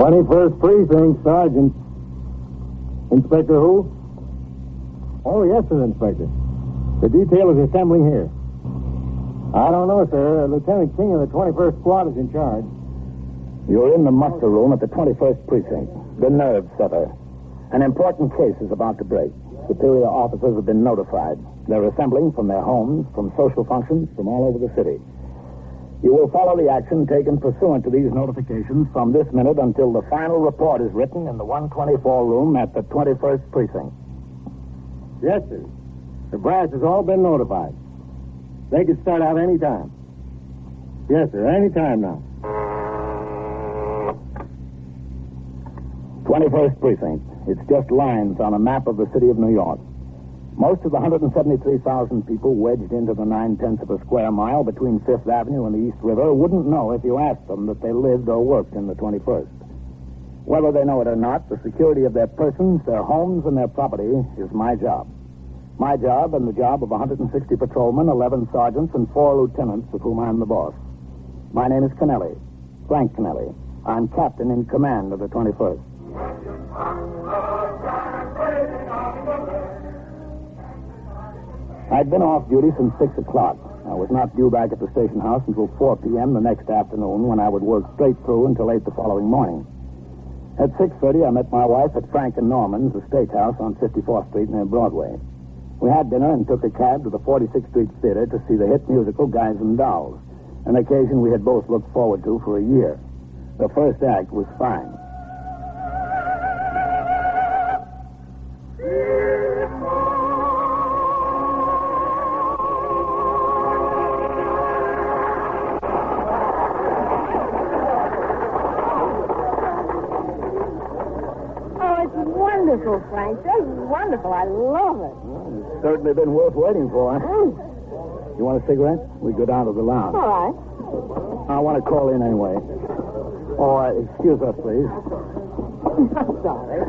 21st Precinct, Sergeant. Inspector who? Oh, yes, sir, Inspector. The detail is assembling here. I don't know, sir. Lieutenant King of the 21st Squad is in charge. You're in the muster room at the 21st Precinct. The nerve setter. An important case is about to break. Superior officers have been notified. They're assembling from their homes, from social functions, from all over the city. You will follow the action taken pursuant to these notifications from this minute until the final report is written in the 124 room at the 21st Precinct. Yes, sir. The brass has all been notified. They can start out any time. Yes, sir, any time now. 21st Precinct. It's just lines on a map of the city of New York. Most of the 173,000 people wedged into the 9/10 of a square mile between 5th Avenue and the East River wouldn't know if you asked them that they lived or worked in the 21st. Whether they know it or not, the security of their persons, their homes, and their property is my job. My job and the job of 160 patrolmen, 11 sergeants, and 4 lieutenants, of whom I'm the boss. My name is Kennelly, Frank Kennelly. I'm captain in command of the 21st. I'd been off duty since 6 o'clock. I was not due back at the station house until 4 p.m. the next afternoon, when I would work straight through until 8 the following morning. At 6:30, I met my wife at Frank and Norman's, a steakhouse on 54th Street near Broadway. We had dinner and took a cab to the 46th Street Theater to see the hit musical Guys and Dolls, an occasion we had both looked forward to for a year. The first act was fine. Wonderful, Frank. That's wonderful. I love it. Well, it's certainly been worth waiting for. You want a cigarette? We go down to the lounge. All right. I want to call in anyway. Oh, excuse us, please. I'm sorry.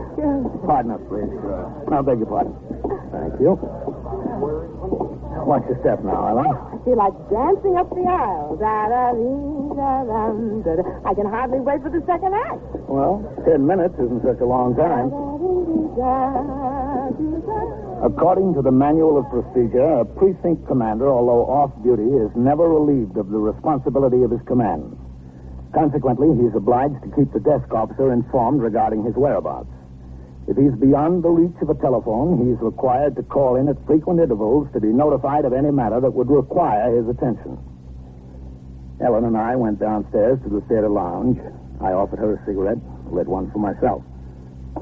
Pardon us, please. I beg your pardon. Thank you. Watch your step now, Ellen. I feel like dancing up the aisle. Da-da-dee-da-dum, da-da. I can hardly wait for the second act. Well, 10 minutes isn't such a long time. According to the Manual of Procedure, a precinct commander, although off duty, is never relieved of the responsibility of his command. Consequently, he's obliged to keep the desk officer informed regarding his whereabouts. If he's beyond the reach of a telephone, he's required to call in at frequent intervals to be notified of any matter that would require his attention. Ellen and I went downstairs to the theater lounge. I offered her a cigarette, lit one for myself.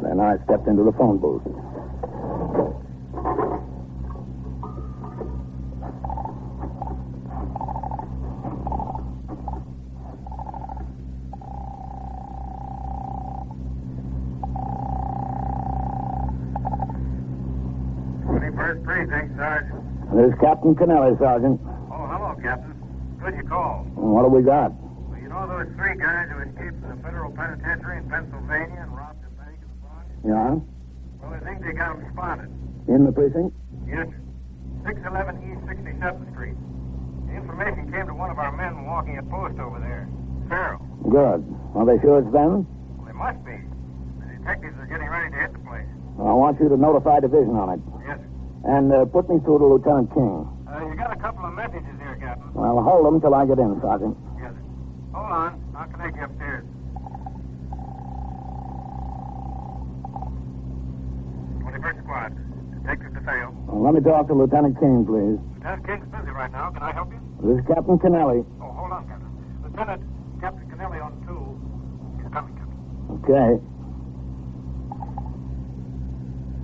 Then I stepped into the phone booth. Precinct, Sergeant. There's Captain Kennelly, Sergeant. Oh, hello, Captain. Good you called. What have we got? Well, you know those 3 guys who escaped from the federal penitentiary in Pennsylvania and robbed a bank in the Bronx? Yeah? Well, I think they got them spotted. In the precinct? Yes, sir. 611 East 67th Street. The information came to one of our men walking a post over there. Farrell. Good. Are they sure it's them? Well, they must be. The detectives are getting ready to hit the place. I want you to notify division on it. Yes, sir. And put me through to Lieutenant King. You got a couple of messages here, Captain. Well, hold them till I get in, Sergeant. Yes, sir. Hold on. I'll connect you upstairs. 21st Squad. Detective DeFeo. Well, let me talk to Lieutenant King, please. Lieutenant King's busy right now. Can I help you? This is Captain Kennelly. Oh, hold on, Captain. Captain Kennelly on 2. He's coming, Captain. Okay.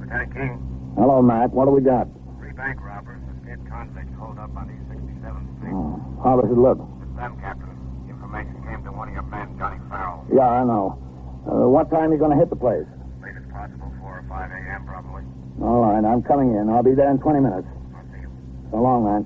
Lieutenant King. Hello, Matt. What do we got? 3 bank robbers, escaped convicts holed up on East 67th Street. Oh, how does it look? It's them, Captain. Information came to one of your men, Johnny Farrell. Yeah, I know. What time are you going to hit the place? Late as possible, 4 or 5 a.m. probably. All right, I'm coming in. I'll be there in 20 minutes. I'll see you. So long, man.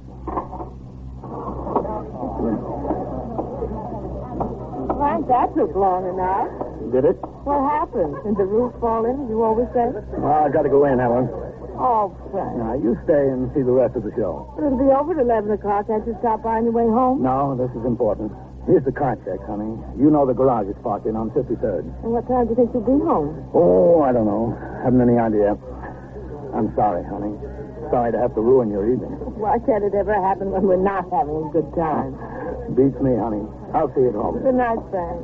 Frank, that took long enough. Did it? What happened? Did the roof fall in, as you always say? Well, I got to go in, Helen. Oh, Frank. Now, you stay and see the rest of the show. But it'll be over at 11 o'clock. Can't you stop by on your way home? No, this is important. Here's the car check, honey. You know the garage is parked in on 53rd. And what time do you think you'll be home? Oh, I don't know. Haven't any idea. I'm sorry, honey. Sorry to have to ruin your evening. Why can't it ever happen when we're not having a good time? Beats me, honey. I'll see you at home. Good night, Frank.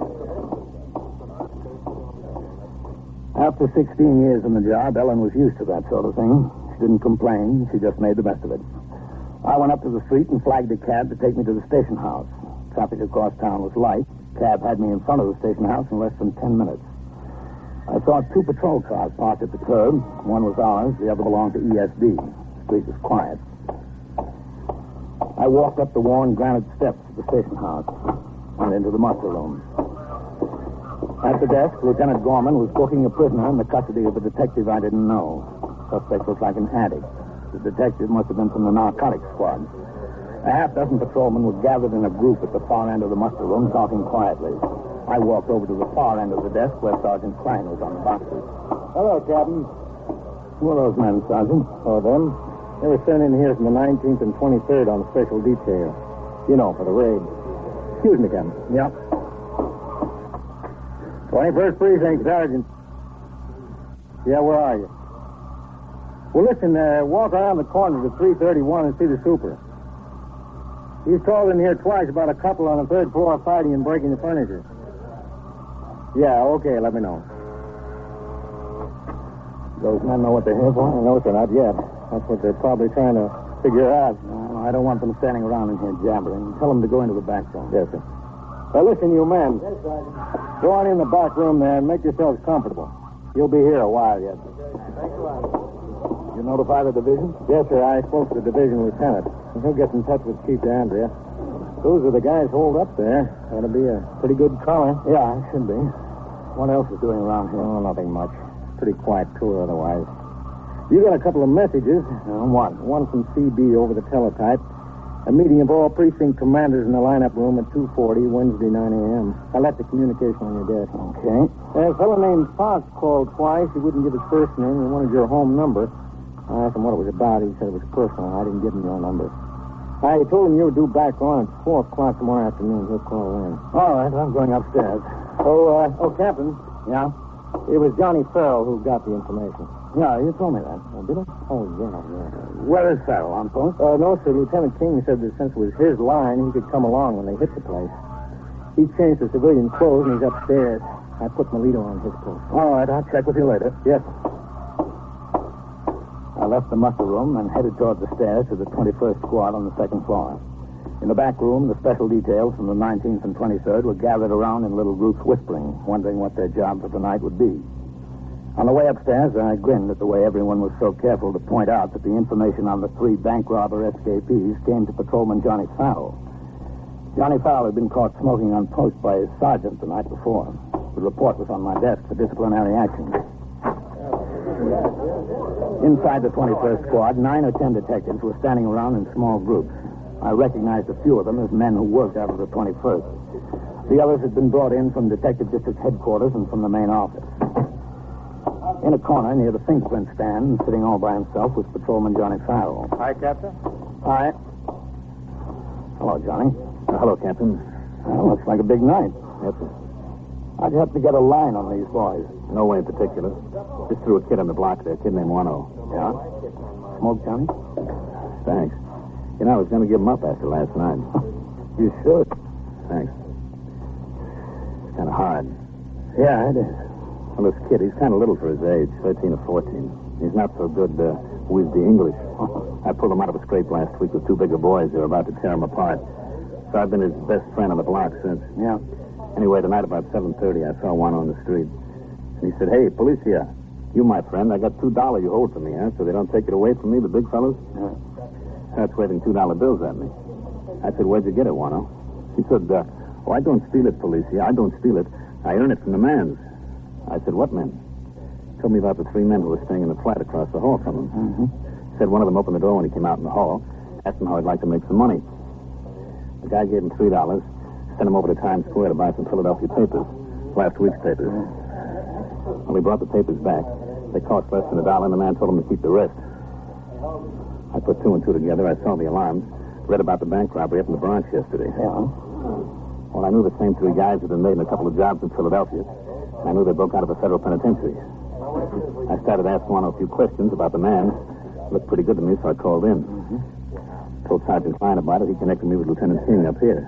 After 16 years in the job, Ellen was used to that sort of thing. She didn't complain. She just made the best of it. I went up to the street and flagged a cab to take me to the station house. Traffic across town was light. Cab had me in front of the station house in less than 10 minutes. I saw 2 patrol cars parked at the curb. One was ours, the other belonged to ESD. The street was quiet. I walked up the worn granite steps of the station house and into the muster room. At the desk, Lieutenant Gorman was booking a prisoner in the custody of a detective I didn't know. Suspect looked like an addict. The detective must have been from the narcotics squad. A half-dozen patrolmen were gathered in a group at the far end of the muster room, talking quietly. I walked over to the far end of the desk where Sergeant Klein was on the boxes. Hello, Captain. Who are those men, Sergeant? Oh, them? They were sent in here from the 19th and 23rd on special detail. You know, for the raid. Excuse me, Captain. Yep. 21st Precinct, Sergeant. Yeah, where are you? Well, listen, walk around the corner to 331 and see the super. He's called in here twice about a couple on the 3rd floor fighting and breaking the furniture. Yeah, okay, let me know. Those men know what they're here for? No, sir, not yet. That's what they're probably trying to figure out. No, I don't want them standing around in here jabbering. Tell them to go into the back room. Yes, sir. Listen, you men. Yes, Sergeant. Go on in the back room there and make yourselves comfortable. You'll be here a while yet. Thanks a lot. You notify the division? Yes, sir. I spoke to the division lieutenant. He'll get in touch with Chief Andrea. Those are the guys holed up there. That'll be a pretty good collar. Yeah, it should be. What else is doing around here? Oh, nothing much. Pretty quiet tour otherwise. You got a couple of messages. What? One from CB over the teletype. A meeting of all precinct commanders in the lineup room at 2:40, Wednesday, 9 a.m. I left the communication on your desk. Okay. A fellow named Fox called twice. He wouldn't give his first name. He wanted your home number. I asked him what it was about. He said it was personal. I didn't give him your number. I told him you were due back on at 4 o'clock tomorrow afternoon. He'll call in. All right, I'm going upstairs. Captain. Yeah? It was Johnny Farrell who got the information. Yeah, you told me that. Oh, did I? Oh, yeah. Where is Farrell, on post? No, sir. Lieutenant King said that since it was his line, he could come along when they hit the place. He changed to civilian clothes and he's upstairs. I put Melito on his post. All right, I'll check with you later. Yes. I left the muster room and headed toward the stairs to the 21st squad on the 2nd floor. In the back room, the special details from the 19th and 23rd were gathered around in little groups whispering, wondering what their job for the night would be. On the way upstairs, I grinned at the way everyone was so careful to point out that the information on the 3 bank robber escapees came to Patrolman Johnny Farrell. Johnny Farrell had been caught smoking on post by his sergeant the night before. The report was on my desk for disciplinary action. Inside the 21st squad, 9 or 10 detectives were standing around in small groups. I recognized a few of them as men who worked out of the 21st. The others had been brought in from Detective District headquarters and from the main office. In a corner near the fingerprint stand, sitting all by himself, was Patrolman Johnny Farrell. Hi, Captain. Hi. Hello, Johnny. Hello, Captain. Well, looks like a big night. Yes, sir. How'd you have to get a line on these boys? No way in particular. Just threw a kid on the block there, a kid named Wano. Yeah? Smoke, Johnny? Thanks. You know, I was going to give him up after last night. You should. Thanks. It's kind of hard. Yeah, it is. Well, this kid, he's kind of little for his age, 13 or 14. He's not so good with the English. I pulled him out of a scrape last week with 2 bigger boys. They were about to tear him apart. So I've been his best friend on the block since. Yeah. Anyway, tonight about 7:30, I saw one on the street. And he said, "Hey, police here. You, my friend, I got $2 you hold for me, huh? So they don't take it away from me, the big fellas?" Yeah. Starts waving $2 bills at me. I said, "Where'd you get it, Wano?" He said, "Oh, I don't steal it, Policia. I don't steal it. I earn it from the mans." I said, "What men?" Told me about the 3 men who were staying in the flat across the hall from him. Mm-hmm. Said one of them opened the door when he came out in the hall, asked him how he'd like to make some money. The guy gave him $3, sent him over to Times Square to buy some Philadelphia papers, last week's papers. Well, he brought the papers back. They cost less than $1, and the man told him to keep the rest. I put 2 and 2 together. I saw the alarms, read about the bank robbery up in the Bronx yesterday. Yeah. Well, I knew the same three guys had been made in a couple of jobs in Philadelphia. I knew they broke out of a federal penitentiary. I started asking Wano a few questions about the man. Looked pretty good to me, so I called in. Told Sergeant Klein about it. He connected me with Lieutenant King up here.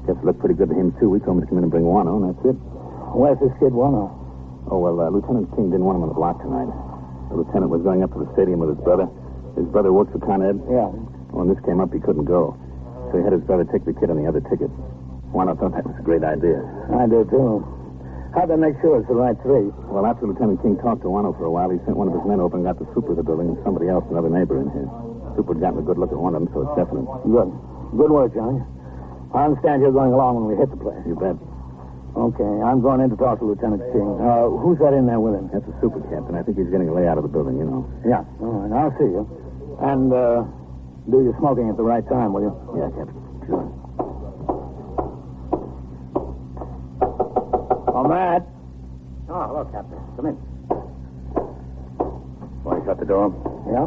Guess it looked pretty good to him, too. He told me to come in and bring Wano, and that's it. Where's this kid, Wano? Oh, well, Lieutenant King didn't want him on the block tonight. The lieutenant was going up to the stadium with his brother. His brother works for Con Ed. Yeah. When this came up, he couldn't go. So he had his brother take the kid on the other ticket. Wano thought that was a great idea. I do, too. How'd they make sure it's the right three? Well, after Lieutenant King talked to Wano for a while, he sent one of his men over and got the super of the building and somebody else, another neighbor, in here. Super had gotten a good look at one of them, so it's definite. Good. Good work, Johnny. I understand you're going along when we hit the place. You bet. Okay, I'm going in to talk to Lieutenant King. Who's that in there with him? That's a super captain. I think he's getting a layout of the building, you know. Yeah. All right, I'll see you. And, do your smoking at the right time, will you? Yeah, Captain. Sure. Oh, Matt. Oh, hello, Captain. Come in. Want to shut the door? Yeah.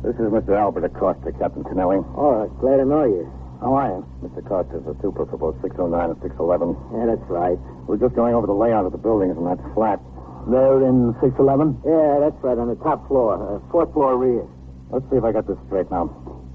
This is Mr. Albert Acosta, Captain Tonelli. All right, glad to know you. How are you? Mr. Acosta's the super for both 609 and 611. Yeah, that's right. We're just going over the layout of the buildings in that flat. They're in 611? Yeah, that's right, on the top floor. Fourth floor rear. Let's see if I got this straight now.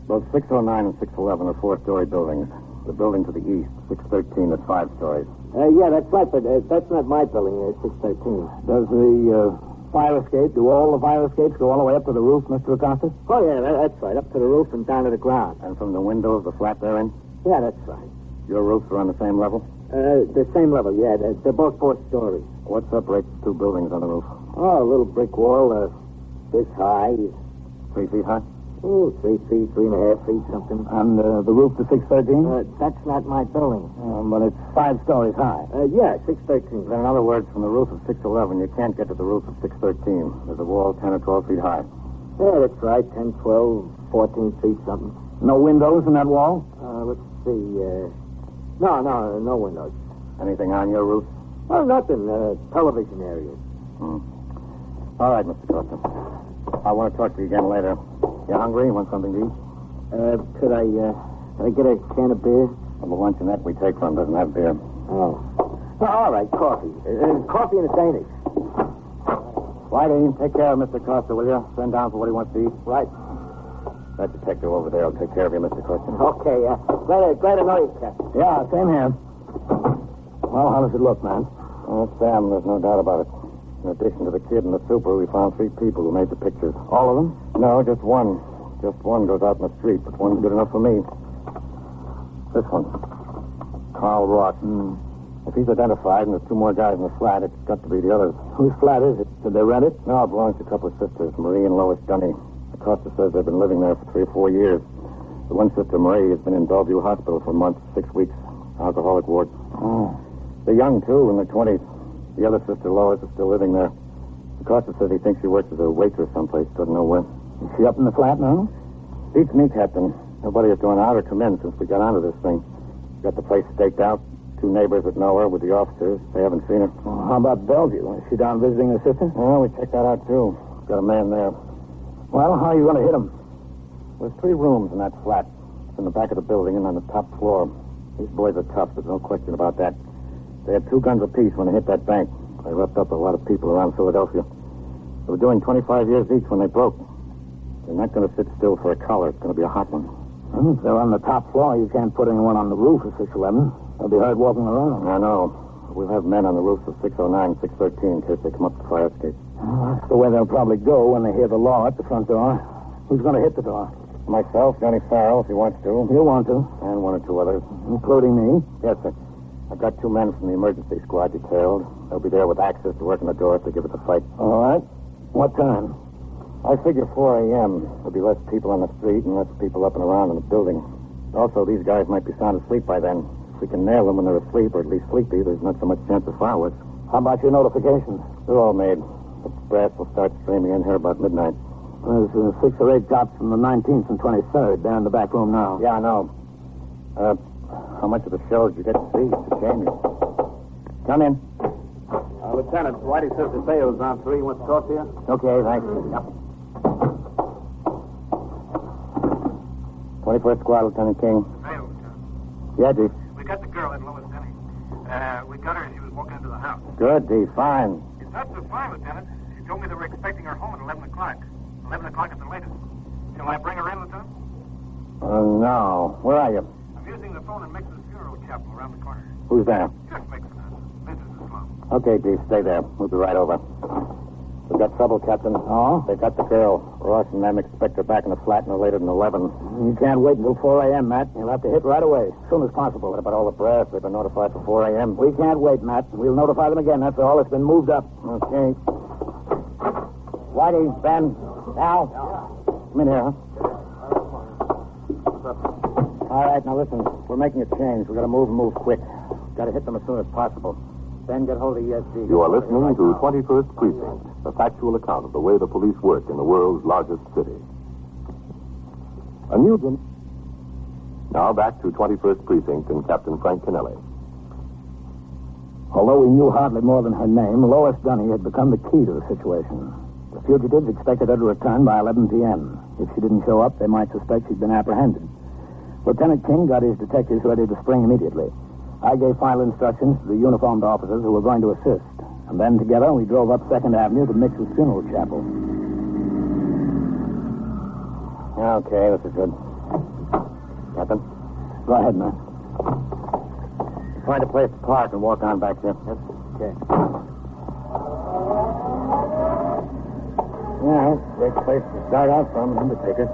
Both 609 and 611 are four-story buildings. The building to the east, 613, is 5 stories. Yeah, that's right, but that's not my building, 613. Does the fire escape, do all the fire escapes go all the way up to the roof, Mr. Acosta? Oh, yeah, that's right, up to the roof and down to the ground. And from the window of the flat they're in? Yeah, that's right. Your roofs are on the same level? The same level, yeah. They're both 4 stories. What separates the two buildings on the roof? Oh, a little brick wall, this high. 3 feet high? Oh, 3 feet, 3.5 feet, something. And the roof to 613? That's not my building. But it's 5 stories high. Yeah, 613. Then in other words, from the roof of 611, you can't get to the roof of 613. There's a wall 10 or 12 feet high. Yeah, that's right, 10, 12, 14 feet, something. No windows in that wall? Let's see, no windows. Anything on your roof? Oh, nothing, television area. All right, Mr. Costa. I want to talk to you again later. You hungry? You want something to eat? Could I get a can of beer? Well, the luncheonette we take from doesn't have beer. Oh, all right, coffee. Coffee and a Danish. Whitey, take care of Mr. Costa, will you? Send down for what he wants to eat. Right. That detective over there will take care of you, Mr. Costa. Okay, glad to know you, Captain. Yeah, same here. Well, how does it look, man? Oh, Sam, there's no doubt about it. In addition to the kid and the super, we found 3 people who made the pictures. All of them? No, just one. Just one goes out in the street, but one's good enough for me. This one. Carl Ross. If he's identified and there's 2 more guys in the flat, it's got to be the others. Whose flat is it? Did they rent it? No, it belongs to a couple of sisters, Marie and Lois Dunny. Acosta says they've been living there for 3 or 4 years. The one sister, Marie, has been in Bellevue Hospital for months, 6 weeks. Alcoholic ward. Oh. They're young, too, in their 20s. The other sister, Lois, is still living there. Acosta says he thinks she works as a waitress someplace, doesn't know where. Is she up in the flat now? Beats me, Captain. Nobody has gone out or come in since we got onto this thing. Got the place staked out. 2 neighbors that know her with the officers. They haven't seen her. Well, how about Bellevue? Is she down visiting her sister? Well, we checked that out, too. Got a man there. Well, how are you going to hit him? There's 3 rooms in that flat. It's in the back of the building and on the top floor. These boys are tough. There's no question about that. They had 2 guns apiece when they hit that bank. They roughed up a lot of people around Philadelphia. They were doing 25 years each when they broke. They're not going to sit still for a collar. It's going to be a hot one. Well, if they're on the top floor, you can't put anyone on the roof of 611. They'll be heard walking around. I know. We'll have men on the roofs of 609, 613 in case they come up the fire escape. Well, that's the way they'll probably go when they hear the law at the front door. Who's going to hit the door? Myself, Johnny Farrell, if he wants to. You want to. And 1 or 2 others. Including me? Yes, sir. I've got 2 men from the emergency squad detailed. They'll be there with access to work in the door if they give it a fight. All right. What time? I figure 4 a.m. There'll be less people on the street and less people up and around in the building. Also, these guys might be sound asleep by then. If we can nail them when they're asleep, or at least sleepy, there's not so much chance of fireworks. How about your notifications? They're all made. The brass will start streaming in here about midnight. There's 6 or 8 cops from the 19th and 23rd. They're in the back room now. Yeah, I know. How much of the show did you get to see? Mr. Jamie? Come in. Lieutenant, Whitey says the Theo's on 3. Wants to talk to you? Okay, thanks. Yep. 21st Squad, Lieutenant King. Hey, Lieutenant. Yeah, Dee. We got the girl at Lois Denny. We got her as she was walking into the house. Good, Dee. Fine. It's not so fine, Lieutenant. She told me they were expecting her home at 11 o'clock. 11 o'clock at the latest. Shall I bring her in, Lieutenant? No. Where are you? I'm using the phone in Mix's funeral chapel around the corner. Who's there? Just Mix. Business is slow. Okay, Dee. Stay there. We'll be right over. We've got trouble, Captain. Oh? They got the girl. Ross and them expect her back in the flat no later than 11. You can't wait until 4 a.m., Matt. You'll have to hit right away, as soon as possible. What about all the brass? They've been notified for 4 a.m. We can't wait, Matt. We'll notify them again. That's all. It's been moved up. Okay. Whitey, Ben, Al. Come in here, huh? All right, now listen. We're making a change. We've got to move and move quick. Got to hit them as soon as possible. Ben, get hold of ESG. You are listening to 21st Precinct, a factual account of the way the police work in the world's largest city. A new... Now back to 21st Precinct and Captain Frank Kennelly. Although we knew hardly more than her name, Lois Dunny had become the key to the situation. The fugitives expected her to return by 11 p.m. If she didn't show up, they might suspect she'd been apprehended. Lieutenant King got his detectives ready to spring immediately. I gave final instructions to the uniformed officers who were going to assist. And then together we drove up 2nd Avenue to Mix's funeral chapel. Okay, this is good. Captain? Go ahead, man. Find a place to park and walk on back here. Yes. Okay. Yeah, great place to start out from, Undertaker.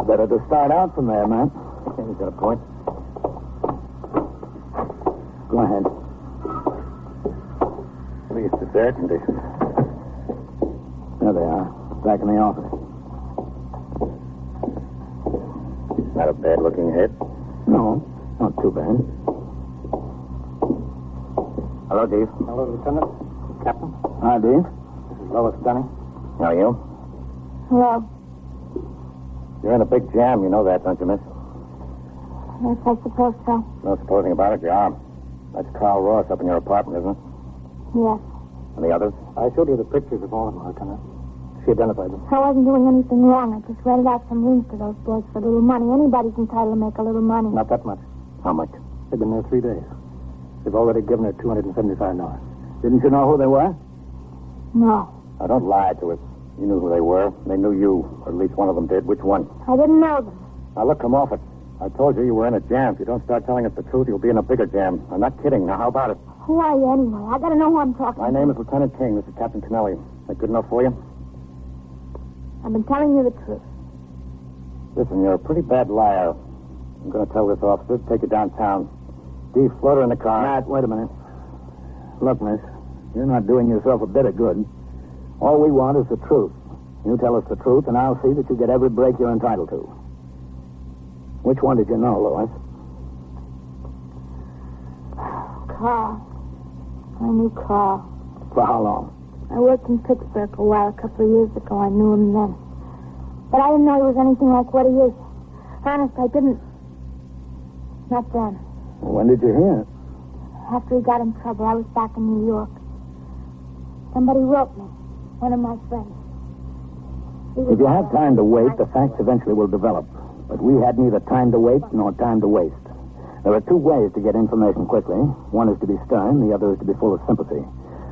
Better to start out from there, man. He's got a point. Go ahead. At least it's air conditioned. There they are. Back in the office. Not a bad-looking head. No, not too bad. Hello, Dave. Hello, Lieutenant. Captain. Hi, Dave. This is Lois Dunny. How are you? Hello. You're in a big jam, you know that, don't you, miss? Yes, I suppose so. No supposing about it, you are. That's Carl Ross up in your apartment, isn't it? Yes. And the others? I showed you the pictures of all of them, Lieutenant. She identified them. I wasn't doing anything wrong. I just rented out some rooms to those boys for a little money. Anybody's entitled to make a little money. Not that much. How much? They've been there 3 days. They've already given her $275. Didn't you know who they were? No. Now, don't lie to us. You knew who they were. They knew you, or at least one of them did. Which one? I didn't know them. Now, look, come off it. I told you were in a jam. If you don't start telling us the truth, you'll be in a bigger jam. I'm not kidding. Now, how about it? Who are you anyway? I gotta know who I'm talking My to. name is Lieutenant King. This is Captain Kennelly. Is that good enough for you? I've been telling you the truth. Listen, you're a pretty bad liar. I'm going to tell this officer to take you downtown. Steve, float her in the car. Matt, wait a minute. Look, miss, you're not doing yourself a bit of good. All we want is the truth. You tell us the truth, and I'll see that you get every break you're entitled to. Which one did you know, Lois? Carl. I knew Carl. For how long? I worked in Pittsburgh a while, a couple of years ago. I knew him then. But I didn't know he was anything like what he is. Honest, I didn't. Not then. When did you hear it? After he got in trouble, I was back in New York. Somebody wrote me. One of my friends. If you have time to wait, the facts eventually will develop. But we had neither time to wait nor time to waste. There are 2 ways to get information quickly. One is to be stern, the other is to be full of sympathy.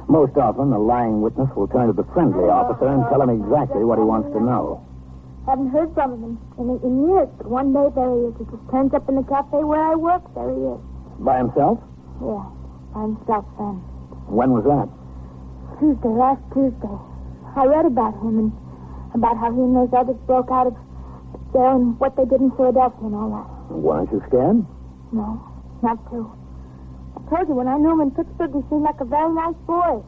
Most often, the lying witness will turn to the friendly officer and tell him exactly what he wants to know. Haven't heard from him in years, but one day there he is. He just turns up in the cafe where I work. There he is. By himself? Yeah, by himself then. When was that? Last Tuesday. I read about him and about how he and those others broke out of jail and what they did in Philadelphia and all that. Weren't you scared? No, not too. I told you, when I knew him in Pittsburgh, he seemed like a very nice boy.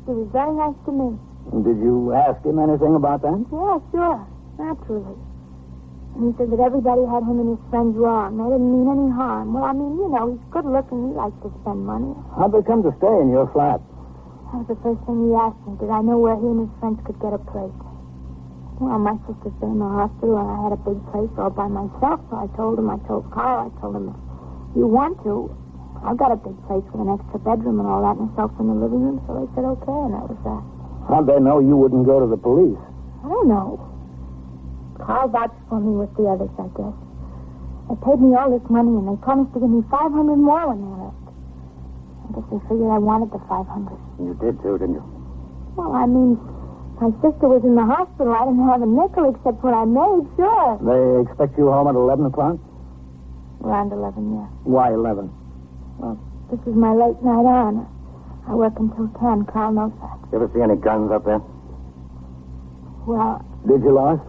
He was very nice to me. Did you ask him anything about that? Yeah, sure. Naturally. And he said that everybody had him and his friends wrong. They didn't mean any harm. Well, I mean, you know, he's good looking. He likes to spend money. How'd they come to stay in your flat? That was the first thing he asked me. Did I know where he and his friends could get a place? Well, my sister's been in the hospital, and I had a big place all by myself. So I told Carl, if you want to, I've got a big place with an extra bedroom and all that, and a sofa in the living room. So they said, okay, and that was that. How'd they know you wouldn't go to the police? I don't know. Carl vouched for me with the others, I guess. They paid me all this money, and they promised to give me $500 more when they left. I guess they figured I wanted the $500. You did, too, didn't you? Well, I mean, my sister was in the hospital. I didn't have a nickel except what I made, sure. They expect you home at 11 o'clock? Around 11, yeah. Why 11? Well, this is my late night on. I work until 10. Carl knows that. You ever see any guns up there? Well, Did you, Lois?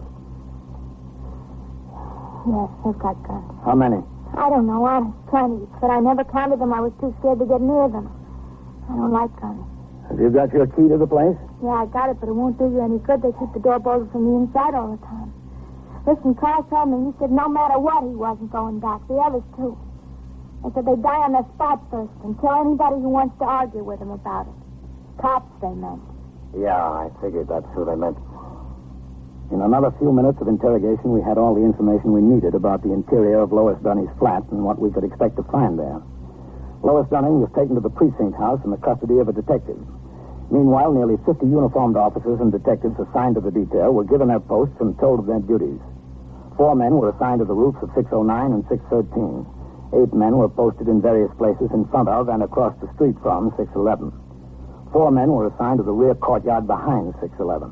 yes, they've got guns. How many? I don't know, honest, plenty. But I never counted them. I was too scared to get near them. I don't like guns. Have you got your key to the place? Yeah, I got it, but it won't do you any good. They keep the door bolted from the inside all the time. Listen, Carl told me, he said no matter what, he wasn't going back. The others, too. They said they'd die on the spot first and kill anybody who wants to argue with them about it. Cops, they meant. Yeah, I figured that's who they meant. In another few minutes of interrogation, we had all the information we needed about the interior of Lois Dunny's flat and what we could expect to find there. Lois Dunning was taken to the precinct house in the custody of a detective. Meanwhile, nearly 50 uniformed officers and detectives assigned to the detail were given their posts and told of their duties. 4 men were assigned to the roofs of 609 and 613. 8 men were posted in various places in front of and across the street from 611. 4 men were assigned to the rear courtyard behind 611.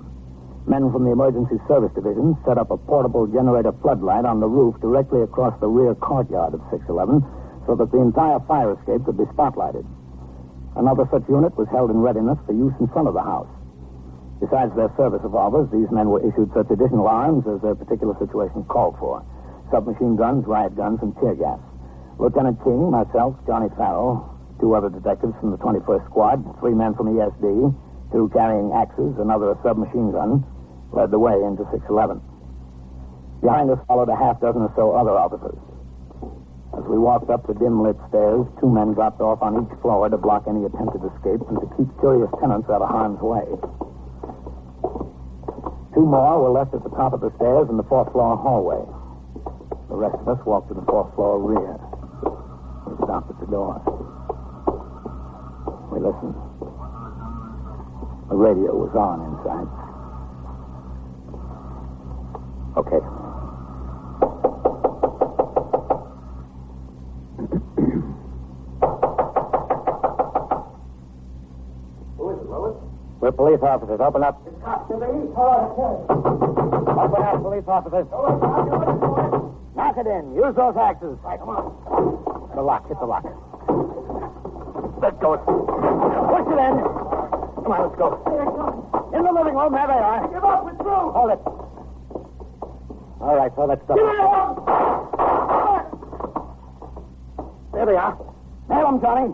Men from the Emergency Service Division set up a portable generator floodlight on the roof directly across the rear courtyard of 611 so that the entire fire escape could be spotlighted. Another such unit was held in readiness for use in front of the house. Besides their service revolvers, these men were issued such additional arms as their particular situation called for. Submachine guns, riot guns, and tear gas. Lieutenant King, myself, Johnny Farrell, 2 other detectives from the 21st Squad, 3 men from ESD, 2 carrying axes, another a submachine gun, led the way into 611. Behind us followed a half dozen or so other officers. As we walked up the dim-lit stairs, 2 men dropped off on each floor to block any attempted escape and to keep curious tenants out of harm's way. 2 more were left at the top of the stairs in the 4th floor hallway. The rest of us walked to the 4th floor rear. We stopped at the door. We listened. The radio was on inside. Okay. Who is it, Lois? We're police officers. Open up. It's cops to the east. All right, okay. Open up, police officers. Knock it in. Use those axes. Right, come on. The lock. Hit the lock. Let go. Push it in. Come on, let's go. In the living room. There they are. Give up. We're through. Hold it. All right, so let's stop. Give it along. There they are. Nail them, Johnny.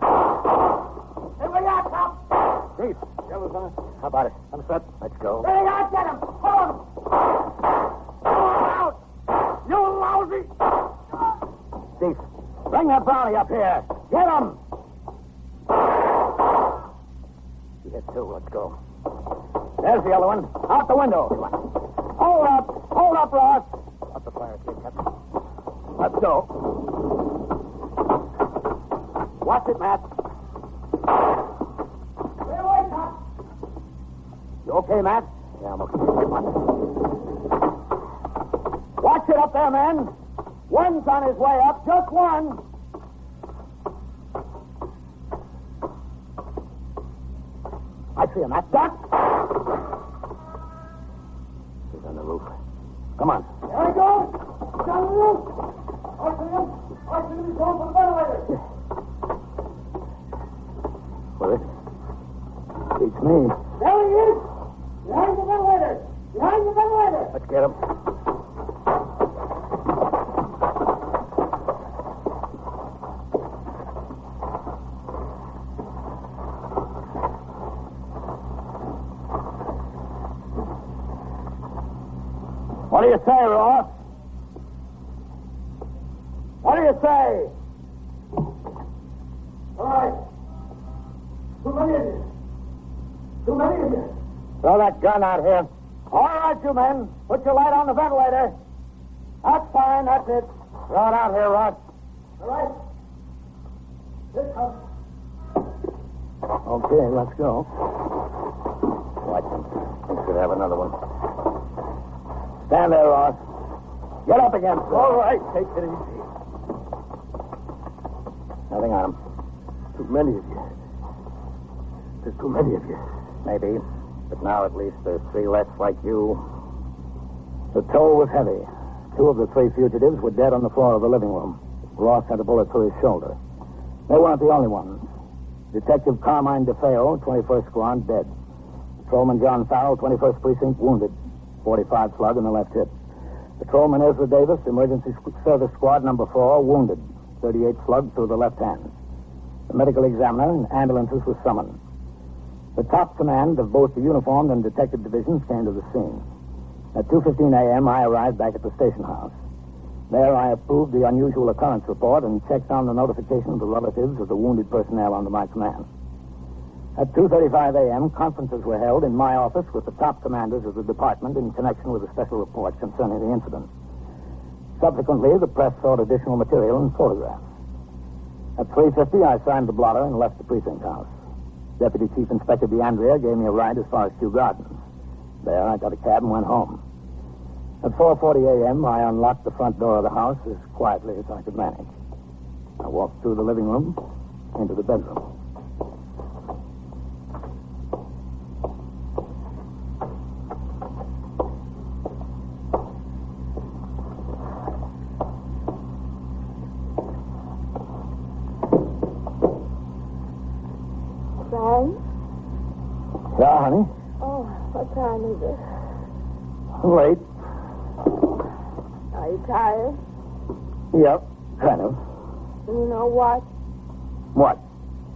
Here we are, cop. Chief. Yeah, Lieutenant. How about it? I'm set. Let's go. There you are. Get him. Hold him. Out. You lousy. Chief, bring that brownie up here. Get him. You hit 2. Let's go. There's the other one. Out the window. Hold up. Hold up, Ross. Up the fire escape, Captain. Let's go. Watch it, Matt. Stay away, cop. You okay, Matt? Yeah, I'm okay. Come on. Watch it up there, man. One's on his way up. Just one. I see him, Matt. Duck. He's on the roof. Come on. There he goes. He's on the roof. I see him. He's going for the ventilator. Well, it beats me. There he is. Behind the ventilator. Behind the ventilator. Let's get him. What do you say, Ross? What do you say? All right. Too many of you. Too many of you. Throw that gun out here. All right, you men. Put your light on the ventilator. That's fine. That's it. Throw it out here, Ross. All right. Here it comes. Okay, let's go. Watch him. We should have another one. Stand there, Ross. Get up again. All right. Take it easy. Anything on him? Too many of you. There's too many of you. Maybe. But now at least there's 3 less like you. The toll was heavy. 2 of the 3 fugitives were dead on the floor of the living room. Ross had a bullet through his shoulder. They weren't the only ones. Detective Carmine DeFeo, 21st Squad, dead. Patrolman John Farrell, 21st Precinct, wounded. 45 slug in the left hip. Patrolman Ezra Davis, Emergency Service Squad number 4, wounded. 38 slug through the left hand. The medical examiner and ambulances were summoned. The top command of both the uniformed and detective divisions came to the scene. At 2:15 a.m., I arrived back at the station house. There, I approved the unusual occurrence report and checked on the notification of the relatives of the wounded personnel under my command. At 2:35 a.m., conferences were held in my office with the top commanders of the department in connection with a special report concerning the incident. Subsequently, the press sought additional material and photographs. At 3:50, I signed the blotter and left the precinct house. Deputy Chief Inspector DeAndrea gave me a ride as far as Kew Gardens. There, I got a cab and went home. At 4:40 a.m., I unlocked the front door of the house as quietly as I could manage. I walked through the living room into the bedroom. Frank? Yeah, honey? Oh, what time is it? Late. Are you tired? Yep, kind of. You know what? What?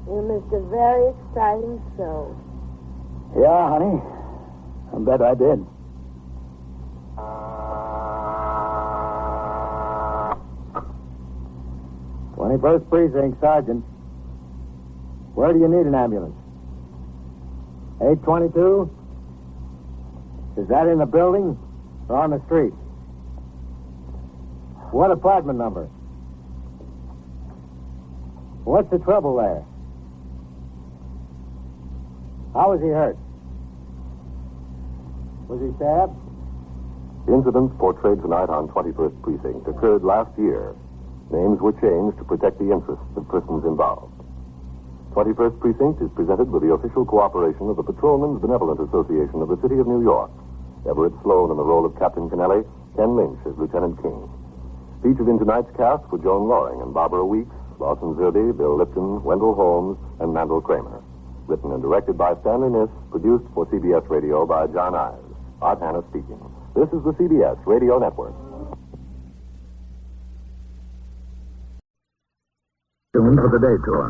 You missed a very exciting show. Yeah, honey. I bet I did. First Precinct, Sergeant. Where do you need an ambulance? 822? Is that in the building or on the street? What apartment number? What's the trouble there? How was he hurt? Was he stabbed? The incidents portrayed tonight on 21st Precinct occurred last year. Names were changed to protect the interests of persons involved. 21st Precinct is presented with the official cooperation of the Patrolmen's Benevolent Association of the City of New York. Everett Sloan in the role of Captain Kennelly, Ken Lynch as Lieutenant King. Featured in tonight's cast were Joan Loring and Barbara Weeks, Lawson Zerbe, Bill Lipton, Wendell Holmes, and Mandel Kramer. Written and directed by Stanley Niss, produced for CBS Radio by John Ives. Art Hanna speaking. This is the CBS Radio Network. Soon for the day tour.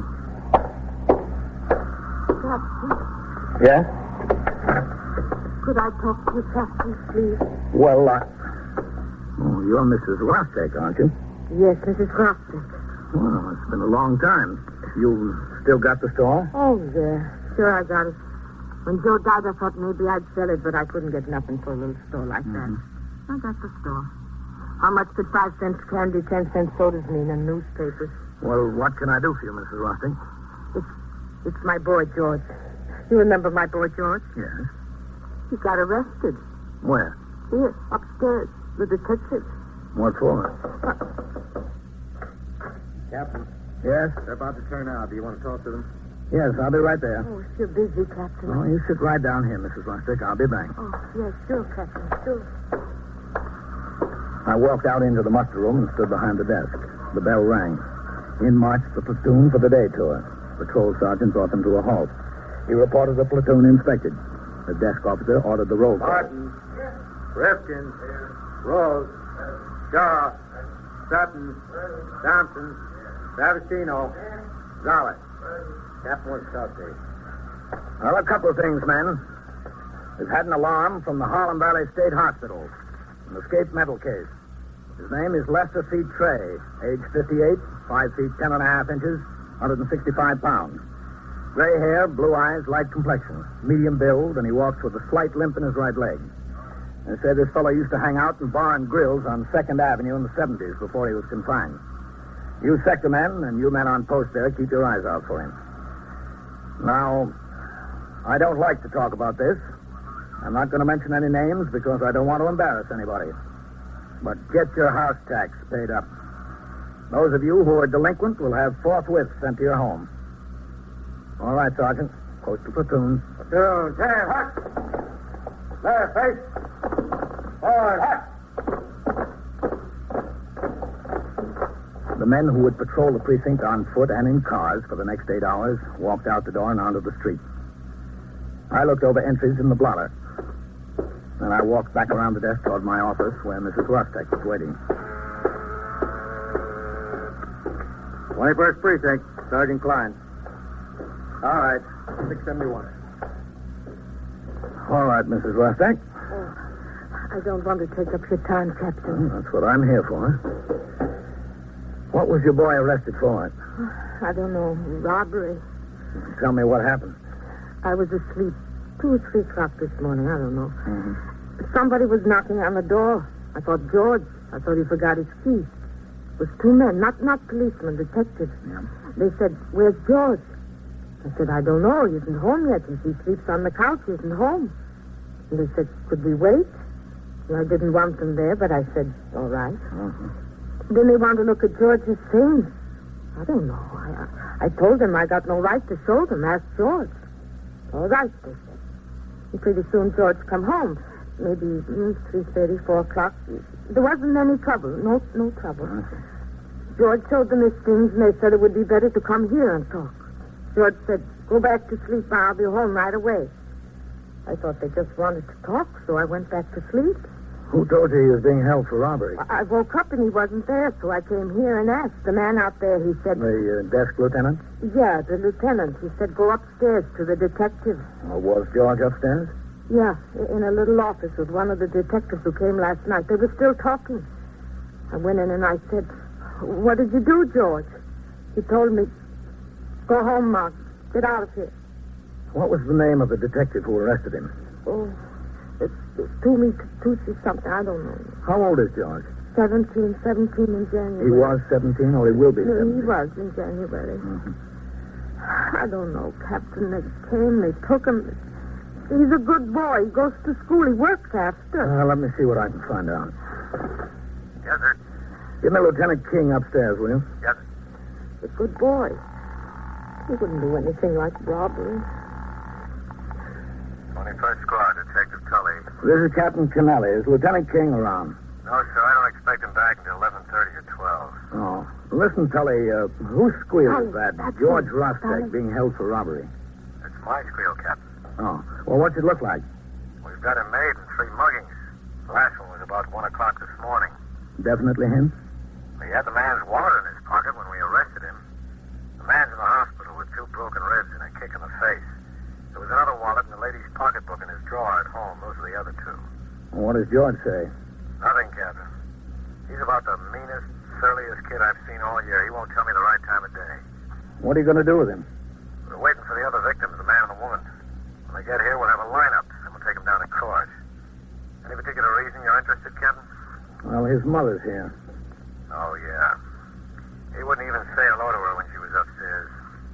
Captain, Yes? could I talk to you, Captain, please? Well, Oh, you're Mrs. Rostek, aren't you? Yes, Mrs. Grafton. Well, it's been a long time. You still got the store? Oh, yeah. Sure, I got it. When Joe died, I thought maybe I'd sell it, but I couldn't get nothing for a little store like that. I got the store. How much did 5 cents candy, 10 cents sodas mean in newspapers? Well, what can I do for you, Mrs. Rostek? It's my boy, George. You remember my boy, George? Yes. He got arrested. Where? Here, upstairs, with the detectives. What for? Captain, Yes? they're about to turn out. Do you want to talk to them? Yes, I'll be right there. Oh, if you're busy, Captain. Oh, you sit right down here, Mrs. Rostek. I'll be back. Oh, yes, sure, Captain, sure. I walked out into the muster room and stood behind the desk. The bell rang. In marched the platoon for the day tour. Patrol sergeant brought them to a halt. He reported the platoon inspected. The desk officer ordered the roll call. Martin, Rifkin, Rose, Shaw, Sutton, Thompson, Savastino, Gonzalez. Captain wants to talk to you. Well, a couple of things, men. We've had an alarm from the Harlem Valley State Hospital. An escaped mental case. His name is Lester C. Trey, age 58, 5 feet 10 and a half inches, 165 pounds. Gray hair, blue eyes, light complexion, medium build, and he walks with a slight limp in his right leg. They say this fellow used to hang out in bar and grills on 2nd Avenue in the 70s before he was confined. You sector men and you men on post there, keep your eyes out for him. Now, I don't like to talk about this. I'm not going to mention any names because I don't want to embarrass anybody. But get your house tax paid up. Those of you who are delinquent will have forthwith sent to your home. All right, Sergeant. Post the platoon. Platoon, stand, hut. There, face. Forward, hut. The men who would patrol the precinct on foot and in cars for the next 8 hours walked out the door and onto the street. I looked over entries in the blotter. Then I walked back around the desk toward my office where Mrs. Rostek was waiting. 21st Precinct, Sergeant Klein. All right, 671. All right, Mrs. Rostek. I don't want to take up your time, Captain. That's what I'm here for. What was your boy arrested for? I don't know. Robbery. Tell me what happened. I was asleep 2 or 3 o'clock this morning. I don't know. Mm-hmm. Somebody was knocking on the door. I thought George. I thought he forgot his key. It was 2 men, not policemen, detectives. Yeah. They said, "Where's George?" I said, "I don't know. He isn't home yet. He sleeps on the couch. He isn't home." And they said, "Could we wait?" And I didn't want them there, but I said, "All right." Mm-hmm. Then they want to look at George's things. I don't know. I told them I got no right to show them. Ask George. All right, they said. And pretty soon George come home. Maybe 3:30, 4 o'clock. There wasn't any trouble. No trouble. George showed them his things, and they said it would be better to come here and talk. George said, "Go back to sleep. I'll be home right away." I thought they just wanted to talk, so I went back to sleep. Who told you he was being held for robbery? I woke up and he wasn't there, so I came here and asked. The man out there, he said... The desk lieutenant? Yeah, the lieutenant. He said, "Go upstairs to the detective." Was George upstairs? Yeah, in a little office with one of the detectives who came last night. They were still talking. I went in and I said, "What did you do, George?" He told me, "Go home, Mark. Get out of here." What was the name of the detective who arrested him? Oh, it's Toomey something. I don't know. How old is George? 17 in January. He was 17, or he will be 17? He was in January. Mm-hmm. I don't know, Captain. They came, they took him. He's a good boy. He goes to school. He works after. Let me see what I can find out. Yes, sir. Give me Lieutenant King upstairs, will you? Yes, sir. He's a good boy. He wouldn't do anything like robbery. 21st Squad, Detective Tully. This is Captain Kennelly. Is Lieutenant King around? No, sir, I don't expect him back until 11:30 or 12. Oh. Listen, Tully, who squealed Tully, that that's George him. Rostek Tully. being held for robbery? It's my squeal, Captain. Oh. Well, what's it look like? We've got him made in 3 muggings. The last one was about 1 o'clock this morning. Definitely him? He had the man's wallet in his pocket when we arrested him. The man's in the hospital with 2 broken ribs and a kick in the face. There was another wallet and the lady's pocketbook in his drawer at home. Those are the other 2. What does George say? Nothing, Captain. He's about the meanest, surliest kid I've seen all year. He won't tell me the right time of day. What are you going to do with him? We're waiting for the other victims, the man and the woman. When they get here, we'll have a lineup, and we'll take them down to court. Any particular reason you're interested, Captain? Well, his mother's here. Oh, yeah. He wouldn't even say hello to her when she was upstairs.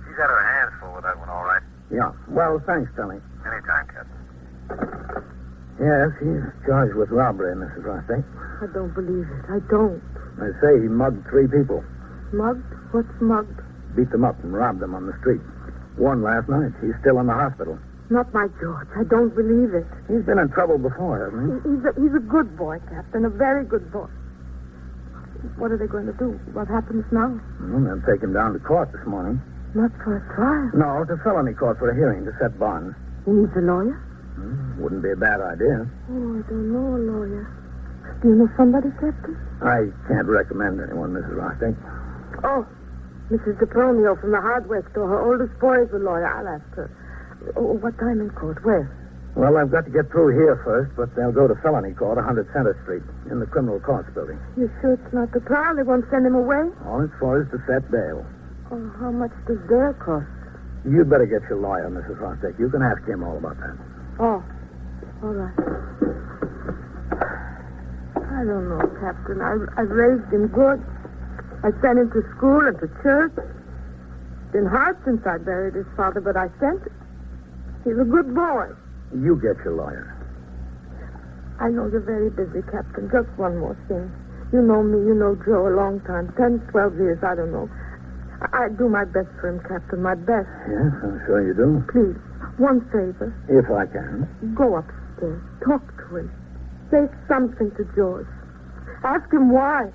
She's had her hands full with that one, all right. Yeah. Well, thanks, Tully. Anytime, Captain. Yes, he's charged with robbery, Mrs. Rostek. I don't believe it. I don't. They say he mugged 3 people. Mugged? What's mugged? Beat them up and robbed them on the street. One last night. He's still in the hospital. Not my George. I don't believe it. He's been in trouble before, hasn't he? He's a good boy, Captain. A very good boy. What are they going to do? What happens now? Well, they'll take him down to court this morning. Not for a trial. No, to felony court for a hearing to set bond. He needs a lawyer? Wouldn't be a bad idea. Oh, I don't know a lawyer. Do you know somebody, Captain? I can't recommend anyone, Mrs. Rostek. Oh, Mrs. DePronio from the hardware store. Her oldest boy is a lawyer. I'll ask her. Oh, what time in court? Where? Well, I've got to get through here first, but they'll go to felony court, 100 Center Street, in the criminal courts building. You sure it's not the trial? They won't send him away? All it's for is to set bail. Oh, how much does bail cost? You'd better get your lawyer, Mrs. Rostek. You can ask him all about that. Oh, all right. I don't know, Captain. I've raised him good. I sent him to school and to church. It's been hard since I buried his father, but I sent him. He's a good boy. You get your lawyer. I know you're very busy, Captain. Just one more thing. You know me, you know Joe a long time. 10, 12 years, I don't know. I do my best for him, Captain, my best. Yes, I'm sure you do. Please, one favor. If I can. Go upstairs. Talk to him. Say something to George. Ask him why.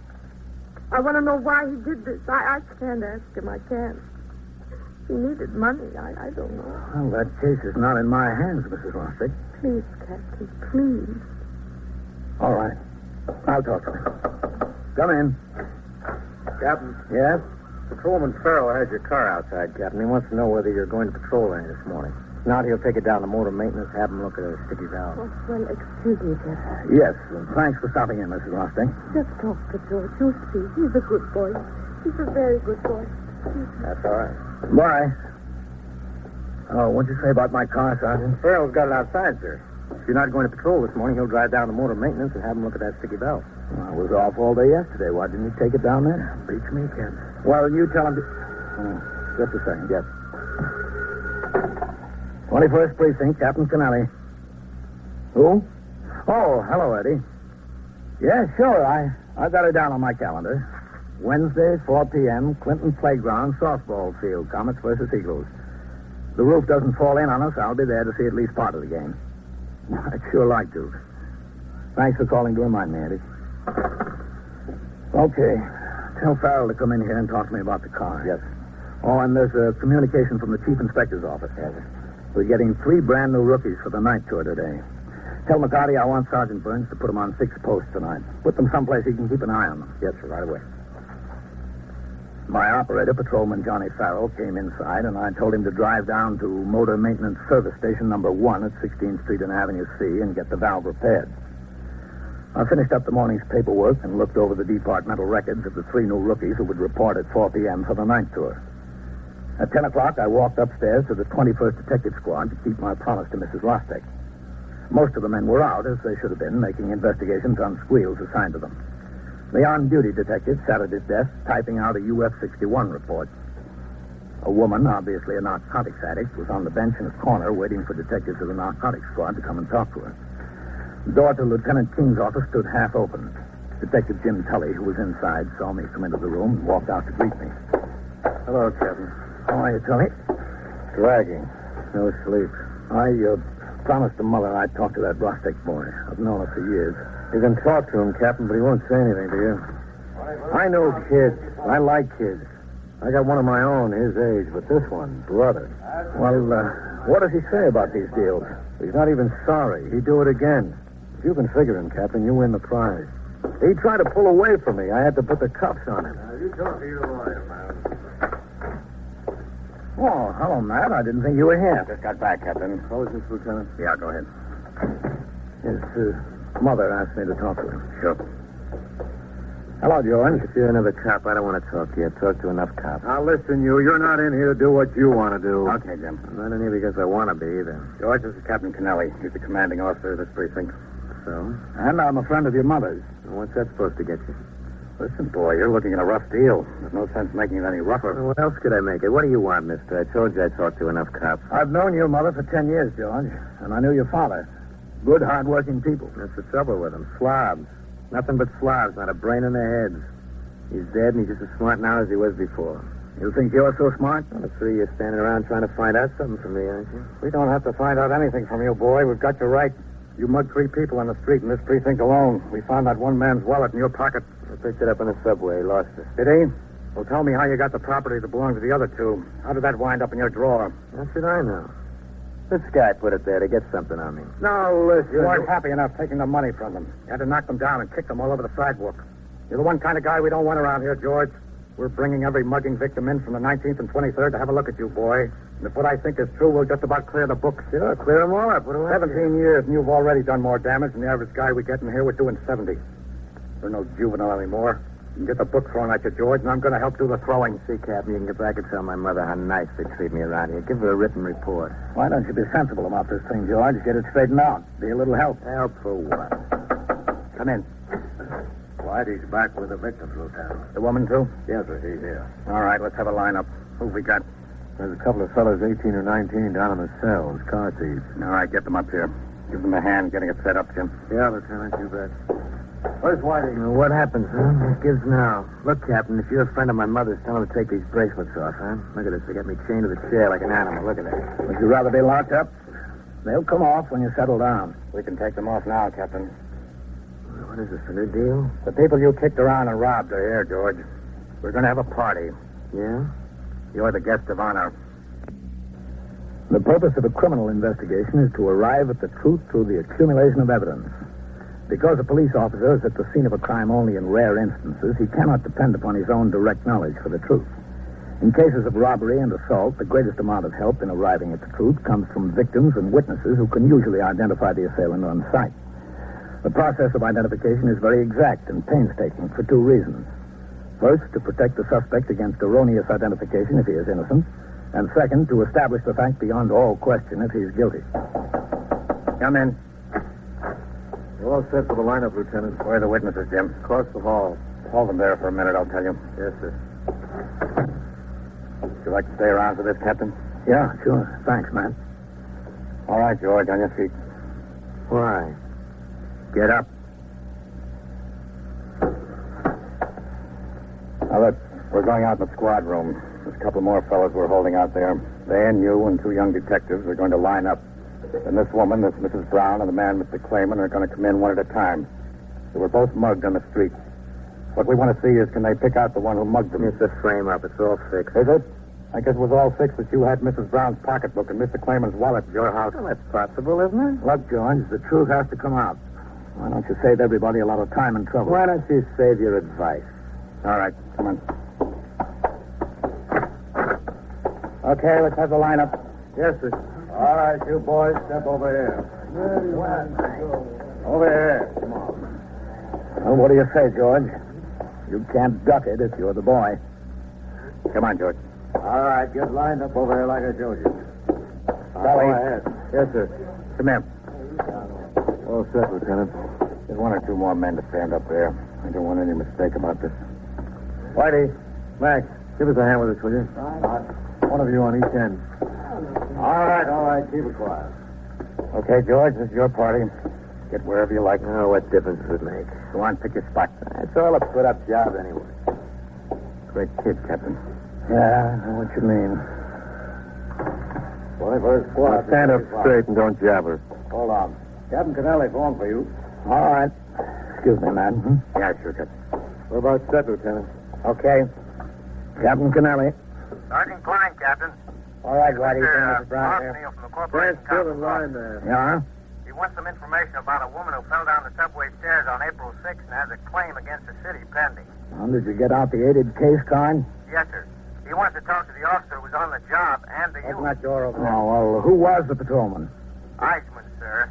I want to know why he did this. I can't ask him. I can't. He needed money. I don't know. Well, that case is not in my hands, Mrs. Rostick. Please, Captain, please. All right. I'll talk to him. Come in. Captain, Yes? Patrolman Farrell has your car outside, Captain. He wants to know whether you're going to patrol any this morning. If not, he'll take it down to motor maintenance, have him look at a sticky valve. Oh, well, excuse me, Captain. Yes. Thanks for stopping in, Mrs. Rostick. Just talk to George. You'll see. He's a good boy. He's a very good boy. That's all right. Bye. Oh, what'd you say about my car, Sergeant? Farrell's got it outside, sir. If you're not going to patrol this morning, he'll drive down to motor maintenance and have him look at that sticky valve. Well, I was off all day yesterday. Why didn't you take it down there? Beats me, Captain. Well, you tell him to... Oh, just a second, yes. 21st Precinct, Captain Kennelly. Who? Oh, hello, Eddie. Yeah, sure. I got it down on my calendar. Wednesday, 4 p.m., Clinton Playground, softball field, Comets versus Eagles. The roof doesn't fall in on us. I'll be there to see at least part of the game. I'd sure like to. Thanks for calling to remind me, Eddie. Okay. Tell Farrell to come in here and talk to me about the car. Yes. Oh, and there's a communication from the Chief Inspector's office. Yes. We're getting 3 brand new rookies for the night tour today. Tell McCarty I want Sergeant Burns to put them on 6 posts tonight. Put them someplace he can keep an eye on them. Yes, sir, right away. My operator, Patrolman Johnny Farrell, came inside, and I told him to drive down to Motor Maintenance Service Station number 1 at 16th Street and Avenue C and get the valve repaired. I finished up the morning's paperwork and looked over the departmental records of the 3 new rookies who would report at 4 p.m. for the night tour. At 10 o'clock, I walked upstairs to the 21st Detective Squad to keep my promise to Mrs. Rostick. Most of the men were out, as they should have been, making investigations on squeals assigned to them. The on-duty detective sat at his desk, typing out a UF-61 report. A woman, obviously a narcotics addict, was on the bench in a corner waiting for detectives of the narcotics squad to come and talk to her. The door to Lieutenant King's office stood half open. Detective Jim Tully, who was inside, saw me come into the room and walked out to greet me. Hello, Captain. How are you, Tully? Dragging. No sleep. I promised the mother I'd talk to that Rostick boy. I've known her for years. You can talk to him, Captain, but he won't say anything to you. I know kids. I like kids. I got one of my own, his age, but this one, brother. Well, what does he say about these deals? He's not even sorry. He'd do it again. If you can figure him, Captain, you win the prize. He tried to pull away from me. I had to put the cuffs on him. You talk to your lawyer, man. Oh, hello, Matt. I didn't think you were here. Just got back, Captain. Intelligence, Lieutenant. Yeah, go ahead. His mother asked me to talk to him. Sure. Hello, George. If you're another cop, I don't want to talk to you. I've talked to enough cops. Now, listen, you're not in here to do what you want to do. Okay, Jim. I'm not in here because I want to be, either. George, this is Captain Kennelly. He's the commanding officer of this precinct. So? And I'm a friend of your mother's. What's that supposed to get you? Listen, boy, you're looking at a rough deal. There's no sense making it any rougher. Well, what else could I make it? What do you want, mister? I told you I talked to enough cops. I've known your mother for 10 years, George. And I knew your father. Good, hard-working people. That's the trouble with them. Slobs. Nothing but slobs, not a brain in their heads. He's dead, and he's just as smart now as he was before. You think you're so smart? Well, the 3 of you standing around trying to find out something from me, aren't you? We don't have to find out anything from you, boy. We've got you right. You mugged 3 people on the street in this precinct alone. We found that one man's wallet in your pocket. I picked it up in the subway. Lost it. Did he? Well, tell me how you got the property that belonged to the other 2. How did that wind up in your drawer? How should I know? This guy put it there to get something on me. Now, listen. You weren't happy enough taking the money from them. You had to knock them down and kick them all over the sidewalk. You're the one kind of guy we don't want around here, George. We're bringing every mugging victim in from the 19th and 23rd to have a look at you, boy. And if what I think is true, we'll just about clear the books. Sure, clear them all up. What do I 17 years, and you've already done more damage than the average guy we get in here. We're doing 70. We're no juvenile anymore. You can get the book thrown at you, George, and I'm going to help do the throwing. See, Captain, you can get back and tell my mother how nice they treat me around here. Give her a written report. Why don't you be sensible about this thing, George? Get it straightened out. Be a little help. Help for what? Come in. Whitey's back with the victims, Lieutenant. The woman, too? Yes, sir, he's here. All right, let's have a lineup. Who we got? There's a couple of fellas, 18 or 19, down in the cells, car thieves. All right, get them up here. Give them a hand getting it set up, Jim. Yeah, Lieutenant, you bet. Where's Whitey? What happens, huh? What gives now? Look, Captain, if you're a friend of my mother's, tell her to take these bracelets off, huh? Look at this. They got me chained to the chair like an animal. Look at that. Would you rather be locked up? They'll come off when you settle down. We can take them off now, Captain. What is this, a new deal? The people you kicked around and robbed are here, George. We're going to have a party. Yeah? You're the guest of honor. The purpose of a criminal investigation is to arrive at the truth through the accumulation of evidence. Because a police officer is at the scene of a crime only in rare instances, he cannot depend upon his own direct knowledge for the truth. In cases of robbery and assault, the greatest amount of help in arriving at the truth comes from victims and witnesses who can usually identify the assailant on sight. The process of identification is very exact and painstaking for two reasons. First, to protect the suspect against erroneous identification if he is innocent, and second, to establish the fact beyond all question if he is guilty. Come in. We're all set for the lineup, Lieutenant. Where are the witnesses, Jim? Across the hall. Hold them there for a minute, I'll tell you. Yes, sir. Would you like to stay around for this, Captain? Yeah, sure. Thanks, man. All right, George, on your feet. Why? Get up. Now, look, we're going out in the squad room. There's a couple more fellows we're holding out there. They and you and two young detectives are going to line up. And this woman, this Mrs. Brown, and the man, Mr. Clayman, are going to come in one at a time. They were both mugged on the street. What we want to see is, can they pick out the one who mugged them? It's a frame-up. It's all fixed. Is it? I guess it was all fixed that you had Mrs. Brown's pocketbook and Mr. Clayman's wallet at your house. Well, that's possible, isn't it? Look, George, the truth has to come out. Why don't you save everybody a lot of time and trouble? Why don't you save your advice? All right, come on. Okay, let's have the lineup. Yes, sir. All right, you boys, step over here. Over here. Come on. Well, what do you say, George? You can't duck it if you're the boy. Come on, George. All right, get lined up over here like I showed you. Sally. Go ahead. Yes, sir. Come here. All set, Lieutenant. There's one or two more men to stand up there. I don't want any mistake about this. Whitey, Max, give us a hand with this, will you? One of you on each end. All right, keep it quiet. Okay, George, this is your party. Get wherever you like. Oh, what difference does it make? Go on, pick your spot. It's all a put-up job anyway. Great kid, Captain. Yeah, I know what you mean. 21st squad. Now stand up straight and don't jabber. Hold on. Captain Kennelly phoned for you. All right. Excuse me, man. Yeah, sure, Captain. We're about set, Lieutenant. Okay. Captain Kennelly. Sergeant Klein, Captain. All right, Whitey. Mr. Mrs. Brown here. Arsenal from the Corporation Stand still in Council. line there. Yeah? He wants some information about a woman who fell down the subway stairs on April 6th and has a claim against the city pending. Well, did you get out the aided case card? Yes, sir. He wants to talk to the officer who was on the job and the Open that door over there. Oh, well, who was the patrolman? Eichmann, sir.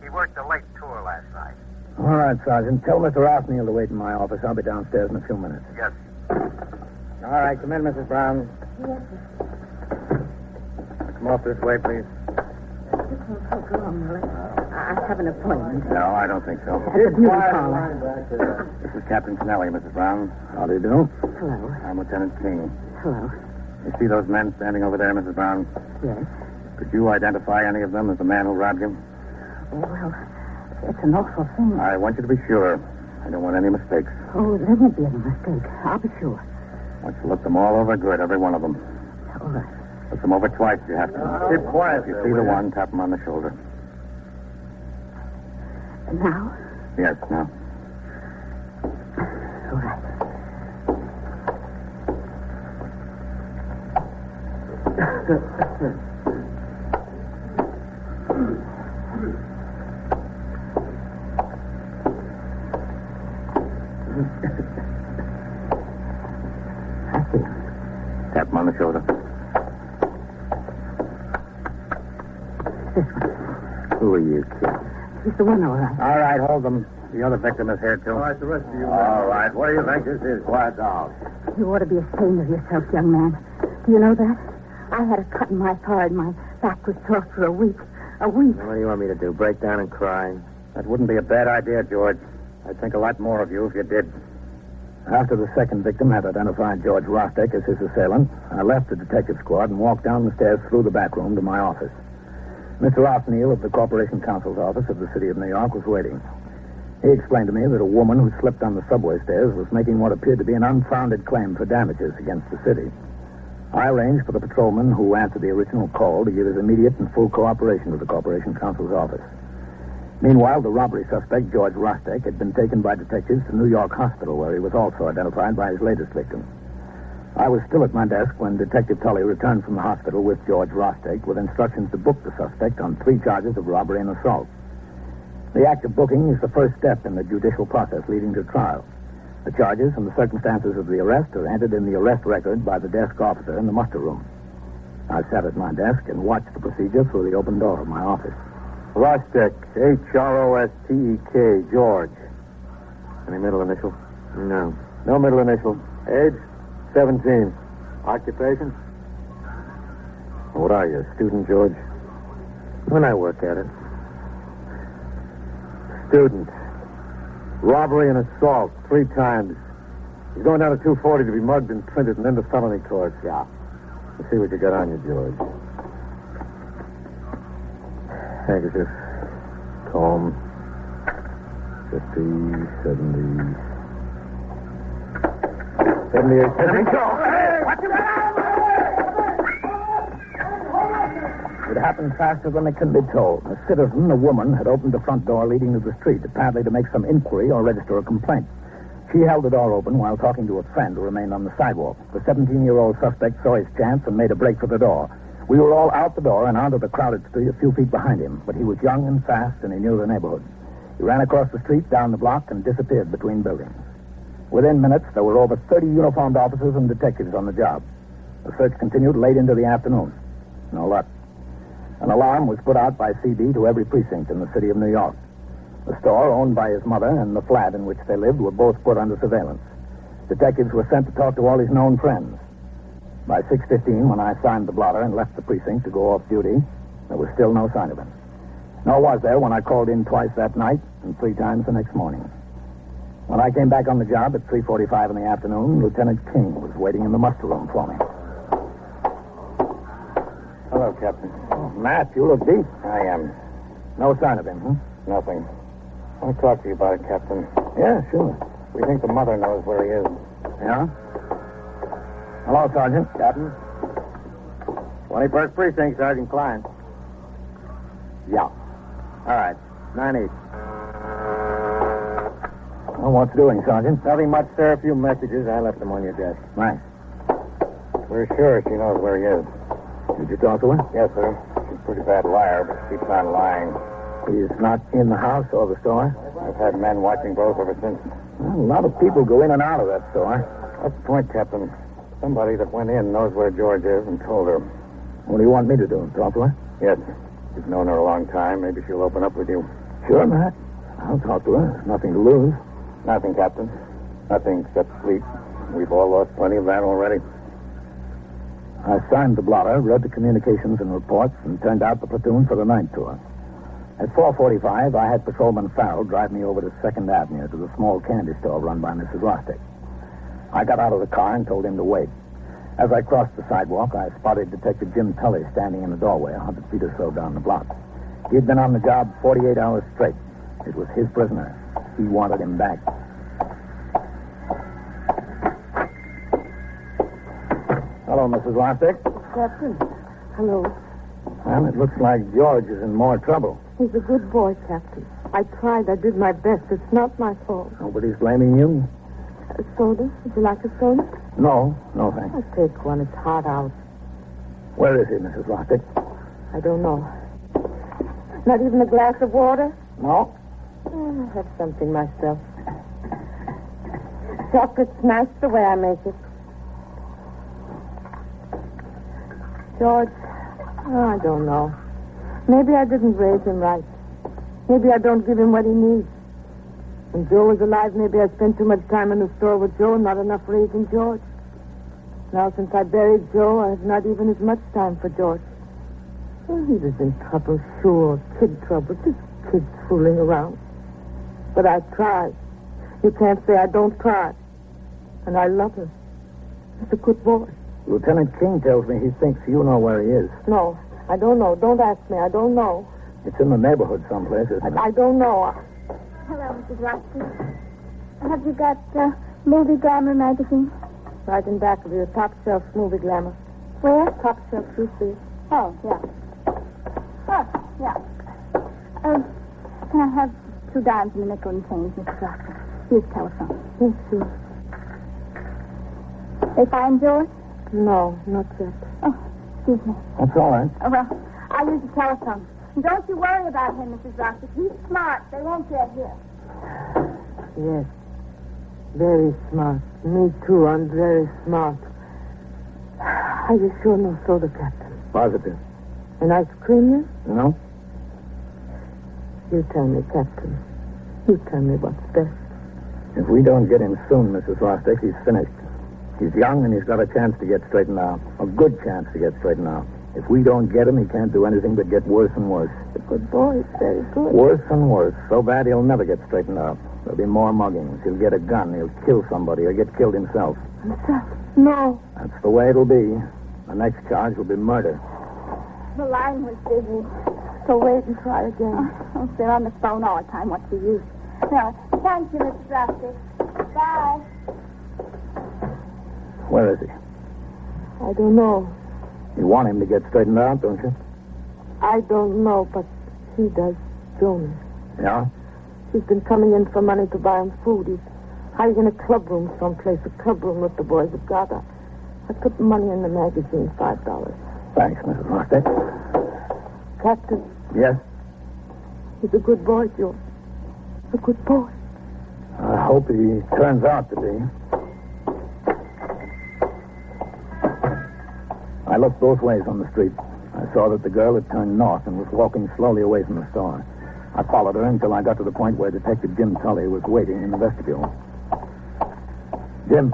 He worked a late tour last night. All right, Sergeant. Tell Mr. Arsenal to wait in my office. I'll be downstairs in a few minutes. Yes. All right, come in, Mrs. Brown. Yes, Come off this way, please. Take along, Nolen. I have an appointment. No, I don't think so. At the beauty parlor. This is Captain Kennelly, Mrs. Brown. How do you do? Hello. I'm Lieutenant King. Hello. You see those men standing over there, Mrs. Brown? Yes. Could you identify any of them as the man who robbed you? Well, it's an awful thing. I want you to be sure. I don't want any mistakes. Oh, there won't be any mistake. I'll be sure. I want you to look them all over good, every one of them. All right. Look them over twice if you have to. Keep quiet. If you see the one, tap him on the shoulder. Now? Yes, now. All right. I see him. Tap him on the shoulder. Who are you, kid? He's the one, all right. All right, hold them. The other victim is here, too. All right, the rest of you. All right, what do you think this is? Quiet down. You ought to be ashamed of yourself, young man. Do you know that? I had a cut in my car and my back was sore for a week. A week. What do you want me to do? Break down and cry? That wouldn't be a bad idea, George. I'd think a lot more of you if you did. After the second victim had identified George Rostek as his assailant, I left the detective squad and walked down the stairs through the back room to my office. Mr. Arsenal of the Corporation Counsel's office of the City of New York was waiting. He explained to me that a woman who slipped on the subway stairs was making what appeared to be an unfounded claim for damages against the city. I arranged for the patrolman who answered the original call to give his immediate and full cooperation to the Corporation Counsel's office. Meanwhile, the robbery suspect, George Rostek, had been taken by detectives to New York Hospital, where he was also identified by his latest victim. I was still at my desk when Detective Tully returned from the hospital with George Rostek with instructions to book the suspect on 3 charges of robbery and assault. The act of booking is the first step in the judicial process leading to trial. The charges and the circumstances of the arrest are entered in the arrest record by the desk officer in the muster room. I sat at my desk and watched the procedure through the open door of my office. Rostek, H-R-O-S-T-E-K, George. Any middle initial? No. No middle initial. Age? 17. Occupation? What are you, a student, George? When I work at it. Student. Robbery and assault, 3 times. He's going down to 240 to be mugged and printed and then to felony court. Yeah. Let's see what you got on you, George. Handkerchief. Comb. 50, 70... 78. It happened faster than it can be told. A citizen, a woman, had opened the front door leading to the street, apparently to make some inquiry or register a complaint. She held the door open while talking to a friend who remained on the sidewalk. The 17-year-old suspect saw his chance and made a break for the door. We were all out the door and onto the crowded street a few feet behind him, but he was young and fast, and he knew the neighborhood. He ran across the street, down the block, and disappeared between buildings. Within minutes, there were over 30 uniformed officers and detectives on the job. The search continued late into the afternoon. No luck. An alarm was put out by CB to every precinct in the city of New York. The store owned by his mother and the flat in which they lived were both put under surveillance. Detectives were sent to talk to all his known friends. By 6:15, when I signed the blotter and left the precinct to go off duty, there was still no sign of him. Nor was there when I called in twice that night and 3 times the next morning. When I came back on the job at 3:45 in the afternoon, Lieutenant King was waiting in the muster room for me. Hello, Captain. Oh, Matt, you look deep. I am. No sign of him, huh? Nothing. I want to talk to you about it, Captain. Yeah, sure. We think the mother knows where he is. Yeah? Hello, Sergeant. Captain? 21st Precinct, Sergeant Klein. Yeah. All right. 9-8. Well, what's doing, Sergeant? Nothing much, sir. A few messages. I left them on your desk. Nice. We're sure she knows where he is. Did you talk to her? Yes, sir. She's a pretty bad liar, but she keeps on lying. He's not in the house or the store? I've had men watching both ever since. Well, a lot of people go in and out of that store. That's the point, Captain. Somebody that went in knows where George is and told her. What do you want me to do? Talk to her? Yes. You've known her a long time. Maybe she'll open up with you. Sure, Matt. I'll talk to her. There's nothing to lose. Nothing, Captain. Nothing except sleep. We've all lost plenty of that already. I signed the blotter, read the communications and reports, and turned out the platoon for the night tour. At 4:45, I had Patrolman Farrell drive me over to 2nd Avenue to the small candy store run by Mrs. Rostek. I got out of the car and told him to wait. As I crossed the sidewalk, I spotted Detective Jim Tully standing in the doorway 100 feet or so down the block. He'd been on the job 48 hours straight. It was his prisoner. He wanted him back. Hello, Mrs. Rostek. Captain. Hello. Well, it looks like George is in more trouble. He's a good boy, Captain. I tried. I did my best. It's not my fault. Nobody's blaming you? A soda? Would you like a soda? No, thanks. I'll take one. It's hot out. Where is he, Mrs. Rostek? I don't know. Not even a glass of water? No. I'll have something myself. Chocolate's nice the way I make it. George, I don't know. Maybe I didn't raise him right. Maybe I don't give him what he needs. When Joe was alive, maybe I spent too much time in the store with Joe and not enough raising George. Now, since I buried Joe, I have not even as much time for George. Well, he was in trouble, sure. Kid trouble. Just kids fooling around. But I tried. You can't say I don't try. And I love him. He's a good boy. Lieutenant King tells me he thinks you know where he is. No, I don't know. Don't ask me. I don't know. It's in the neighborhood someplace, isn't it? I don't know. Hello, Mrs. Roxy. Have you got Movie Glamour magazine? Right in back of your top shelf movie glamour. Where? Top shelf, you see. Oh, yeah. Oh, yeah. Can I have 2 dimes and a nickel and change, Mrs. Roxy? Here's telephone. Yes, sure. They find George? No, not yet. Oh, excuse me. That's all right. Oh, well, I'll use the telephone. And don't you worry about him, Mrs. Roxy. He's smart. They won't get here. Yes. Very smart. Me, too. I'm very smart. Are you sure no soda, Captain? Positive. An ice cream, yes? No? You tell me, Captain. You tell me what's best. If we don't get him soon, Mrs. Rostick, he's finished. He's young and he's got a chance to get straightened out. A good chance to get straightened out. If we don't get him, he can't do anything but get worse and worse. The good boy is very good. Worse and worse. So bad he'll never get straightened out. There'll be more muggings. He'll get a gun. He'll kill somebody or get killed himself. Himself? No. That's the way it'll be. The next charge will be murder. The line was busy. So wait and try again. Oh, they're on the phone all the time. What's the use? No, thank you, Mrs. Roxy. Bye. Where is he? I don't know. You want him to get straightened out, don't you? I don't know, but he does, Jonas. Yeah? He's been coming in for money to buy him food. He's hiding in a clubroom someplace, a clubroom that the boys have got. I put money in the magazine, $5. Thanks, Mrs. Rostick. Captain. Yes? He's a good boy, Joe. A good boy. I hope he turns out to be. I looked both ways on the street. I saw that the girl had turned north and was walking slowly away from the store. I followed her until I got to the point where Detective Jim Tully was waiting in the vestibule. Jim.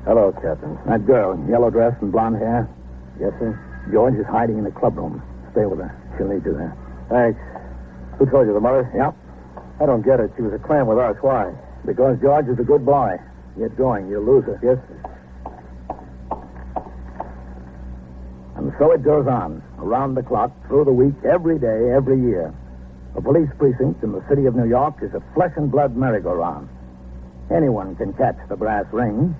Hello, Captain. That girl, yellow dress and blonde hair. Yes, sir? George is hiding in the clubroom. Stay with her. She'll lead you there. Thanks. Who told you, the mother? Yep. I don't get it. She was a clam with us. Why? Because George is a good boy. Get going. You'll lose her. Yes, sir. And so it goes on, around the clock, through the week, every day, every year. A police precinct in the city of New York is a flesh and blood merry-go-round. Anyone can catch the brass ring,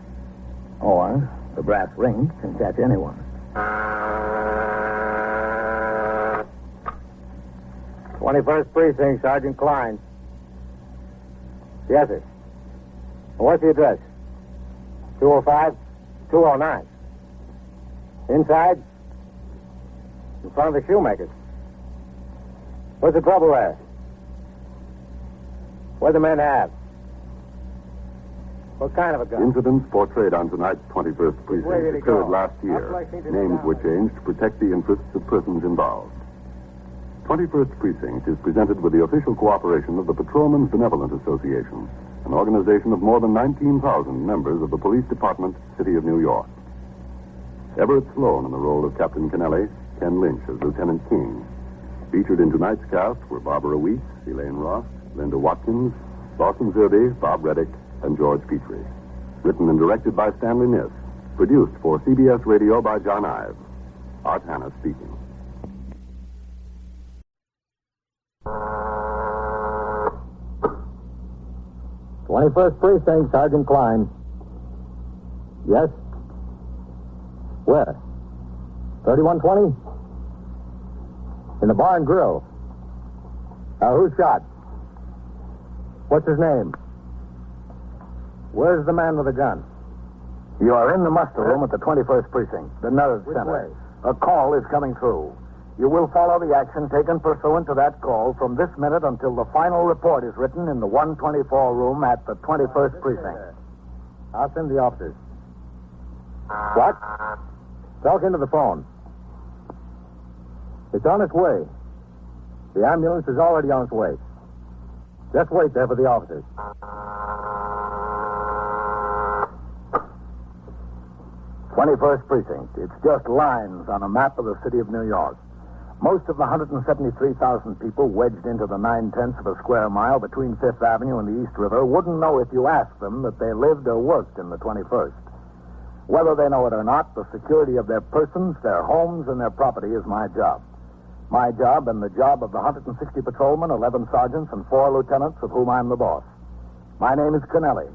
or the brass ring can catch anyone. 21st Precinct, Sergeant Klein. Yes, sir. What's the address? 205? 209. Inside? In front of the shoemakers. What's the trouble there? What'd the men have? What kind of a gun? Incidents portrayed on tonight's 21st Where did Precinct he occurred go? last How year. shall I see this Names down? were changed to protect the interests of persons involved. 21st Precinct is presented with the official cooperation of the Patrolmen's Benevolent Association, an organization of more than 19,000 members of the Police Department, City of New York. Everett Sloan in the role of Captain Kennelly, Ken Lynch as Lieutenant King. Featured in tonight's cast were Barbara Weeks, Elaine Ross, Linda Watkins, Lawson Zerbe, Bob Reddick, and George Petrie. Written and directed by Stanley Niss. Produced for CBS Radio by John Ives. Art Hanna speaking. Twenty-first Precinct, Sergeant Klein. Yes? Where? 3120? In the bar and grill. Who's shot? What's his name? Where's the man with the gun? You are in the muster room at the 21st Precinct, the nerve Which center. way? A call is coming through. You will follow the action taken pursuant to that call from this minute until the final report is written in the 124 room at the 21st Precinct. I'll send the officers. What? Talk into the phone. It's on its way. The ambulance is already on its way. Just wait there for the officers. 21st Precinct. It's just lines on a map of the city of New York. Most of the 173,000 people wedged into the 9/10 of a square mile between Fifth Avenue and the East River wouldn't know if you asked them that they lived or worked in the 21st. Whether they know it or not, the security of their persons, their homes, and their property is my job. My job and the job of the 160 patrolmen, 11 sergeants, and 4 lieutenants, of whom I'm the boss. My name is Kennelly,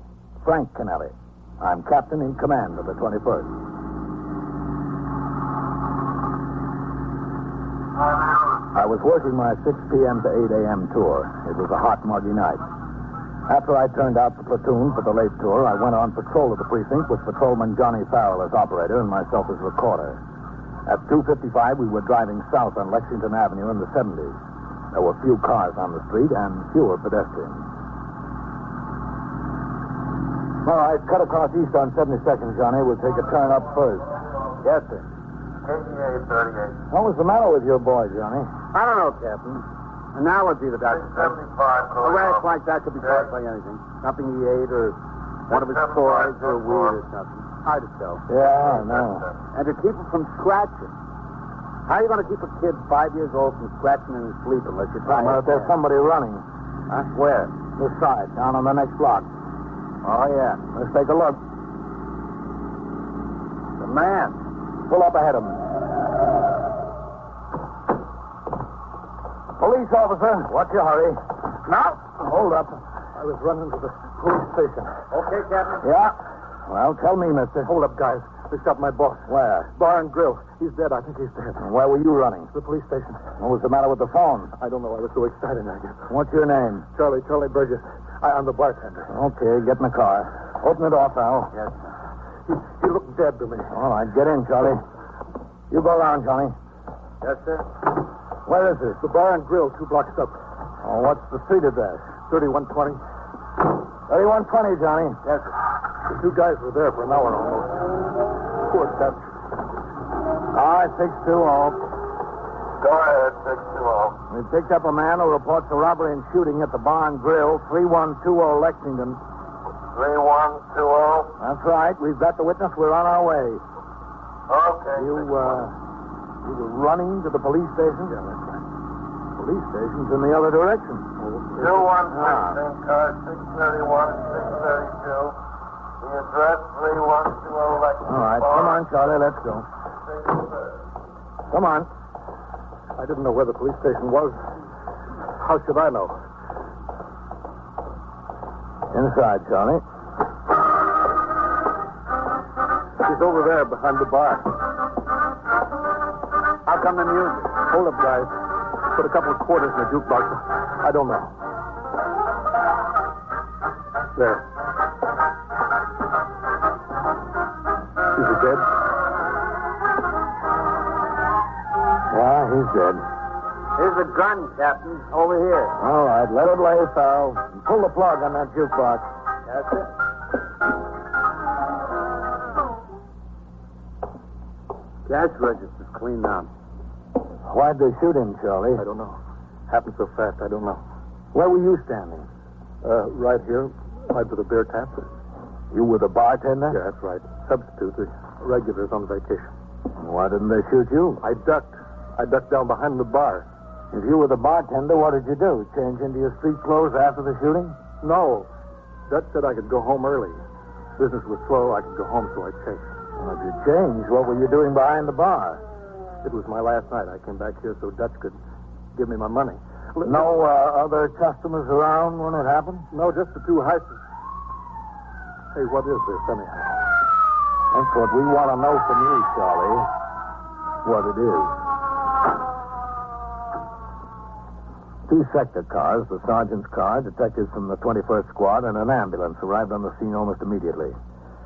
Frank Kennelly. I'm captain in command of the 21st. I was working my 6 p.m. to 8 a.m. tour. It was a hot, muggy night. After I turned out the platoon for the late tour, I went on patrol of the precinct with patrolman Johnny Farrell as operator and myself as recorder. At 2:55, we were driving south on Lexington Avenue in the 70s. There were few cars on the street and fewer pedestrians. All right, cut across east on 72nd, Johnny. We'll take a turn up first. Yes, sir. 8838. What was the matter with your boy, Johnny? I don't know, Captain. Analogy, the doctor said. 75. A rash like that could be caused by anything. Something he ate or one of his toys or weed or something. Hard to tell. Yeah, I know. And to keep him from scratching. How are you going to keep a kid 5 years old from scratching in his sleep unless you try Well, it? there's somebody running. Huh? Where? This side, down on the next block. Oh, yeah. Let's take a look. The man. Pull up ahead of him. Police officer, what's your hurry? No. Hold up. I was running to the police station. Okay, Captain. Yeah? Well, tell me, mister. Hold up, guys. They stopped my boss. Where? Bar and Grill. He's dead. I think he's dead. And where were you running? The police station. What was the matter with the phone? I don't know. I was so excited, I guess. What's your name? Charlie Burgess. I'm the bartender. Okay, get in the car. Open the door, Farrell. Yes, sir. He looked dead to me. All right, get in, Charlie. You go around, Johnny. Yes, sir. Where is this? The Bar and Grill, 2 blocks up. Oh, what's the street address? 3120. 3120, Johnny. Yes, sir. The 2 guys were there for an hour almost. Poor Dutch. All right, 620. Go ahead, 620. We picked up a man who reports a robbery and shooting at the Bar and Grill, 3120 Lexington. 3120. That's right. We've got the witness. We're on our way. Okay. You were running to the police station? Yeah, that's right. Police station's in the other direction. 21 Precinct, car 631 and 632. The address 3120 Lexington. All right, come on, Charlie. Let's go. Come on. I didn't know where the police station was. How should I know? Inside, Charlie. He's over there behind the bar. How come the music? Hold up, guys. Put a couple of quarters in the jukebox. I don't know. There. Is he dead? Yeah, he's dead. Here's the gun, Captain. Over here. All right, let it lay, Farrell. And pull the plug on that jukebox. That's it. Cash register's clean now. Why'd they shoot him, Charlie? I don't know. Happened so fast, I don't know. Where were you standing? Right here, right to the beer tap. You were the bartender? Yeah, that's right. Substitute, the regulars on vacation. Why didn't they shoot you? I ducked. I ducked down behind the bar. If you were the bartender, what did you do? Change into your street clothes after the shooting? No. Dutch said I could go home early. Business was slow. I could go home, so I changed. Well, if you changed, what were you doing behind the bar? It was my last night. I came back here so Dutch could give me my money. No other customers around when it happened? No, just the 2 heisters. Hey, what is this, anyhow? That's what we want to know from you, Charlie. What it is. 2 sector cars, the sergeant's car, detectives from the 21st Squad, and an ambulance arrived on the scene almost immediately.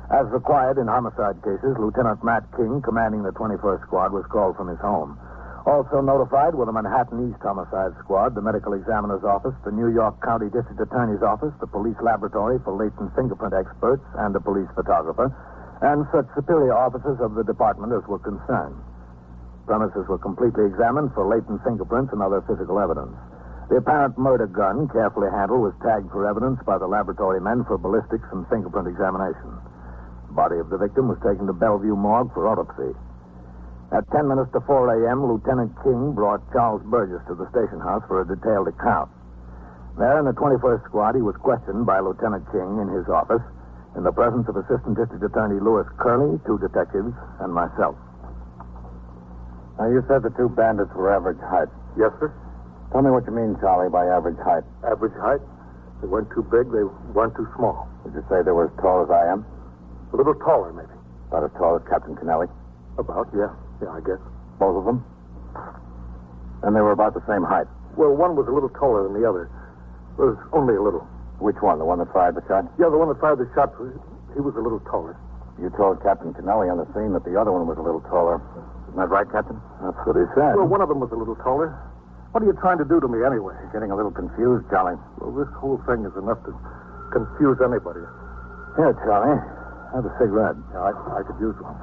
As required in homicide cases, Lieutenant Matt King, commanding the 21st Squad, was called from his home. Also notified were the Manhattan East Homicide Squad, the Medical Examiner's Office, the New York County District Attorney's Office, the Police Laboratory for latent fingerprint experts, and a police photographer, and such superior officers of the department as were concerned. Premises were completely examined for latent fingerprints and other physical evidence. The apparent murder gun, carefully handled, was tagged for evidence by the laboratory men for ballistics and fingerprint examination. The body of the victim was taken to Bellevue Morgue for autopsy. At 10 minutes to 4 a.m., Lieutenant King brought Charles Burgess to the station house for a detailed account. There in the 21st Squad, he was questioned by Lieutenant King in his office in the presence of Assistant District Attorney Louis Curley, 2 detectives, and myself. Now, you said the two bandits were average height. Yes, sir. Tell me what you mean, Charlie, by average height. Average height. They weren't too big. They weren't too small. Did you say they were as tall as I am? A little taller, maybe. About as tall as Captain Kennelly? About, yeah. Yeah, I guess. Both of them? And they were about the same height? Well, one was a little taller than the other. It was only a little. Which one? The one that fired the shot? Yeah, the one that fired the shot, he was a little taller. You told Captain Kennelly on the scene that the other one was a little taller. Isn't that right, Captain? That's what he said. Well, one of them was a little taller. What are you trying to do to me anyway? You're getting a little confused, Charlie. Well, this whole thing is enough to confuse anybody. Here, Charlie. Have a cigarette. Yeah, I could use one.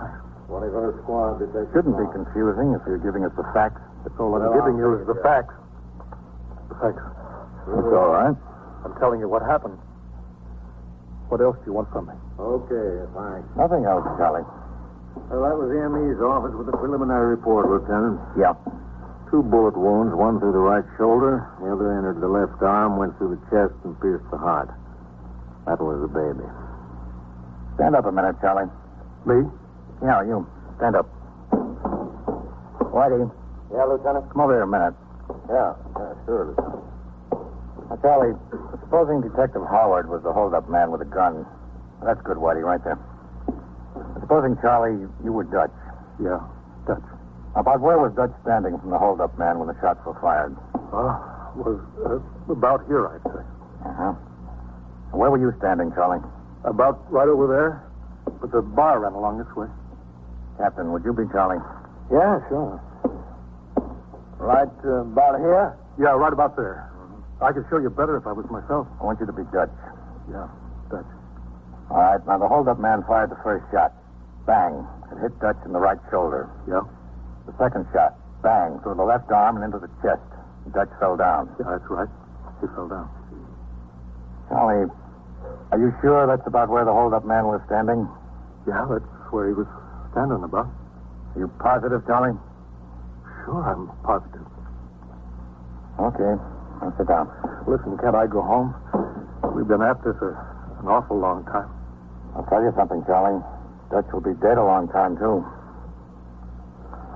21st Squad, did they... Shouldn't be confusing if you're giving us the facts. That's all I'm giving you is the facts. The facts. That's all right. I'm telling you what happened. What else do you want from me? Okay, fine. Nothing else, Charlie. Well, that was the ME's office with the preliminary report, Lieutenant. Yeah. 2 bullet wounds, one through the right shoulder, the other entered the left arm, went through the chest, and pierced the heart. That was the baby. Stand up a minute, Charlie. Me? Yeah, you. Stand up. Whitey. Yeah, Lieutenant? Come over here a minute. Yeah, sure, Lieutenant. Now, Charlie, supposing Detective Howard was the hold-up man with a gun. That's good, Whitey, right there. Supposing, Charlie, you were Dutch. Yeah, Dutch. About where was Dutch standing from the hold-up man when the shots were fired? Was about here, I'd say. Uh-huh. Where were you standing, Charlie? About right over there. But the bar ran along this way. Captain, would you be Charlie? Yeah, sure. Right about here? Yeah, right about there. I could show you better if I was myself. I want you to be Dutch. Yeah, Dutch. All right, now the hold-up man fired the first shot. Bang. It hit Dutch in the right shoulder. Yeah? The second shot. Bang. Through the left arm and into the chest. Dutch fell down. Yeah, that's right. He fell down. Charlie, are you sure that's about where the hold-up man was standing? Yeah, that's where he was standing about. Are you positive, Charlie? Sure, I'm positive. Okay. Now sit down. Listen, can't I go home? We've been at this an awful long time. I'll tell you something, Charlie. Dutch will be dead a long time, too.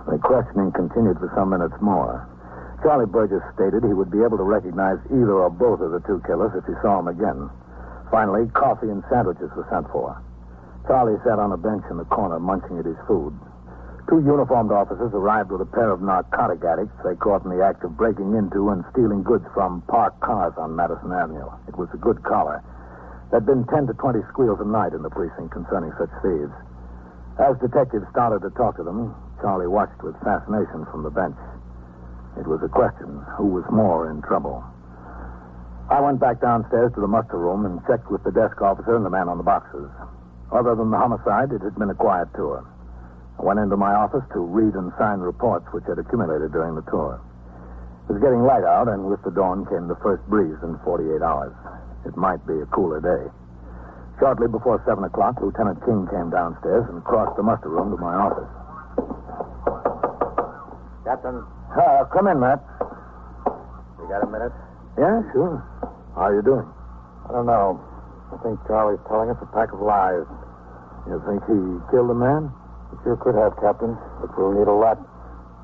The questioning continued for some minutes more. Charlie Burgess stated he would be able to recognize either or both of the two killers if he saw them again. Finally, coffee and sandwiches were sent for. Charlie sat on a bench in the corner munching at his food. 2 uniformed officers arrived with a pair of narcotic addicts they caught in the act of breaking into and stealing goods from parked cars on Madison Avenue. It was a good collar. There'd been 10 to 20 squeals a night in the precinct concerning such thieves. As detectives started to talk to them, Charlie watched with fascination from the bench. It was a question, who was more in trouble? I went back downstairs to the muster room and checked with the desk officer and the man on the boxes. Other than the homicide, it had been a quiet tour. I went into my office to read and sign reports which had accumulated during the tour. It was getting light out, and with the dawn came the first breeze in 48 hours. It might be a cooler day. Shortly before 7 o'clock, Lieutenant King came downstairs and crossed the muster room to my office. Captain. Come in, Matt. You got a minute? Yeah, sure. How are you doing? I don't know. I think Charlie's telling us a pack of lies. You think he killed the man? He sure could have, Captain. But we'll need a lot.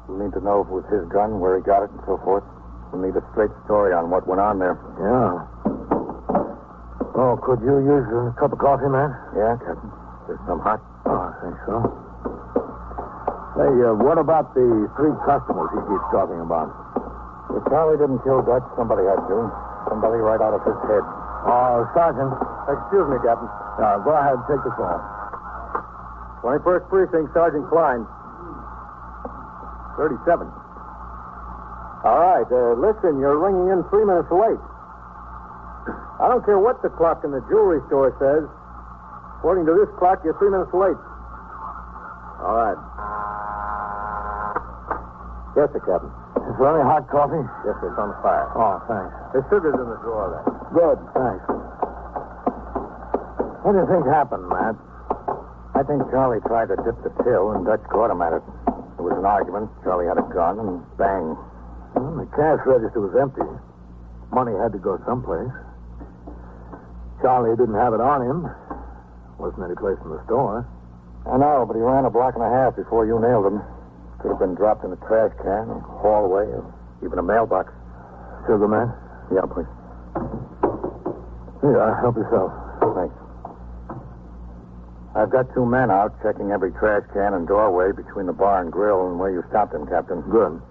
We'll need to know if it was his gun, where he got it, and so forth. We'll need a straight story on what went on there. Yeah. Oh, could you use a cup of coffee, man? Yeah, Captain. There's some hot. Oh, I think so. Hey, what about the 3 customers he keeps talking about? If Charlie didn't kill Dutch, somebody had to. Somebody right out of his head. Sergeant. Excuse me, Captain. Go ahead, take the phone. 21st Precinct, Sergeant Klein. 37. All right, listen, you're ringing in 3 minutes late. I don't care what the clock in the jewelry store says. According to this clock, you're 3 minutes late. All right. Yes, sir, Captain. Is there any hot coffee? Yes, sir, it's on the fire. Oh, thanks. There's sugars in the drawer there. Good, thanks. What do you think happened, Matt? I think Charlie tried to dip the till, and Dutch caught him at it. There was an argument. Charlie had a gun, and bang. Well, the cash register was empty. Money had to go someplace. Charlie didn't have it on him. Wasn't any place in the store. I know, but he ran a block and a half before you nailed him. Could have been dropped in a trash can, a hallway, or even a mailbox. Sugar man? Yeah, please. Here, help yourself. Thanks. I've got 2 men out checking every trash can and doorway between the bar and grill and where you stopped him, Captain. Good.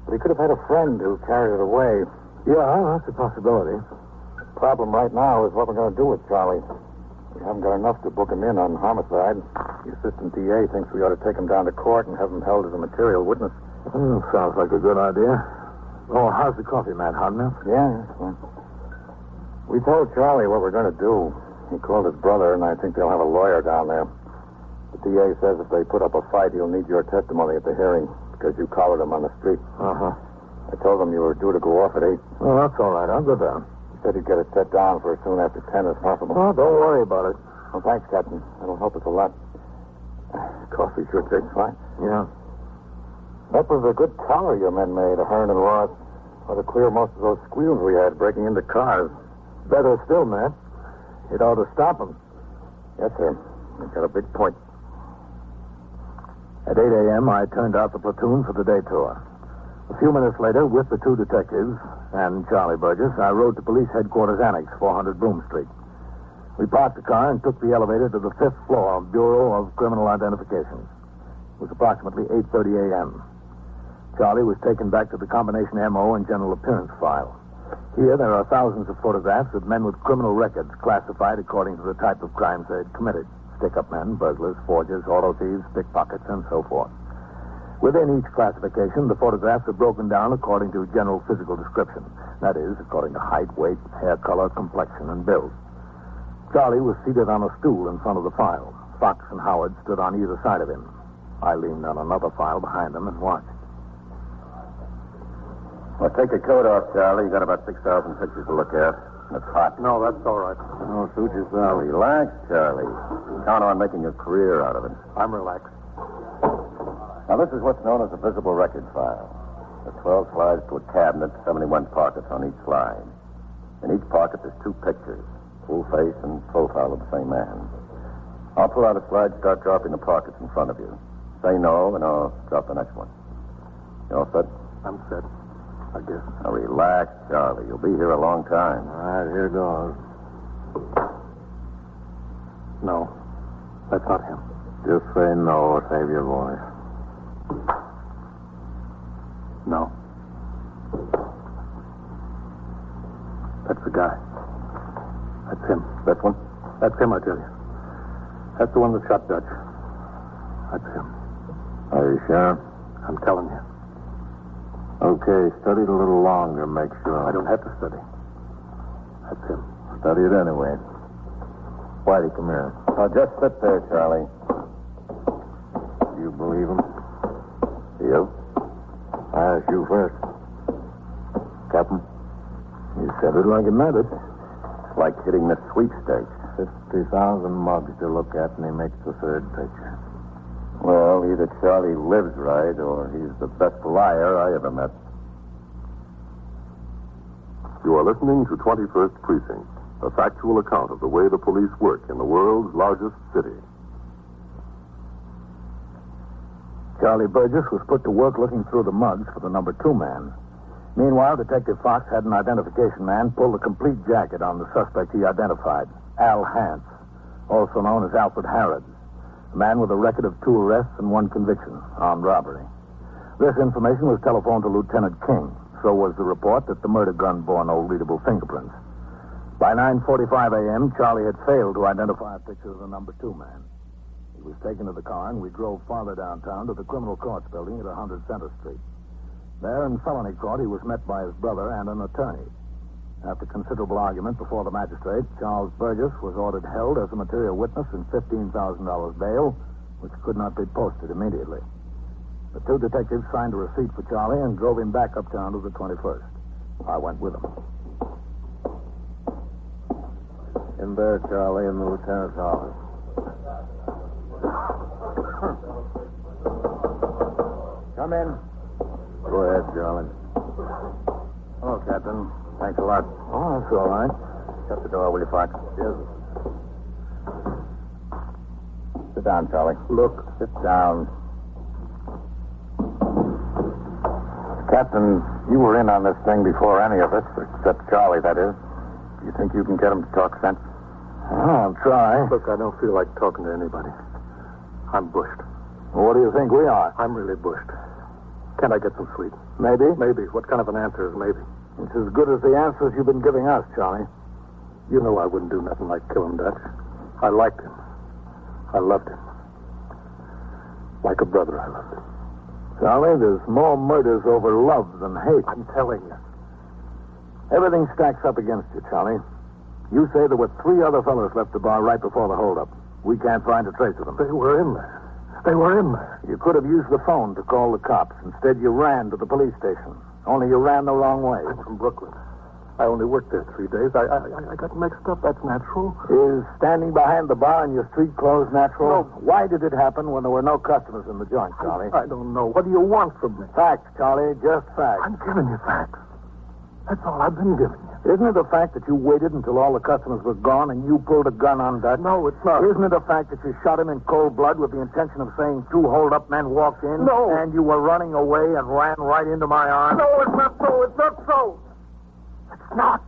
But he could have had a friend who carried it away. Yeah, that's a possibility. The problem right now is what we're going to do with Charlie. We haven't got enough to book him in on homicide. The assistant DA thinks we ought to take him down to court and have him held as a material witness. Sounds like a good idea. Oh, how's the coffee, man? Hot enough? Yeah, that's fine. We told Charlie what we're going to do. He called his brother, and I think they'll have a lawyer down there. The DA says if they put up a fight, he'll need your testimony at the hearing because you collared him on the street. Uh-huh. I told him you were due to go off at 8. Oh, that's all right. I'll go down. He said he'd get it set down for as soon after 10 as possible. Oh, don't worry about it. Well, thanks, Captain. That'll help us a lot. Coffee sure tastes fine. Yeah. That was a good collar your men made, Hearn and Ross. Ought to clear most of those squeals we had breaking into cars. Better still, man. It ought to stop them. Yes, sir. You've got a big point. At 8 a.m., I turned out the platoon for the day tour. A few minutes later, with the 2 detectives and Charlie Burgess, I rode to Police Headquarters Annex, 400 Broom Street. We parked the car and took the elevator to the 5th floor of Bureau of Criminal Identification. It was approximately 8:30 a.m. Charlie was taken back to the combination MO and general appearance file. Here, there are thousands of photographs of men with criminal records classified according to the type of crimes they had committed. Stick-up men, burglars, forgers, auto thieves, pickpockets, and so forth. Within each classification, the photographs are broken down according to general physical description. That is, according to height, weight, hair color, complexion, and build. Charlie was seated on a stool in front of the file. Fox and Howard stood on either side of him. I leaned on another file behind them and watched. Well, take your coat off, Charlie. You got about 6,000 pictures to look at. It's hot. No, that's all right. Oh, suit yourself. Relax, Charlie. Count on making a career out of it. I'm relaxed. Now, this is what's known as a visible record file. There are 12 slides to a cabinet, 71 pockets on each slide. In each pocket, there's 2 pictures, full face and profile of the same man. I'll pull out a slide, start dropping the pockets in front of you. Say no, and I'll drop the next one. You all set? I'm set, I guess. Now, relax, Charlie. You'll be here a long time. All right, here goes. No, that's not him. Just say no or save your voice. No. That's the guy. That's him. This one? That's him, I tell you. That's the one that shot Dutch. That's him. Are you sure? I'm telling you. Okay, study it a little longer, make sure. I don't have to study. That's him. Study it anyway. Whitey, come here. Now, just sit there, Charlie. You believe him? You? I ask you first. Captain, you said it like it mattered. It's like hitting the sweepstakes. 50,000 mugs to look at, and he makes the third picture. Well, either Charlie lives right, or he's the best liar I ever met. You are listening to 21st Precinct, a factual account of the way the police work in the world's largest city. Charlie Burgess was put to work looking through the mugs for the number 2 man. Meanwhile, Detective Fox had an identification man pull the complete jacket on the suspect he identified, Al Hance, also known as Alfred Harrods, a man with a record of 2 arrests and 1 conviction, armed robbery. This information was telephoned to Lieutenant King. So was the report that the murder gun bore no readable fingerprints. By 9:45 a.m., Charlie had failed to identify a picture of the number 2 man. He was taken to the car, and we drove farther downtown to the criminal courts building at 100 Center Street. There, in felony court, he was met by his brother and an attorney. After considerable argument before the magistrate, Charles Burgess was ordered held as a material witness and $15,000 bail, which could not be posted immediately. The 2 detectives signed a receipt for Charlie and drove him back uptown to the 21st. I went with them. In there, Charlie, in the lieutenant's office. Come in. Go ahead, Charlie. Hello, Captain. Thanks a lot. Oh, that's all right. Shut the door, will you, Fox? Yes. Sit down, Charlie. Look. Sit down. Captain, you were in on this thing before any of us, except Charlie, that is. Do you think you can get him to talk sense? I'll try. Look, I don't feel like talking to anybody. I'm bushed. Well, what do you think we are? I'm really bushed. Can't I get some sleep? Maybe? Maybe. What kind of an answer is maybe? It's as good as the answers you've been giving us, Charlie. You know I wouldn't do nothing like kill him, Dutch. I liked him. I loved him. Like a brother, I loved him. Charlie, there's more murders over love than hate. I'm telling you. Everything stacks up against you, Charlie. You say there were 3 other fellows left the bar right before the holdup. We can't find a trace of them. They were in there. They were in there. You could have used the phone to call the cops. Instead, you ran to the police station. Only you ran the wrong way. I'm from Brooklyn. I only worked there 3 days. I got mixed up. That's natural. Is standing behind the bar in your street clothes natural? No. Why did it happen when there were no customers in the joint, Charlie? I don't know. What do you want from me? Facts, Charlie. Just facts. I'm giving you facts. That's all I've been giving you. Isn't it a fact that you waited until all the customers were gone and you pulled a gun on Dutch? No, it's not. Isn't it a fact that you shot him in cold blood with the intention of saying 2 hold-up men walked in? No. And you were running away and ran right into my arms? No, it's not so. It's not so. It's not.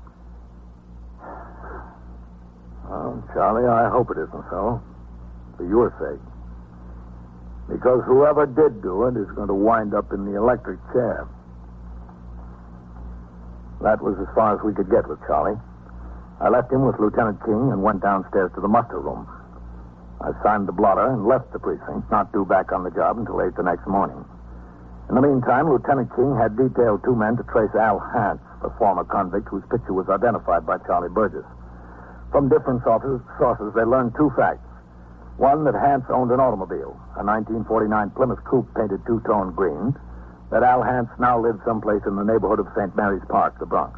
Well, Charlie, I hope it isn't so. For your sake. Because whoever did do it is going to wind up in the electric chair. That was as far as we could get with Charlie. I left him with Lieutenant King and went downstairs to the muster room. I signed the blotter and left the precinct, not due back on the job until 8 the next morning. In the meantime, Lieutenant King had detailed 2 men to trace Al Hance, the former convict whose picture was identified by Charlie Burgess. From different sources, they learned 2 facts. One, that Hance owned an automobile, a 1949 Plymouth Coupe painted 2-tone green, that Al Hance now lived someplace in the neighborhood of St. Mary's Park, the Bronx.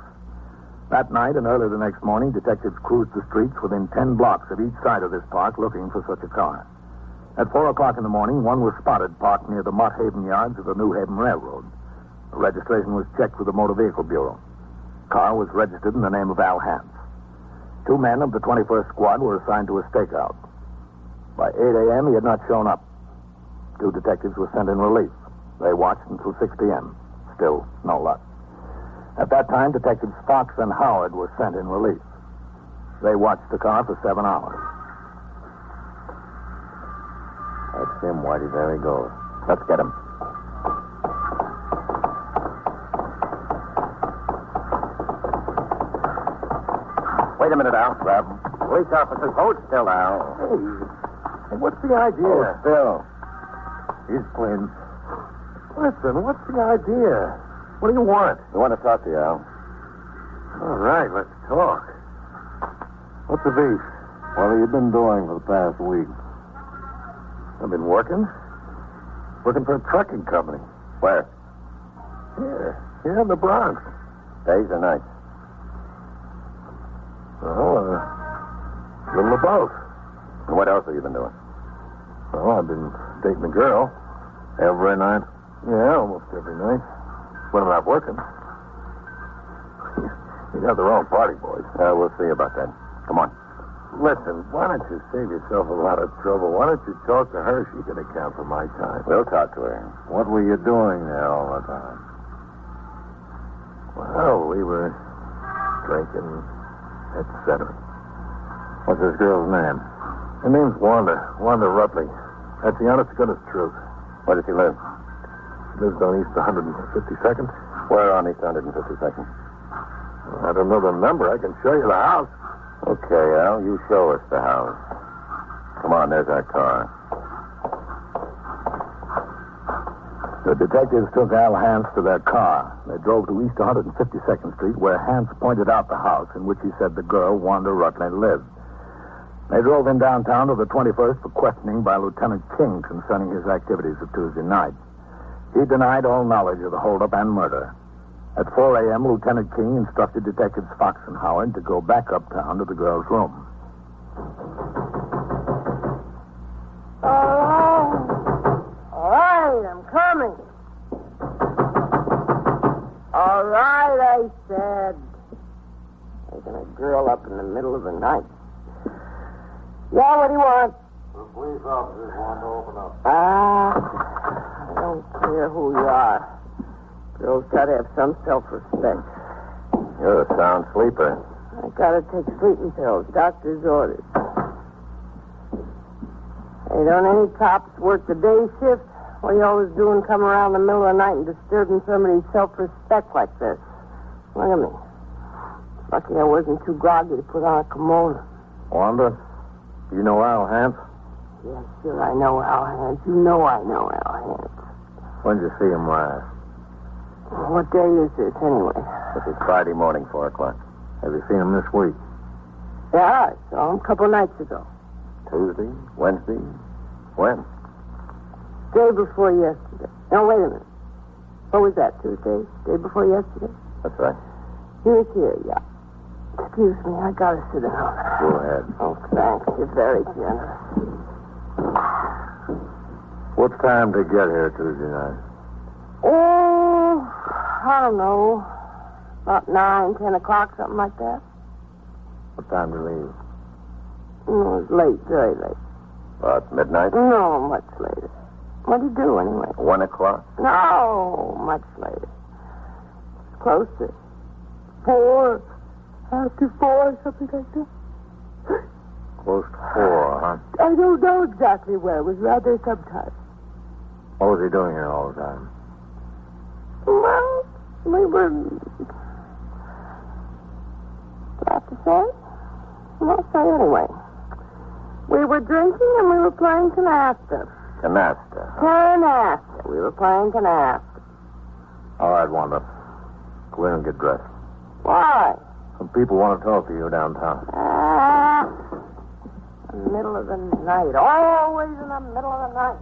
That night and early the next morning, detectives cruised the streets within 10 blocks of each side of this park looking for such a car. At 4 o'clock in the morning, one was spotted parked near the Mott Haven yards of the New Haven Railroad. The registration was checked with the Motor Vehicle Bureau. The car was registered in the name of Al Hance. 2 men of the 21st Squad were assigned to a stakeout. By 8 a.m., he had not shown up. 2 detectives were sent in relief. They watched until 6 p.m. Still, no luck. At that time, Detectives Fox and Howard were sent in relief. They watched the car for 7 hours. That's him, Whitey. There he goes. Let's get him. Wait a minute, Al. Grab him. Police officers, hold still, Al. Hey, what's the idea? Hold still. He's clean. Listen, what's the idea? What do you want? We want to talk to you, Al. All right, let's talk. What's the beef? What have you been doing for the past week? I've been working. Working for a trucking company. Where? Here in the Bronx. Days or nights? Well, a little of both. And what else have you been doing? Well, I've been dating a girl. Every night? Yeah, almost every night. When I'm not working. You got the wrong party, boys. We'll see about that. Come on. Listen, why don't you save yourself a lot of trouble? Why don't you talk to her? She can account for my time. We'll talk to her. What were you doing there all the time? Well, we were drinking, etc. What's this girl's name? Her name's Wanda. Wanda Rutley. That's the honest to goodness truth. Where does she live? Lives on East 152nd. Where on East 152nd? I don't know the number. I can show you the house. Okay, Al, you show us the house. Come on, there's our car. The detectives took Al Hance to their car. They drove to East 152nd Street, where Hance pointed out the house in which he said the girl, Wanda Rutley, lived. They drove in downtown to the 21st for questioning by Lieutenant King concerning his activities of Tuesday night. He denied all knowledge of the holdup and murder. At 4 a.m., Lieutenant King instructed Detectives Fox and Howard to go back uptown to the girl's room. All right, I'm coming. All right, I said. Taking a girl up in the middle of the night. Yeah, what do you want? The police officers want to open up. I don't care who you are. Girls gotta have some self-respect. You're a sound sleeper. I gotta take sleeping pills. Doctor's orders. Hey, don't any cops work the day shift? What are you always doing coming around in the middle of the night and disturbing somebody's self-respect like this? Look at me. Lucky I wasn't too groggy to put on a kimono. Wanda, you know Al Hance? Yes, sure, I know Al Hance. You know I know Al Hance. When'd you see him last? What day is this, anyway? This is Friday morning, 4 o'clock. Have you seen him this week? Yeah, I saw him a couple nights ago. Tuesday? Wednesday? When? Day before yesterday. No, wait a minute. What was that, Tuesday? Day before yesterday? That's right. He was here, yeah. Excuse me, I gotta sit down. Go ahead. Oh, thanks. You're very generous. What time to get here Tuesday night? Oh, I don't know. About 9, 10 o'clock, something like that. What time to leave? It was late, very late. About midnight? No, much later. What do you do, anyway? 1 o'clock? No, much later. Close to 4, after 4, something like that. Close to 4, huh? I don't know exactly where. It was rather sometime. What was he doing here all the time? Well, we were... Do I have to say? I'll say anyway. We were drinking and we were playing canasta. Canasta. Canasta. We were playing canasta. All right, Wanda. Go in and get dressed. Why? Some people want to talk to you downtown. In the middle of the night. Always in the middle of the night.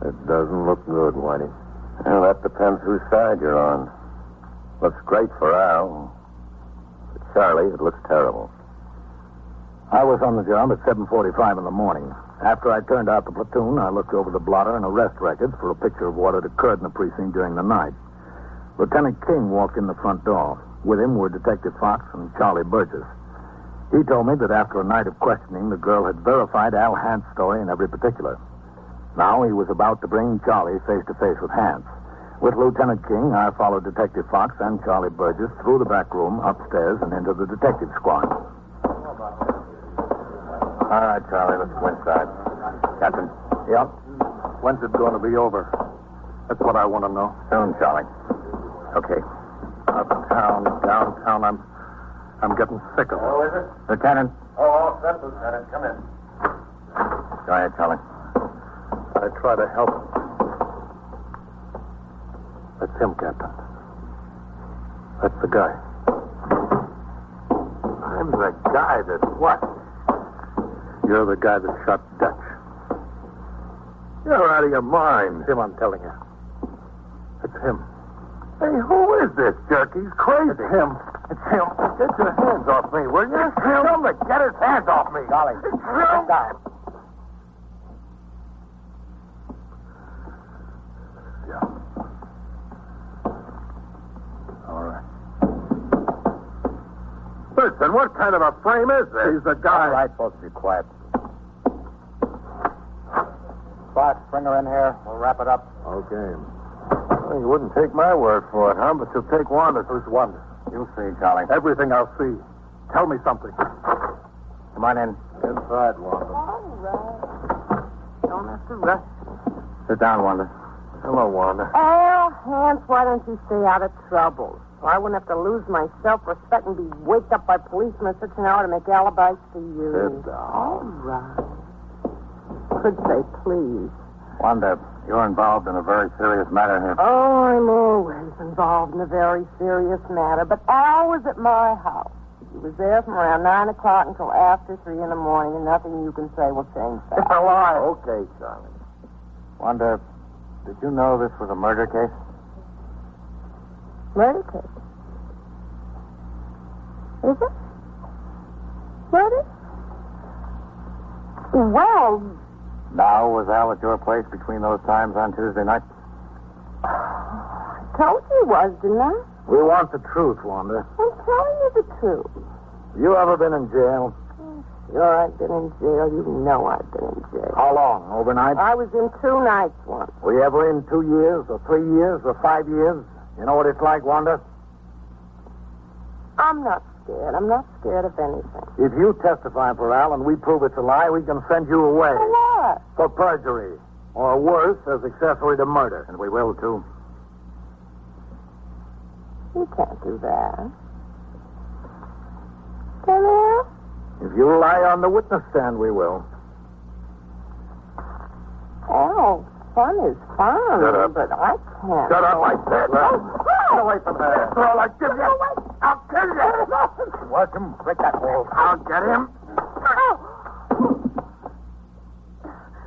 It doesn't look good, Whitey. Well, that depends whose side you're on. Looks great for Al. For Charlie, it looks terrible. I was on the job at 7:45 in the morning. After I turned out the platoon, I looked over the blotter and arrest records for a picture of what had occurred in the precinct during the night. Lieutenant King walked in the front door. With him were Detective Fox and Charlie Burgess. He told me that after a night of questioning, the girl had verified Al Hance's story in every particular. Now he was about to bring Charlie face-to-face with Hance. With Lieutenant King, I followed Detective Fox and Charlie Burgess through the back room, upstairs, and into the detective squad. All right, Charlie, let's go inside. Captain? Yep. When's it going to be over? That's what I want to know. Soon, Charlie. Okay. Uptown, downtown, I'm getting sick of it. Oh, is it? Lieutenant. Oh, all set, Lieutenant. Come in. Go ahead, Charlie. I try to help him. That's him, Captain. That's the guy. I'm the guy that what? You're the guy that shot Dutch. You're out of your mind. It's him, I'm telling you. It's him. Hey, who is this jerk? He's crazy. It's him. It's him. Get your hands off me, will you? It's him. Tell him to get his hands off me. Charlie, It's sit him. down. Yeah. All right. Listen, what kind of a frame is this? He's the guy. All right, folks, be quiet. Fox, bring her in here. We'll wrap it up. Okay. Well, you wouldn't take my word for it, huh? But you'll take Wanda's. Who's Wanda? You'll see, Charlie. Everything I'll see. Tell me something. Come on in. Inside, Wanda. All right. Don't have to rush. Sit down, Wanda. Hello, Wanda. Al Hance, why don't you stay out of trouble? So I wouldn't have to lose my self-respect and be waked up by policemen at such an hour to make alibis for you. Sit down. All right. Could say please. Wanda, you're involved in a very serious matter here. Oh, I'm always involved in a very serious matter. But Al was at my house. He was there from around 9 o'clock until after 3 in the morning, and nothing you can say will change that. It's a lie. Okay, Charlie. Wanda, did you know this was a murder case? Murder case. Is it? Murder? Well, Now, was Al at your place between those times on Tuesday night? I told you he was, didn't I? We want the truth, Wanda. I'm telling you the truth. You ever been in jail? Sure, I've been in jail. You know I've been in jail. How long? Overnight? I was in 2 nights once. Were you ever in 2 years or 3 years or 5 years? You know what it's like, Wanda? I'm not scared. I'm not scared of anything. If you testify for Al and we prove it's a lie, we can send you away. For what? For perjury. Or worse, as accessory to murder. And we will, too. You can't do that. Can you? If you lie on the witness stand, we will. Oh, fun is fun. Shut up. But I can't. Shut up, I said. Get away from there. Girl, I kill you. I'll kill you. Watch him. Break that wall. I'll get him.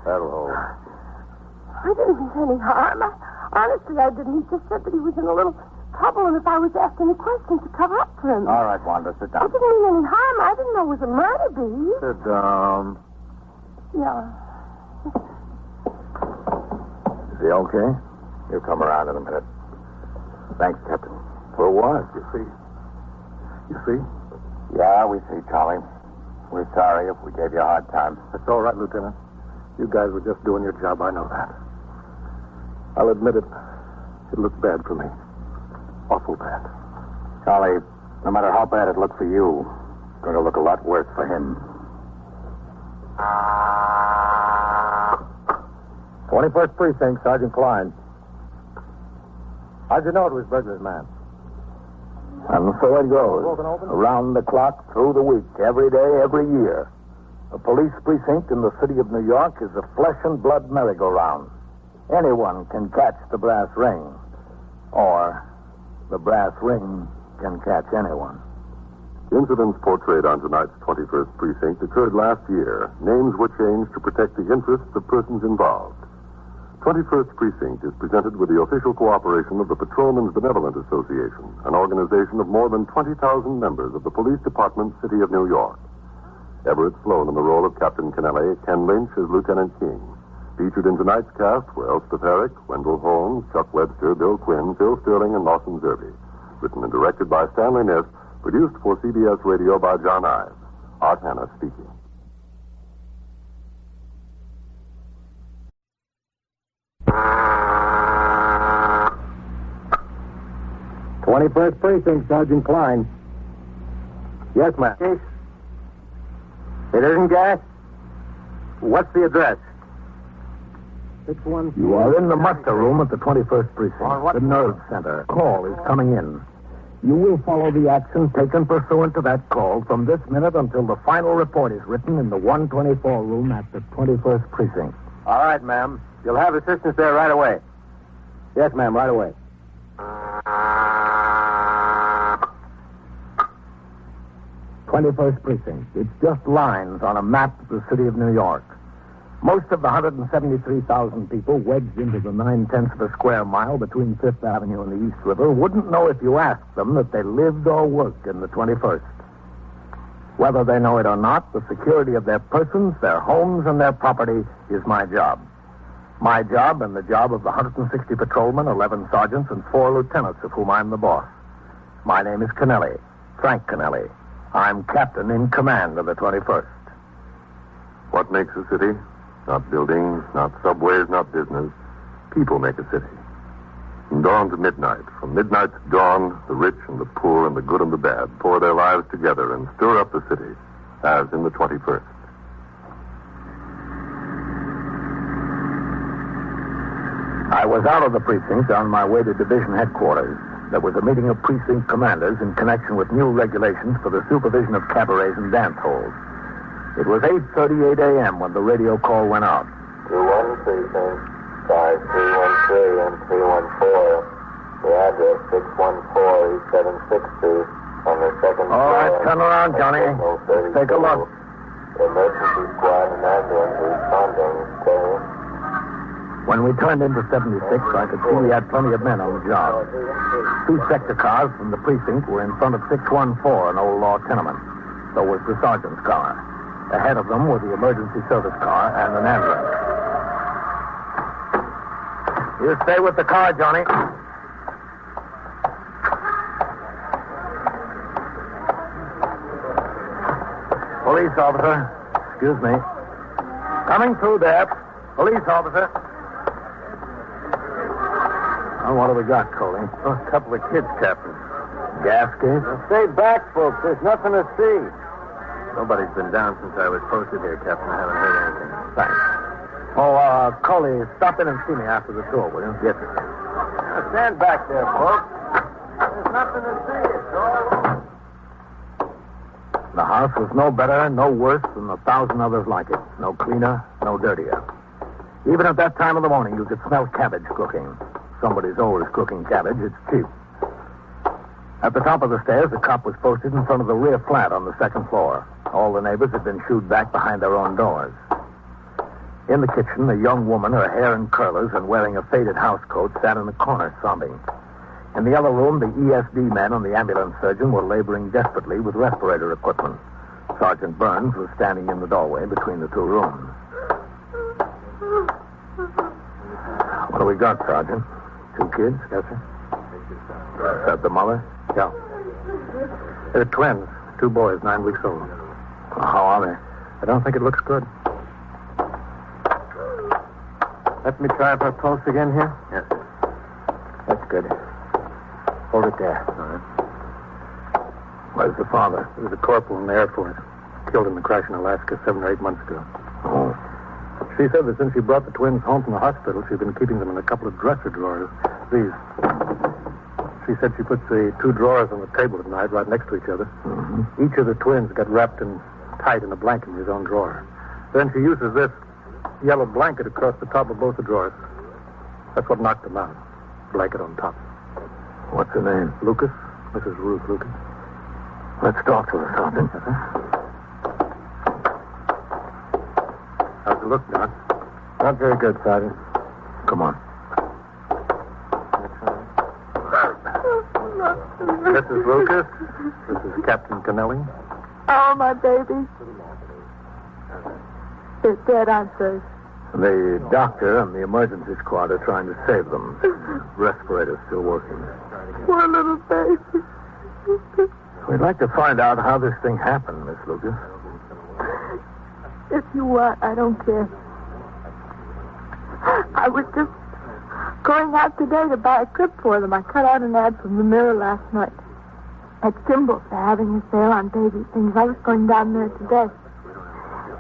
That'll hold. I didn't mean any harm. Honestly, I didn't. He just said that he was in a little trouble, and if I was asked any questions to cover up for him. All right, Wanda, sit I down. didn't mean any harm. I didn't know it was a murder, bee. Sit down. Yeah. Is he okay? He'll come around in a minute. Thanks, Captain. For what? You see? You see? Yeah, we see, Charlie. We're sorry if we gave you a hard time. That's all right, Lieutenant. You guys were just doing your job. I know that. I'll admit it. It looked bad for me. Awful bad. Charlie, no matter how bad it looked for you, it's going to look a lot worse for him. 21st Precinct, Sergeant Klein. How'd you know it was Burglar's man? And so it goes. Around the clock, through the week, every day, every year. A police precinct in the city of New York is a flesh and blood merry-go-round. Anyone can catch the brass ring. Or the brass ring can catch anyone. Incidents portrayed on tonight's 21st Precinct occurred last year. Names were changed to protect the interests of persons involved. 21st Precinct is presented with the official cooperation of the Patrolmen's Benevolent Association, an organization of more than 20,000 members of the Police Department, City of New York. Everett Sloan in the role of Captain Kennelly, Ken Lynch as Lieutenant King. Featured in tonight's cast were Elspeth Herrick, Wendell Holmes, Chuck Webster, Bill Quinn, Phil Sterling, and Lawson Zerby. Written and directed by Stanley Niss, produced for CBS Radio by John Ives. Art Hanna speaking. Twenty-first Precinct, Sergeant Klein. Yes, ma'am. Case? It isn't gas? What's the address? 614. You are in the muster room at the 21st Precinct, the nerve center. Call is coming in. You will follow the action taken pursuant to that call from this minute until the final report is written in the 124 room at the 21st Precinct. All right, ma'am. You'll have assistance there right away. Yes, ma'am, right away. 21st Precinct. It's just lines on a map of the city of New York. Most of the 173,000 people wedged into the 9/10 of a square mile between Fifth Avenue and the East River wouldn't know if you asked them that they lived or worked in the 21st. Whether they know it or not, the security of their persons, their homes, and their property is my job. My job and the job of the 160 patrolmen, 11 sergeants, and 4 lieutenants, of whom I'm the boss. My name is Kennelly, Frank Kennelly. I'm captain in command of the 21st. What makes a city? Not buildings, not subways, not business. People make a city. From dawn to midnight, from midnight to dawn, the rich and the poor and the good and the bad pour their lives together and stir up the city, as in the 21st. I was out of the precinct on my way to division headquarters. There was a meeting of precinct commanders in connection with new regulations for the supervision of cabarets and dance halls. It was 8:38 a.m. when the radio call went out. 21 Precinct, 5313 and 314. The address 614 East 7th Street on the second floor. All right, turn around, Johnny. Let's take a look. The emergency squad and ambulance responding, okay? When we turned into 76, I could see we had plenty of men on the job. 2 sector cars from the precinct were in front of 614, an old law tenement. So was the sergeant's car. Ahead of them were the emergency service car and an ambulance. You stay with the car, Johnny. Police officer. Excuse me. Coming through there. Police officer. Oh, what have we got, Coley? Oh, a couple of kids, Captain. Gas case? Stay back, folks. There's nothing to see. Nobody's been down since I was posted here, Captain. I haven't heard anything. Thanks. Oh, Coley, stop in and see me after the tour, will you? Yes, sir. Now, stand back there, folks. There's nothing to see. It's all... The house was no better, no worse than 1,000 others like it. No cleaner, no dirtier. Even at that time of the morning, you could smell cabbage cooking. Somebody's always cooking cabbage. It's cheap. At the top of the stairs, a cop was posted in front of the rear flat on the second floor. All the neighbors had been shooed back behind their own doors. In the kitchen, a young woman, her hair in curlers and wearing a faded housecoat, sat in the corner sobbing. In the other room, the ESD men and the ambulance surgeon were laboring desperately with respirator equipment. Sergeant Burns was standing in the doorway between the two rooms. What do we got, Sergeant? 2 kids? Yes, sir. Is that the mother? Yeah. They're twins. 2 boys, 9 weeks old. How are they? I don't think it looks good. Let me try her pulse again here. Yes, sir. That's good. Hold it there. All right. Where's the father? He was a corporal in the Air Force. Killed in the crash in Alaska 7 or 8 months ago. Oh. She said that since she brought the twins home from the hospital, she'd been keeping them in a couple of dresser drawers. These. She said she puts the 2 drawers on the table at night right next to each other. Mm-hmm. Each of the twins got wrapped and tight in a blanket in his own drawer. Then she uses this yellow blanket across the top of both the drawers. That's what knocked them out. Blanket on top. What's her name? Lucas. Mrs. Ruth Lucas. Let's talk to her, Sergeant. How's it look, Doc? Not very good, Sergeant. Come on. Mrs. Lucas. This is Captain Kennelly. Oh, my baby. They're dead, aren't they? The doctor and the emergency squad are trying to save them. Respirator's still working. Poor little baby. We'd like to find out how this thing happened, Miss Lucas. If you want, I don't care. I was just going out today to buy a clip for them. I cut out an ad from the Mirror last night. At Kimball's, they're having a sale on baby things. I was going down there today.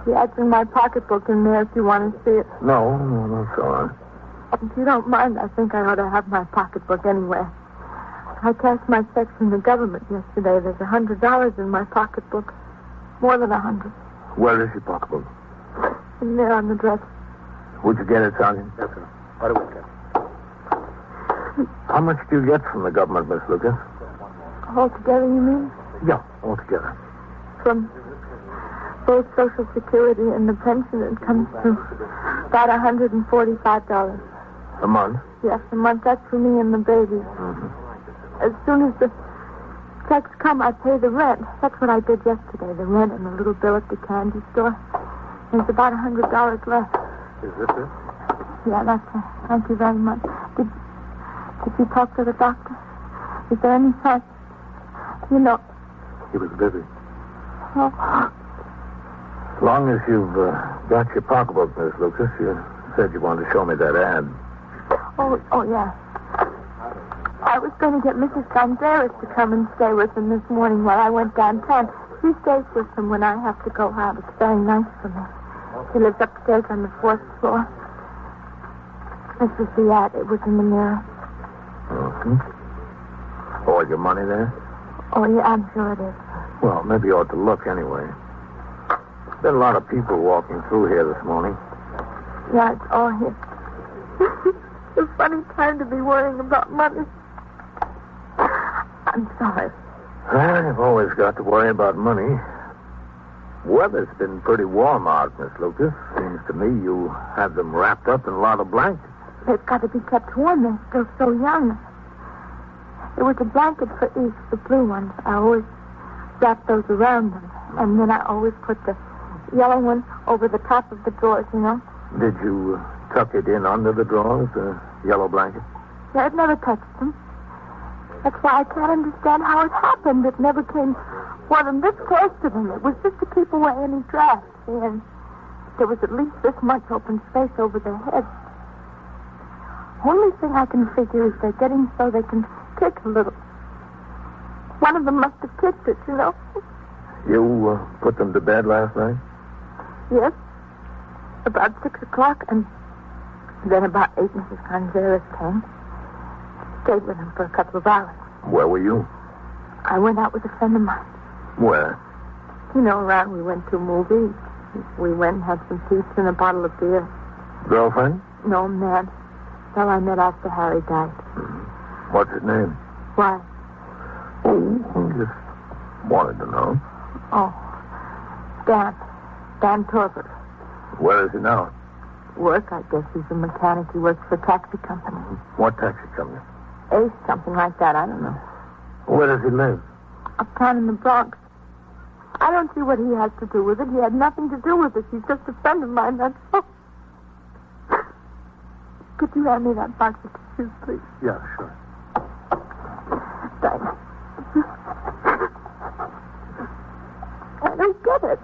The ad's in my pocketbook in there if you want to see it. No, it's all right. If you don't mind, I think I ought to have my pocketbook anyway. I cashed my checks from the government yesterday. There's $100 in my pocketbook. More than 100. Where is your pocketbook? In there on the dresser. Would you get it, Sergeant? Yes, sir. Right away, Captain. How much do you get from the government, Miss Lucas? Altogether, you mean? Yeah, altogether. From both Social Security and the pension, it comes to about $145. A month? Yes, a month. That's for me and the baby. Mm-hmm. As soon as the checks come, I pay the rent. That's what I did yesterday, the rent and the little bill at the candy store. There's about $100 left. Is this it? Yeah, that's it. Thank you very much. Did you talk to the doctor? Is there any sign? You know. He was busy. Oh. As long as you've got your pocketbook, Miss Lucas, you said you wanted to show me that ad. Oh, yeah. I was going to get Mrs. Gonzalez to come and stay with them this morning while I went downtown. She stays with them when I have to go out. It's very nice for me. She lives upstairs on the 4th floor. This is the ad. It was in the Mirror. Mm-hmm. All your money there? Oh, yeah, I'm sure it is. Well, maybe you ought to look anyway. There's been a lot of people walking through here this morning. Yeah, it's all here. It's a funny time to be worrying about money. I'm sorry. Well, you've always got to worry about money. Weather's been pretty warm out, Miss Lucas. Seems to me you have them wrapped up in a lot of blankets. They've got to be kept warm. They're still so young. It was a blanket for each, the blue ones. I always wrap those around them. And then I always put the yellow one over the top of the drawers, you know. Did you tuck it in under the drawers, the yellow blanket? Yeah, I've never touched them. That's why I can't understand how it happened. It never came Wasn't this close to them. It was just to keep away any drafts. And there was at least this much open space over their heads. Only thing I can figure is they're getting so they can kick a little. One of them must have kicked it, you know. You put them to bed last night? Yes. About 6 o'clock, and then about 8, Mrs. Gonzalez came. Stayed with him for a couple of hours. Where were you? I went out with a friend of mine. Where? You know, around we went to movies. We went and had some pizza and a bottle of beer. Girlfriend? No, man. Well, I met after Harry died. What's his name? Why? Oh, I just wanted to know. Oh, Dan Torbert. Where is he now? Work, I guess. He's a mechanic. He works for a taxi company. What taxi company? Ace, something like that. I don't know. Where does he live? Uptown in the Bronx. I don't see what he has to do with it. He had nothing to do with it. He's just a friend of mine, that's all. Could you hand me that box of tissues, please? Yeah, sure. Thanks. I don't get it.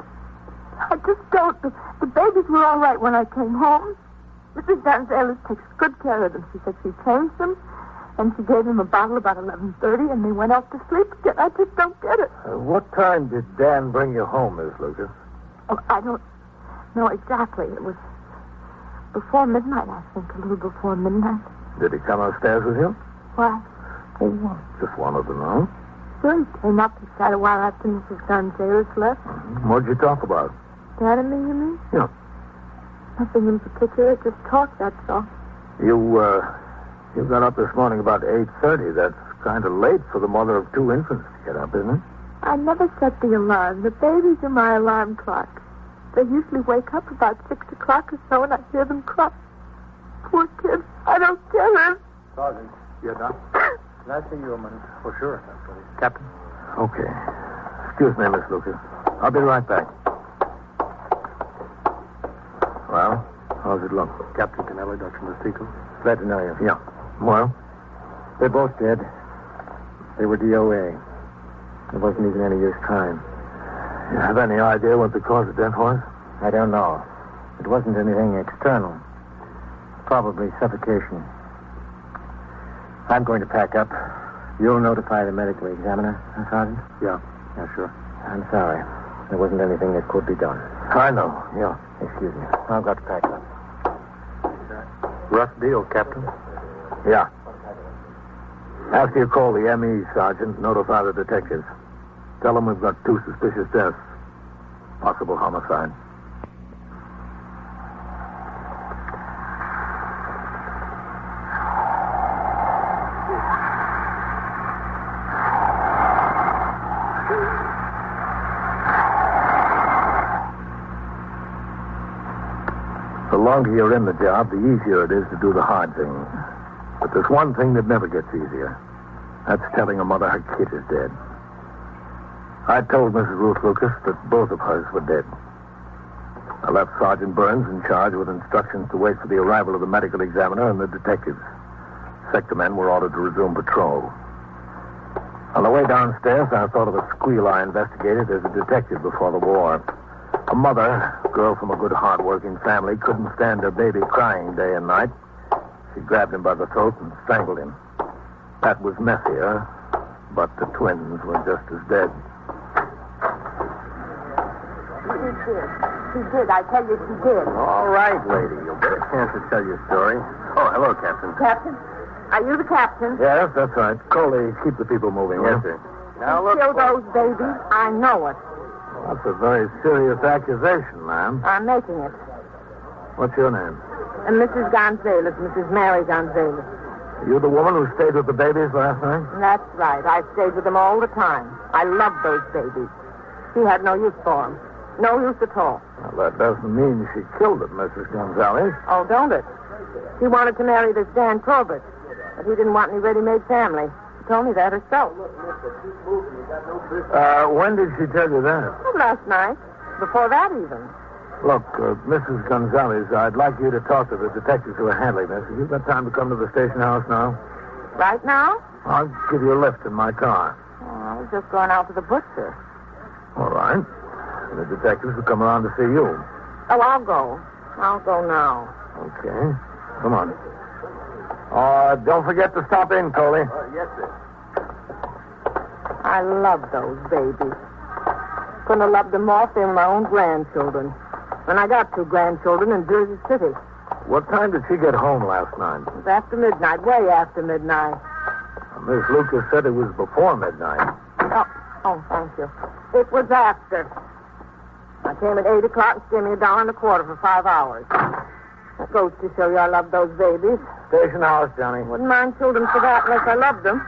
I just don't. The babies were all right when I came home. Mrs. Gonzalez takes good care of them. She said she changed them, and she gave them a bottle about 11:30, and they went off to sleep again. I just don't get it. What time did Dan bring you home, Miss Lucas? Oh, I don't know exactly. It was before midnight, I think, a little before midnight. Did he come upstairs with you? Why? Oh, just wanted to know. Sure, he came up. He sat a while after Mrs. Gonzalez left. What'd you talk about? Dad and me, you mean? Yeah. Nothing in particular, just talk, that's all. You got up this morning about 8:30. That's kind of late for the mother of 2 infants to get up, isn't it? I never set the alarm. The babies are my alarm clock. They usually wake up about 6 o'clock or so, and I hear them cry. Poor kids. I don't get it. Sergeant. Yeah, Doc? Can I see you a minute? For sure. Captain? Okay. Excuse me, Miss Lucas. I'll be right back. Well, how's it look? Captain Kennelly, Dr. Mastico. Glad to know you. Yeah. Well? They're both dead. They were DOA. There wasn't even any use trying. You have any idea what the cause of death was? I don't know. It wasn't anything external. Probably suffocation. I'm going to pack up. You'll notify the medical examiner, Sergeant? Yeah, sure. I'm sorry. There wasn't anything that could be done. I know, yeah. Excuse me. I've got to pack up. Rough deal, Captain. Yeah. After you call the M.E., Sergeant, notify the detectives. Tell them we've got 2 suspicious deaths. Possible homicide. The longer you're in the job, the easier it is to do the hard thing. But there's one thing that never gets easier. That's telling a mother her kid is dead. I told Mrs. Ruth Lucas that both of hers were dead. I left Sergeant Burns in charge with instructions to wait for the arrival of the medical examiner and the detectives. Sector men were ordered to resume patrol. On the way downstairs, I thought of a squeal I investigated as a detective before the war. A mother, a girl from a good, hard-working family, couldn't stand her baby crying day and night. She grabbed him by the throat and strangled him. That was messier, but the twins were just as dead. She did. I tell you, she did. All right, lady. You'll get a chance to tell your story. Oh, hello, Captain. Captain? Are you the captain? Yes, that's right. Coley, keep the people moving. Yes, sir. Now, look. Kill those babies? I know it. That's a very serious accusation, ma'am. I'm making it. What's your name? Mrs. Gonzalez, Mrs. Mary Gonzalez. Are you the woman who stayed with the babies last night? That's right. I stayed with them all the time. I loved those babies. She had no use for them. No use at all. Well, that doesn't mean she killed them, Mrs. Gonzalez. Oh, don't it? She wanted to marry this Dan Torbert, but he didn't want any ready-made family. She told me that herself. When did she tell you that? Oh, last night. Before that, even. Look, Mrs. Gonzalez, I'd like you to talk to the detectives who are handling this. Have you got time to come to the station house now? Right now? I'll give you a lift in my car. Oh, I was just going out to the butcher. All right. The detectives will come around to see you. Oh, I'll go. I'll go now. Okay. Come on. Don't forget to stop in, Coley. Yes, sir. I love those babies. Couldn't have loved them more if they were my own grandchildren. And I got 2 grandchildren in Jersey City. What time did she get home last night? It was after midnight, way after midnight. Miss Lucas said it was before midnight. Oh, thank you. It was after. I came at 8 o'clock and she gave me $1.25 for 5 hours. That goes to show you I love those babies. Station house, Johnny. Wouldn't mind children for that unless I loved them.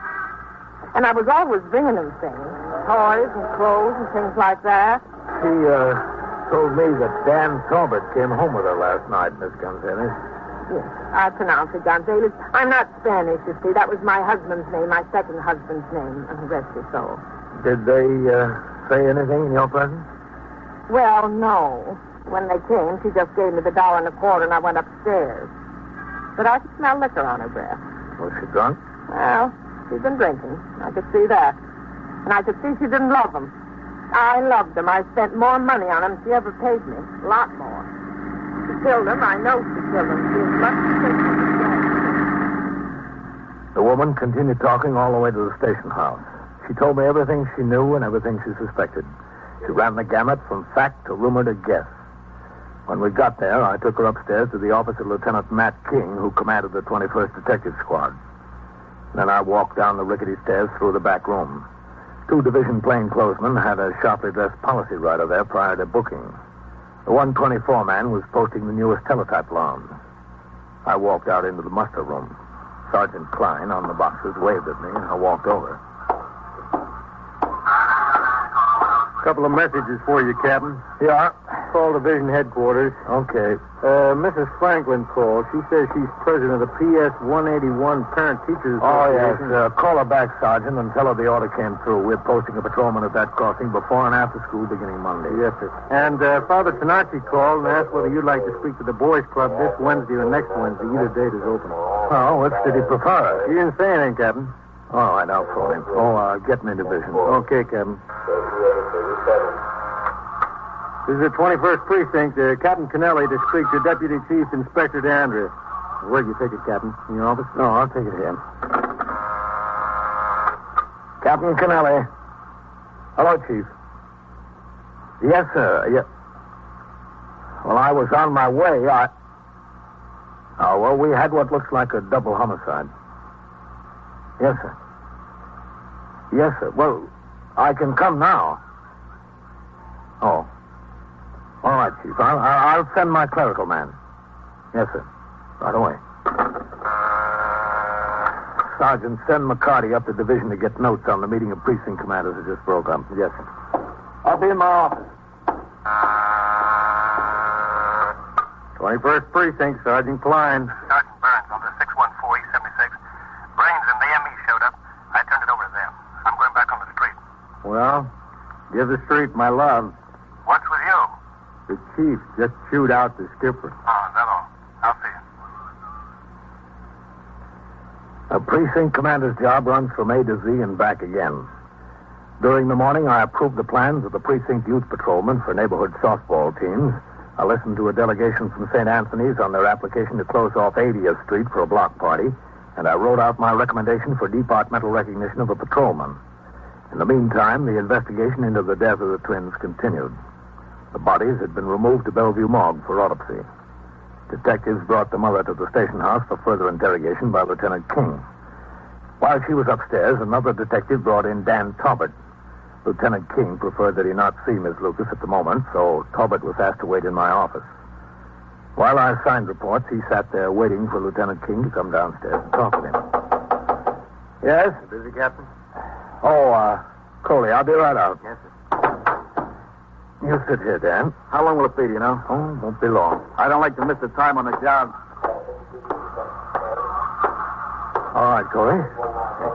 And I was always bringing them things. Toys and clothes and things like that. She, told me that Dan Talbot came home with her last night, Miss Gonzalez. Yes, I pronounce it Gonzalez. I'm not Spanish, you see. That was my husband's name, my second husband's name. Rest his soul. Did they, say anything in your presence? Well, no. When they came, she just gave me the $1.25 and I went upstairs. But I could smell liquor on her breath. Was she drunk? Well, she'd been drinking. I could see that. And I could see she didn't love them. I loved them. I spent more money on them than she ever paid me. A lot more. She killed them. I know she killed them. She was much The woman continued talking all the way to the station house. She told me everything she knew and everything she suspected. She ran the gamut from fact to rumor to guess. When we got there, I took her upstairs to the office of Lieutenant Matt King, who commanded the 21st Detective Squad. Then I walked down the rickety stairs through the back room. 2 division plainclothesmen had a sharply dressed policy rider there prior to booking. The 124 man was posting the newest teletype alarms. I walked out into the muster room. Sergeant Klein on the boxes waved at me, and I walked over. Couple of messages for you, Captain. Yeah? Call division headquarters. Okay. Mrs. Franklin called. She says she's president of the PS 181 Parent Teachers Association. Oh, yes. Call her back, Sergeant, and tell her the order came through. We're posting a patrolman at that crossing before and after school beginning Monday. Yes, sir. And Father Tanachi called and asked whether you'd like to speak to the boys' club this Wednesday or next Wednesday. Either date is open. Oh, which did he prefer? He didn't say anything, Captain. All right, I'll phone him. Get me in division. Okay, Captain. This is the 21st Precinct. Captain Kennelly to speak to Deputy Chief Inspector DeAndrea. Where'd you take it, Captain? In your office? No, I'll take it here. Captain Kennelly. Hello, Chief. Yes, sir. Yeah. Well, I was on my way. We had what looks like a double homicide. Yes, sir. Yes, sir. Well, I can come now. Oh. All right, Chief. I'll send my clerical man. Yes, sir. Right away. Sergeant, send McCarty up to division to get notes on the meeting of precinct commanders that just broke up. Yes, sir. I'll be in my office. 21st Precinct, Sergeant Klein. Sergeant Burns on the 614 East 76. Brains and the ME showed up. I turned it over to them. I'm going back on the street. Well, give the street my love. What's with you? The chief just chewed out the skipper. Oh, is that all? I'll see you. A precinct commander's job runs from A to Z and back again. During the morning, I approved the plans of the precinct youth patrolmen for neighborhood softball teams. I listened to a delegation from St. Anthony's on their application to close off 80th Street for a block party, and I wrote out my recommendation for departmental recognition of a patrolman. In the meantime, the investigation into the death of the twins continued. The bodies had been removed to Bellevue Morgue for autopsy. Detectives brought the mother to the station house for further interrogation by Lieutenant King. While she was upstairs, another detective brought in Dan Talbot. Lieutenant King preferred that he not see Miss Lucas at the moment, so Talbot was asked to wait in my office. While I signed reports, he sat there waiting for Lieutenant King to come downstairs and talk with him. Yes? Busy, Captain? Coley, I'll be right out. Yes, sir. You sit here, Dan. How long will it be, do you know? Oh, won't be long. I don't like to miss the time on the job. All right, Coley.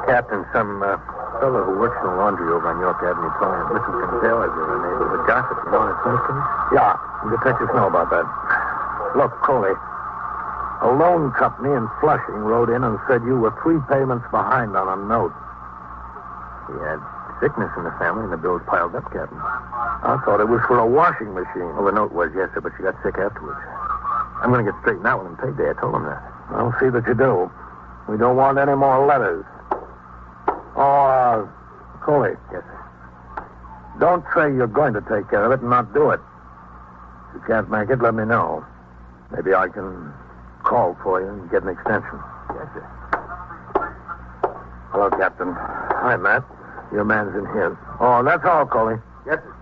Captain, some fellow who works in the laundry over on York Avenue told me that Mrs. Gonzalez is a neighborhood gossip. You know that case? Yeah, detectives know about that. Look, Coley, a loan company in Flushing wrote in and said you were 3 payments behind on a note. He had sickness in the family and the bills piled up, Captain. I thought it was for a washing machine. Well, the note was, yes, sir, but she got sick afterwards. I'm going to get straightened out with him payday. I told him that. I'll see that you do. We don't want any more letters. Oh, Coley. Yes, sir. Don't say you're going to take care of it and not do it. If you can't make it, let me know. Maybe I can call for you and get an extension. Yes, sir. Hello, Captain. Hi, Matt. Your man's in here. Oh, that's all, Coley. Yes, sir.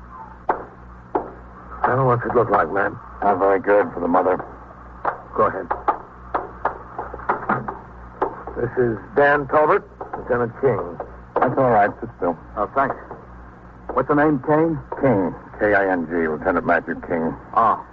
Well, what's it look like, Matt? Not very good for the mother. Go ahead. This is Dan Talbot, Lieutenant King. That's all right. Sit still. Oh, thanks. What's the name, Kane? King. K-I-N-G. Lieutenant Matthew King. Oh,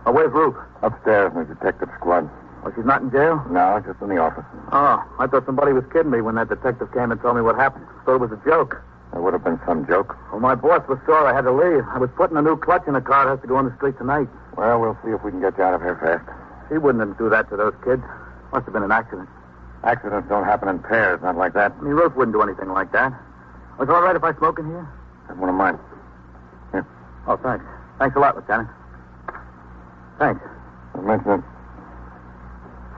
where's Ruth? Upstairs in the detective squad. Oh, she's not in jail? No, just in the office. Oh, I thought somebody was kidding me when that detective came and told me what happened. Thought it was a joke. There would have been some joke. Well, my boss was sore I had to leave. I was putting a new clutch in the car. It has to go on the street tonight. Well, we'll see if we can get you out of here fast. She wouldn't do that to those kids. Must have been an accident. Accidents don't happen in pairs, not like that. I mean, Ruth wouldn't do anything like that. Was it all right if I smoke in here? That's one of mine. Here. Oh, thanks. Thanks a lot, Lieutenant. Thanks. Don't mention it.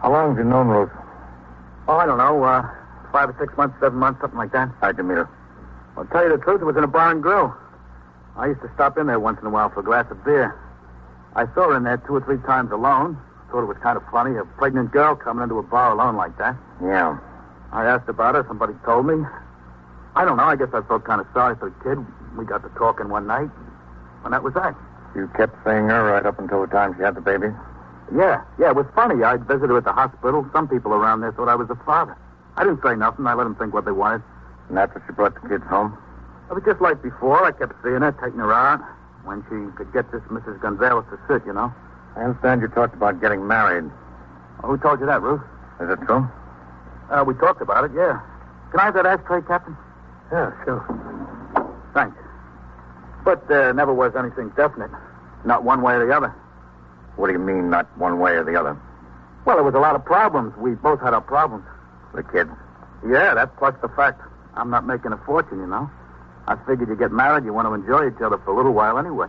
How long have you known Ruth? Oh, I don't know. 5 or 6 months, 7 months, something like that. How'd you meet her? Well, to tell you the truth, it was in a bar and grill. I used to stop in there once in a while for a glass of beer. I saw her in there 2 or 3 times alone. Thought it was kind of funny, a pregnant girl coming into a bar alone like that. Yeah. I asked about her. Somebody told me. I don't know. I guess I felt kind of sorry for the kid. We got to talking one night, and that was that. You kept seeing her right up until the time she had the baby? Yeah, it was funny. I'd visit her at the hospital. Some people around there thought I was the father. I didn't say nothing. I let them think what they wanted. And after she brought the kids home? It was just like before. I kept seeing her, taking her out, when she could get this Mrs. Gonzalez to sit, you know. I understand you talked about getting married. Oh, who told you that, Ruth? Is it true? We talked about it, yeah. Can I have that ashtray, Captain? Yeah, sure. Thanks. But there never was anything definite. Not one way or the other. What do you mean, not one way or the other? Well, there was a lot of problems. We both had our problems. The kids? Yeah, that plus the fact I'm not making a fortune, you know. I figured you get married, you want to enjoy each other for a little while anyway.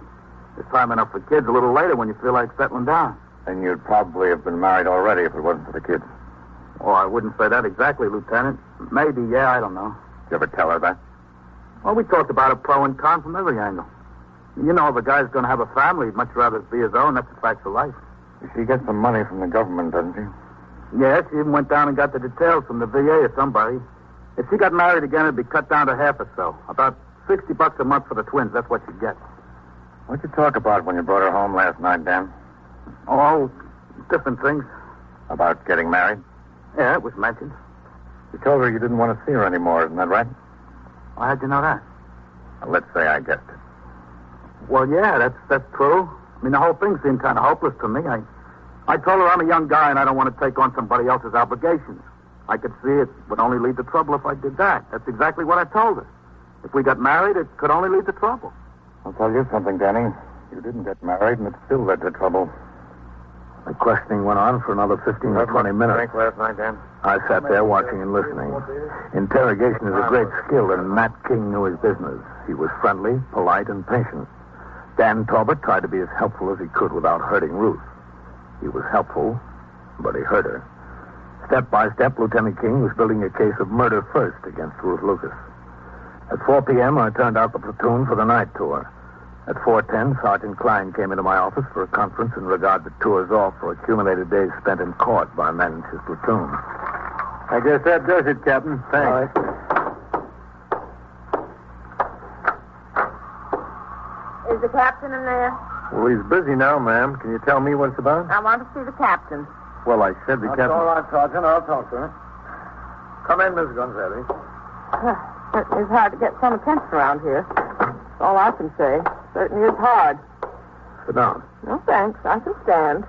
There's time enough for kids a little later when you feel like settling down. And you'd probably have been married already if it wasn't for the kids. Oh, I wouldn't say that exactly, Lieutenant. Maybe, yeah, I don't know. Did you ever tell her that? Well, we talked about it pro and con from every angle. You know, if a guy's going to have a family, he'd much rather it be his own. That's the facts of life. She gets some money from the government, doesn't she? Yeah, she even went down and got the details from the VA or somebody. If she got married again, it'd be cut down to half or so. About $60 a month for the twins. That's what she'd get. What'd you talk about when you brought her home last night, Dan? Oh, different things. About getting married? Yeah, it was mentioned. You told her you didn't want to see her anymore, isn't that right? Well, how'd you know that? Well, let's say I guessed it. Well, yeah, that's true. I mean, the whole thing seemed kind of hopeless to me. I told her I'm a young guy and I don't want to take on somebody else's obligations. I could see it would only lead to trouble if I did that. That's exactly what I told her. If we got married, it could only lead to trouble. I'll tell you something, Danny. You didn't get married, and it still led to trouble. The questioning went on for another 15 or 20 minutes. Drink last night, Dan? I sat there watching and listening. Interrogation is a great skill, and Matt King knew his business. He was friendly, polite, and patient. Dan Talbot tried to be as helpful as he could without hurting Ruth. He was helpful, but he hurt her. Step by step, Lieutenant King was building a case of murder first against Ruth Lucas. At 4 p.m., I turned out the platoon for the night tour. At 4:10, Sergeant Klein came into my office for a conference in regard to tours off for accumulated days spent in court by men in his platoon. I guess that does it, Captain. Thanks. All right. Is the captain in there? Well, he's busy now, ma'am. Can you tell me what it's about? I want to see the captain. Well, I said the captain... All right, Sergeant. I'll talk to her. Come in, Miss Gonzalez. It's hard to get some attention around here. That's all I can say. Certainly is hard. Sit down. No, thanks. I can stand.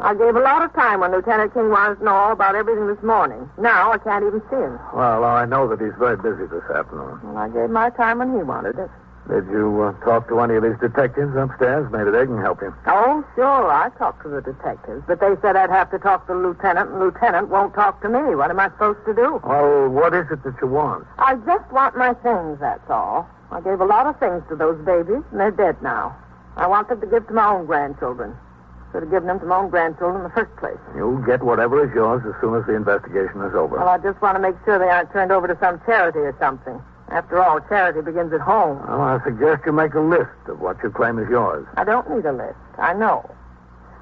I gave a lot of time when Lieutenant King wanted to know all about everything this morning. Now I can't even see him. Well, I know that he's very busy this afternoon. Well, I gave my time when he wanted it. Did you talk to any of these detectives upstairs? Maybe they can help you. Oh, sure. I talked to the detectives, but they said I'd have to talk to the lieutenant, and the lieutenant won't talk to me. What am I supposed to do? Well, what is it that you want? I just want my things, that's all. I gave a lot of things to those babies, and they're dead now. I want them to give to my own grandchildren. Should have given them to my own grandchildren in the first place. You'll get whatever is yours as soon as the investigation is over. Well, I just want to make sure they aren't turned over to some charity or something. After all, charity begins at home. Well, I suggest you make a list of what you claim is yours. I don't need a list. I know.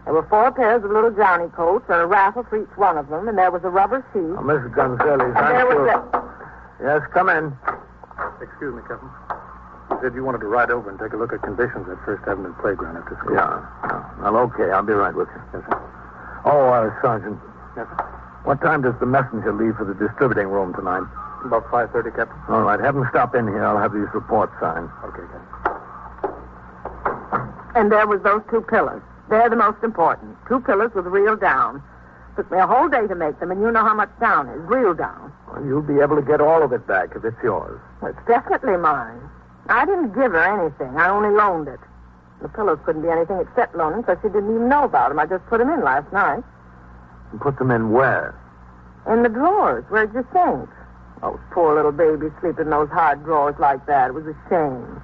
There were 4 pairs of little Johnny coats and a raffle for each one of them, and there was a rubber sheet. Oh, Mrs. Gonzalez, I'm sure... Yes, come in. Excuse me, Captain. You said you wanted to ride over and take a look at conditions at First Avenue Playground after school. Yeah. Well, okay. I'll be right with you. Yes, sir. Oh, Sergeant. Yes, sir. What time does the messenger leave for the distributing room tonight? About 5:30, Captain. All right. Have him stop in here. I'll have these reports signed. Okay, Captain. And there was those 2 pillars. They're the most important. 2 pillars with real down. Took me a whole day to make them, and you know how much down is. Real down. Well, you'll be able to get all of it back if it's yours. Well, it's definitely mine. I didn't give her anything. I only loaned it. The pillows couldn't be anything except loaning, because she didn't even know about them. I just put them in last night. You put them in where? In the drawers. Where'd you think? Those poor little babies sleep in those hard drawers like that. It was a shame.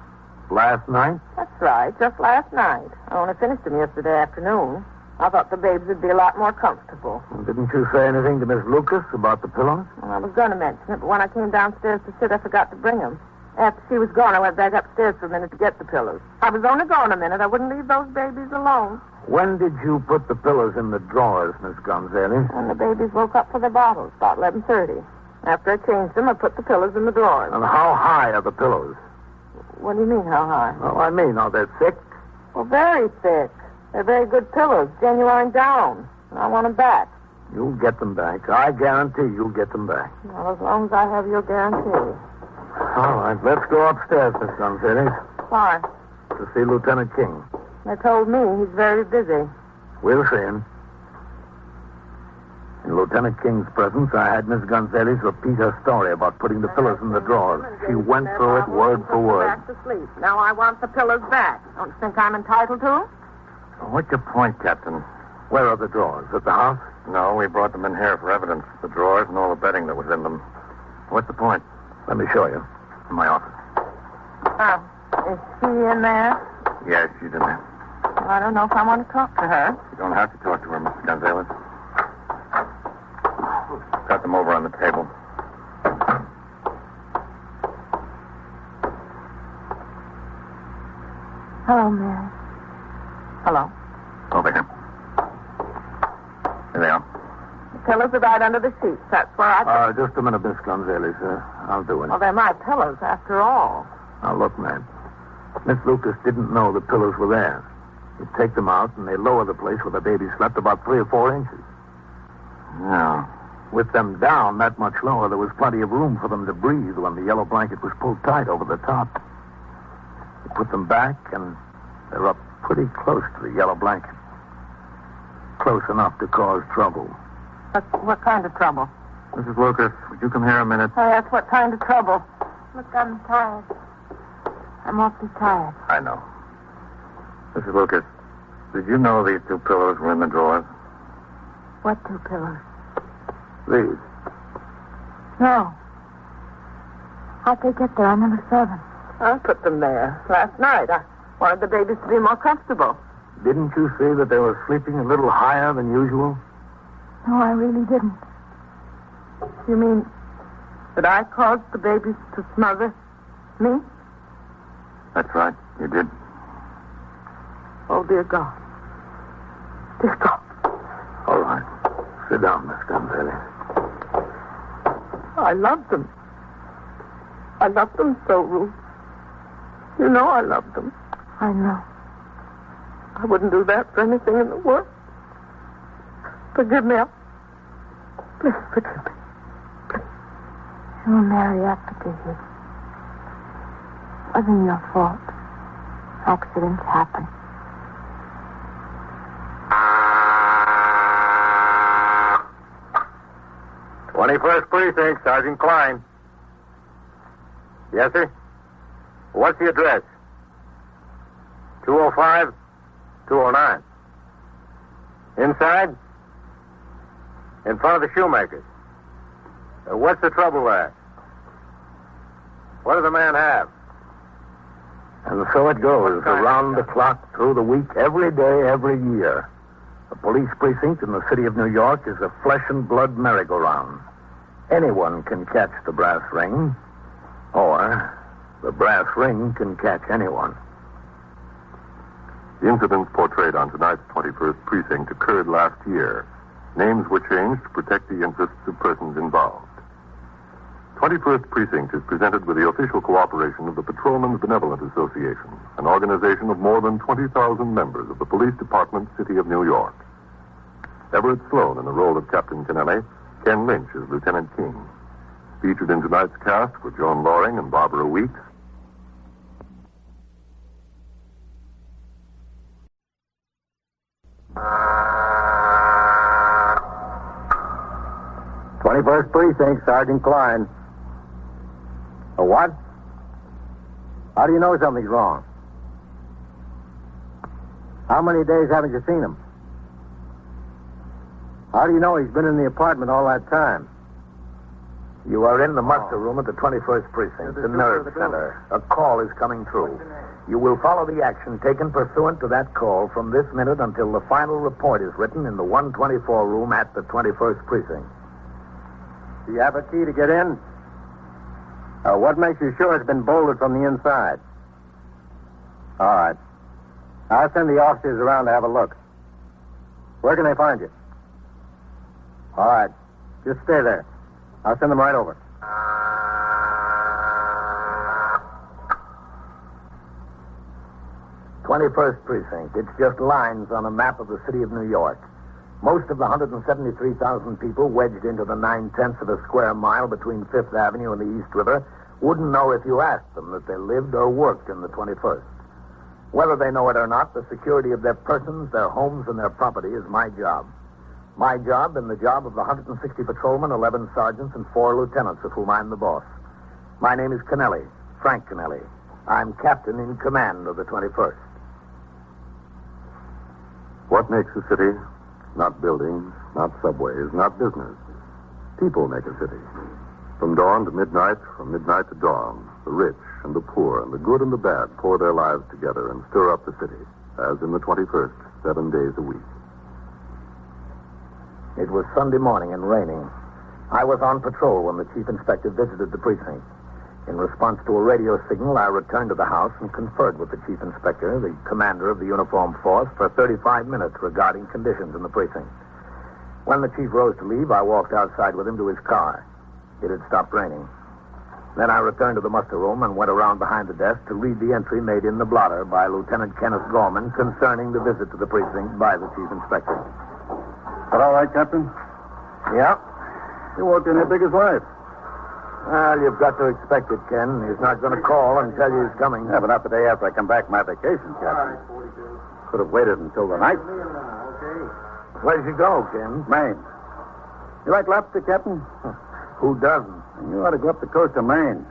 Last night? That's right, just last night. I only finished them yesterday afternoon. I thought the babies would be a lot more comfortable. Didn't you say anything to Miss Lucas about the pillows? Well, I was going to mention it, but when I came downstairs to sit, I forgot to bring them. After she was gone, I went back upstairs for a minute to get the pillows. I was only gone a minute. I wouldn't leave those babies alone. When did you put the pillows in the drawers, Miss Gonzalez? When the babies woke up for their bottles, about 11:30. After I changed them, I put the pillows in the drawers. And how high are the pillows? What do you mean, how high? Oh, I mean, are they thick? Well, very thick. They're very good pillows, genuine down. And I want them back. You'll get them back. I guarantee you'll get them back. Well, as long as I have your guarantee. All right, let's go upstairs, Miss Gonzalez. Why? To see Lieutenant King. They told me he's very busy. We'll see him. In Lieutenant King's presence, I had Miss Gonzalez repeat her story about putting the pillows in the drawers. She went through it word for word. Back to sleep. Now I want the pillows back. Don't you think I'm entitled to them? What's your point, Captain? Where are the drawers? At the house? No, we brought them in here for evidence. The drawers and all the bedding that was in them. What's the point? Let me show you. In my office. Oh, is she in there? Yes, she's in there. Well, I don't know if I want to talk to her. You don't have to talk to her, Mrs. Gonzalez. Got them over on the table. Hello, Mary. Hello. Over here. Here they are. The pillows are right under the sheets. That's where I... Just a minute, Miss Gonzalez. I'll do it. Well, they're my pillows, after all. Now, look, man. Miss Lucas didn't know the pillows were there. You take them out, and they lower the place where the baby slept about 3 or 4 inches. No. With them down that much lower, there was plenty of room for them to breathe when the yellow blanket was pulled tight over the top. You put them back, and they're up pretty close to the yellow blanket. Close enough to cause trouble. What kind of trouble? Mrs. Lucas, would you come here a minute? Oh, that's what kind of trouble? Look, I'm tired. I'm awfully tired. I know. Mrs. Lucas, did you know these 2 pillows were in the drawers? What 2 pillows? These. No. How'd they get there? I never saw them. I put them there last night. I wanted the babies to be more comfortable. Didn't you see that they were sleeping a little higher than usual? No, I really didn't. You mean that I caused the babies to smother me? That's right. You did. Oh, dear God. Dear God. All right. Sit down, Miss Gonzalez. I loved them. I loved them so, Ruth. You know I loved them. I know. I wouldn't do that for anything in the world. Forgive me. Please forgive me. Oh, Mary, I forgive you. It wasn't your fault. Accidents happen. "21st Precinct, Sergeant Klein." Yes, sir? What's the address? 205, 209. Inside? In front of the shoemakers. What's the trouble there? What does the man have? And so it goes, around the clock, through the week, every day, every year. The police precinct in the city of New York is a flesh and blood merry-go-round. Anyone can catch the brass ring, or the brass ring can catch anyone. The incidents portrayed on tonight's 21st Precinct occurred last year. Names were changed to protect the interests of persons involved. 21st Precinct is presented with the official cooperation of the Patrolmen's Benevolent Association, an organization of more than 20,000 members of the Police Department, City of New York. Everett Sloan in the role of Captain Kennelly, Ken Lynch as Lieutenant King. Featured in tonight's cast were Joan Loring and Barbara Weeks. First Precinct, Sergeant Klein. A what? How do you know something's wrong? How many days haven't you seen him? How do you know he's been in the apartment all that time? You are in the muster room at the 21st Precinct, the nerve center. A call is coming through. You will follow the action taken pursuant to that call from this minute until the final report is written in the 124 room at the 21st Precinct. Do you have a key to get in? What makes you sure it's been bolted from the inside? All right. I'll send the officers around to have a look. Where can they find you? All right. Just stay there. I'll send them right over. 21st Precinct. It's just lines on a map of the city of New York. Most of the 173,000 people wedged into the 9/10 of a square mile between Fifth Avenue and the East River wouldn't know if you asked them that they lived or worked in the 21st. Whether they know it or not, the security of their persons, their homes, and their property is my job. My job and the job of the 160 patrolmen, 11 sergeants, and 4 lieutenants, of whom I'm the boss. My name is Kennelly, Frank Kennelly. I'm captain in command of the 21st. What makes a city? Not buildings, not subways, not business. People make a city. From dawn to midnight, from midnight to dawn, the rich and the poor and the good and the bad pour their lives together and stir up the city, as in the 21st, 7 days a week. It was Sunday morning and raining. I was on patrol when the chief inspector visited the precinct. In response to a radio signal, I returned to the house and conferred with the chief inspector, the commander of the uniformed force, for 35 minutes regarding conditions in the precinct. When the chief rose to leave, I walked outside with him to his car. It had stopped raining. Then I returned to the muster room and went around behind the desk to read the entry made in the blotter by Lieutenant Kenneth Gorman concerning the visit to the precinct by the chief inspector. But all right, Captain? Yeah. You walked in here big as life. Well, you've got to expect it, Ken. He's not going to call and tell you he's coming. Yeah, but not the day after I come back from my vacation, Captain. Could have waited until the night. Where'd you go, Ken? Maine. You like lobster, Captain? Who doesn't? You ought to go up the coast of Maine.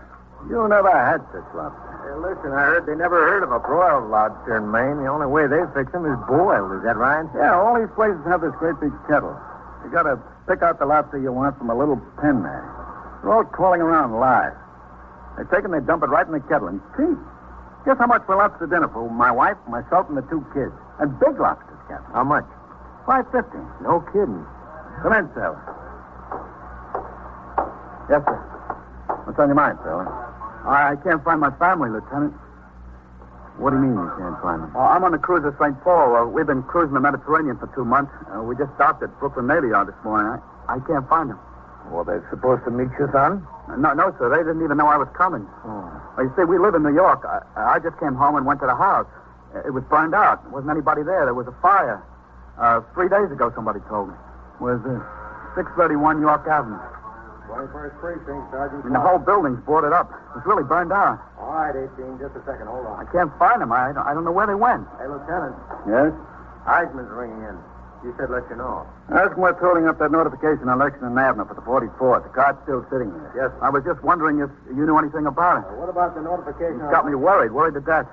You never had such lobster. Hey, listen, I heard they never heard of a broiled lobster in Maine. The only way they fix them is boiled. Is that right? Yeah, all these places have this great big kettle. You got to pick out the lobster you want from a little pen there. They're all crawling around live. They take and they dump it right in the kettle and cheap. Guess how much for lobster dinner for my wife, myself, and the 2 kids? And big lobsters, Captain. How much? $5.50. No kidding. Come in, sailor. Yes, sir. What's on your mind, sailor? I can't find my family, Lieutenant. What do you mean you can't find them? I'm on the cruise at St. Paul. We've been cruising the Mediterranean for 2 months. We just stopped at Brooklyn Navy Yard this morning. I can't find them. Were they supposed to meet you, son? No, sir. They didn't even know I was coming. Oh. Well, you see, we live in New York. I just came home and went to the house. It was burned out. There wasn't anybody there. There was a fire. 3 days ago, somebody told me. Where's this? 631 York Avenue. 21st Precinct, Sergeant. And the whole building's boarded up. It was really burned out. All right, 18. Just a second. Hold on. I can't find them. I don't know where they went. Hey, Lieutenant. Yes? Eisman's ringing in. You said let you know. Ask him what's holding up that notification on Lexington Avenue for the 44th. The car's still sitting there. Yes. I was just wondering if you knew anything about it. What about the notification? It's got me worried to death.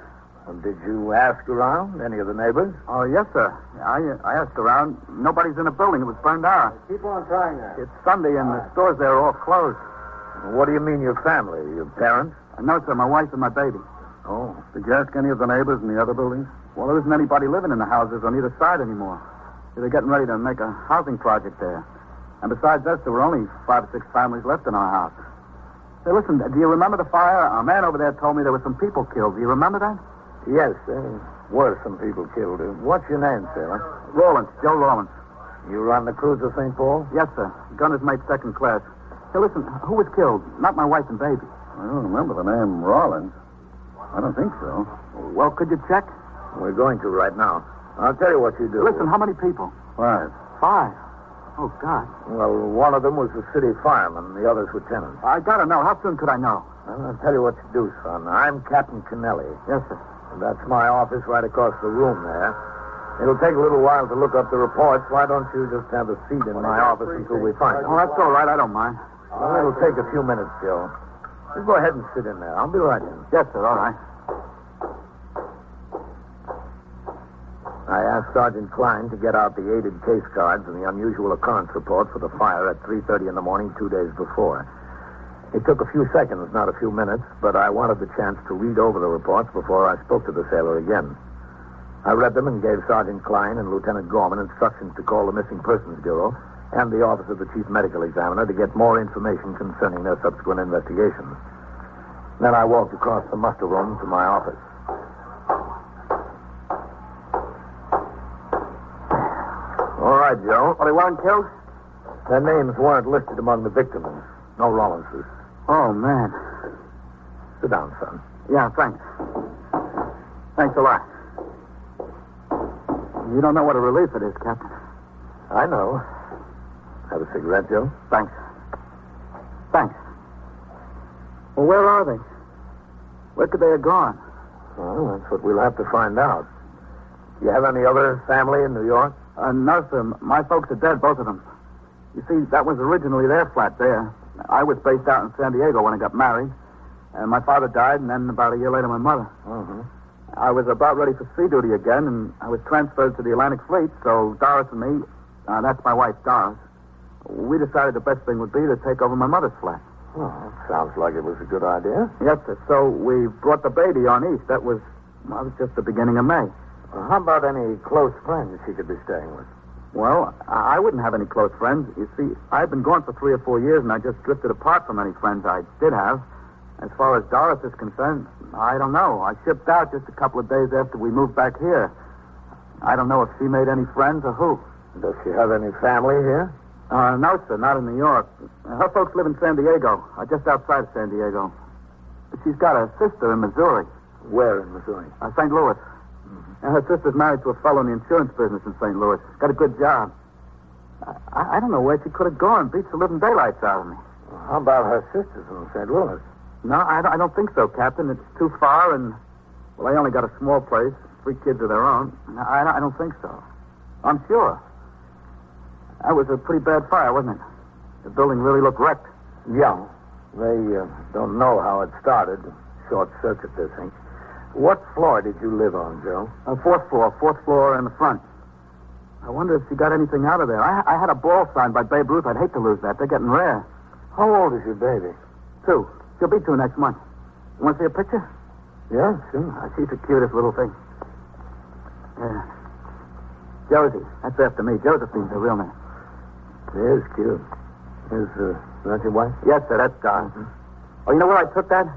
And did you ask around, any of the neighbors? Oh, yes, sir. I asked around. Nobody's in the building. It was burned out. Keep on trying that. It's Sunday, and the stores there are all closed. What do you mean, your family? Your parents? No, sir, my wife and my baby. Oh. Did you ask any of the neighbors in the other buildings? Well, there isn't anybody living in the houses on either side anymore. They're getting ready to make a housing project there. And besides us, there were only 5 or 6 families left in our house. Hey, listen, do you remember the fire? A man over there told me there were some people killed. Do you remember that? Yes, there were some people killed. What's your name, sailor? Rawlins, Joe Rawlins. You run the cruiser St. Paul? Yes, sir. Gunner's mate second class. Hey, listen, who was killed? Not my wife and baby. I don't remember the name Rawlins. I don't think so. Well, could you check? We're going to right now. I'll tell you what you do. Listen, how many people? 5. 5? Oh, God. Well, one of them was the city fireman, the other's lieutenant. I gotta know. How soon could I know? Well, I'll tell you what to do, son. I'm Captain Kennelly. Yes, sir. And that's my office right across the room there. It'll take a little while to look up the reports. Why don't you just have a seat in my office until we find them? Oh, that's all right. I don't mind. Well, it'll take a few minutes, Joe. You go ahead and sit in there. I'll be right in. Yes, sir. All right. I asked Sergeant Klein to get out the aided case cards and the unusual occurrence report for the fire at 3:30 in the morning 2 days before. It took a few seconds, not a few minutes, but I wanted the chance to read over the reports before I spoke to the sailor again. I read them and gave Sergeant Klein and Lieutenant Gorman instructions to call the Missing Persons Bureau and the Office of the Chief Medical Examiner to get more information concerning their subsequent investigations. Then I walked across the muster room to my office. All right, Joe. Well, they weren't killed? Their names weren't listed among the victims. No Rollinses. Oh, man. Sit down, son. Yeah, thanks. Thanks a lot. You don't know what a relief it is, Captain. I know. Have a cigarette, Joe? Thanks. Thanks. Well, where are they? Where could they have gone? Well, that's what we'll have to find out. Do you have any other family in New York? No, sir. My folks are dead, both of them. You see, that was originally their flat there. I was based out in San Diego when I got married. And my father died, and then about a year later, my mother. Mm-hmm. I was about ready for sea duty again, and I was transferred to the Atlantic Fleet, so Doris and me, that's my wife, Doris, we decided the best thing would be to take over my mother's flat. Well, that sounds like it was a good idea. Yes, sir. So we brought the baby on east. That was just the beginning of May. How about any close friends she could be staying with? Well, I wouldn't have any close friends. You see, I've been gone for 3 or 4 years, and I just drifted apart from any friends I did have. As far as Doris is concerned, I don't know. I shipped out just a couple of days after we moved back here. I don't know if she made any friends or who. Does she have any family here? No, sir, not in New York. Her folks live in San Diego, just outside of San Diego. She's got a sister in Missouri. Where in Missouri? St. Louis. Mm-hmm. And her sister's married to a fellow in the insurance business in St. Louis. Got a good job. I don't know where she could have gone. Beats the living daylights out of me. Well, how about her sisters in St. Louis? No, I don't think so, Captain. It's too far, and, well, they only got a small place, 3 kids of their own. I don't think so. I'm sure. That was a pretty bad fire, wasn't it? The building really looked wrecked. Yeah. They don't know how it started. Short circuit, they think. What floor did you live on, Joe? 4th floor. 4th floor in the front. I wonder if she got anything out of there. I had a ball signed by Babe Ruth. I'd hate to lose that. They're getting rare. How old is your baby? 2. She'll be 2 next month. You want to see a picture? Yeah, sure. She's the cutest little thing. Yeah. Josie. That's after me. Josephine's her real name. It is cute. Is that your wife? Yes, sir. That's Doris. Oh, you know where I took that?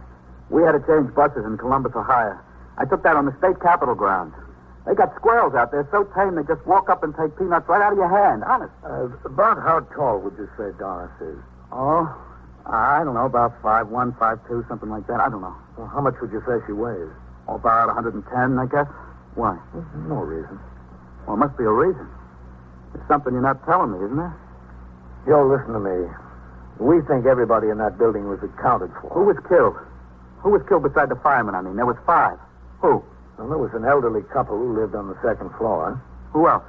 We had to change buses in Columbus, Ohio. I took that on the state capitol grounds. They got squirrels out there so tame they just walk up and take peanuts right out of your hand. Honest. About how tall would you say Doris is? Oh, I don't know. About 5'1", 5'2", something like that. I don't know. Well, how much would you say she weighs? Oh, about 110, I guess. Why? No reason. Well, it must be a reason. There's something you're not telling me, isn't there? Joe, listen to me. We think everybody in that building was accounted for. Who was killed? Who was killed beside the fireman, I mean? There was 5. Who? Well, there was an elderly couple who lived on the 2nd floor. Who else?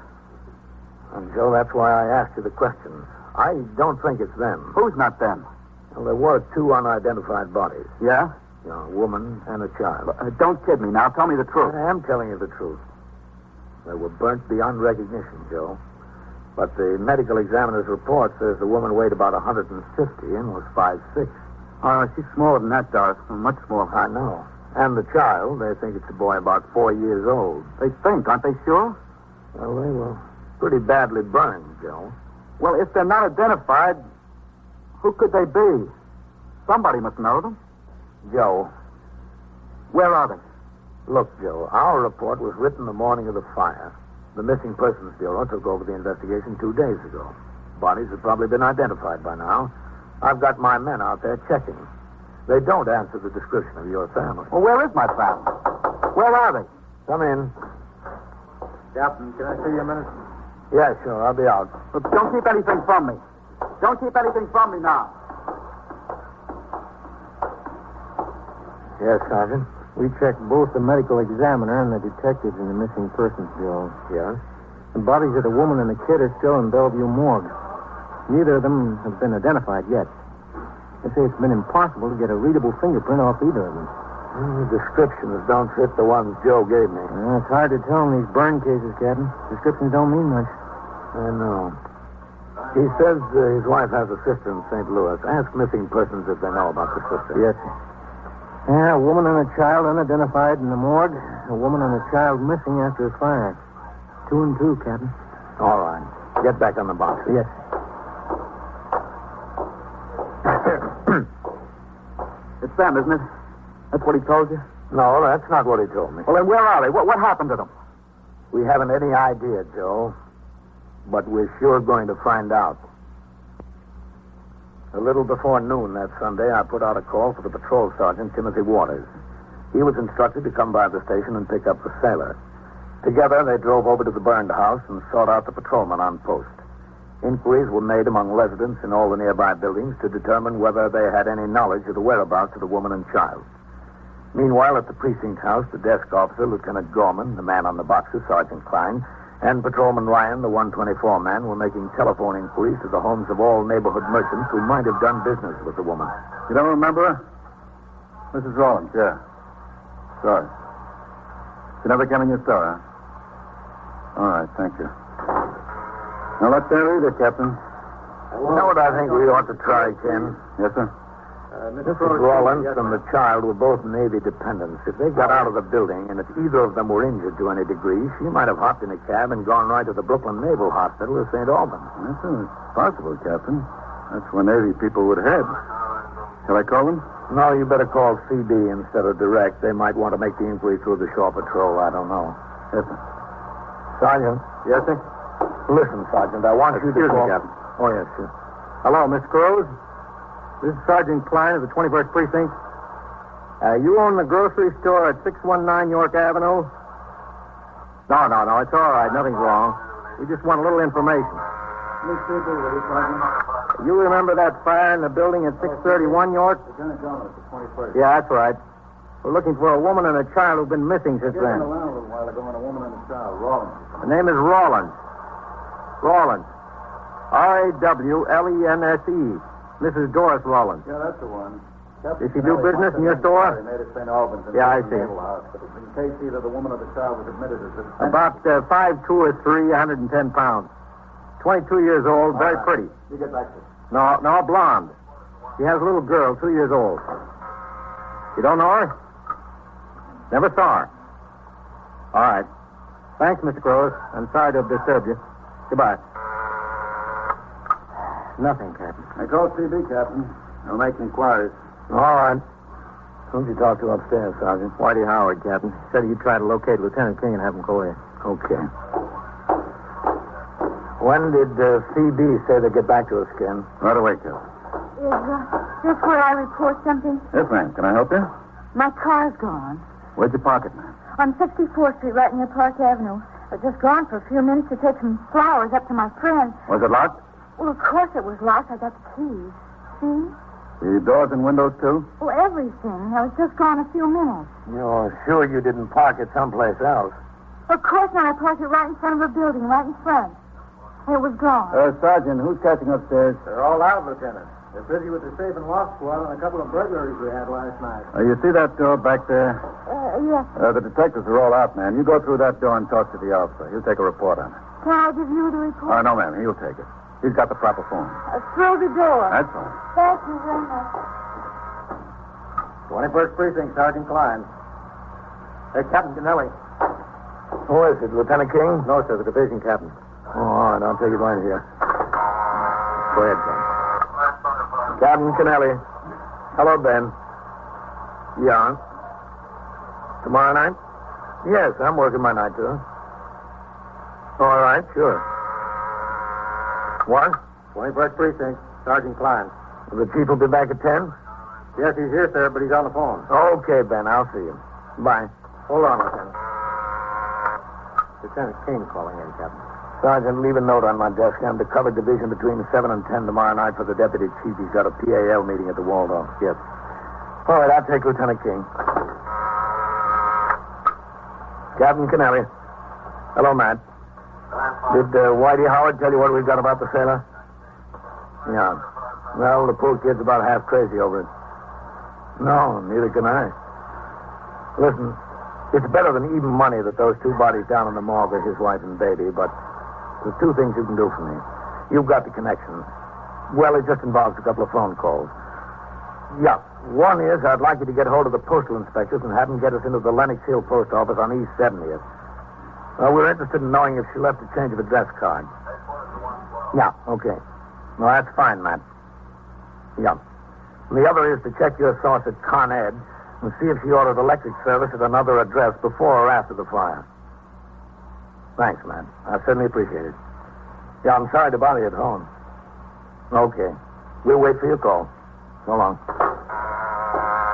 And, Joe, that's why I asked you the question. I don't think it's them. Who's not them? Well, there were 2 unidentified bodies. Yeah? You know, a woman and a child. Don't kid me now. Tell me the truth. I am telling you the truth. They were burnt beyond recognition, Joe. But the medical examiner's report says the woman weighed about 150 and was 5'6". She's smaller than that, Doris. Much smaller. I know. And the child, they think it's a boy about 4 years old. They think, aren't they sure? Well, they were pretty badly burned, Joe. Well, if they're not identified, who could they be? Somebody must know them. Joe. Where are they? Look, Joe, our report was written the morning of the fire. The Missing Persons Bureau took over the investigation 2 days ago. Bodies have probably been identified by now. I've got my men out there checking. They don't answer the description of your family. Well, where is my family? Where are they? Come in. Captain, can I see you a minute? Yeah, sure. I'll be out. But don't keep anything from me. Don't keep anything from me now. Yes, Sergeant. We checked both the medical examiner and the detectives in the Missing Persons Bureau. Yes? The bodies of the woman and the kid are still in Bellevue morgue. Neither of them have been identified yet. They say it's been impossible to get a readable fingerprint off either of them. The descriptions don't fit the ones Joe gave me. It's hard to tell in these burn cases, Captain. Descriptions don't mean much. I know. He says his wife has a sister in St. Louis. Ask Missing Persons if they know about the sister. Yes, sir. Yeah, a woman and a child unidentified in the morgue. A woman and a child missing after a fire. 2 and 2, Captain. All right. Get back on the box. Yes. It's them, isn't it? That's what he told you? No, that's not what he told me. Well, then where are they? What happened to them? We haven't any idea, Joe. But we're sure going to find out. A little before noon that Sunday, I put out a call for the patrol sergeant, Timothy Waters. He was instructed to come by the station and pick up the sailor. Together, they drove over to the burned house and sought out the patrolman on post. Inquiries were made among residents in all the nearby buildings to determine whether they had any knowledge of the whereabouts of the woman and child. Meanwhile, at the precinct house, the desk officer, Lieutenant Gorman, the man on the boxes, Sergeant Klein, and Patrolman Ryan, the 124 man, were making telephone inquiries to the homes of all neighborhood merchants who might have done business with the woman. You don't remember her? Mrs. Rollins, yeah. Sorry. She never came in your store, huh? All right, thank you. Now, let's there either, Captain. You know what I think we ought to try, Ken? Yes, sir? Mrs. Rollins and the child were both Navy dependents. If they got out of the building, and if either of them were injured to any degree, she might have hopped in a cab and gone right to the Brooklyn Naval Hospital or St. Albans. That's possible, Captain. That's where Navy people would head. Shall I call them? No, you better call CB instead of direct. They might want to make the inquiry through the shore patrol. I don't know. Yes, sir. Sergeant. Yes, sir? Listen, Sergeant, I want you to Excuse me, call... Captain. Oh, yes, sir. Hello, Miss Cruz. This is Sergeant Klein of the 21st Precinct. You own the grocery store at 619 York Avenue? No, it's all right. Nothing's wrong. We just want a little information. You remember that fire in the building at 631 York? Lieutenant Gorman at the 21st. Yeah, that's right. We're looking for a woman and a child who've been missing since then. a little while ago and a woman and a child, Rollins. The name is Rawlins. Rawlins. Rawlense. Mrs. Doris Rawlins. Yeah, that's the one. Does she do business in your store? Made at St. Albans. Yeah, I see. Naval Hospital. In case either the woman or the child was admitted as a... About 5'2" or 3, 110 pounds. 22 years old, very pretty. You get back to it. No, blonde. She has a little girl, 2 years old. You don't know her? Never saw her. All right. Thanks, Mr. Cruz. I'm sorry to have disturbed you. Goodbye. Nothing, Captain. I called CB, Captain. I'll make inquiries. All right. Who'd you talk to upstairs, Sergeant? Whitey Howard, Captain. Said you'd try to locate Lieutenant King and have him go in. Okay. When did CB say they'd get back to us, Ken? Right away, Captain. Is this where I report something? Yes, ma'am. Can I help you? My car's gone. Where'd you park it, ma'am? On 64th Street, right near Park Avenue. I've just gone for a few minutes to take some flowers up to my friend. Was it locked? Well, of course it was locked. I got the keys. See? The doors and windows, too? Well, everything. I was just gone a few minutes. You're sure you didn't park it someplace else? Of course not. I parked it right in front of a building, right in front. It was gone. Sergeant, who's catching upstairs? They're all out, Lieutenant. They're busy with the safe and lock squad on a couple of burglaries we had last night. You see that door back there? Yes. The detectives are all out, man. You go through that door and talk to the officer. He'll take a report on it. Can I give you the report? No, ma'am. He'll take it. He's got the proper form. Through the door. That's all. Thank you very much. 21st Precinct, Sergeant Klein. Hey, Captain Canelli. Who is it, Lieutenant King? No, sir, the division captain. Oh, all right, I'll take it right here. Go ahead, Ben. Captain Canelli. Hello, Ben. Yeah. Tomorrow night? Yes, I'm working my night, too. All right, sure. What? 21st Precinct, Sergeant Klein. The chief will be back at 10? Yes, he's here, sir, but he's on the phone. Okay, Ben, I'll see you. Bye. Hold on, Lieutenant. Lieutenant King calling in, Captain. Sergeant, leave a note on my desk. I'm to cover division between 7 and 10 tomorrow night for the deputy chief. He's got a PAL meeting at the Waldorf. Yes. All right, I'll take Lieutenant King. Captain Canelli. Hello, Matt. Did Whitey Howard tell you what we've got about the sailor? Yeah. Well, the poor kid's about half crazy over it. No, neither can I. Listen, it's better than even money that those two bodies down in the morgue are his wife and baby, but there's two things you can do for me. You've got the connections. Well, it just involves a couple of phone calls. Yeah. One is I'd like you to get hold of the postal inspectors and have them get us into the Lenox Hill post office on East 70th. We're interested in knowing if she left a change of address card. Yeah, okay. Well, that's fine, Matt. Yeah. And the other is to check your source at Con Ed and see if she ordered electric service at another address before or after the fire. Thanks, Matt. I certainly appreciate it. Yeah, I'm sorry to bother you at home. Okay. We'll wait for your call. So long.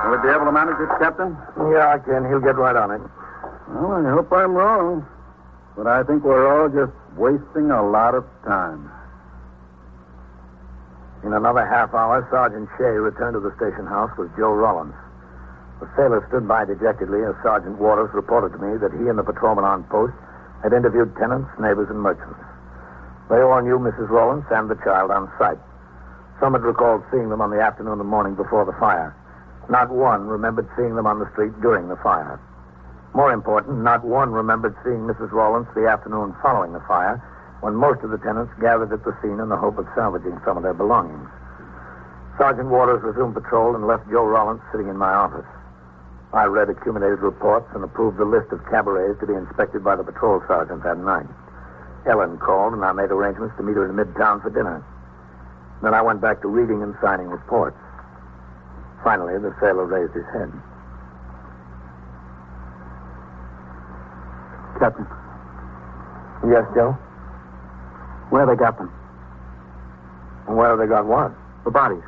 Will he be able to manage it, Captain? Yeah, I can. He'll get right on it. Well, I hope I'm wrong. But I think we're all just wasting a lot of time. In another half hour, Sergeant Shea returned to the station house with Joe Rollins. The sailor stood by dejectedly as Sergeant Waters reported to me that he and the patrolman on post had interviewed tenants, neighbors, and merchants. They all knew Mrs. Rollins and the child on sight. Some had recalled seeing them on the afternoon and morning before the fire. Not one remembered seeing them on the street during the fire. More important, not one remembered seeing Mrs. Rollins the afternoon following the fire, when most of the tenants gathered at the scene in the hope of salvaging some of their belongings. Sergeant Waters resumed patrol and left Joe Rollins sitting in my office. I read accumulated reports and approved the list of cabarets to be inspected by the patrol sergeant that night. Ellen called, and I made arrangements to meet her in Midtown for dinner. Then I went back to reading and signing reports. Finally, the sailor raised his head. Captain. Yes, Joe? Where they got them? And where have they got what? The bodies.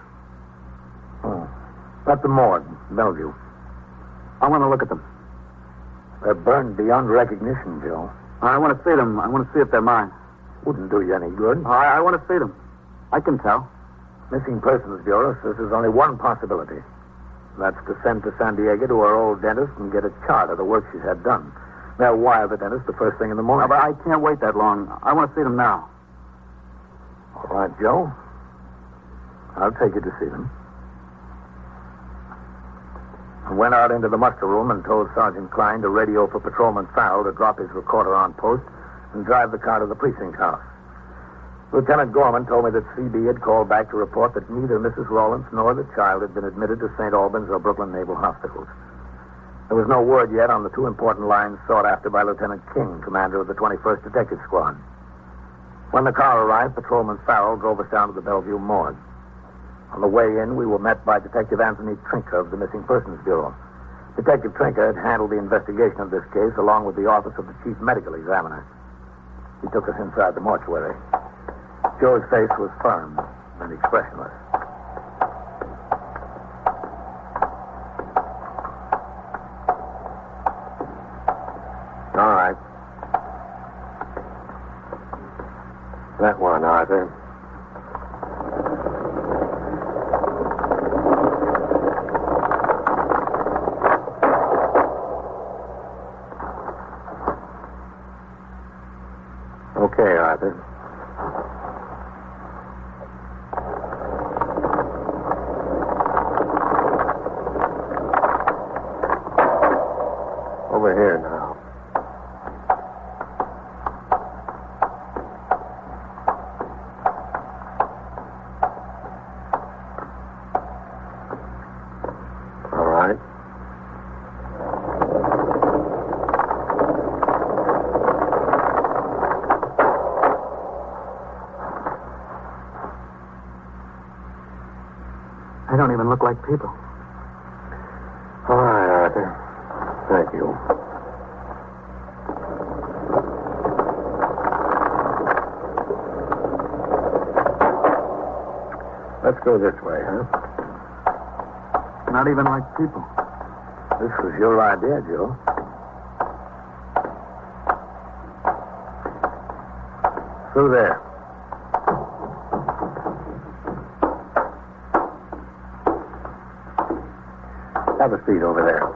Oh. At the morgue, Bellevue. I want to look at them. They're burned beyond recognition, Joe. I want to see them. I want to see if they're mine. Wouldn't do you any good. I want to see them. I can tell. Missing Persons Bureau says there's only one possibility. That's to send to San Diego to our old dentist and get a chart of the work she's had done. They'll wire the dentist the first thing in the morning. But I can't wait that long. I want to see them now. All right, Joe. I'll take you to see them. I went out into the muster room and told Sergeant Klein to radio for Patrolman Farrell to drop his recorder on post and drive the car to the precinct house. Lieutenant Gorman told me that CB had called back to report that neither Mrs. Rollins nor the child had been admitted to St. Albans or Brooklyn Naval Hospitals. There was no word yet on the two important lines sought after by Lieutenant King, commander of the 21st Detective Squad. When the car arrived, Patrolman Farrell drove us down to the Bellevue morgue. On the way in, we were met by Detective Anthony Trinker of the Missing Persons Bureau. Detective Trinker had handled the investigation of this case along with the office of the Chief Medical Examiner. He took us inside the mortuary. Joe's face was firm and expressionless. All right. That one, Arthur. Okay, Arthur. right. They don't even look like people. All right, Arthur. Thank you. Let's go this way, huh? Not even like people. This was your idea, Joe. Through there. Have a seat over there.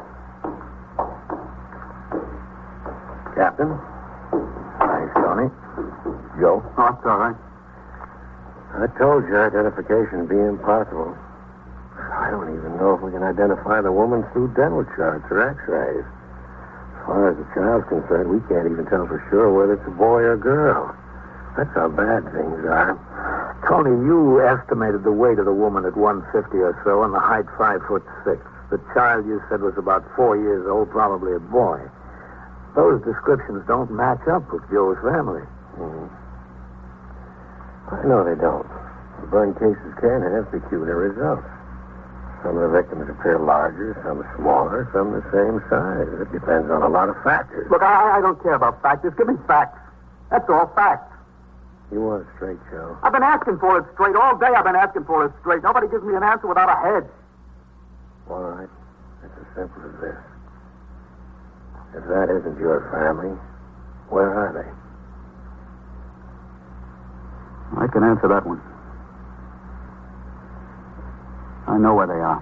Captain? Thanks, Tony. Joe? Oh, it's all right. I told you identification would be impossible. I don't even know if we can identify the woman through dental charts or x-rays. As far as the child's concerned, we can't even tell for sure whether it's a boy or girl. That's how bad things are. Tony, you estimated the weight of the woman at 150 or so and the height 5'6". The child you said was about 4 years old, probably a boy. Those descriptions don't match up with Joe's family. Mm-hmm. I know they don't. Burn cases can have peculiar results. Some of the victims appear larger, some smaller, some the same size. It depends on a lot of factors. Look, I don't care about facts. Just give me facts. That's all, facts. You want it straight, Joe? I've been asking for it straight. All day I've been asking for it straight. Nobody gives me an answer without a head. All right. It's as simple as this. If that isn't your family, where are they? I can answer that one. I know where they are.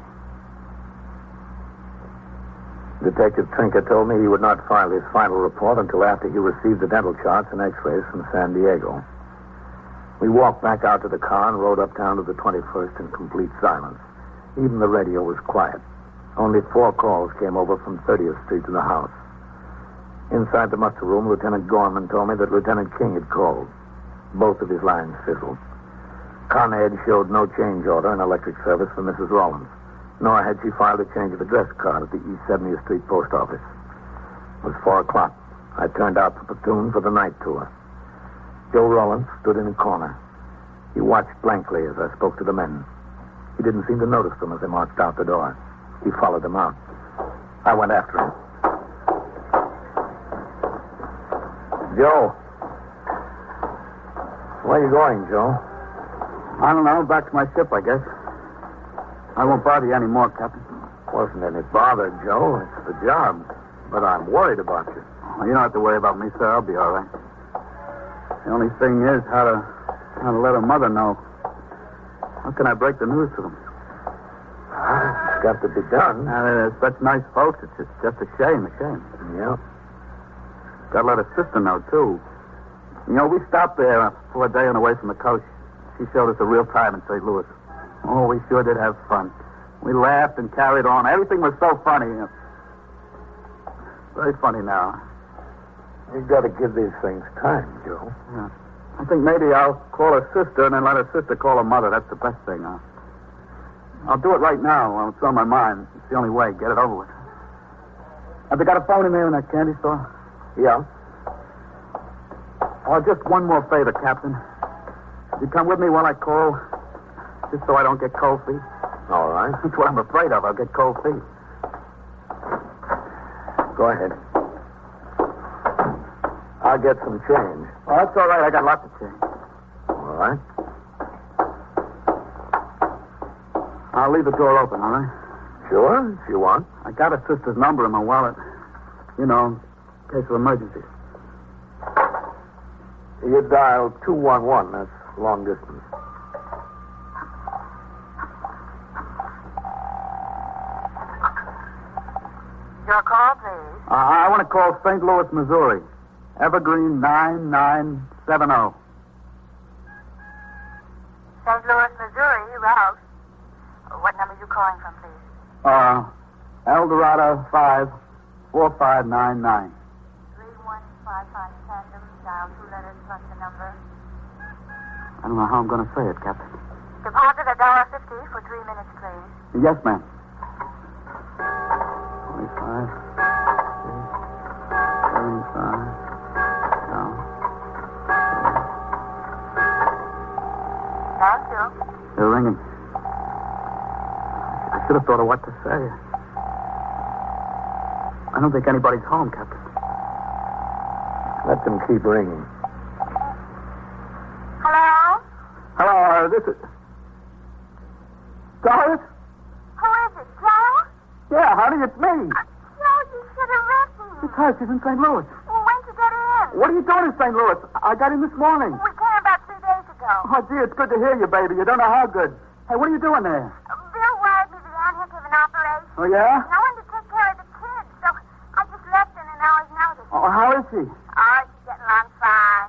Detective Trinker told me he would not file his final report until after he received the dental charts and x-rays from San Diego. We walked back out to the car and rode uptown to the 21st in complete silence. Even the radio was quiet. Only 4 calls came over from 30th Street to the house. Inside the muster room, Lieutenant Gorman told me that Lieutenant King had called. Both of his lines fizzled. Conrad showed no change order in electric service for Mrs. Rollins, nor had she filed a change of address card at the East 70th Street post office. It was 4 o'clock. I turned out the platoon for the night tour. Joe Rollins stood in a corner. He watched blankly as I spoke to the men. He didn't seem to notice them as they marched out the door. He followed them out. I went after him. Joe. Where are you going, Joe? I don't know. Back to my ship, I guess. I won't bother you anymore, Captain. Wasn't any bother, Joe. It's the job. But I'm worried about you. Well, you don't have to worry about me, sir. I'll be all right. The only thing is how to let her mother know. How can I break the news to them? It's got to be done. They're such nice folks. It's just a shame. Yeah. Got to let her sister know, too. You know, we stopped there for a day on the way from the coast. She showed us a real time in St. Louis. Oh, we sure did have fun. We laughed and carried on. Everything was so funny. Very funny now. You've got to give these things time, Joe. Yeah. I think maybe I'll call her sister and then let her sister call her mother. That's the best thing. I'll do it right now while it's on my mind. It's the only way. Get it over with. Have they got a phone in there in that candy store? Yeah. Oh, just one more favor, Captain. You come with me while I call, just so I don't get cold feet. All right. That's what I'm afraid of. I'll get cold feet. Go ahead. I'll get some change. Oh, that's all right. I got lots of change. All right. I'll leave the door open, all right? Sure, if you want. I got her sister's number in my wallet. You know, in case of emergency. You dial 211. That's long distance. Your call, please. I want to call St. Louis, Missouri. Evergreen 9970. St. Louis, Missouri, route. What number are you calling from, please? Eldorado 54599. 3155 tandem, dial 2 letters plus the number. I don't know how I'm going to say it, Captain. Deposit $1.50 for 3 minutes, please. Yes, ma'am. Thank you. They're ringing. I should have thought of what to say. I don't think anybody's home, Captain. Let them keep ringing. Hello? Hello, this is... Doris? Who is it, Joe? Yeah, honey, it's me. Joe, you should have written me. It's her. She's in St. Louis. Well, when'd you get in? What are you doing in St. Louis? I got in this morning. We came about 3 days ago. Oh, gee, it's good to hear you, baby. You don't know how good. Hey, what are you doing there? Bill wired me that Aunt Hick had an operation. Oh, yeah? I wanted to take care of the kids, so I just left in an hour's notice. Oh, how is she? Oh, she's getting along fine.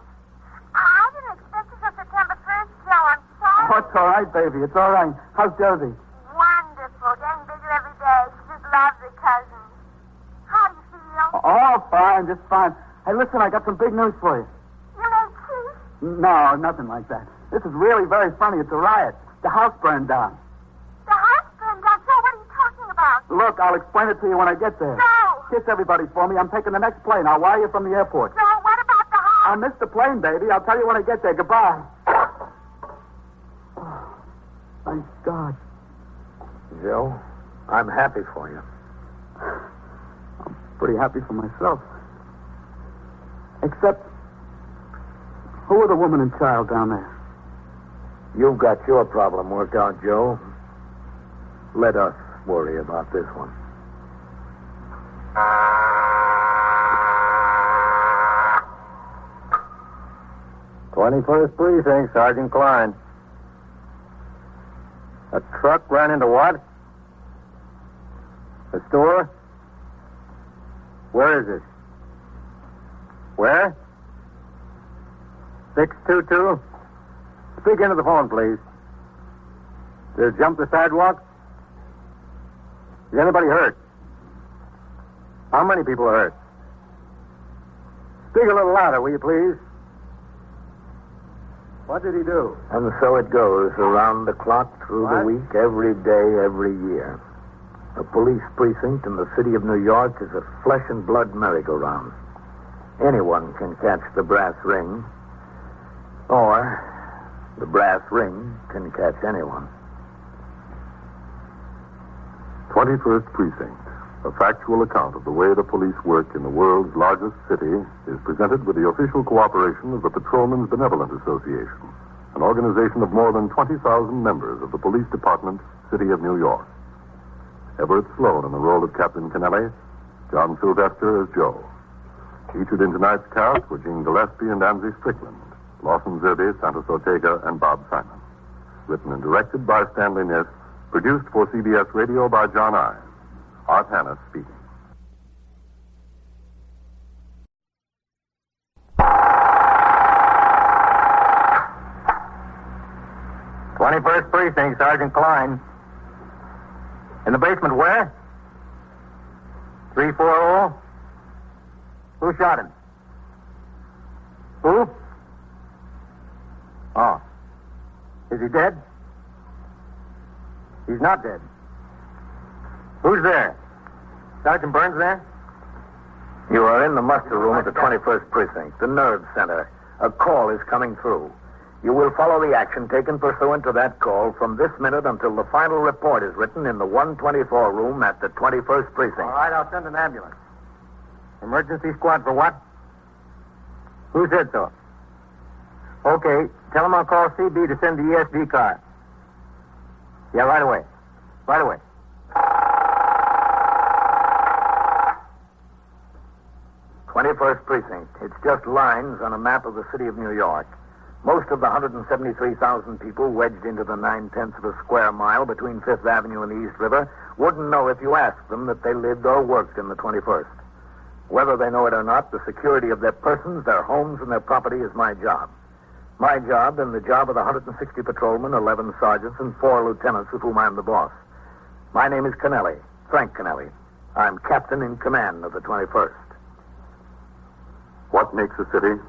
I didn't expect her till September 1st, Joe. I'm sorry. Oh, it's all right, baby. It's all right. How's Josie? Wonderful. Getting bigger every day. She just loves her cousin. How do you feel? Oh, fine. Just fine. Hey, listen, I got some big news for you. You made peace? No, nothing like that. This is really very funny. It's a riot. The house burned down. The house burned down. Joe, what are you talking about? Look, I'll explain it to you when I get there. Joe! Kiss everybody for me. I'm taking the next plane. I'll wire you from the airport. Joe, what about the house? I missed the plane, baby. I'll tell you when I get there. Goodbye. Oh, thank God. Joe, I'm happy for you. I'm pretty happy for myself. Except, who are the woman and child down there? You've got your problem worked out, Joe. Let us worry about this one. "21st Precinct, Sergeant Klein. A truck ran into what? A store? Where is it? Where? 622? Speak into the phone, please. Did it jump the sidewalk? Is anybody hurt? How many people are hurt? Speak a little louder, will you, please? What did he do? And so it goes, around the clock, through the What? week, every day, every year. A police precinct in the city of New York is a flesh and blood merry-go-round. Anyone can catch the brass ring, or the brass ring can catch anyone. 21st Precinct, a factual account of the way the police work in the world's largest city, is presented with the official cooperation of the Patrolmen's Benevolent Association, an organization of more than 20,000 members of the Police Department, City of New York. Everett Sloan in the role of Captain Kennelly, John Sylvester as Joe. Featured in tonight's cast were Jean Gillespie and Amzie Strickland, Lawson Zerbe, Santos Ortega, and Bob Simon. Written and directed by Stanley Niss, produced for CBS Radio by John Ives. Art Hannes speaking. "21st Precinct, Sergeant Klein. In the basement where? 340? Who shot him? Who? Oh. Is he dead? He's not dead. Who's there? Sergeant Burns there? You are in the muster room at the 21st Precinct, the nerve center. A call is coming through. You will follow the action taken pursuant to that call from this minute until the final report is written in the 124 room at the 21st Precinct. All right, I'll send an ambulance. Emergency squad for what? Who said so? Okay, tell him I'll call CB to send the ESD car. Yeah, right away. Right away. "21st Precinct. It's just lines on a map of the city of New York. Most of the 173,000 people wedged into the 9/10 of a square mile between 5th Avenue and the East River wouldn't know if you asked them that they lived or worked in the 21st. Whether they know it or not, the security of their persons, their homes, and their property is my job. My job and the job of the 160 patrolmen, 11 sergeants, and 4 lieutenants of whom I'm the boss. My name is Kennelly, Frank Kennelly. I'm captain in command of the 21st. What makes a city?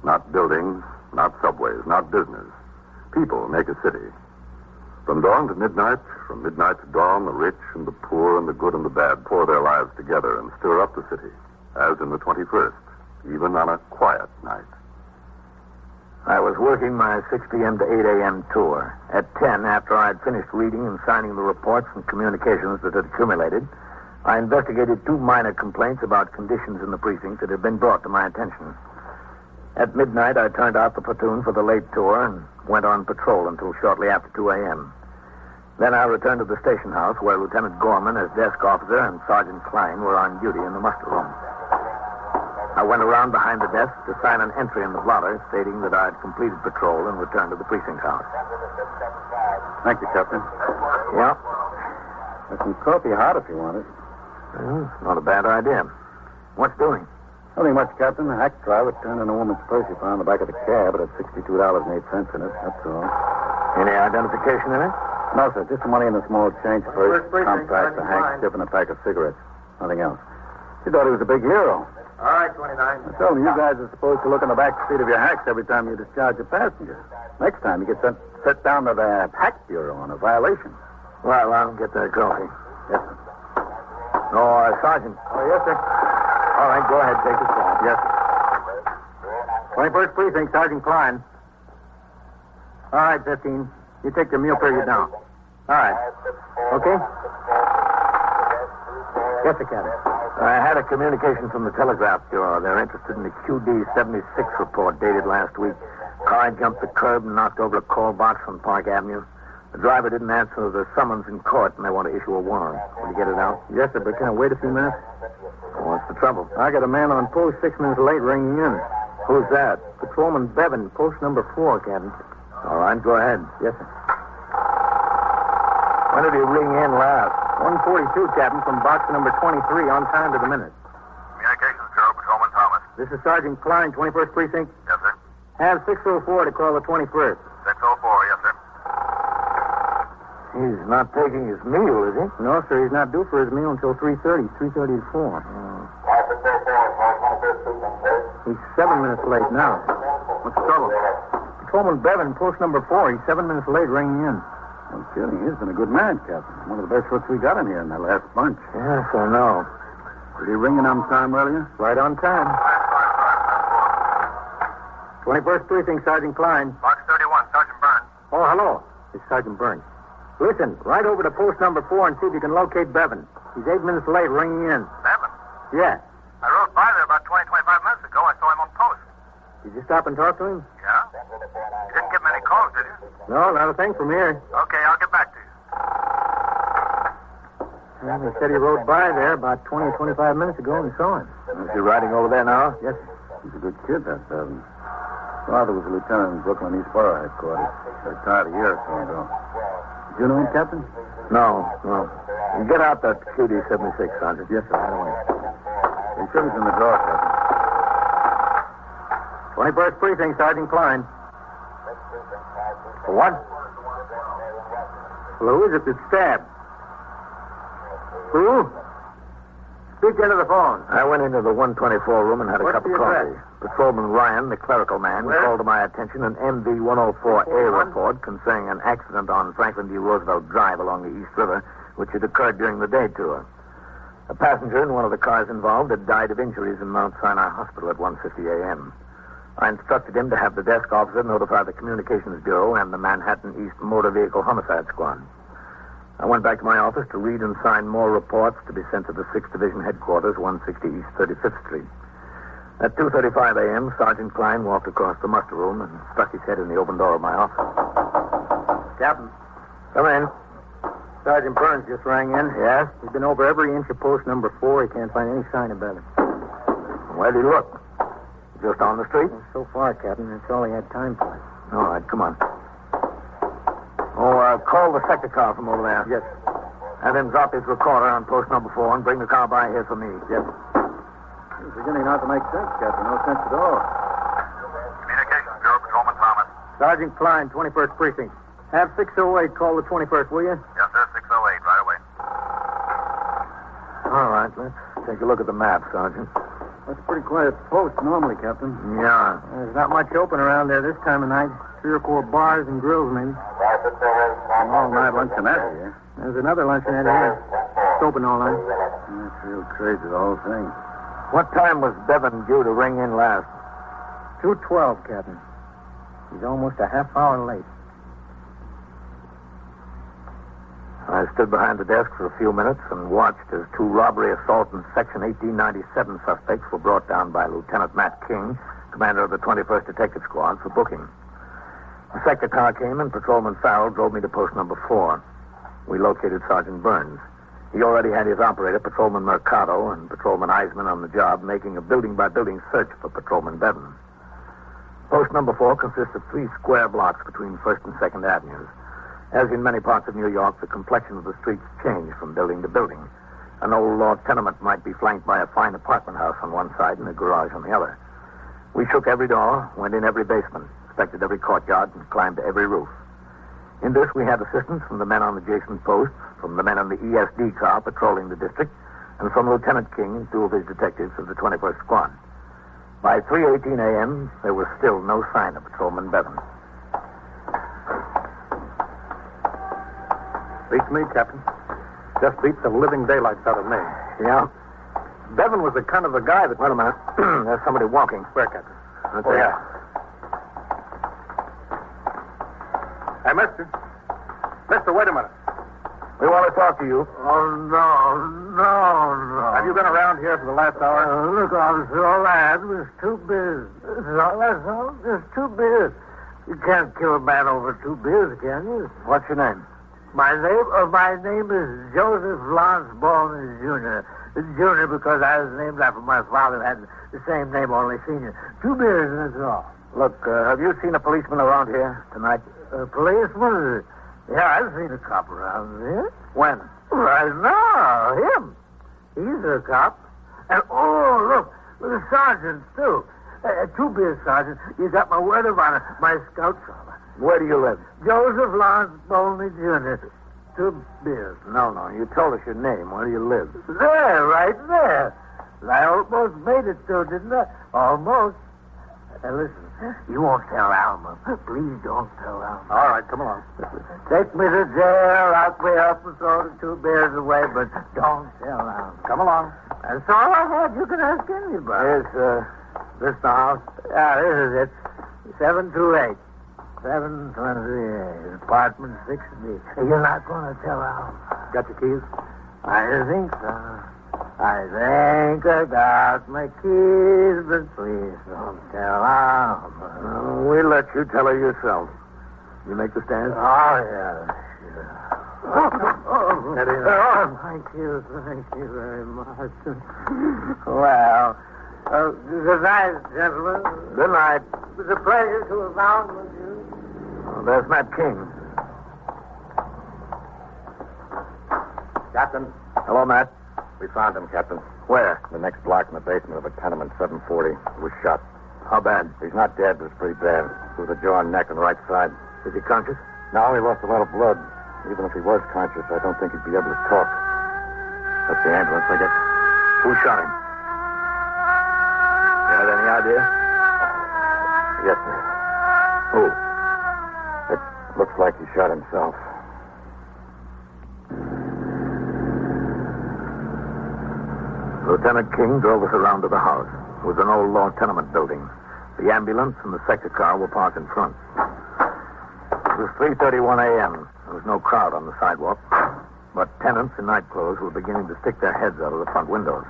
Not buildings, not subways, not business. People make a city. From dawn to midnight, from midnight to dawn, the rich and the poor and the good and the bad pour their lives together and stir up the city, as in the 21st, even on a quiet night. I was working my 6 p.m. to 8 a.m. tour. At 10, after I had finished reading and signing the reports and communications that had accumulated, I investigated 2 minor complaints about conditions in the precinct that had been brought to my attention. At midnight, I turned out the platoon for the late tour and went on patrol until shortly after 2 a.m. Then I returned to the station house where Lieutenant Gorman, as desk officer, and Sergeant Klein were on duty in the muster room. I went around behind the desk to sign an entry in the blotter stating that I had completed patrol and returned to the precinct house. Thank you, Captain. Yeah? There's some coffee hot if you want it. Well, not a bad idea. What's doing? Nothing much, Captain. A hack driver turned in a woman's purse he found in the back of the cab. It had $62.08 in it, that's all. Any identification in it? No, sir. Just the money in a small change purse, compact, a handkerchief, and a pack of cigarettes. Nothing else. She thought he was a big hero. All right, 29. I told him you guys are supposed to look in the back seat of your hacks every time you discharge a passenger. Next time you get sent down to the hack bureau on a violation. Well, I'll get that coffee. Yes, sir. No, Sergeant. Oh, yes, sir. All right, go ahead. Take the call. Yes, sir. 21st Precinct, Sergeant Klein. All right, 15. You take the meal period down. All right. Okay? Yes, sir, Captain. I had a communication from the Telegraph Bureau. They're interested in the QD-76 report dated last week. Car jumped the curb and knocked over a call box on Park Avenue. The driver didn't answer the summons in court, and they want to issue a warrant. Will you get it out? Yes, sir, but can I wait a few minutes? What's the trouble? I got a man on post 6 minutes late ringing in. Who's that? Patrolman Bevan, post number 4, Captain. All right, go ahead. Yes, sir. When did he ring in last? 142, Captain, from box number 23, on time to the minute. Communications Bureau, Patrolman Thomas. This is Sergeant Klein, 21st Precinct. Yes, sir. Have 604 to call the 21st. 604, yes, sir. He's not taking his meal, is he? No, sir, he's not due for his meal until 3:30, 3:30 to 4. He's 7 minutes late now. What's the trouble? Patrolman Bevan, post number 4. He's 7 minutes late ringing in. No kidding. He's been a good man, Captain. One of the best folks we got in here in that last bunch. Yes, I know. Did he ring in on time earlier? Right on time. 21st Precinct, Sergeant Klein. Box 31, Sergeant Burns. Oh, hello. It's Sergeant Burns. Listen, right over to post number 4 and see if you can locate Bevan. He's 8 minutes late ringing in. Bevan? Yeah. I rode by there about 20, 25 minutes ago. I saw him on post. Did you stop and talk to him? Yeah? You didn't get many calls, did you? No, not a thing from here. Okay, I'll get back to you. Well, he said he rode by there about 20 or 25 minutes ago and saw him. Is he riding over there now? Yes, sir. He's a good kid, that Bevan. Father was a lieutenant in Brooklyn East Borough headquarters. Retired a year or so ago. Did you know him, Captain? No. Get out that QD-76, Sergeant. Yes, sir, right away. The insurance in the drawer, Captain. 21st Precinct, Sergeant Klein. What? Well, who is it that stabbed? Who? Speak into the phone. I went into the 124 room and had a What's cup of the coffee. address? Patrolman Ryan, the clerical man, called to my attention an MV-104A report concerning an accident on Franklin D. Roosevelt Drive along the East River, which had occurred during the day tour. A passenger in one of the cars involved had died of injuries in Mount Sinai Hospital at 1:50 a.m. I instructed him to have the desk officer notify the Communications Bureau and the Manhattan East Motor Vehicle Homicide Squad. I went back to my office to read and sign more reports to be sent to the 6th Division Headquarters, 160 East 35th Street. At 2:35 a.m., Sergeant Klein walked across the muster room and stuck his head in the open door of my office. Captain. Come in. Sergeant Burns just rang in. Yes? He's been over every inch of post number 4. He can't find any sign of Bevan. Where'd he look? Just on the street? Well, so far, Captain, that's all he had time for. All right, come on. Call the sector car from over there. Yes. Have him drop his recorder on post number 4 and bring the car by here for me. Yes. It's beginning not to make sense, Captain. No sense at all. Communications Bureau, Patrolman Thomas. Sergeant Klein, 21st Precinct. Have 608 call the 21st, will you? Yes, sir, 608, right away. All right, let's take a look at the map, Sergeant. That's a pretty quiet post normally, Captain. Yeah. There's not much open around there this time of night. 3 or 4 bars and grills, maybe. An all-night luncheonette here. There's another luncheonette here. It's open all night. That's real crazy, the whole thing. What time was Bevan due to ring in last? 2:12, Captain. He's almost a half hour late. I stood behind the desk for a few minutes and watched as 2 robbery, assault, and Section 1897 suspects were brought down by Lieutenant Matt King, commander of the 21st Detective Squad, for booking. The sector car came and Patrolman Farrell drove me to post number 4. We located Sergeant Burns. He already had his operator, Patrolman Mercado, and Patrolman Eisman on the job, making a building-by-building search for Patrolman Bevan. Post number 4 consists of 3 square blocks between 1st and 2nd Avenues. As in many parts of New York, the complexion of the streets changed from building to building. An old law tenement might be flanked by a fine apartment house on one side and a garage on the other. We shook every door, went in every basement, inspected every courtyard, and climbed to every roof. In this, we had assistance from the men on adjacent posts, from the men on the ESD car patrolling the district, and from Lieutenant King and 2 of his detectives of the 21st Squad. By 3:18 a.m., there was still no sign of Patrolman Bevan. Beats me, Captain. Just beats the living daylights out of me. Yeah? Bevan was the kind of a guy that... Wait a minute. There's somebody walking. Where, Captain? Oh, yeah. Hey, mister. Mister, wait a minute. We want to talk to you. Oh, no. Have you been around here for the last hour? Look, officer, all I had was 2 beers. That's all. Just 2 beers. You can't kill a man over 2 beers, can you? What's your name? My name is Joseph Lance Baldwin Jr. Junior because I was named after my father who had the same name, only senior. 2 beers, and that's all. Look, have you seen a policeman around here tonight? A policeman? Yeah, I've seen a cop around here. When? Right now, him. He's a cop. And, look, the sergeant, too. 2 beers, Sergeant. You got my word of honor. My scout collar. Where do you live? Joseph Lance Baldwin Jr. 2 beers. No. You told us your name. Where do you live? There, right there. I almost made it, too, didn't I? Almost. Listen, you won't tell Alma. Please don't tell Alma. All right, come along. Take me to jail, lock me up, and throw the 2 beers away, but don't tell Alma. Come along. That's all I had. You can ask anybody. Is this the house? Yeah, this is it. 728. 728. Apartment 6B. You're not going to tell Alma. Got your keys? I think so. I think I got my keys, but please don't tell Alma. We'll let you tell her yourself. You make the stand? Oh, yeah, sure. Thank you very much. Well, good night, gentlemen. Good night. It was a pleasure to have found with you. Oh, there's Matt King. Captain. Hello, Matt. We found him, Captain. Where? The next block in the basement of a tenement, 740. He was shot. How bad? He's not dead, but it's pretty bad. Through the jaw and neck and right side. Is he conscious? No, he lost a lot of blood. Even if he was conscious, I don't think he'd be able to talk. That's the ambulance, I guess. Who shot him? You have any idea? Yes, sir. Who? It looks like he shot himself. Lieutenant King drove us around to the house. It was an old law tenement building. The ambulance and the sector car were parked in front. It was 3:31 a.m. There was no crowd on the sidewalk, but tenants in night clothes were beginning to stick their heads out of the front windows.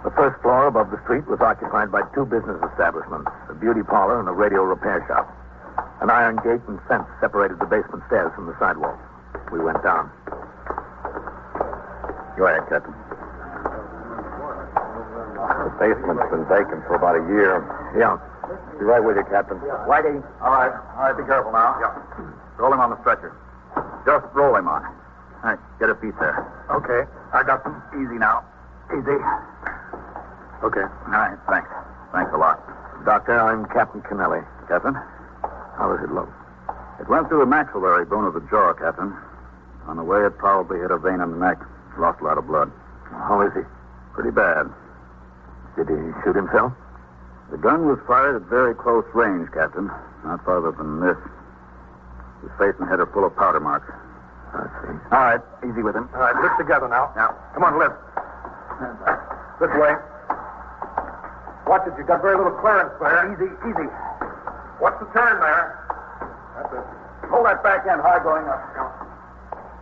The first floor above the street was occupied by 2 business establishments, a beauty parlor and a radio repair shop. An iron gate and fence separated the basement stairs from the sidewalk. We went down. Go ahead, Captain. The basement's been vacant for about a year. Yeah. Be right with you, Captain. Whitey. All right, be careful now. Yeah. Roll him on the stretcher. Just roll him on. All right, get a piece there. Okay, I got them. Easy now. Easy. Okay. All right, thanks. Thanks a lot. Doctor, I'm Captain Kennelly. Captain? How does it look? It went through the maxillary bone of the jaw, Captain. On the way, it probably hit a vein in the neck. Lost a lot of blood. How is he? Pretty bad. Did he shoot himself? The gun was fired at very close range, Captain. Not farther than this. His face and head are full of powder marks. I see. All right, easy with him. All right, lift together now. Now. Come on, lift. This way. Watch it. You've got very little clearance there. Easy, easy. What's the turn there? That's it. Hold that back end high going up.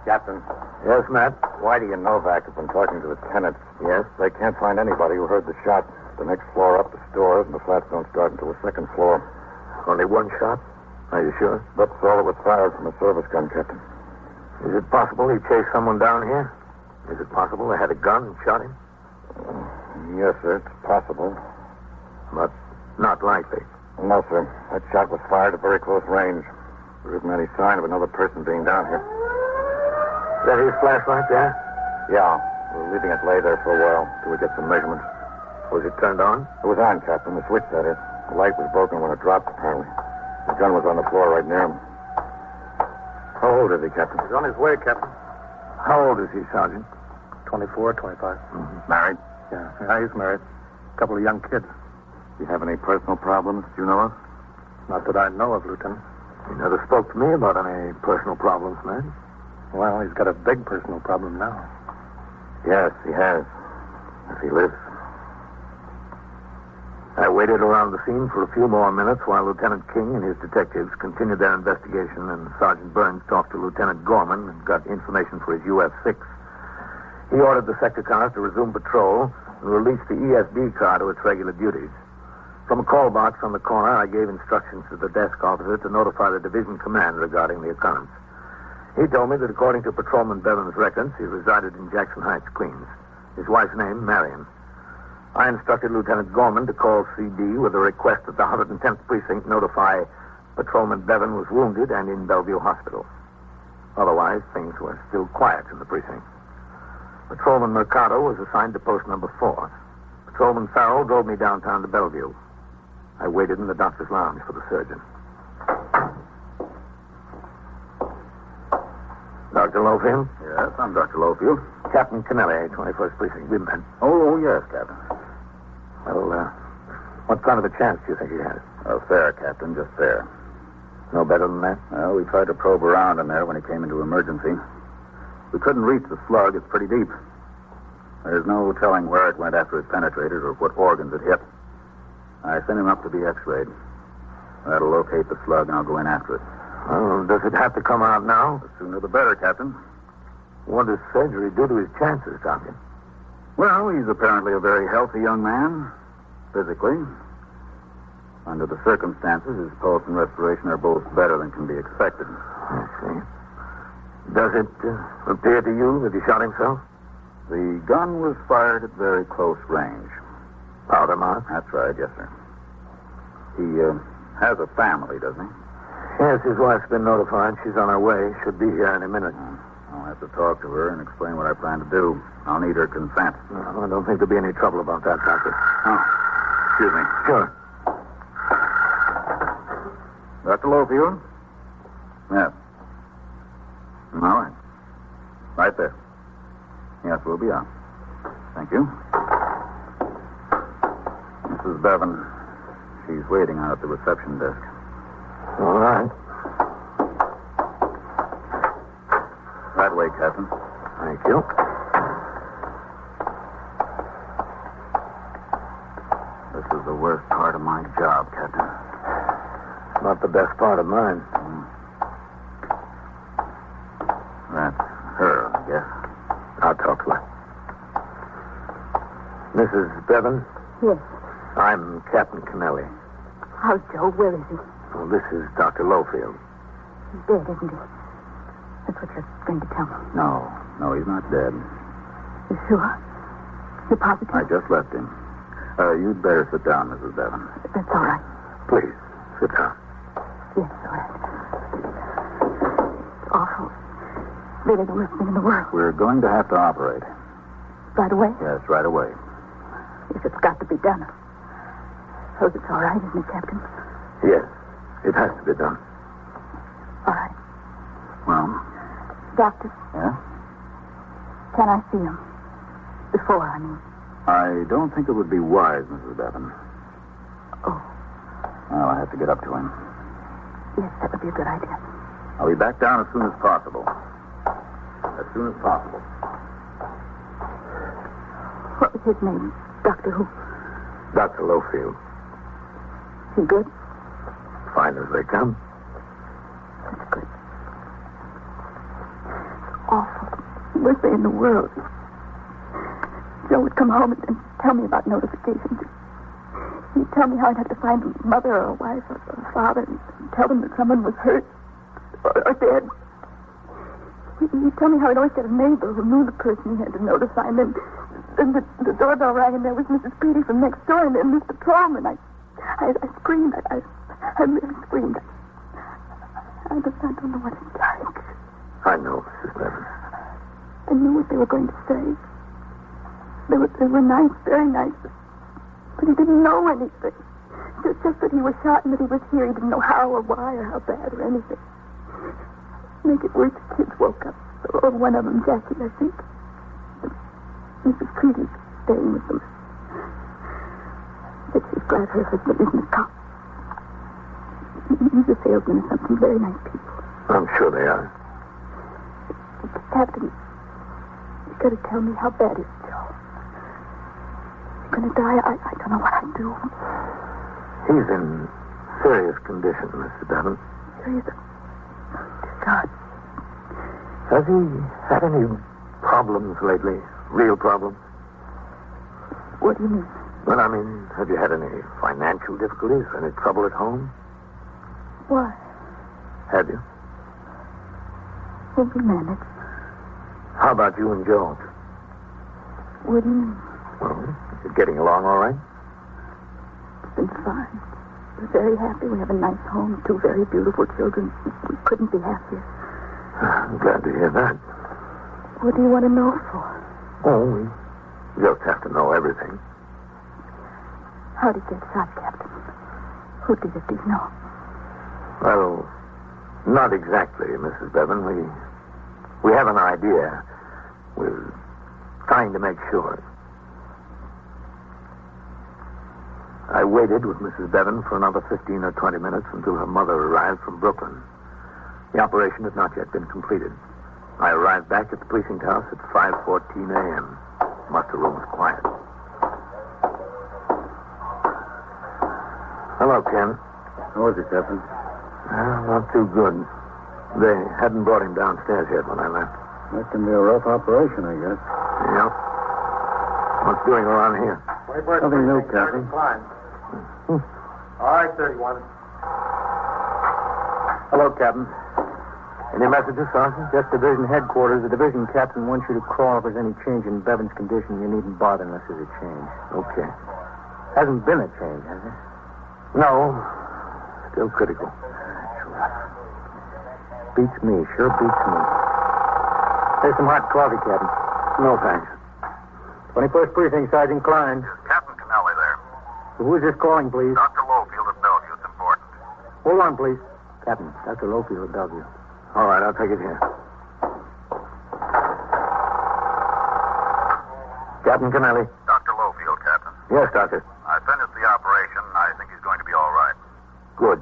Captain, Yes, Matt? Whitey and Novak have been talking to the tenants. Yes? They can't find anybody who heard the shot. The next floor up, the stores, and the flats don't start until the second floor. Only one shot? Are you sure? That's all that was fired from a service gun, Captain. Is it possible he chased someone down here? Is it possible they had a gun and shot him? Yes, sir, it's possible. But not likely. No, sir. That shot was fired at very close range. There isn't any sign of another person being down here. Is that his flashlight there? Yeah, we're leaving it lay there for a while till we get some measurements. Was it turned on? It was on, Captain. The switch, that is. The light was broken when it dropped, apparently. The gun was on the floor right near him. How old is he, Captain? He's on his way, Captain. How old is he, Sergeant? 24, 25. Mm-hmm. Married? Yeah, he's married. A couple of young kids. Do you have any personal problems that you know of? Not that I know of, Lieutenant. He never spoke to me about any personal problems, man. Well, he's got a big personal problem now. Yes, he has. If he lives. I waited around the scene for a few more minutes while Lieutenant King and his detectives continued their investigation, and Sergeant Burns talked to Lieutenant Gorman and got information for his UF-6. He ordered the sector cars to resume patrol and release the ESD car to its regular duties. From a call box on the corner, I gave instructions to the desk officer to notify the division command regarding the occurrence. He told me that according to Patrolman Bevan's records, he resided in Jackson Heights, Queens. His wife's name, Marion. I instructed Lieutenant Gorman to call CD with a request that the 110th Precinct notify Patrolman Bevan was wounded and in Bellevue Hospital. Otherwise, things were still quiet in the precinct. Patrolman Mercado was assigned to post number 4. Patrolman Farrell drove me downtown to Bellevue. I waited in the doctor's lounge for the surgeon. Dr. Lofield? Yes, I'm Dr. Lofield. Captain Kennelly, 21st Precinct. We met. Oh, yes, Captain. Well, what kind of a chance do you think he had? Fair, Captain, just fair. No better than that? Well, we tried to probe around in there when he came into emergency. We couldn't reach the slug. It's pretty deep. There's no telling where it went after it penetrated or what organs it hit. I sent him up to be x-rayed. That'll locate the slug, and I'll go in after it. Well, does it have to come out now? The sooner the better, Captain. What does surgery do to his chances, Doctor? Well, he's apparently a very healthy young man, physically. Under the circumstances, his pulse and respiration are both better than can be expected. I see. Does it appear to you that he shot himself? The gun was fired at very close range. Powder mark? That's right, yes, sir. He has a family, doesn't he? Yes, his wife's been notified. She's on her way. Should be here any minute. I'll have to talk to her and explain what I plan to do. I'll need her consent. No, I don't think there'll be any trouble about that, Doctor. Oh, excuse me. Sure. Dr. Lofield? Yes. All right. Right there. Yes, we'll be on. Thank you. Mrs. Bevan. She's waiting out at the reception desk. All right. That way, Captain. Thank you. This is the worst part of my job, Captain. Not the best part of mine. That's her, I guess. I'll talk to her. Mrs. Bevan? Yes. I'm Captain Kennelly. How's Joe? Where is he? Well, this is Dr. Lofield. He's dead, isn't he? That's what you're going to tell me. No, he's not dead. You sure? You're positive? I just left him. You'd better sit down, Mrs. Bevan. That's all right. Please, sit down. Yes, all right. It's awful. Really the worst thing in the world. We're going to have to operate. Right away? Yes, right away. If it's got to be done. Suppose it's all right, isn't it, Captain? Yes, it has to be done. All right. Well? Doctor? Yeah? Can I see him? Before, I mean. I don't think it would be wise, Mrs. Bevan. Well, I have to get up to him. Yes, that would be a good idea. I'll be back down as soon as possible. As soon as possible. What was his name? Dr. Who? Dr. Lowfield. Is he good? Fine as they come. That's good. Awful. Worst day in the world. Joe would come home and tell me about notifications. He'd tell me how I'd have to find a mother or a wife or a father and tell them that someone was hurt or dead. He'd tell me how I'd always get a neighbor who knew the person he had to notify. And then the doorbell rang and there was Mrs. Petey from next door and then Mr. Pullman. I screamed. I really screamed. I don't know what it's like. I know, Mrs. Bevan. I knew what they were going to say. They were nice, very nice. But he didn't know anything. Just that he was shot and that he was here. He didn't know how or why or how bad or anything. Make it worse, the kids woke up. Or one of them, Jackie, I think. Mrs. Creedy's staying with them. But she's glad her husband isn't a cop. He's a salesman or something. Very nice people. I'm sure they are. Captain, you've got to tell me how bad is Joe. He's going to die. I don't know what I'd do. He's in serious condition, Mr. Bevan. Serious? God. Has he had any problems lately? Real problems? What do you mean? Well, I mean, have you had any financial difficulties? Any trouble at home? Why? Have you? Well, we managed. How about you and Joe? What do you mean? Well, you're getting along all right? It's been fine. We're very happy. We have a nice home, 2 very beautiful children. We couldn't be happier. I'm glad to hear that. What do you want to know for? Oh, we just have to know everything. How did he get shot, Captain? Who did it, do you know? Well, not exactly, Mrs. Bevan. We have an idea. We're trying to make sure. I waited with Mrs. Bevan for another 15 or 20 minutes until her mother arrived from Brooklyn. The operation had not yet been completed. I arrived back at the precinct house at 5:14 a.m. Muster room was quiet. Hello, Ken. How is he, Captain? Not too good. They hadn't brought him downstairs yet when I left. That can be a rough operation, I guess. Yeah. What's doing around here? Nothing new, Captain. All right, 31. Hello, Captain. Any messages, Sergeant? Just division headquarters. The division captain wants you to call if there's any change in Bevan's condition. You needn't bother unless there's a change. Okay. Hasn't been a change, has there? No. Still critical. Beats me. Sure beats me. There's some hot coffee, Captain. No, thanks. 21st Precinct, Sergeant Klein. Captain Kennelly there. Who is this calling, please? Dr. Lowfield at Bellevue. It's important. Hold on, please. Captain, Dr. Lowfield at Bellevue. All right, I'll take it here. Captain Kennelly. Dr. Lowfield, Captain. Yes, Doctor. I finished the operation. I think he's going to be all right. Good.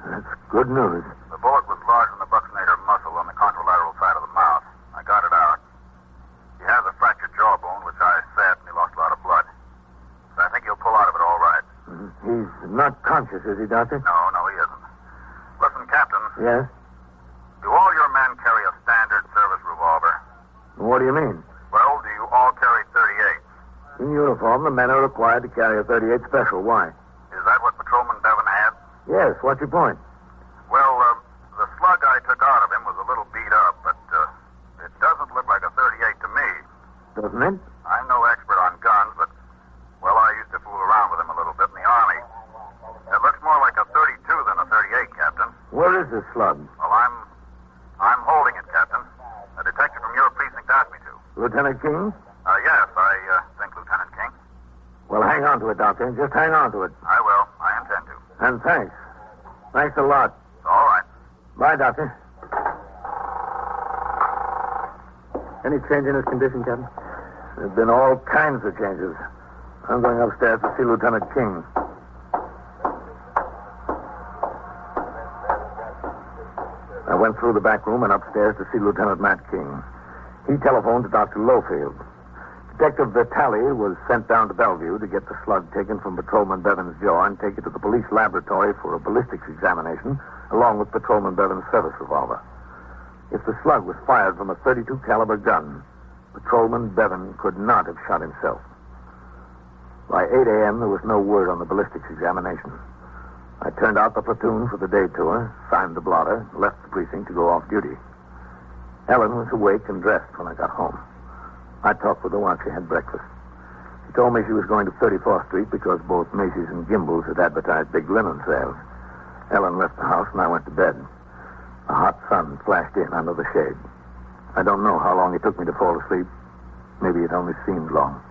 That's good news. The bullet was lodged in the buccinator muscle on the contralateral side of the mouth. I got it out. He has a fractured jawbone, which I set, and he lost a lot of blood. So I think he'll pull out of it all right. He's not conscious, is he, Doctor? No, he isn't. Listen, Captain. Yes? Do all your men carry a standard service revolver? What do you mean? Well, do you all carry 38s? In uniform, the men are required to carry a 38 special. Why? Is that what Patrolman Bevan had? Yes, what's your point? Well, the slug I took out of him was a little beat up, but it doesn't look like a 38 to me. Doesn't it? I'm no expert on guns, but, well, I used to fool around with them a little bit in the Army. It looks more like a 32 than a 38, Captain. Where is this slug? Well, I'm holding it, Captain. A detective from your precinct asked me to. Lieutenant King? Yes, I think Lieutenant King. Well, hang on to it, Doctor. Just hang on to it. I will. I intend to. And thanks. Thanks a lot. All right. Bye, Doctor. Any change in his condition, Captain? There have been all kinds of changes. I'm going upstairs to see Lieutenant King. I went through the back room and upstairs to see Lieutenant Matt King. He telephoned to Dr. Lowfield. Detective Vitale was sent down to Bellevue to get the slug taken from Patrolman Bevan's jaw and take it to the police laboratory for a ballistics examination, along with Patrolman Bevan's service revolver. If the slug was fired from a .32 caliber gun, Patrolman Bevan could not have shot himself. By 8 a.m., there was no word on the ballistics examination. I turned out the platoon for the day tour, signed the blotter, left the precinct to go off duty. Ellen was awake and dressed when I got home. I talked with her while she had breakfast. She told me she was going to 34th Street because both Macy's and Gimbel's had advertised big linen sales. Ellen left the house and I went to bed. A hot sun flashed in under the shade. I don't know how long it took me to fall asleep. Maybe it only seemed long.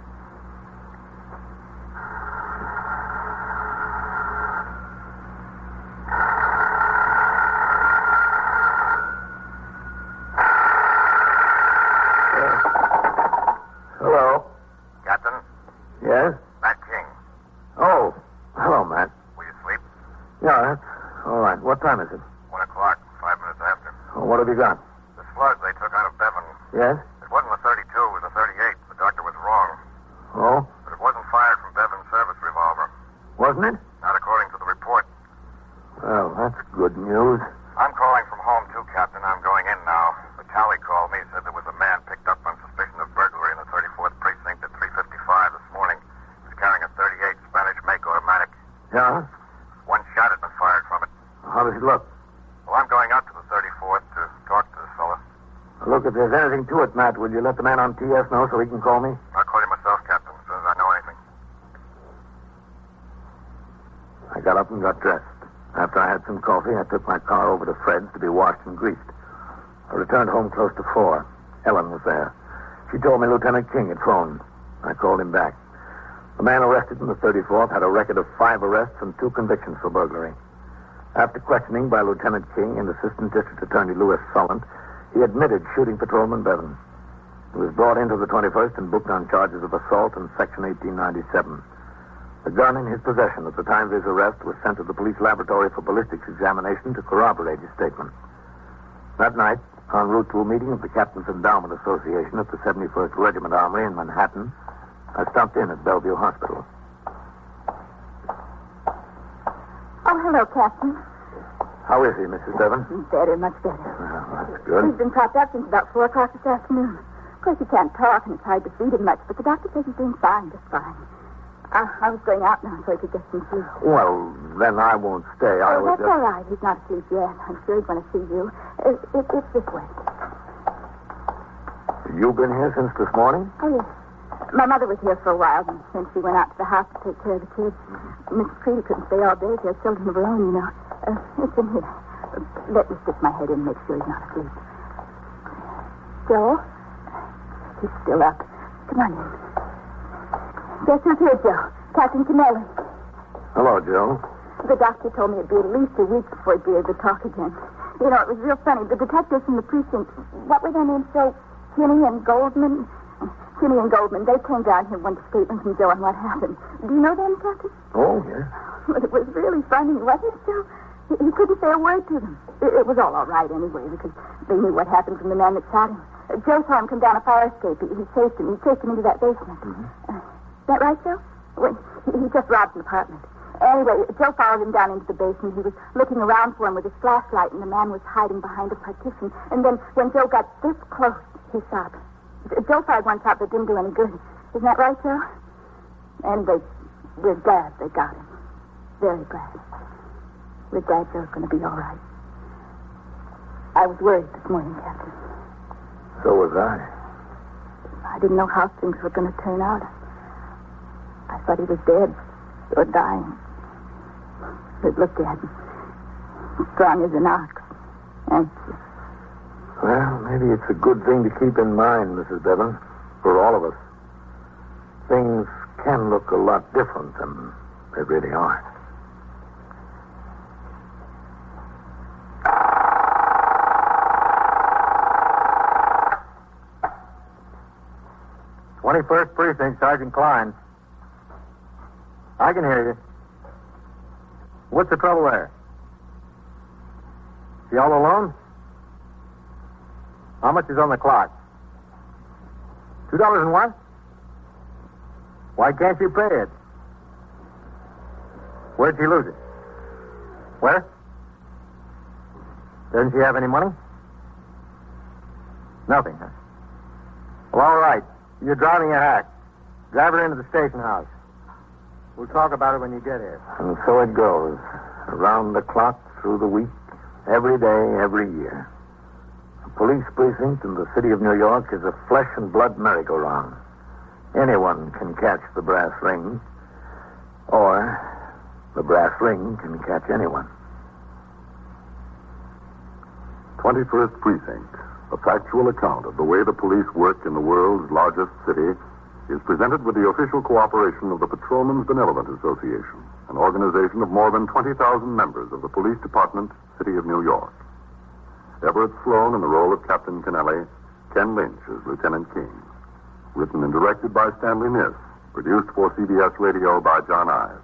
Hello? Captain? Yes? Matt King. Oh, hello, Matt. Will you sleep? Yeah, that's all right. What time is it? 1 o'clock, 5 minutes after. Oh, what have you got? The slug they took out of Bevan. Yes? It wasn't a .32, it was a .38. The doctor was wrong. Oh? But it wasn't fired from Bevan's service revolver. Wasn't it? Not according to the report. Well, that's good news. I'm calling from home, too, Captain. I'm going in now. Vitale called me, said there was a man picked up on suspicion of burglary in the 34th Precinct at 3:55 this morning. He was carrying a .38 Spanish make automatic. Yeah? One shot had been fired from it. How does it look? Well, I'm going out to the 34th to talk to this fella. Look, if there's anything to it, Matt, will you let the man on TS know so he can call me? I'll call you myself, Captain, as soon as I know anything. I got up and got dressed. After I had some coffee, I took my car over to Fred's to be washed and greased. I returned home close to 4. Ellen was there. She told me Lieutenant King had phoned. I called him back. The man arrested in the 34th had a record of 5 arrests and 2 convictions for burglary. After questioning by Lieutenant King and Assistant District Attorney Louis Sullant, he admitted shooting Patrolman Bevan. He was brought into the 21st and booked on charges of assault and Section 1897. The gun in his possession at the time of his arrest was sent to the police laboratory for ballistics examination to corroborate his statement. That night, en route to a meeting of the Captain's Endowment Association at the 71st Regiment Armory in Manhattan, I stopped in at Bellevue Hospital. Oh, hello, Captain. How is he, Mrs. Bevan? Better, much better. Well, that's good. He's been propped up since about 4 o'clock this afternoon. Of course, he can't talk, and it's hard to feed him much, but the doctor says he's doing fine, just fine. I was going out now so he could get some sleep. Well, then I won't stay. I was that's all right. He's not asleep yet. I'm sure he's going to see you. It's this way. You've been here since this morning? Oh, yes. My mother was here for a while, and then she went out to the house to take care of the kids. Mrs. Creedy couldn't stay all day. She has children of her own, you know. It's in here. Let me stick my head in and make sure he's not asleep. Joe? He's still up. Come on in. Guess who's here, Joe? Captain Kennelly. Hello, Joe. The doctor told me it'd be at least a week before he'd be able to talk again. You know, it was real funny. The detectives from the precinct, what were their names, Joe? Kinney and Goldman? Kinney and Goldman, they came down here and wanted a statement from Joe on what happened. Do you know them, Captain? Oh, yes. Well, it was really funny, wasn't it, Joe? He couldn't say a word to them. It was all right anyway, because they knew what happened from the man that shot him. Joe saw him come down a fire escape. He chased him. He chased him into that basement. Mm-hmm. Is that right, Joe? Well, he just robbed an apartment. Anyway, Joe followed him down into the basement. He was looking around for him with his flashlight, and the man was hiding behind a partition. And then when Joe got this close, he shot. Joe fired one shot that didn't do any good. Isn't that right, Joe? And we're glad they got him. Very glad. We're glad Joe's going to be all right. I was worried this morning, Captain. So was I. I didn't know how things were going to turn out. I thought he was dead or dying. But look at him. Strong as an ox. Anxious. Well, maybe it's a good thing to keep in mind, Mrs. Bevan, for all of us. Things can look a lot different than they really are. "21st Precinct, Sergeant Klein. I can hear you. What's the trouble there? You all alone? How much is on the clock? $2 and what? Why can't you pay it? Where'd she lose it? Where? Doesn't she have any money? Nothing, huh? Well, all right. You're driving a hack. Drive her into the station house. We'll talk about it when you get here. And so it goes. Around the clock, through the week, every day, every year. A police precinct in the city of New York is a flesh and blood merry-go-round. Anyone can catch the brass ring, or the brass ring can catch anyone. 21st Precinct, a factual account of the way the police work in the world's largest city, is presented with the official cooperation of the Patrolmen's Benevolent Association, an organization of more than 20,000 members of the Police Department, City of New York. Everett Sloan in the role of Captain Kennelly, Ken Lynch as Lieutenant King. Written and directed by Stanley Niss. Produced for CBS Radio by John Ives.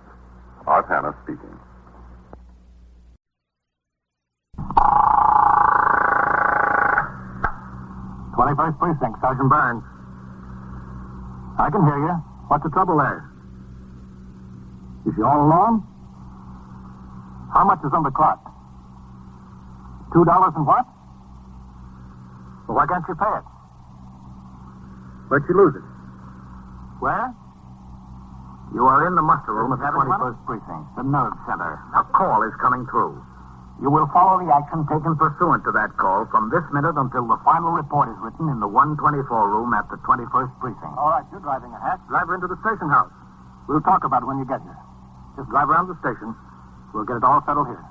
Art Hanna speaking. '21st Precinct, Sergeant Burns. I can hear you. What's the trouble there? Is she all alone? How much is on the clock? $2 and what? Well, why can't you pay it? Where'd she lose it? Where? You are in the muster room of the 21st Precinct, the nerve center. A call is coming through. You will follow the action taken Pursuant to that call, from this minute until the final report is written in the 124 room at the 21st Precinct. All right, you're driving a hack. Drive her into the station house. We'll talk about it when you get here. Just drive around the station. We'll get it all settled here.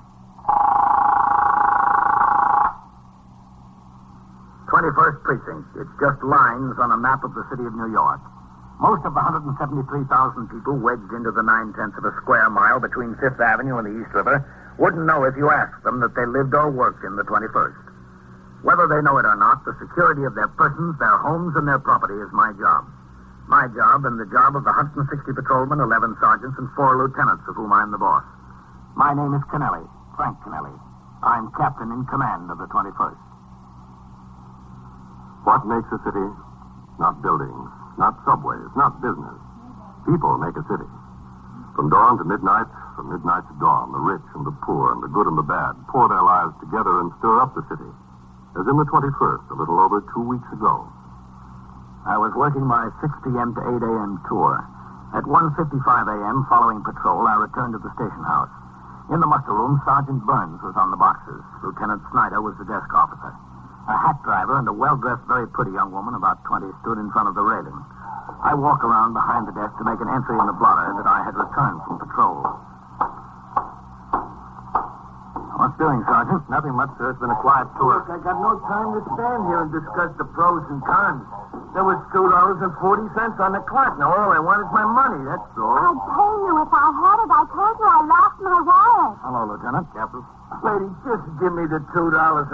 21st Precinct. It's just lines on a map of the city of New York. Most of the 173,000 people wedged into the 9/10 of a square mile between Fifth Avenue and the East River wouldn't know if you asked them that they lived or worked in the 21st. Whether they know it or not, the security of their persons, their homes, and their property is my job. My job and the job of the 160 patrolmen, 11 sergeants, and 4 lieutenants of whom I'm the boss. My name is Kennelly, Frank Kennelly. I'm captain in command of the 21st. What makes a city? Not buildings, not subways, not business. People make a city. From dawn to midnight, from midnight to dawn, the rich and the poor and the good and the bad pour their lives together and stir up the city. As in the 21st, a little over 2 weeks ago. I was working my 6 p.m. to 8 a.m. tour. At 1:55 a.m., following patrol, I returned to the station house. In the muster room, Sergeant Burns was on the boxes. Lieutenant Snyder was the desk officer. A hack driver and a well-dressed, very pretty young woman, about 20, stood in front of the railing. I walked around behind the desk to make an entry in the blotter that I had returned from patrol. What's doing, Sergeant? Nothing much, sir. It's been a quiet tour. Look, I got no time to stand here and discuss the pros and cons. There was $2.40 on the clock. Now, all I want is my money, that's all. I'd pay you if I had it. I told you I lost my wallet. Hello, Lieutenant. Captain. Lady, just give me the $2.40.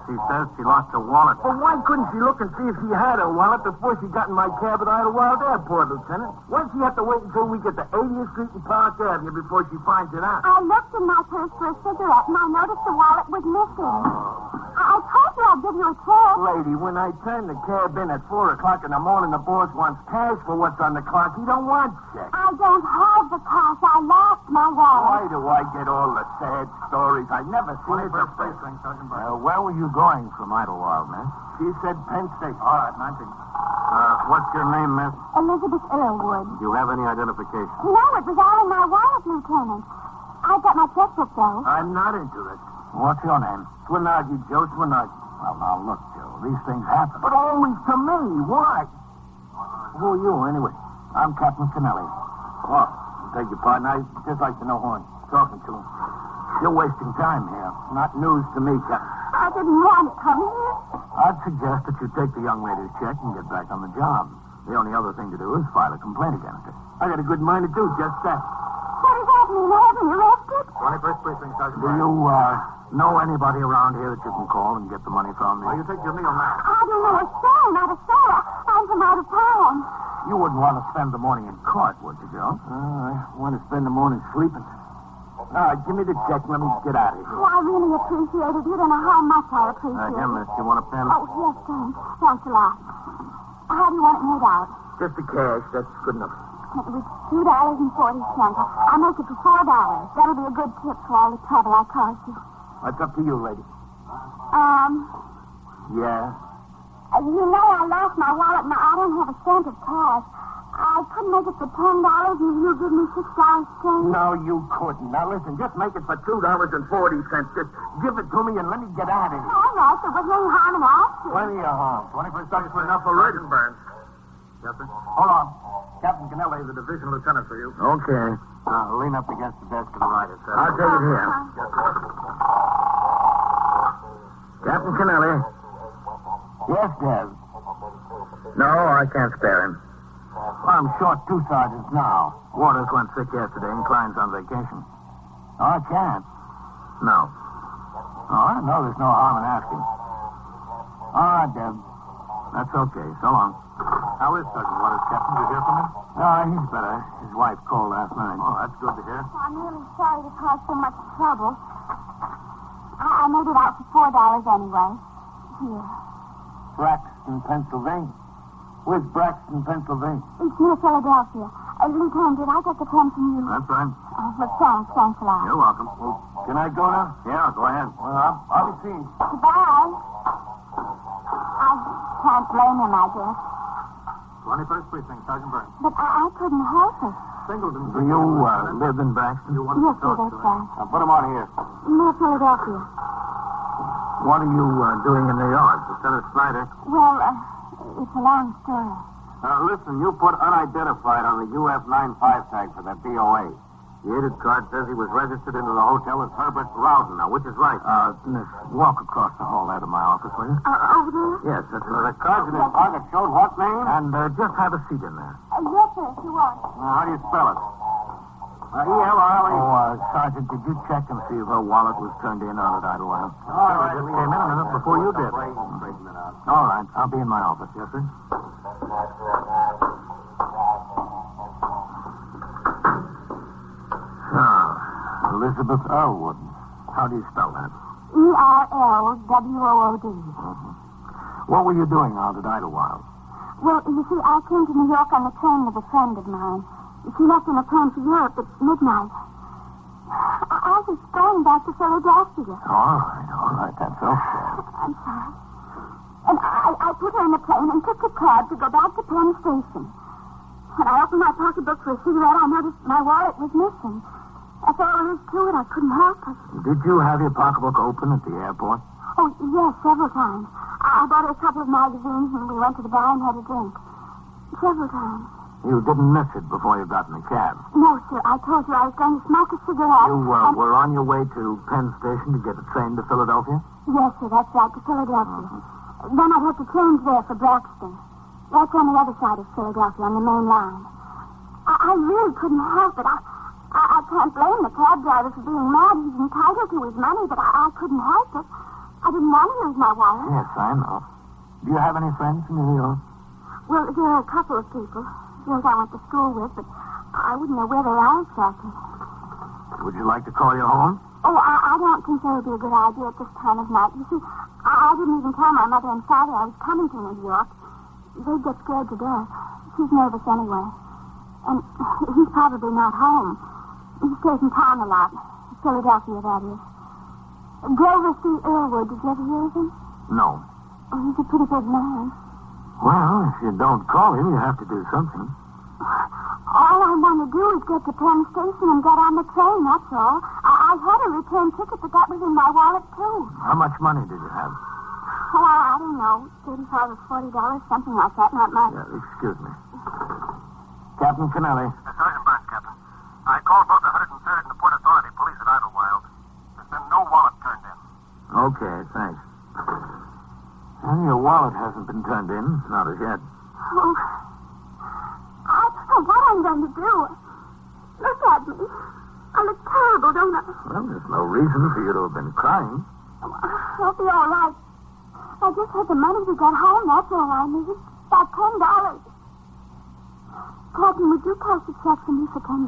She says she lost her wallet. Well, why couldn't she look and see if she had her wallet before she got in my cab at Idlewild Airport, Lieutenant? Why'd she have to wait until we get to 80th Street and Park Avenue before she finds it out? I looked in my purse for a cigarette, and I noticed the wallet was missing. I told you I'd give you a tip. Lady, when I turn the cab in at 4 o'clock in the morning, the boss wants cash for what's on the clock. He don't want check. I don't have the cash. I lost my wallet. Why do I get all the sad stories? I never seen it before. Where were you going from Idlewild, miss? She said Penn Station. All right, 19. What's your name, miss? Elizabeth Earlwood. Do you have any identification? No, it was all in my wallet, Lieutenant. I got my checkbook, though. I'm not interested. What's your name? Swinagi, Joe Swinagi. Well, now, look, Joe, these things happen. But always to me. Why? Who are you, anyway? I'm Captain Kennelly. Well, beg your pardon. I'd just like to know who I'm talking to. You're wasting time here. Not news to me, Captain. I didn't want to come here. I'd suggest that you take the young lady's check and get back on the job. The only other thing to do is file a complaint against her. I got a good mind to do just that. What does that mean? I haven't arrested? 21st Precinct, Sergeant. Do you know anybody around here that you can call and get the money from? Well, you take your meal now. I don't know a soul, not a soul. I'm from out of town. You wouldn't want to spend the morning in court, would you, Joe? I want to spend the morning sleeping. Give me the check and let me get out of here. Oh, I really appreciate it. You don't know how much I appreciate Here, it. miss, you want a pen? Oh, yes, thanks. Thanks a lot. How do you want it made out? Just the cash. That's good enough. It was $2.40. I'll make it for $4. That'll be a good tip for all the trouble I caused you. That's up to you, lady. Yeah? You know I lost my wallet and I don't have a cent of cash. I couldn't make it for $10 and you give me $6 change. No, you couldn't. Now, listen, just make it for $2.40. Just give it to me and let me get out of here. All right, there wasn't any harm in asking. Plenty of harm. 21st Sergeant for enough already. Burns. Yes, sir? Hold on. Captain Kennelly, the division lieutenant for you. Okay. Lean up against the desk to the right, sir. I'll take it here. Yes, sir. Captain Kennelly. Yes, Des. No, I can't spare him. Well, I'm short 2 sergeants now. Waters went sick yesterday and Klein's on vacation. Oh, I can't. No. Oh, I know there's no harm in asking. All right, Deb. That's okay. So long. How is Sergeant Waters, Captain? Did you hear from him? No, he's better. His wife called last night. Oh, that's good to hear. I'm really sorry to cause so much trouble. I made it out for $4 anyway. Here. Braxton, Pennsylvania. Where's Braxton, Pennsylvania? It's near Philadelphia. Lieutenant, did I get the pen from you? That's right. Well, thanks a lot. You're welcome. Well, can I go now? Yeah, go ahead. Well, I'll be seeing you. Goodbye. I can't blame him, I guess. 21st Precinct, Sergeant Burns. But I couldn't help it. Singleton. Do you live in Braxton? You want Yes, to sir, talk that's to him? right. Put him on here. Near Philadelphia. What are you doing in New York? Lieutenant Snyder? Well, it's a long story. Listen, you put unidentified on the UF95 tag for that DOA. The aided card says he was registered into the hotel as Herbert Rowden. Now, which is right? Miss, walk across the hall there to my office, will you? Over there? Yes, that's right. The cards in his pocket showed what name? And just have a seat in there. Yes, sir, if you want. Now, how do you spell it? E-L-R-L-E. Oh, Sergeant, did you check and see if her wallet was turned in on at Idlewild? All right, just came in a minute before you did. All right, I'll be in my office. Yes, sir? Elizabeth Elwood. How do you spell that? E-R-L-W-O-O-D. What were you doing out at Idlewild? Well, you see, I came to New York on the train with a friend of mine. She left on a plane for Europe at midnight. I was going back to Philadelphia. All right. That's okay. I'm sorry. And I put her in the plane and took a cab to go back to Penn Station. When I opened my pocketbook for a cigarette, I noticed my wallet was missing. I thought there was to it. I couldn't help it. Did you have your pocketbook open at the airport? Oh, yes, several times. I bought her a couple of magazines and we went to the bar and had a drink. Several times. You didn't miss it before you got in the cab? No, sir. I told you I was going to smoke a cigarette. You were on your way to Penn Station to get a train to Philadelphia? Yes, sir. That's right, to Philadelphia. Then I'd have to change there for Braxton. That's on the other side of Philadelphia, on the main line. I really couldn't help it. I can't blame the cab driver for being mad. He's entitled to his money, but I couldn't help it. I didn't want to lose my wallet. Yes, I know. Do you have any friends in New York? Well, there are a couple of people. Girls I went to school with, but I wouldn't know where they are exactly. Would you like to call your home? Oh, I don't think that would be a good idea at this time of night. You see, I didn't even tell my mother and father I was coming to New York. They'd get scared to death. She's nervous anyway. And he's probably not home. He stays in town a lot. Philadelphia, that is. Grover C. Irwood, did you ever hear of him? No. Oh, he's a pretty big man. Well, if you don't call him, you have to do something. All I want to do is get to Penn Station and get on the train, that's all. I had a return ticket, but that was in my wallet, too. How much money did you have? Oh, I don't know. $35 or $40, something like that, not much. Excuse me. Captain Kennelly. Sergeant Burns, Captain. I called both the 103rd and the Port Authority police at Idlewild. There's been no wallet turned in. Okay, thanks. Well, your wallet hasn't been turned in, not as yet. Oh, I don't know what I'm going to do. Look at me. I look terrible, don't I? Well, there's no reason for you to have been crying. I'll be all right. I just had the money to get home, that's all I need. About $10. Captain, would you post a check for me for $10?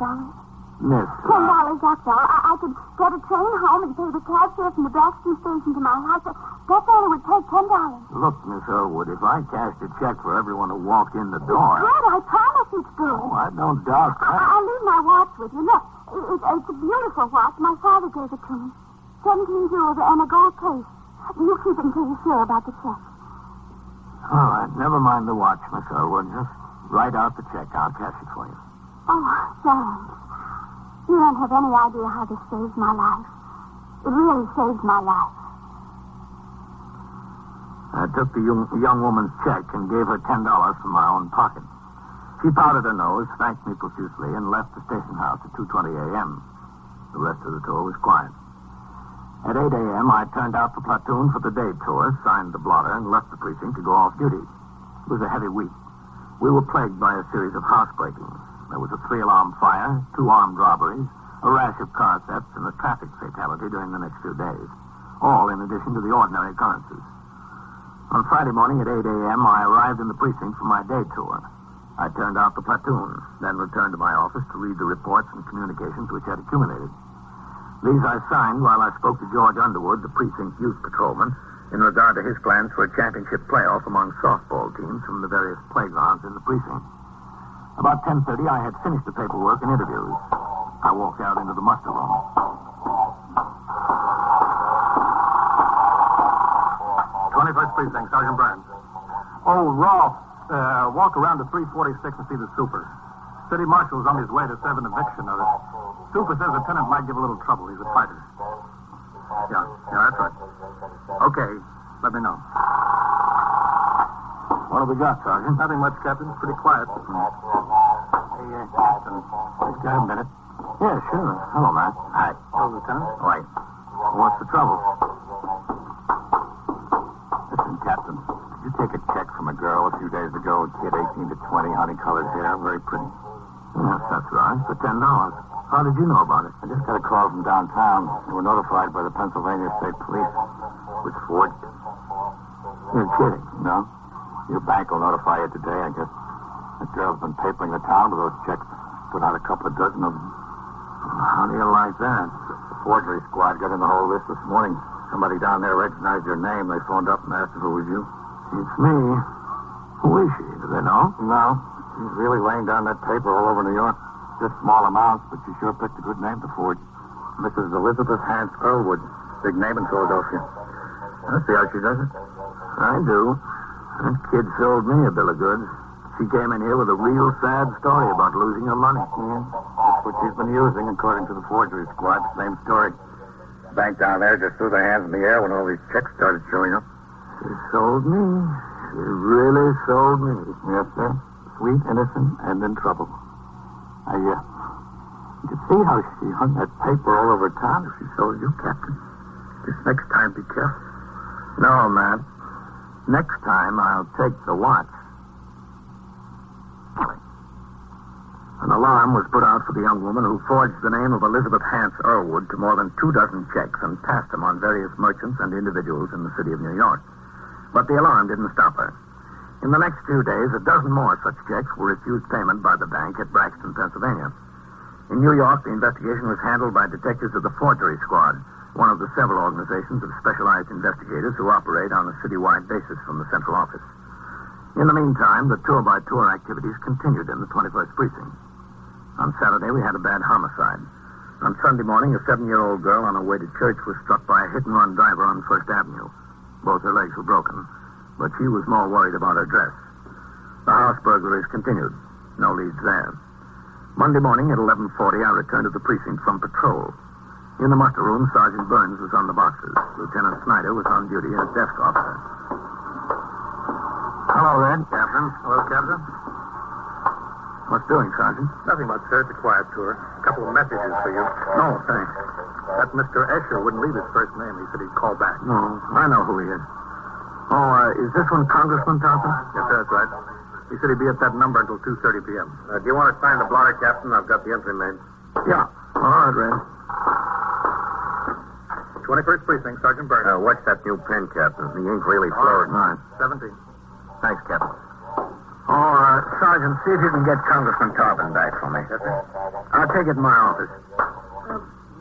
Miss. $10, that's all. I could get a train home and pay the cab fare from the Braxton station to my house. That's all it would take, $10. Look, Miss Elwood, if I cashed a check for everyone who walked in the door... Good, I promise it's good. Oh, I don't doubt that. I'll leave my watch with you. Look, it's a beautiful watch. My father gave it to me. 17 jewels and a gold case. You keep it until you're sure about the check. All right, never mind the watch, Miss Elwood. Just write out the check. I'll cash it for you. Oh, thanks. You don't have any idea how this saves my life. It really saves my life. I took the young woman's check and gave her $10 from my own pocket. She powdered her nose, thanked me profusely, and left the station house at 2:20 a.m. The rest of the tour was quiet. At 8 a.m., I turned out the platoon for the day tour, signed the blotter, and left the precinct to go off duty. It was a heavy week. We were plagued by a series of housebreakings. There was a 3-alarm fire, 2 armed robberies, a rash of car thefts, and a traffic fatality during the next few days, all in addition to the ordinary occurrences. On Friday morning at 8 a.m., I arrived in the precinct for my day tour. I turned out the platoon, then returned to my office to read the reports and communications which had accumulated. These I signed while I spoke to George Underwood, the precinct youth patrolman, in regard to his plans for a championship playoff among softball teams from the various playgrounds in the precinct. About 10:30, I had finished the paperwork and interviews. I walked out into the muster room. 21st Precinct, Sergeant Burns. Oh, Rolf, walk around to 346 and see the super. City Marshal's on his way to serve an eviction notice. Super says the tenant might give a little trouble. He's a fighter. Yeah, that's right. Okay, let me know. What have we got, Sergeant? Nothing much, Captain. Pretty quiet. Hey, Captain. Just got a minute. Yeah, sure. Hello, man. Hi. Hello, Lieutenant. Wait. What's the trouble? Listen, Captain. Did you take a check from a girl a few days ago? A kid, 18 to 20, honey-colored hair, very pretty. Yes, that's right. For $10. How did you know about it? I just got a call from downtown. They were notified by the Pennsylvania State Police. It was forged. You're kidding, no? Your bank will notify you today. I guess that girl's been papering the town with those checks. Put out a couple of dozen of them. How do you like that? The forgery squad got in the whole list this morning. Somebody down there recognized your name. They phoned up and asked if it was you. It's me. Who is she? Do they know? No. She's really laying down that paper all over New York. Just small amounts, but she sure picked a good name to forge. Mrs. Elizabeth Hance Earlwood. Big name in Philadelphia. I see how she does it. I do. That kid sold me a bill of goods. She came in here with a real sad story about losing her money. Yeah. That's what she's been using, according to the forgery squad. Same story. The bank down there just threw their hands in the air when all these checks started showing up. She sold me. She really sold me. Yes, sir. Sweet, innocent, and in trouble. You can see how she hung that paper all over town if she sold you, Captain. Just next time, be careful. No, man. Next time, I'll take the watch. An alarm was put out for the young woman who forged the name of Elizabeth Hance Earlwood to more than 24 checks and passed them on various merchants and individuals in the city of New York. But the alarm didn't stop her. In the next few days, a dozen more such checks were refused payment by the bank at Braxton, Pennsylvania. In New York, the investigation was handled by detectives of the Forgery Squad, one of the several organizations of specialized investigators who operate on a citywide basis from the central office. In the meantime, the tour-by-tour activities continued in the 21st Precinct. On Saturday, we had a bad homicide. On Sunday morning, a 7-year-old girl on her way to church was struck by a hit-and-run driver on First Avenue. Both her legs were broken, but she was more worried about her dress. The house burglaries continued. No leads there. Monday morning at 11:40, I returned to the precinct from patrol. In the muster room, Sergeant Burns was on the boxes. Lieutenant Snyder was on duty as desk officer. Hello, Red. Captain. Hello, Captain. What's doing, Sergeant? Nothing much, sir. It's a quiet tour. A couple of messages for you. Oh, thanks. That Mr. Escher wouldn't leave his first name. He said he'd call back. No, I know who he is. Oh, is this one Congressman Thompson? Yes, sir, that's right. He said he'd be at that number until 2:30 p.m. Do you want to sign the blotter, Captain? I've got the entry made. Yeah. All right, Red. 21st Precinct, Sergeant Burns. What's that new pen, Captain? The ink really flowed. All right. 17. Thanks, Captain. Sergeant, see if you can get Congressman Tobin back for me. I'll take it in my office.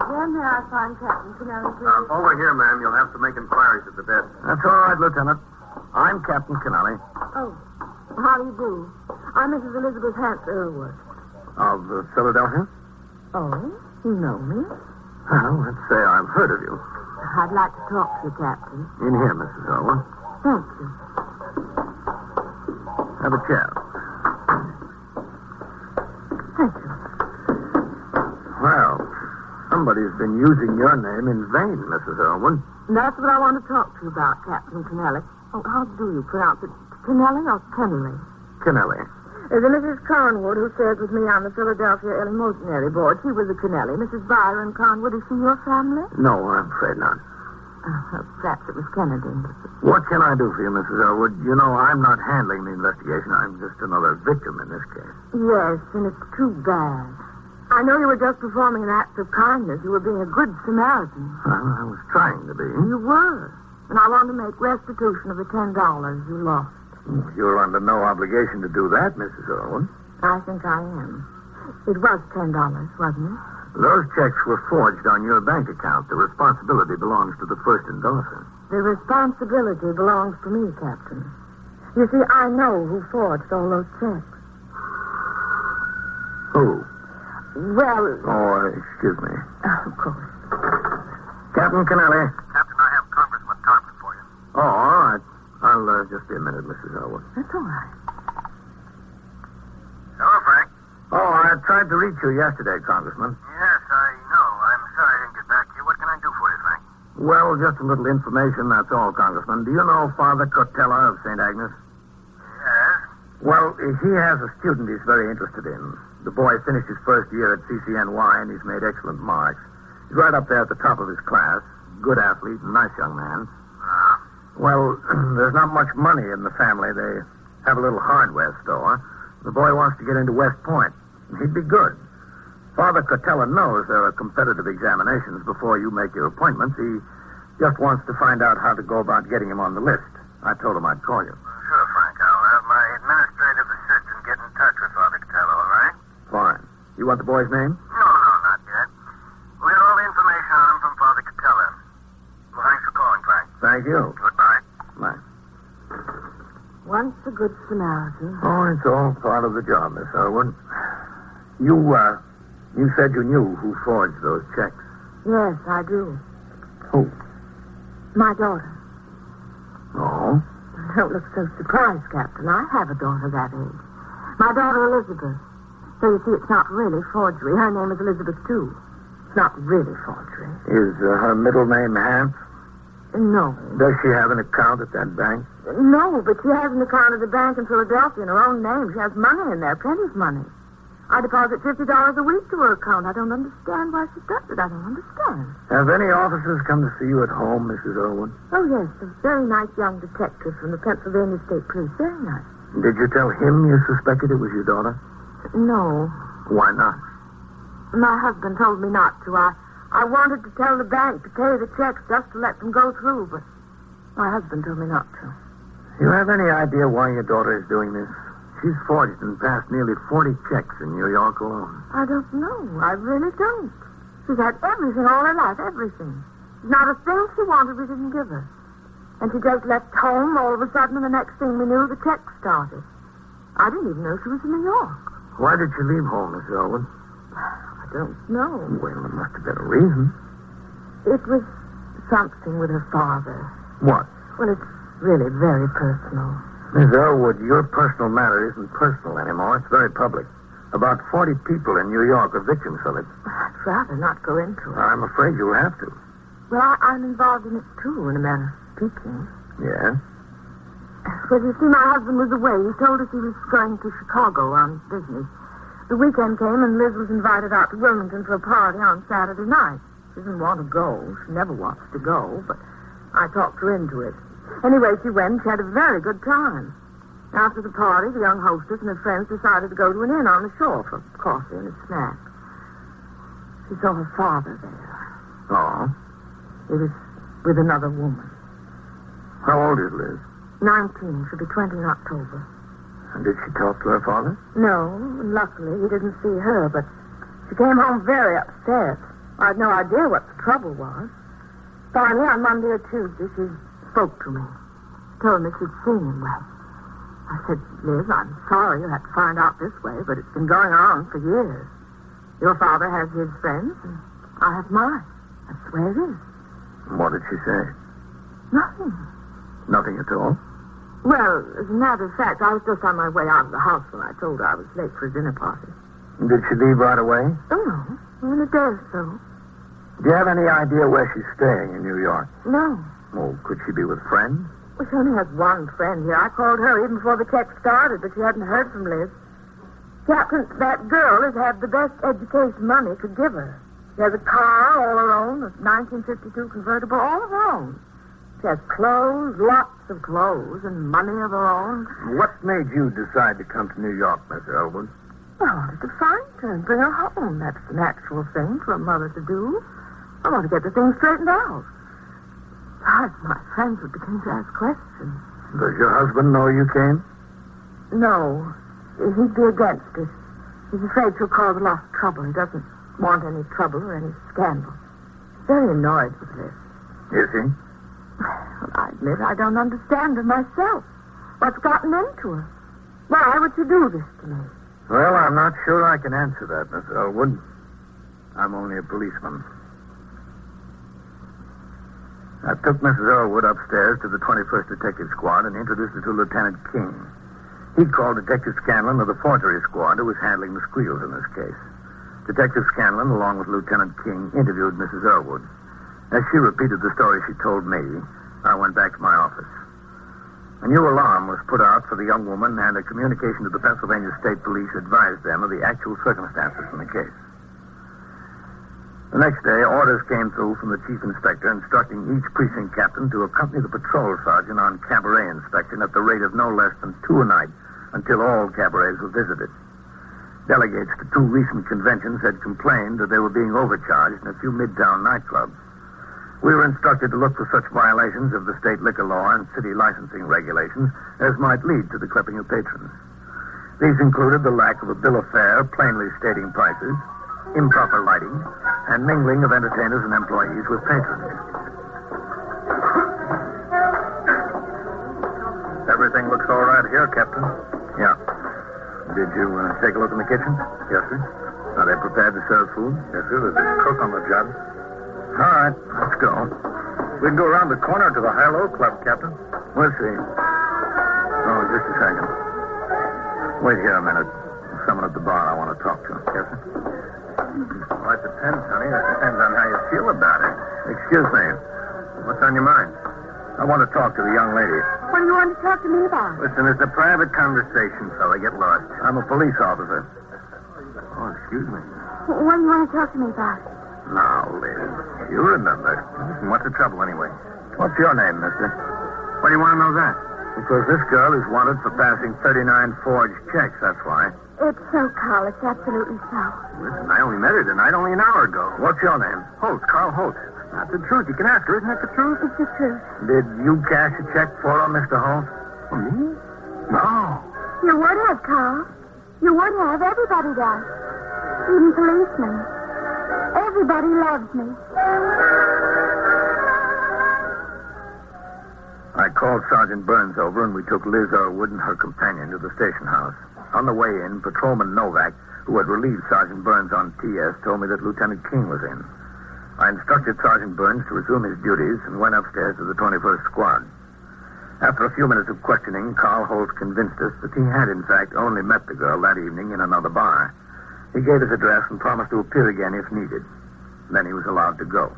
Where may I find Captain Kennelly, please? Over here, ma'am. You'll have to make inquiries at the desk. That's all right, Lieutenant. I'm Captain Kennelly. Oh, how do you do? I'm Mrs. Elizabeth Hance Irwood. Of Philadelphia? Oh, you know me? Well, let's say I've heard of you. I'd like to talk to you, Captain. In here, Mrs. Irwood. Thank you. Have a chair. Thank you. Well, somebody's been using your name in vain, Mrs. Irwin. That's what I want to talk to you about, Captain Kennelly. Oh, how do you pronounce it? Kennelly or Kennelly? Kennelly. There's a Mrs. Conwood who serves with me on the Philadelphia Eleemosynary Board. She was a Kennelly. Mrs. Byron Conwood, is she your family? No, I'm afraid not. Perhaps it was Kennedy. What can I do for you, Mrs. Irwood? You know, I'm not handling the investigation. I'm just another victim in this case. Yes, and it's too bad. I know you were just performing an act of kindness. You were being a good Samaritan. Well, I was trying to be. You were. And I want to make restitution of the $10 you lost. You're under no obligation to do that, Mrs. Irwin. I think I am. It was $10, wasn't it? Those checks were forged on your bank account. The responsibility belongs to the first endorser. The responsibility belongs to me, Captain. You see, I know who forged all those checks. Who? Well... Oh, excuse me. Of course. Captain Kennelly. Captain, I have Congressman Tobin for you. Oh, all right. I'll just be a minute, Mrs. Elwood. That's all right. Hello, Frank. Oh, I tried to reach you yesterday, Congressman. Yes, I know. I'm sorry I didn't get back to you. What can I do for you, Frank? Well, just a little information, that's all, Congressman. Do you know Father Cotella of St. Agnes? Yes. Well, he has a student he's very interested in. The boy finished his first year at CCNY, and he's made excellent marks. He's right up there at the top of his class. Good athlete, nice young man. Well, there's not much money in the family. They have a little hardware store. The boy wants to get into West Point. He'd be good. Father Cotella knows there are competitive examinations before you make your appointments. He just wants to find out how to go about getting him on the list. I told him I'd call you. Sure, Frank. I'll have my administrative assistant get in touch with Father Cotella, all right? Fine. You want the boy's name? No, not yet. We'll get all the information on him from Father Cotella. Well, thanks for calling, Frank. Thank you. Goodbye. Bye. Once a good Samaritan. Oh, it's all part of the job, Miss Irwin. You said you knew who forged those checks. Yes, I do. Who? My daughter. Oh? Don't look so surprised, Captain. I have a daughter that age. My daughter, Elizabeth. So you see, it's not really forgery. Her name is Elizabeth, too. It's not really forgery. Is her middle name Hance? No. Does she have an account at that bank? No, but she has an account at the bank in Philadelphia in her own name. She has money in there, plenty of money. I deposit $50 a week to her account. I don't understand why she does it. I don't understand. Have any officers come to see you at home, Mrs. Irwin? Oh, yes. A very nice young detective from the Pennsylvania State Police. Very nice. Did you tell him you suspected it was your daughter? No. Why not? My husband told me not to. I wanted to tell the bank to pay the checks just to let them go through, but my husband told me not to. You have any idea why your daughter is doing this? She's forged and passed nearly 40 checks in New York alone. I don't know. I really don't. She's had everything all her life, everything. Not a thing she wanted we didn't give her. And she just left home all of a sudden, and the next thing we knew, the checks started. I didn't even know she was in New York. Why did she leave home, Miss Irwin? I don't know. Well, there must have been a reason. It was something with her father. What? Well, it's really very personal. Miss Irwood, your personal matter isn't personal anymore. It's very public. About 40 people in New York are victims of it. I'd rather not go into it. I'm afraid you'll have to. Well, I'm involved in it, too, in a manner of speaking. Yeah? Well, you see, my husband was away. He told us he was going to Chicago on business. The weekend came, and Liz was invited out to Wilmington for a party on Saturday night. She didn't want to go. She never wants to go, but I talked her into it. Anyway, she went. She had a very good time. After the party, the young hostess and her friends decided to go to an inn on the shore for coffee and a snack. She saw her father there. Oh? He was with another woman. How old is Liz? 19. She'll be 20 in October. And did she talk to her father? No, luckily he didn't see her, but she came home very upset. I had no idea what the trouble was. Finally, on Monday or Tuesday, she spoke to me. Told me she'd seen him. Well, I said, Liz, I'm sorry you had to find out this way, but it's been going on for years. Your father has his friends, and I have mine. That's the way it is. What did she say? Nothing. Nothing at all? Well, as a matter of fact, I was just on my way out of the house when I told her I was late for a dinner party. Did she leave right away? Oh, no. In a day or so. Do you have any idea where she's staying in New York? No. Oh, could she be with friends? Well, she only has one friend here. I called her even before the check started, but she hadn't heard from Liz. Captain, that girl has had the best education money could give her. She has a car all her own, a 1952 convertible, all of her own. She has clothes, lots of clothes, and money of her own. What made you decide to come to New York, Miss Elwood? I wanted to find her and bring her home. That's the natural thing for a mother to do. I want to get the thing straightened out. Besides, my friends would begin to ask questions. Does your husband know you came? No. He'd be against it. He's afraid she'll cause a lot of trouble. He doesn't want any trouble or any scandal. He's very annoyed with this. Is he? Well, I admit I don't understand her myself. What's gotten into her? Why would she do this to me? Well, I'm not sure I can answer that, Miss Elwood. I'm only a policeman. I took Mrs. Elwood upstairs to the 21st Detective Squad and introduced her to Lieutenant King. He called Detective Scanlon of the Forgery Squad, who was handling the squeals in this case. Detective Scanlon, along with Lieutenant King, interviewed Mrs. Elwood. As she repeated the story she told me, I went back to my office. A new alarm was put out for the young woman, and a communication to the Pennsylvania State Police advised them of the actual circumstances in the case. The next day, orders came through from the chief inspector instructing each precinct captain to accompany the patrol sergeant on cabaret inspection at the rate of no less than 2 a night until all cabarets were visited. Delegates to 2 recent conventions had complained that they were being overcharged in a few midtown nightclubs. We were instructed to look for such violations of the state liquor law and city licensing regulations as might lead to the clipping of patrons. These included the lack of a bill of fare plainly stating prices, improper lighting, and mingling of entertainers and employees with patrons. Everything looks all right here, Captain. Yeah. Did you take a look in the kitchen? Yes, sir. Are they prepared to serve food? Yes, sir. There's a cook on the job. All right, let's go. We can go around the corner to the High-Low Club, Captain. We'll see. Oh, just a second. Wait here a minute. There's someone at the bar I want to talk to. Yes, sir. Well, it depends, honey. It depends on how you feel about it. Excuse me. What's on your mind? I want to talk to the young lady. What do you want to talk to me about? Listen, it's a private conversation, fella. Get lost. I'm a police officer. Oh, excuse me. What do you want to talk to me about? Now, Liz, you remember. Listen, what's the trouble anyway? What's your name, mister? Why do you want to know that? Because this girl is wanted for passing 39 forged checks, that's why. It's so, Carl. It's absolutely so. Listen, I only met her tonight, only an hour ago. What's your name? Holtz, Carl Holtz. That's the truth. You can ask her. Isn't that the truth? It's the truth. Did you cash a check for her, Mr. Holtz? For me? No. You would have, Carl. You would have. Everybody does. Even policemen. Everybody loves me. I called Sergeant Burns over, and we took Liz Elwood and her companion to the station house. On the way in, Patrolman Novak, who had relieved Sergeant Burns on TS, told me that Lieutenant King was in. I instructed Sergeant Burns to resume his duties and went upstairs to the 21st Squad. After a few minutes of questioning, Carl Holt convinced us that he had, in fact, only met the girl that evening in another bar. He gave his address and promised to appear again if needed. Then he was allowed to go.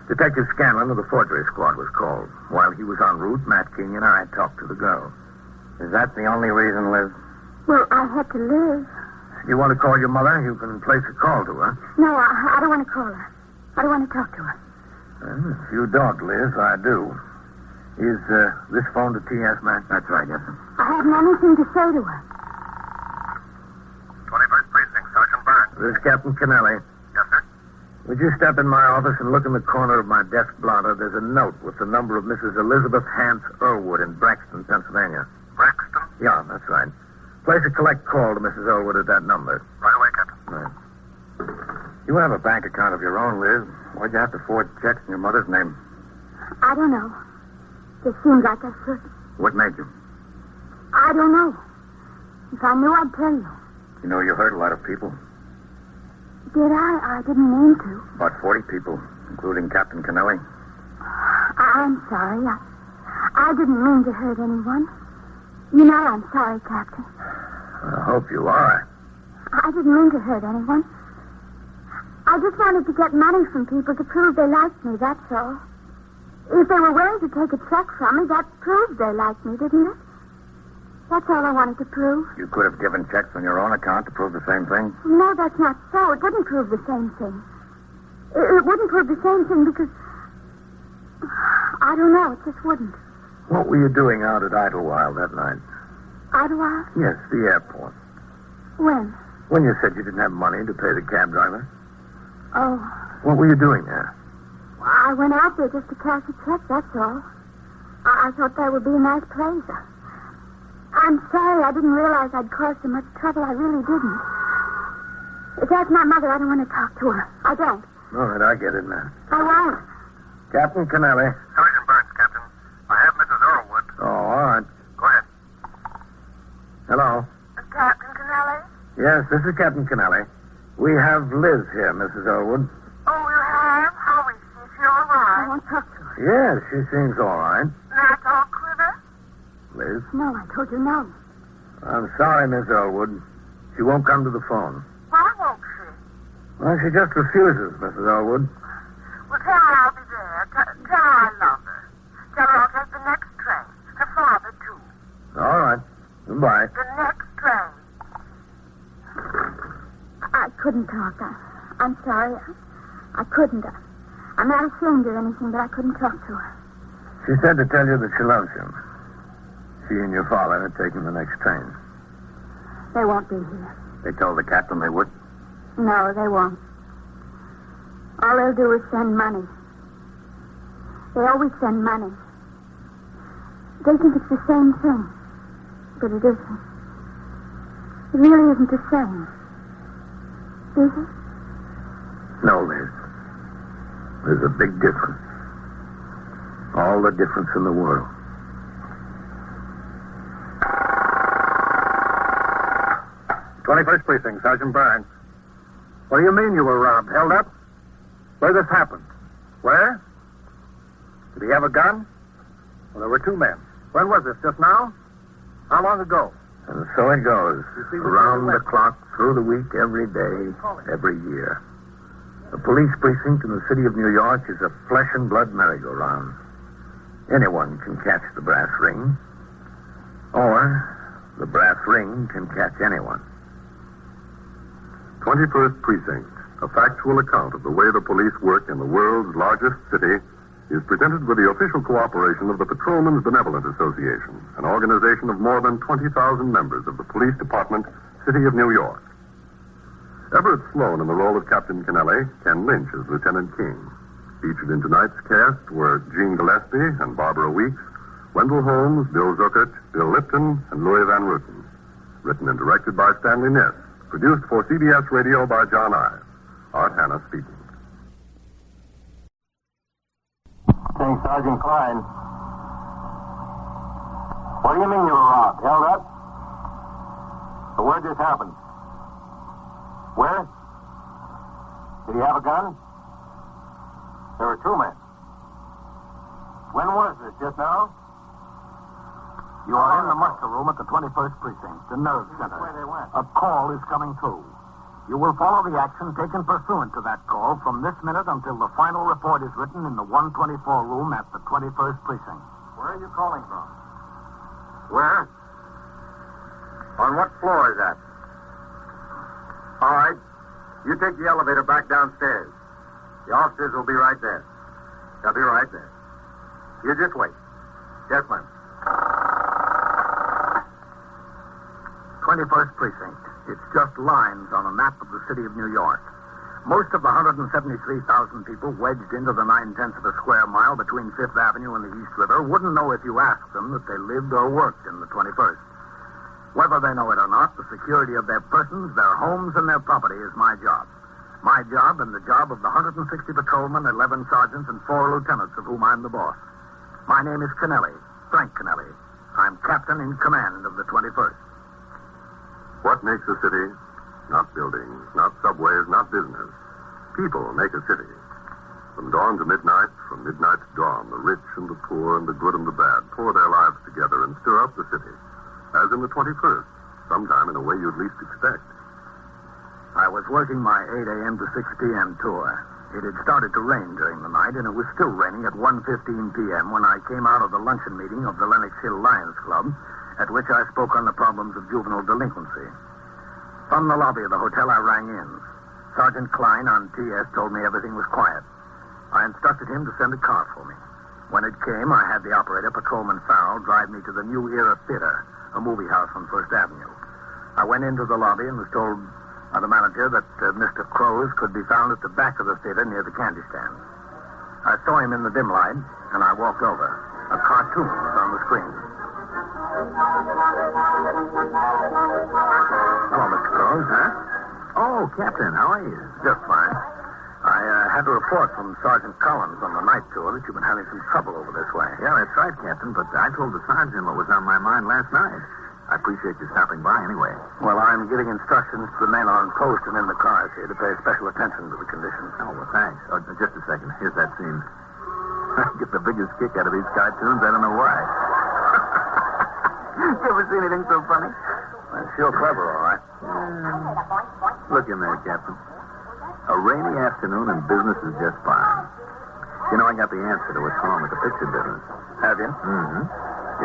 Detective Scanlon of the Forgery Squad was called. While he was en route, Matt King and I talked to the girl. Is that the only reason, Liz? Well, I had to live. You want to call your mother? You can place a call to her. No, I don't want to call her. I don't want to talk to her. Well, if you don't, Liz, I do. Is this phone to TS, Matt? That's right, yes, sir. I haven't anything to say to her. 21st Precinct, Sergeant Burns. This is Captain Kennelly. Yes, sir? Would you step in my office and look in the corner of my desk blotter? There's a note with the number of Mrs. Elizabeth Hance Irwood in Braxton, Pennsylvania. Braxton? Yeah, that's right. Place a collect call to Mrs. Elwood at that number. Right away, Captain. Right. You have a bank account of your own, Liz. Why'd you have to forge checks in your mother's name? I don't know. It seems like I should. What made you? I don't know. If I knew, I'd tell you. You know you hurt a lot of people. Did I? I didn't mean to. About 40 people, including Captain Kennelly. I'm sorry. I didn't mean to hurt anyone. You know I'm sorry, Captain. I hope you are. I didn't mean to hurt anyone. I just wanted to get money from people to prove they liked me, that's all. If they were willing to take a check from me, that proved they liked me, didn't it? That's all I wanted to prove. You could have given checks on your own account to prove the same thing. No, that's not so. It wouldn't prove the same thing. It wouldn't prove the same thing because... I don't know. It just wouldn't. What were you doing out at Idlewild that night? Idlewild? Yes, the airport. When? When you said you didn't have money to pay the cab driver. Oh. What were you doing there? I went out there just to cash a check, that's all. I thought that would be a nice place. I'm sorry I didn't realize I'd cause so much trouble. I really didn't. If that's my mother, I don't want to talk to her. I don't. All right, I get it now. I won't. Captain Kennelly. Sergeant Burns, Captain. I have Mrs. Earlwood. Oh, all right. Go ahead. Hello. Captain Kennelly? Yes, this is Captain Kennelly. We have Liz here, Mrs. Earlwood. Oh, you have? How is she? Is she all right? I won't talk to her. Yes, she seems all right. Not all quiver? Liz? No, I told you no. I'm sorry, Miss Earlwood. She won't come to the phone. Why won't she? Well, she just refuses, Mrs. Earlwood. Well, tell her I'll be there. Tell her I love her. Tell her I'll take the next train. Her father, too. All right. Goodbye. The next train. I couldn't talk. I'm sorry. I couldn't. I'm not ashamed or anything, but I couldn't talk to her. She said to tell you that she loves you. She and your father are taking the next train. They won't be here. They told the captain they would. No, they won't. All they'll do is send money. They always send money. They think it's the same thing. But it isn't. It really isn't the same. Is it? No, Liz. There's a big difference. All the difference in the world. "21st Precinct, Sergeant Burns. What do you mean you were robbed? Held up? Where this happened? Where? Did he have a gun? Well, there were two men. When was this? Just now? How long ago? And so it goes. Around the clock, through the week, every day, every year. The police precinct in the city of New York is a flesh and blood merry-go-round. Anyone can catch the brass ring. Or the brass ring can catch anyone. 21st Precinct, a factual account of the way the police work in the world's largest city, is presented with the official cooperation of the Patrolmen's Benevolent Association, an organization of more than 20,000 members of the Police Department, City of New York. Everett Sloan in the role of Captain Kennelly, Ken Lynch as Lieutenant King. Featured in tonight's cast were Gene Gillespie and Barbara Weeks, Wendell Holmes, Bill Zuckert, Bill Lipton, and Louis Van Ruten. Written and directed by Stanley Niss. Produced for CBS Radio by John Ives. Art Hanna speaking. Hey, Sergeant Klein. What do you mean you were robbed? Held up? So where'd this happen? Where? Did he have a gun? There were two men. When was this? Just now? You are in the muster room at the 21st Precinct, the nerve center. Where they went. A call is coming through. You will follow the action taken pursuant to that call from this minute until the final report is written in the 124 room at the 21st Precinct. Where are you calling from? Where? On what floor is that? All right. You take the elevator back downstairs. The officers will be right there. They'll be right there. You just wait. Yes, ma'am. 21st Precinct. It's just lines on a map of the city of New York. Most of the 173,000 people wedged into the 9/10 of a square mile between Fifth Avenue and the East River wouldn't know if you asked them that they lived or worked in the 21st. Whether they know it or not, the security of their persons, their homes, and their property is my job. My job and the job of the 160 patrolmen, 11 sergeants, and 4 lieutenants of whom I'm the boss. My name is Kennelly, Frank Kennelly. I'm captain in command of the 21st. What makes a city? Not buildings, not subways, not business. People make a city. From dawn to midnight, from midnight to dawn, the rich and the poor and the good and the bad pour their lives together and stir up the city. As in the 21st, sometime in a way you'd least expect. I was working my 8 a.m. to 6 p.m. tour. It had started to rain during the night, and it was still raining at 1:15 p.m. when I came out of the luncheon meeting of the Lenox Hill Lions Club, at which I spoke on the problems of juvenile delinquency. From the lobby of the hotel, I rang in. Sergeant Klein on TS told me everything was quiet. I instructed him to send a car for me. When it came, I had the operator, Patrolman Farrell, drive me to the New Era Theater, a movie house on First Avenue. I went into the lobby and was told by the manager that Mr. Crows could be found at the back of the theater near the candy stand. I saw him in the dim light, and I walked over. A cartoon was on the screen. Hello, Mr. Crows. Huh? Oh, Captain, how are you? Just fine. I had a report from Sergeant Collins on the night tour that you've been having some trouble over this way. Yeah, that's right, Captain, but I told the sergeant what was on my mind last night. I appreciate you stopping by anyway. Well, I'm giving instructions to the men on post and in the cars here to pay special attention to the conditions. Oh, well, thanks. Oh, just a second. Here's that scene. I get the biggest kick out of these cartoons. I don't know why. You ever see anything so funny? Well, it's sure clever, all right. Look in there, Captain. A rainy afternoon and business is just fine. You know, I got the answer to what's wrong with the picture business. Have you? Mm-hmm.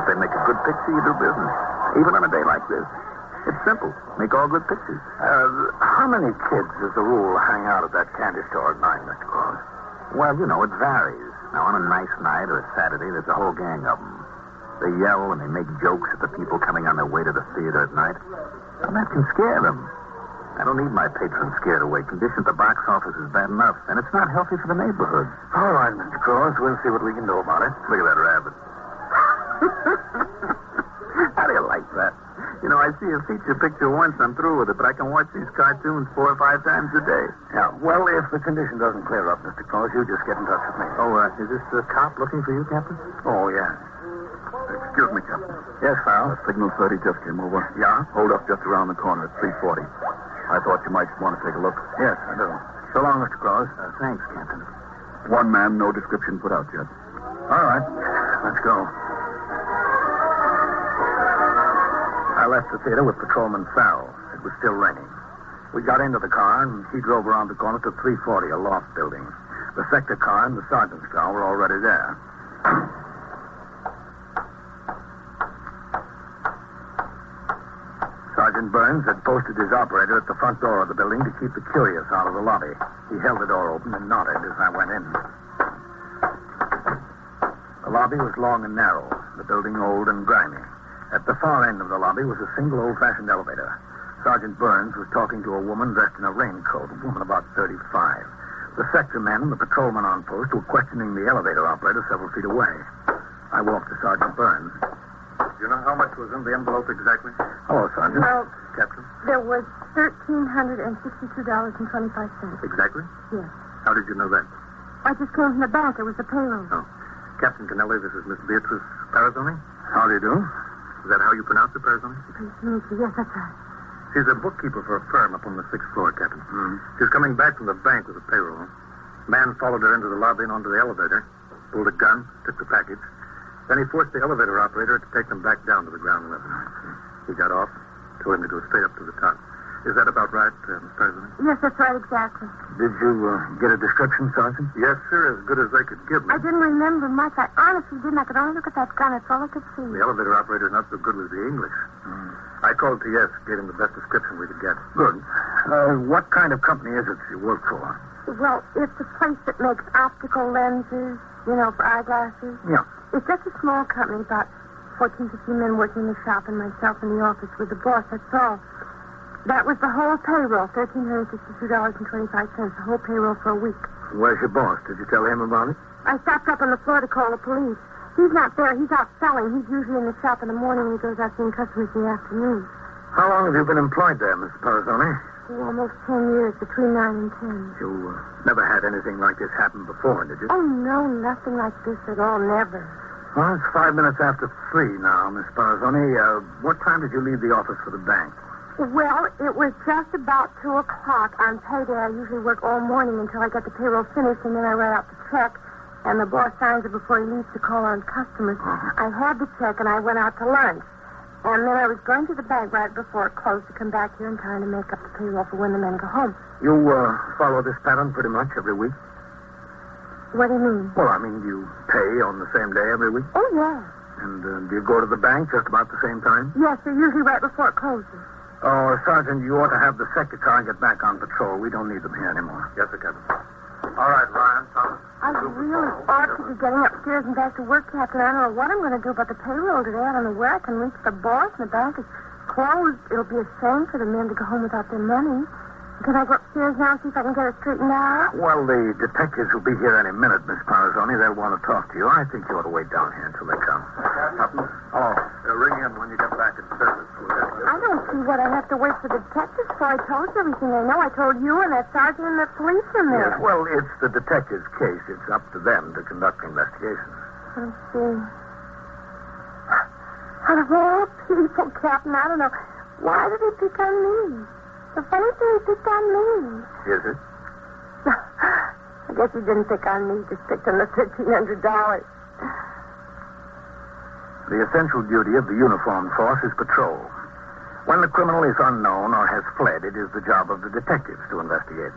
If they make a good picture, you do business. Even on a day like this. It's simple. Make all good pictures. How many kids, as a rule, hang out at that candy store at night, Mr. Cross? Well, you know, it varies. Now, on a nice night or a Saturday, there's a whole gang of them. They yell and they make jokes at the people coming on their way to the theater at night. And that can scare them. I don't need my patrons scared away. Condition at the box office is bad enough, and it's not healthy for the neighborhood. All right, Mr. Cross, we'll see what we can do about it. Look at that rabbit. How do you like that? You know, I see a feature picture once, I'm through with it, but I can watch these cartoons 4 or 5 times a day. Yeah, well, if the condition doesn't clear up, Mr. Cross, you just get in touch with me. Oh, is this the cop looking for you, Captain? Oh, yeah. Excuse me, Captain. Yes, Farrell? Signal 30 just came over. Yeah? Hold up just around the corner at 340. I thought you might want to take a look. Yes, I do. So long, Mr. Cross. Thanks, Captain. One man, no description put out yet. All right. Let's go. I left the theater with Patrolman Farrell. It was still raining. We got into the car, and he drove around the corner to 340, a loft building. The sector car and the sergeant's car were already there. Sergeant Burns had posted his operator at the front door of the building to keep the curious out of the lobby. He held the door open and nodded as I went in. The lobby was long and narrow, the building old and grimy. At the far end of the lobby was a single old-fashioned elevator. Sergeant Burns was talking to a woman dressed in a raincoat, a woman about 35. The sector men and the patrolman on post were questioning the elevator operator several feet away. I walked to Sergeant Burns. Do you know how much was in the envelope exactly? Hello, Sergeant. Well, Captain? there was $1,362.25. Exactly? Yes. How did you know that? I just came from the bank. It was the payroll. Oh. Captain Kennelly, this is Miss Beatrice Parazoni. How do you do? Is that how you pronounce it, Parazoni? Pleased to meet you. Yes, that's right. She's a bookkeeper for a firm up on the 6th floor, Captain. Mm-hmm. She was coming back from the bank with a payroll. Man followed her into the lobby and onto the elevator, pulled a gun, took the package. Then he forced the elevator operator to take them back down to the ground level. He got off, told him to go straight up to the top. Is that about right, Miss Parazoni? Yes, that's right, exactly. Did you get a description, Sergeant? Yes, sir, as good as they could give me. I didn't remember much. I honestly didn't. I could only look at that gun. That's all I could see. The elevator operator's not so good with the English. I called TS, gave him the best description we could get. Good. What kind of company is it you work for? Well, it's a place that makes optical lenses, you know, for eyeglasses. Yeah. It's just a small company, about 14, 15 men working in the shop and myself in the office with the boss, that's all. That was the whole payroll, $1,362.25, the whole payroll for a week. Where's your boss? Did you tell him about it? I stopped up on the floor to call the police. He's not there. He's out selling. He's usually in the shop in the morning and he goes out seeing customers in the afternoon. How long have you been employed there, Miss Parazoni? Almost 10 years, between 9 and 10. You never had anything like this happen before, did you? Oh, no, nothing like this at all, never. Well, it's 5 minutes after 3 now, Miss Parazoni. What time did you leave the office for the bank? Well, it was just about 2 o'clock. On payday, I usually work all morning until I get the payroll finished, and then I write out the check, and the boss signs it before he leaves to call on customers. I had the check, and I went out to lunch. And then I was going to the bank right before it closed to come back here in time to make up the payroll for when the men go home. You follow this pattern pretty much every week? What do you mean? Well, I mean, you pay on the same day every week? Oh, yeah. And do you go to the bank just about the same time? Yes, they're usually right before it closes. Oh, Sergeant, you ought to have the sector car and get back on patrol. We don't need them here anymore. Yes, sir, Captain. All right, Ryan, Thomas. I really ought to be getting upstairs and back to work, Captain. I don't know what I'm going to do about the payroll today. I don't know where I can reach the boss, and the bank is closed. It'll be a shame for the men to go home without their money. Can I go upstairs now and see if I can get it straightened out? Well, the detectives will be here any minute, Miss Parazoni. They'll want to talk to you. I think you ought to wait down here until they come. Oh, ring in when you get back in service. I don't see what I have to wait for the detectives for. I told you everything I know. I told you and that sergeant and that policeman there. Yes, well, it's the detective's case. It's up to them to conduct the investigation. I see. Out of all people, Captain, I don't know. Why did he pick on me? The funny thing, he picked on me. Is it? I guess he didn't pick on me. He just picked on the $1,300. The essential duty of the uniformed force is patrol. When the criminal is unknown or has fled, it is the job of the detectives to investigate.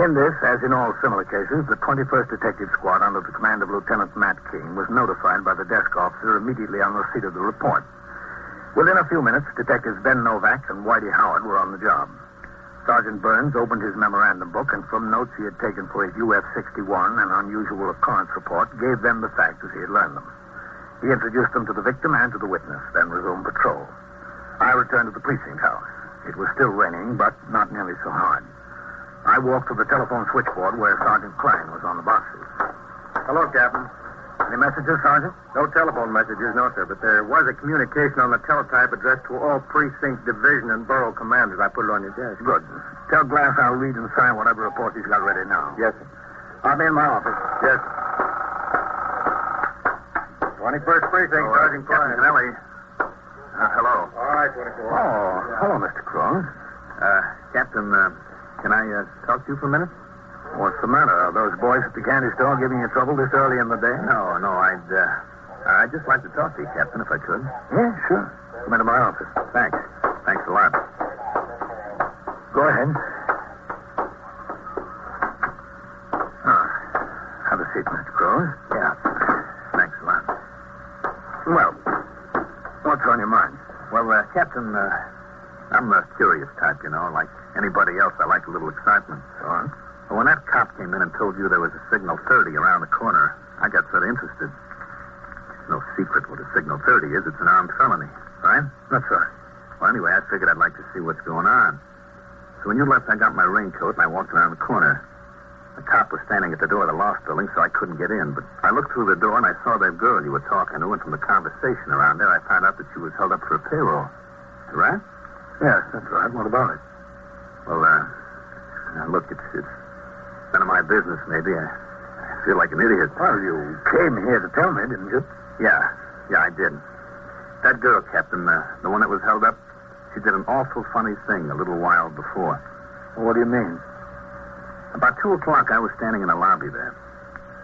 In this, as in all similar cases, the 21st Detective Squad under the command of Lieutenant Matt King was notified by the desk officer immediately on receipt of the report. Within a few minutes, Detectives Ben Novak and Whitey Howard were on the job. Sergeant Burns opened his memorandum book and from notes he had taken for his UF-61 and unusual occurrence report, gave them the facts as he had learned them. He introduced them to the victim and to the witness, then resumed patrol. I returned to the precinct house. It was still raining, but not nearly so hard. I walked to the telephone switchboard where Sergeant Klein was on the boxes. Hello, Captain. Any messages, Sergeant? No telephone messages, no, sir, but there was a communication on the teletype addressed to all precinct, division, and borough commanders. I put it on your desk. Good. Tell Glass I'll read and sign whatever report he's got ready now. Yes, sir. I'll be in my office. Yes, sir. 21st Precinct, Sergeant Klein. Captain Ellie. Hello. All right, 24. Oh, hello, Mr. Cross. Captain, can I talk to you for a minute? What's the matter? Are those boys at the candy store giving you trouble this early in the day? No, I'd just like to talk to you, Captain, if I could. Yeah, sure. Come into my office. Thanks. Thanks a lot. Go ahead. Have a seat, Mr. Cross. Yeah. Thanks a lot. Well, what's on your mind? Well, Captain, I'm a curious type, you know. Like anybody else, I like a little excitement. Go on. Well, when that cop came in and told you there was a Signal 30 around the corner, I got sort of interested. It's no secret what a Signal 30 is. It's an armed felony, right? That's right. Well, anyway, I figured I'd like to see what's going on. So when you left, I got my raincoat and I walked around the corner. The cop was standing at the door of the loft building, so I couldn't get in. But I looked through the door and I saw that girl you were talking to, and from the conversation around there, I found out that she was held up for a payroll. Right? Yes, that's right. What about it? Well, look, it's none of my business, maybe. I feel like an idiot. Well, you came here to tell me, didn't you? Yeah, I did. That girl, Captain, the one that was held up, she did an awful funny thing a little while before. Well, what do you mean? About 2 o'clock, I was standing in the lobby there.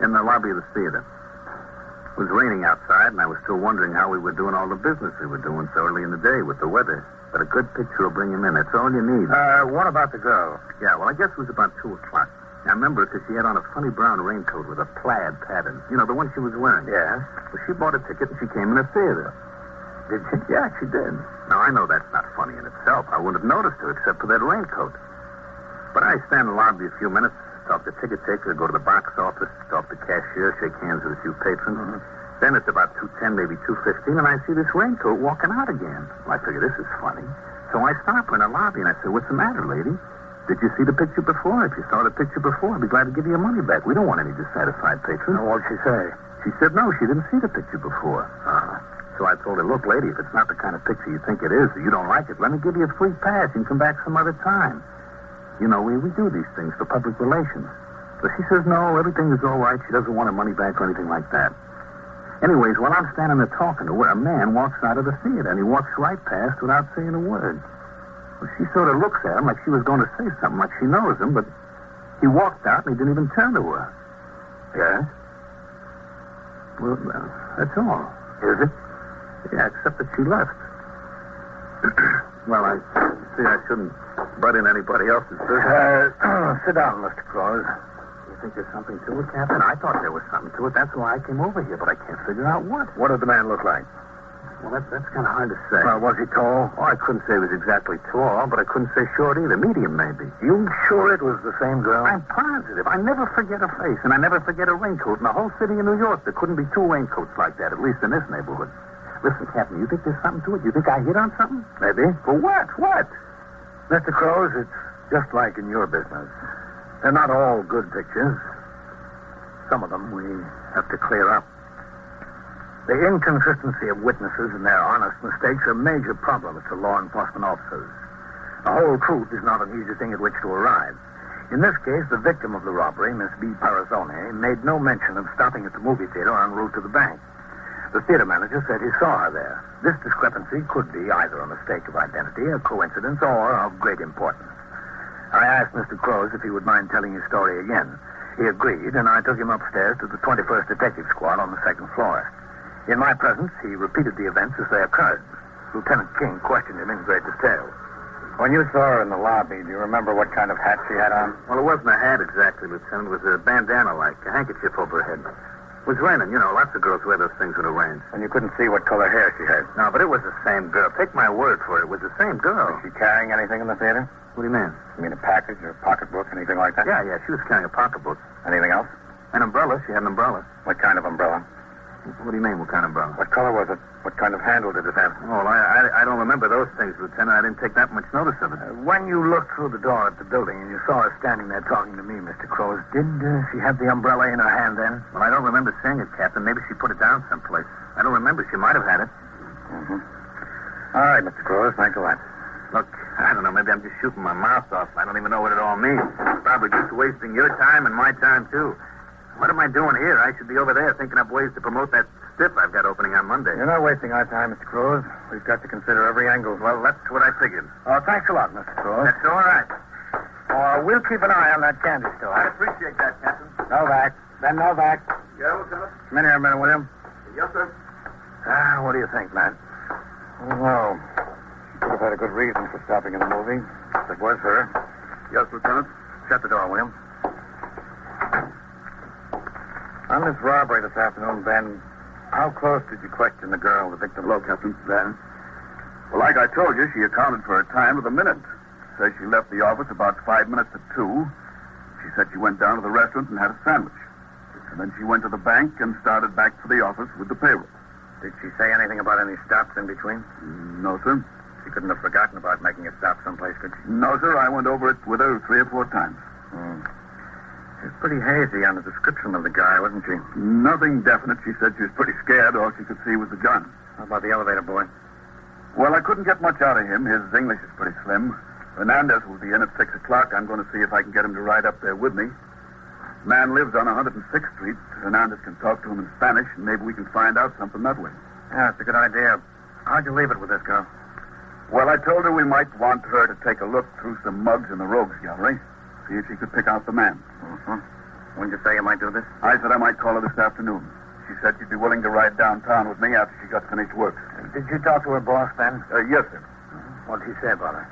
In the lobby of the theater. It was raining outside, and I was still wondering how we were doing all the business we were doing so early in the day with the weather. But a good picture will bring him in. That's all you need. What about the girl? Yeah, well, I guess it was about 2 o'clock. I remember because she had on a funny brown raincoat with a plaid pattern. You know, the one she was wearing. Yeah. Well, she bought a ticket and she came in the theater. Did she? Yeah, she did. Now, I know that's not funny in itself. I wouldn't have noticed her except for that raincoat. But I stand in the lobby a few minutes, talk to ticket taker, go to the box office, talk to cashier, shake hands with a few patrons. Mm-hmm. Then it's about 2:10, maybe 2:15, and I see this raincoat walking out again. Well, I figure this is funny. So I stop her in the lobby, and I say, "What's the matter, lady? Did you see the picture before? If you saw the picture before, I'd be glad to give you your money back. We don't want any dissatisfied patrons." What'd she say? She said no, she didn't see the picture before. So So I told her, look, lady, if it's not the kind of picture you think it is, or you don't like it, let me give you a free pass. You can come back some other time. You know, we do these things for public relations. But she says, no, everything is all right. She doesn't want her money back or anything like that. Anyways, while I'm standing there talking to her, a man walks out of the theater, and he walks right past without saying a word. Well, she sort of looks at him like she was going to say something, like she knows him, but he walked out and he didn't even turn to her. Yes? Well, that's all. Is it? Yeah, except that she left. Well, I see I shouldn't butt in anybody else's business. Sit down, Mr. Crows. You think there's something to it, Captain? I thought there was something to it. That's why I came over here, but I can't figure out what. What did the man look like? Well, that's kind of hard to say. Was he tall? Oh, I couldn't say he was exactly tall, but I couldn't say short either. Medium, maybe. You sure it was the same girl? I'm positive. I never forget a face, and I never forget a raincoat. In the whole city of New York, there couldn't be two raincoats like that, at least in this neighborhood. Listen, Captain, you think there's something to it? You think I hit on something? Maybe. For what? What? Mr. Crows, it's just like in your business. They're not all good pictures. Some of them we have to clear up. The inconsistency of witnesses and their honest mistakes are major problems to law enforcement officers. The whole truth is not an easy thing at which to arrive. In this case, the victim of the robbery, Miss B. Parazzone, made no mention of stopping at the movie theater en route to the bank. The theater manager said he saw her there. This discrepancy could be either a mistake of identity, a coincidence, or of great importance. I asked Mr. Crows if he would mind telling his story again. He agreed, and I took him upstairs to the 21st Detective Squad on the second floor. In my presence, he repeated the events as they occurred. Lieutenant King questioned him in great detail. When you saw her in the lobby, do you remember what kind of hat she had on? Well, it wasn't a hat exactly, Lieutenant. It was a bandana-like, a handkerchief over her head. It was raining. You know, lots of girls wear those things when it rains. And you couldn't see what color hair she had? No, but it was the same girl. Take my word for it. It was the same girl. Was she carrying anything in the theater? What do you mean? You mean a package or a pocketbook, anything like that? Yeah, she was carrying a pocketbook. Anything else? An umbrella. She had an umbrella. What kind of umbrella? What do you mean, what kind of umbrella? What color was it? What kind of handle did it have? Oh, I don't remember those things, Lieutenant. I didn't take that much notice of it. When you looked through the door at the building and you saw her standing there talking to me, Mr. Crows, did she have the umbrella in her hand then? Well, I don't remember seeing it, Captain. Maybe she put it down someplace. I don't remember. She might have had it. Mm-hmm. All right, Mr. Crows. Thanks a lot. Look, I don't know. Maybe I'm just shooting my mouth off. I don't even know what it all means. Probably just wasting your time and my time, too. What am I doing here? I should be over there thinking up ways to promote that stiff I've got opening on Monday. You're not wasting our time, Mr. Crows. We've got to consider every angle. Well, that's what I figured. Oh, thanks a lot, Mr. Crows. That's all right. We'll keep an eye on that candy store. I appreciate that, Captain. Novak. Ben Novak. Yeah, Lieutenant? Come in here a minute, William. Yes, sir. What do you think, Matt? Well, she could have had a good reason for stopping in the movie. If it was her. Yes, Lieutenant. Shut the door, William. On this robbery this afternoon, Ben, how close did you question the girl, the victim? Hello, Captain. Ben. Well, like I told you, she accounted for her time to the minute. Says she left the office about 5 minutes to 2. She said she went down to the restaurant and had a sandwich. And then she went to the bank and started back for the office with the payroll. Did she say anything about any stops in between? No, sir. She couldn't have forgotten about making a stop someplace, could she? No, sir. I went over it with her 3 or 4 times. She was pretty hazy on the description of the guy, wasn't she? Nothing definite. She said she was pretty scared. All she could see was the gun. How about the elevator boy? Well, I couldn't get much out of him. His English is pretty slim. Fernandez will be in at 6 o'clock. I'm going to see if I can get him to ride up there with me. Man lives on 106th Street. Fernandez can talk to him in Spanish, and maybe we can find out something that way. Yeah, it's a good idea. How'd you leave it with this girl? Well, I told her we might want her to take a look through some mugs in the Rogues Gallery, see if she could pick out the man. Mm-hmm. When did you say you might do this? I said I might call her this afternoon. She said she'd be willing to ride downtown with me after she got finished work. Did you talk to her boss, Ben? Yes, sir. What did he say about her?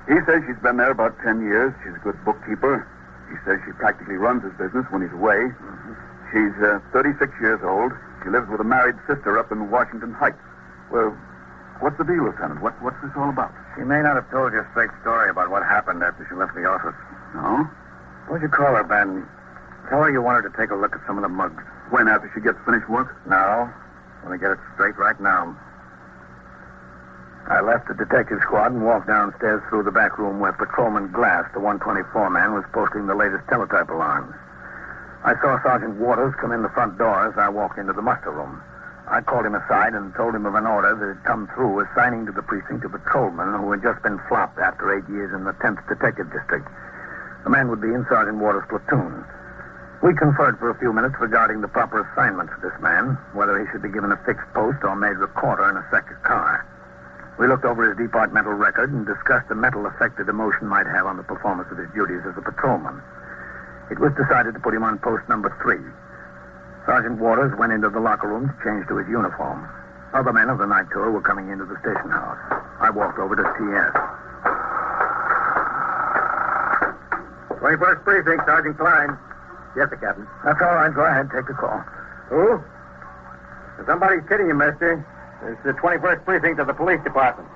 He says she's been there about 10 years. She's a good bookkeeper. He says she practically runs his business when he's away. Mm-hmm. She's 36 years old. She lives with a married sister up in Washington Heights. Well, what's the deal, Lieutenant? What's this all about? She may not have told you a straight story about what happened after she left the office. No? What'd you call her, Ben? Tell her you want her to take a look at some of the mugs. When, after she gets finished work? No. Let me get it straight right now. I left the detective squad and walked downstairs through the back room where Patrolman Glass, the 124 man, was posting the latest teletype alarms. I saw Sergeant Waters come in the front door as I walked into the muster room. I called him aside and told him of an order that had come through assigning to the precinct a patrolman who had just been flopped after 8 years in the 10th Detective District. The man would be in Sergeant Waters' platoon. We conferred for a few minutes regarding the proper assignment for this man, whether he should be given a fixed post or made recorder in a second car. We looked over his departmental record and discussed the mental effect that emotion might have on the performance of his duties as a patrolman. It was decided to put him on post number 3. Sergeant Waters went into the locker room to change to his uniform. Other men of the night tour were coming into the station house. I walked over to TS. 21st Precinct, Sergeant Klein. Yes, sir, Captain. That's all right. Go ahead. Take the call. Who? Somebody's kidding you, mister. This is the 21st Precinct of the Police Department.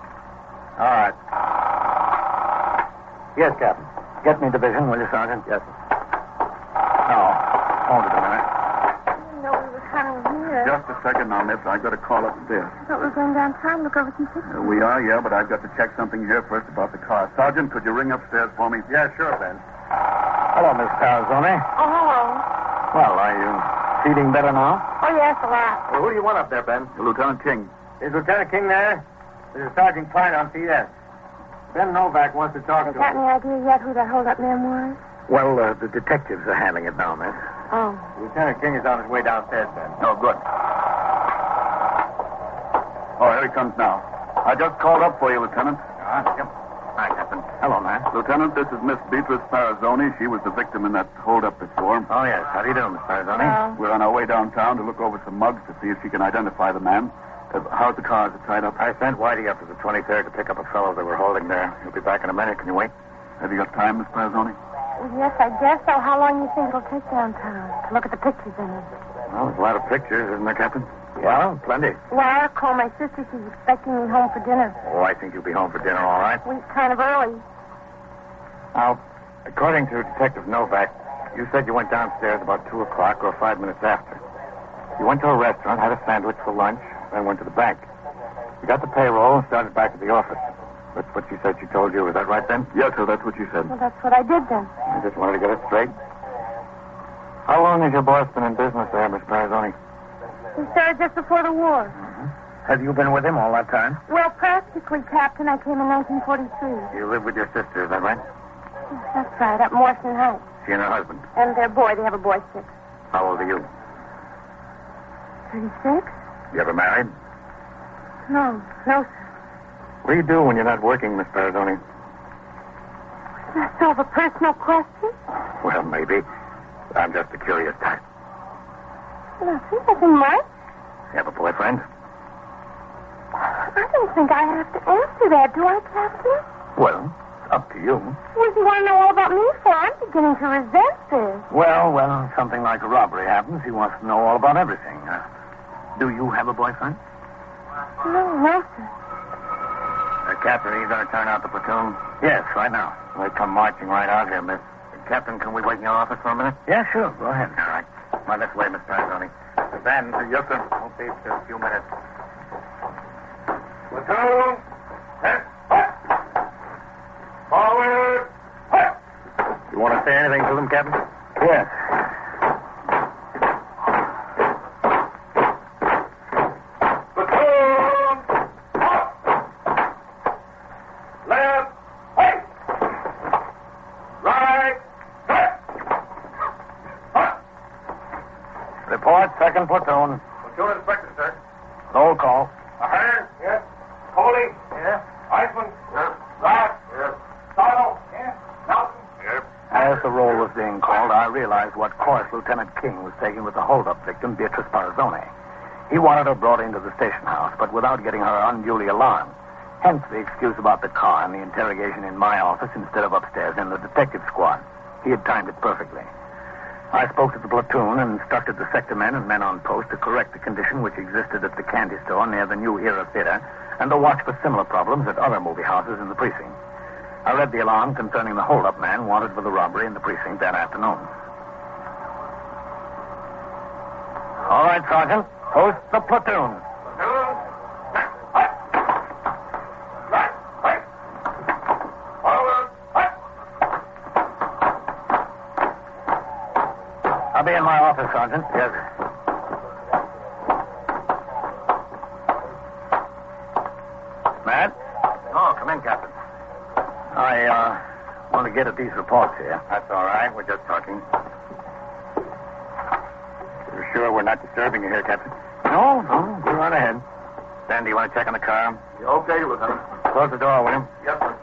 All right. Yes, Captain. Get me division, will you, Sergeant? Yes, sir. Oh, hold it a minute. I didn't know we were coming here. Just a second now, miss. I've got to call upstairs. I thought we were going downtown to look over some pictures. We are, yeah, but I've got to check something here first about the car. Sergeant, could you ring upstairs for me? Yeah, sure, Ben. Hello, Miss Tarazone. Oh, hello. Well, are you feeling better now? Oh, yes, a lot. Well, who do you want up there, Ben? Lieutenant King. Is Lieutenant King there? This is Sergeant Klein on TS. Ben Novak wants to talk to Got him. any idea yet who that hold-up man was? Well, the detectives are handling it now, miss. Oh. Lieutenant King is on his way downstairs, Ben. Oh, good. Oh, here he comes now. I just called up for you, Lieutenant. Yep. Hi, Captain. Hello, man. Lieutenant, this is Miss Beatrice Parazzoni. She was the victim in that hold-up before. Oh, yes. How do you do, Miss Parazzoni? Hello. We're on our way downtown to look over some mugs to see if she can identify the man. How's the car? Is it tied up? I sent Whitey up to the 23rd to pick up a fellow that we're holding there. He'll be back in a minute. Can you wait? Have you got time, Miss Parazzoni? Yes, I guess so. How long do you think it'll take downtown to look at the pictures in it? Well, there's a lot of pictures, isn't there, Captain? Yeah, plenty. Well, I'll call my sister. She's expecting me home for dinner. Oh, I think you'll be home for dinner, all right. We're kind of early. Now, according to Detective Novak, you said you went downstairs about 2 o'clock or 5 minutes after. You went to a restaurant, had a sandwich for lunch, then went to the bank. You got the payroll and started back at the office. That's what she said she told you. Is that right, then? Yes, sir, that's what she said. Well, that's what I did then. I just wanted to get it straight. How long has your boss been in business there, Miss Parazzoni? He started just before the war. Have you been with him all that time? Well, practically, Captain. I came in 1943. You live with your sister, is that right? That's right, up Morrison Heights. She and her husband. And their boy. They have a boy, 6. How old are you? 36? You ever married? No, sir. What do you do when you're not working, Miss Parazzoni? That's sort of a personal question. Well, maybe. I'm just a curious type. Nothing much. You have a boyfriend? I don't think I have to answer that, do I, Captain? Well, it's up to you. What do you want to know all about me for? I'm beginning to resent this. Well, something like a robbery happens. He wants to know all about everything. Do you have a boyfriend? No, sir. Captain, are you going to turn out the platoon? Yes, right now. They come marching right out here, miss. Captain, can we wait in your office for a minute? Yeah, sure. Go ahead. All right. Well, this way, Miss Parazzoni. Ben. Yes, sir. Won't be for a few minutes. Platoon. Forward. You want to say anything to them, Captain? Yes. Second platoon. Platoon Inspector, sir. Roll call. Ahern? Yes. Coley? Yes. Iceman? Yes. Ross? Yes. Startle? Yes. Nelson? Yes. As the roll was being called, I realized what course Lieutenant King was taking with the hold-up victim, Beatrice Parazzoni. He wanted her brought into the station house, but without getting her unduly alarmed. Hence the excuse about the car and the interrogation in my office instead of upstairs in the detective squad. He had timed it perfectly. I spoke to the platoon and instructed the sector men and men on post to correct the condition which existed at the candy store near the New Era Theater and to watch for similar problems at other movie houses in the precinct. I read the alarm concerning the hold-up man wanted for the robbery in the precinct that afternoon. All right, Sergeant. Post the platoon. I'll be in my office, Sergeant. Yes, sir. Matt? Oh, come in, Captain. I want to get at these reports here. That's all right. We're just talking. You're sure we're not disturbing you here, Captain? No, go on ahead. Ben, do you want to check on the car? Okay, Lieutenant. Close the door, will you? Yes, sir.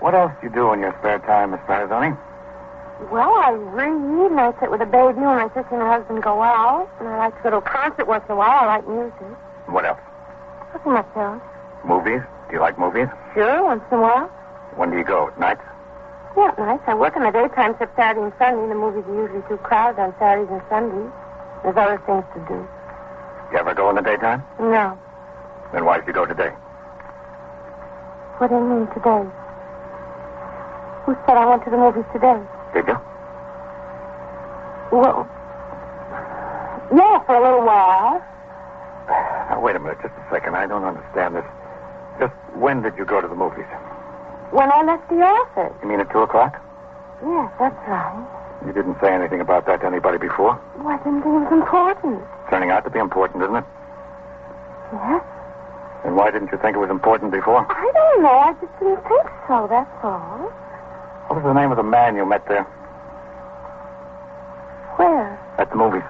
What else do you do in your spare time, Miss Marazoni? Well, I read, and I sit with a baby when my sister and her husband go out. And I like to go to a concert once in a while. I like music. What else? Nothing much else. Movies? Do you like movies? Sure, once in a while. When do you go? At night? Yeah, nice. I work in the daytime except Saturday and Sunday. The movies are usually too crowded on Saturdays and Sundays. There's other things to do. You ever go in the daytime? No. Then why did you go today? What do you mean today? Who said I went to the movies today? Did you? Well, yeah, for a little while. Now, wait a minute, just a second. I don't understand this. Just when did you go to the movies? When I left the office. You mean at 2 o'clock? Yes, that's right. You didn't say anything about that to anybody before? Well, I didn't think it was important. Turning out to be important, isn't it? Yes? And why didn't you think it was important before? I don't know. I just didn't think so, that's all. What was the name of the man you met there? Where? At the movies.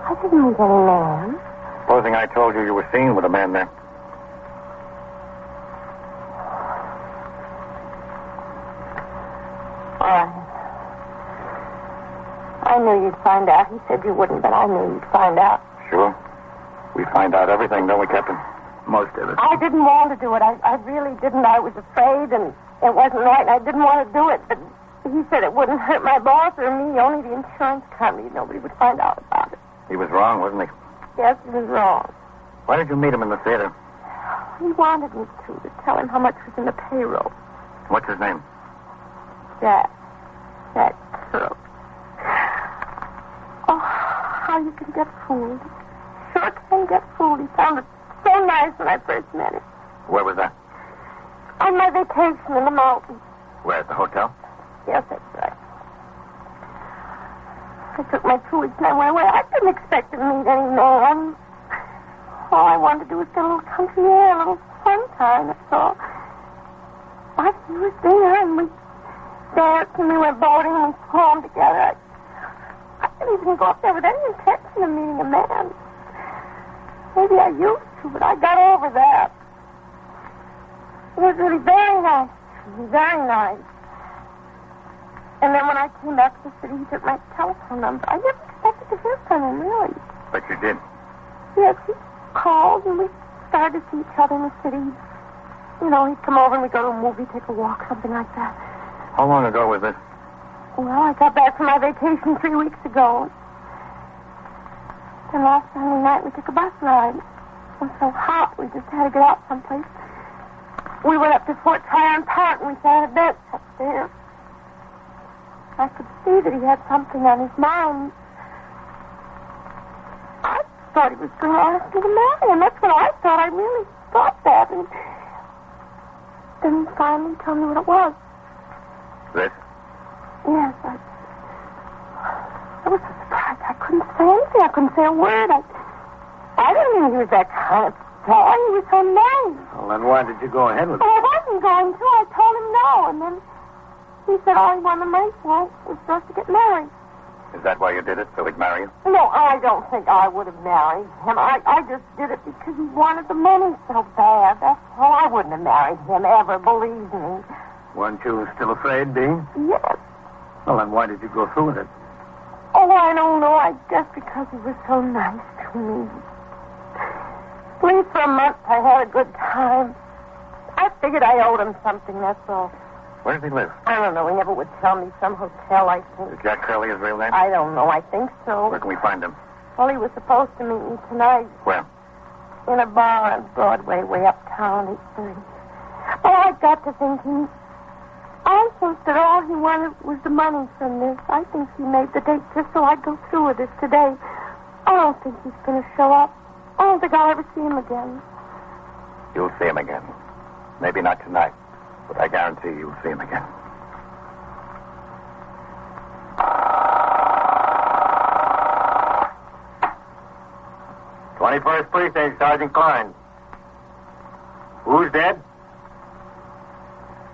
I didn't meet any man. Supposing I told you were seen with a man there. All right. I knew you'd find out. He said you wouldn't, but I knew you'd find out. Sure. We find out everything, don't we, Captain? Most of it. I didn't want to do it. I really didn't. I was afraid, and it wasn't right. I didn't want to do it, but he said it wouldn't hurt my boss or me, only the insurance company. Nobody would find out about it. He was wrong, wasn't he? Yes, he was wrong. Why did you meet him in the theater? He wanted me to tell him how much was in the payroll. What's his name? Jack Crook. Oh, how you can get fooled. Sure can get fooled. He sounded so nice when I first met him. Where was that? On my vacation in the mountains. Where, at the hotel? Yes, that's right. I took my 2 weeks and I went away. I didn't expect to meet any man. All I wanted to do was get a little country air, a little sunshine, that's all. But he was there, and we danced, and we went boating, and we swam together. I didn't even go up there with any intention of meeting a man. Maybe I used to, but I got over that. It was really very nice. Very nice. And then when I came back to the city, he took my telephone number. I never expected to hear from him, really. But you did. Yes, he called, and we started to see each other in the city. You know, he'd come over, and we'd go to a movie, take a walk, something like that. How long ago was this? Well, I got back from my vacation 3 weeks ago. And last Sunday night, we took a bus ride. It was so hot, we just had to get out someplace. We went up to Fort Tryon Park, and we sat on a bench up there. I could see that he had something on his mind. I thought he was going to ask me to marry him. That's what I thought. I really thought that. And then he finally told me what it was. This? Yes, I was so surprised. I couldn't say anything. I couldn't say a word. I didn't think he was that kind of guy. He was so nice. Well, then why did you go ahead with it? Well, I wasn't going to. I told him no. And then he said all he wanted the money for was for us to get married. Is that why you did it? So he'd marry you? No, I don't think I would have married him. I just did it because he wanted the money so bad. That's all. I wouldn't have married him ever, believe me. Weren't you still afraid, Dee? Yes. Well, then why did you go through with it? Oh, I don't know. I guess because he was so nice to me. At least for a month, I had a good time. I figured I owed him something, that's all. Where does he live? I don't know. He never would tell me. Some hotel, I think. Is Jack Curley his real name? I don't know. I think so. Where can we find him? Well, he was supposed to meet me tonight. Where? In a bar on Broadway, way uptown, 8:30. Well, I got to thinking. I think that all he wanted was the money from this. I think he made the date just so I'd go through with this today. I don't think he's going to show up. I don't think I'll ever see him again. You'll see him again. Maybe not tonight, but I guarantee you'll see him again. 21st Precinct, Sergeant Klein. Who's dead?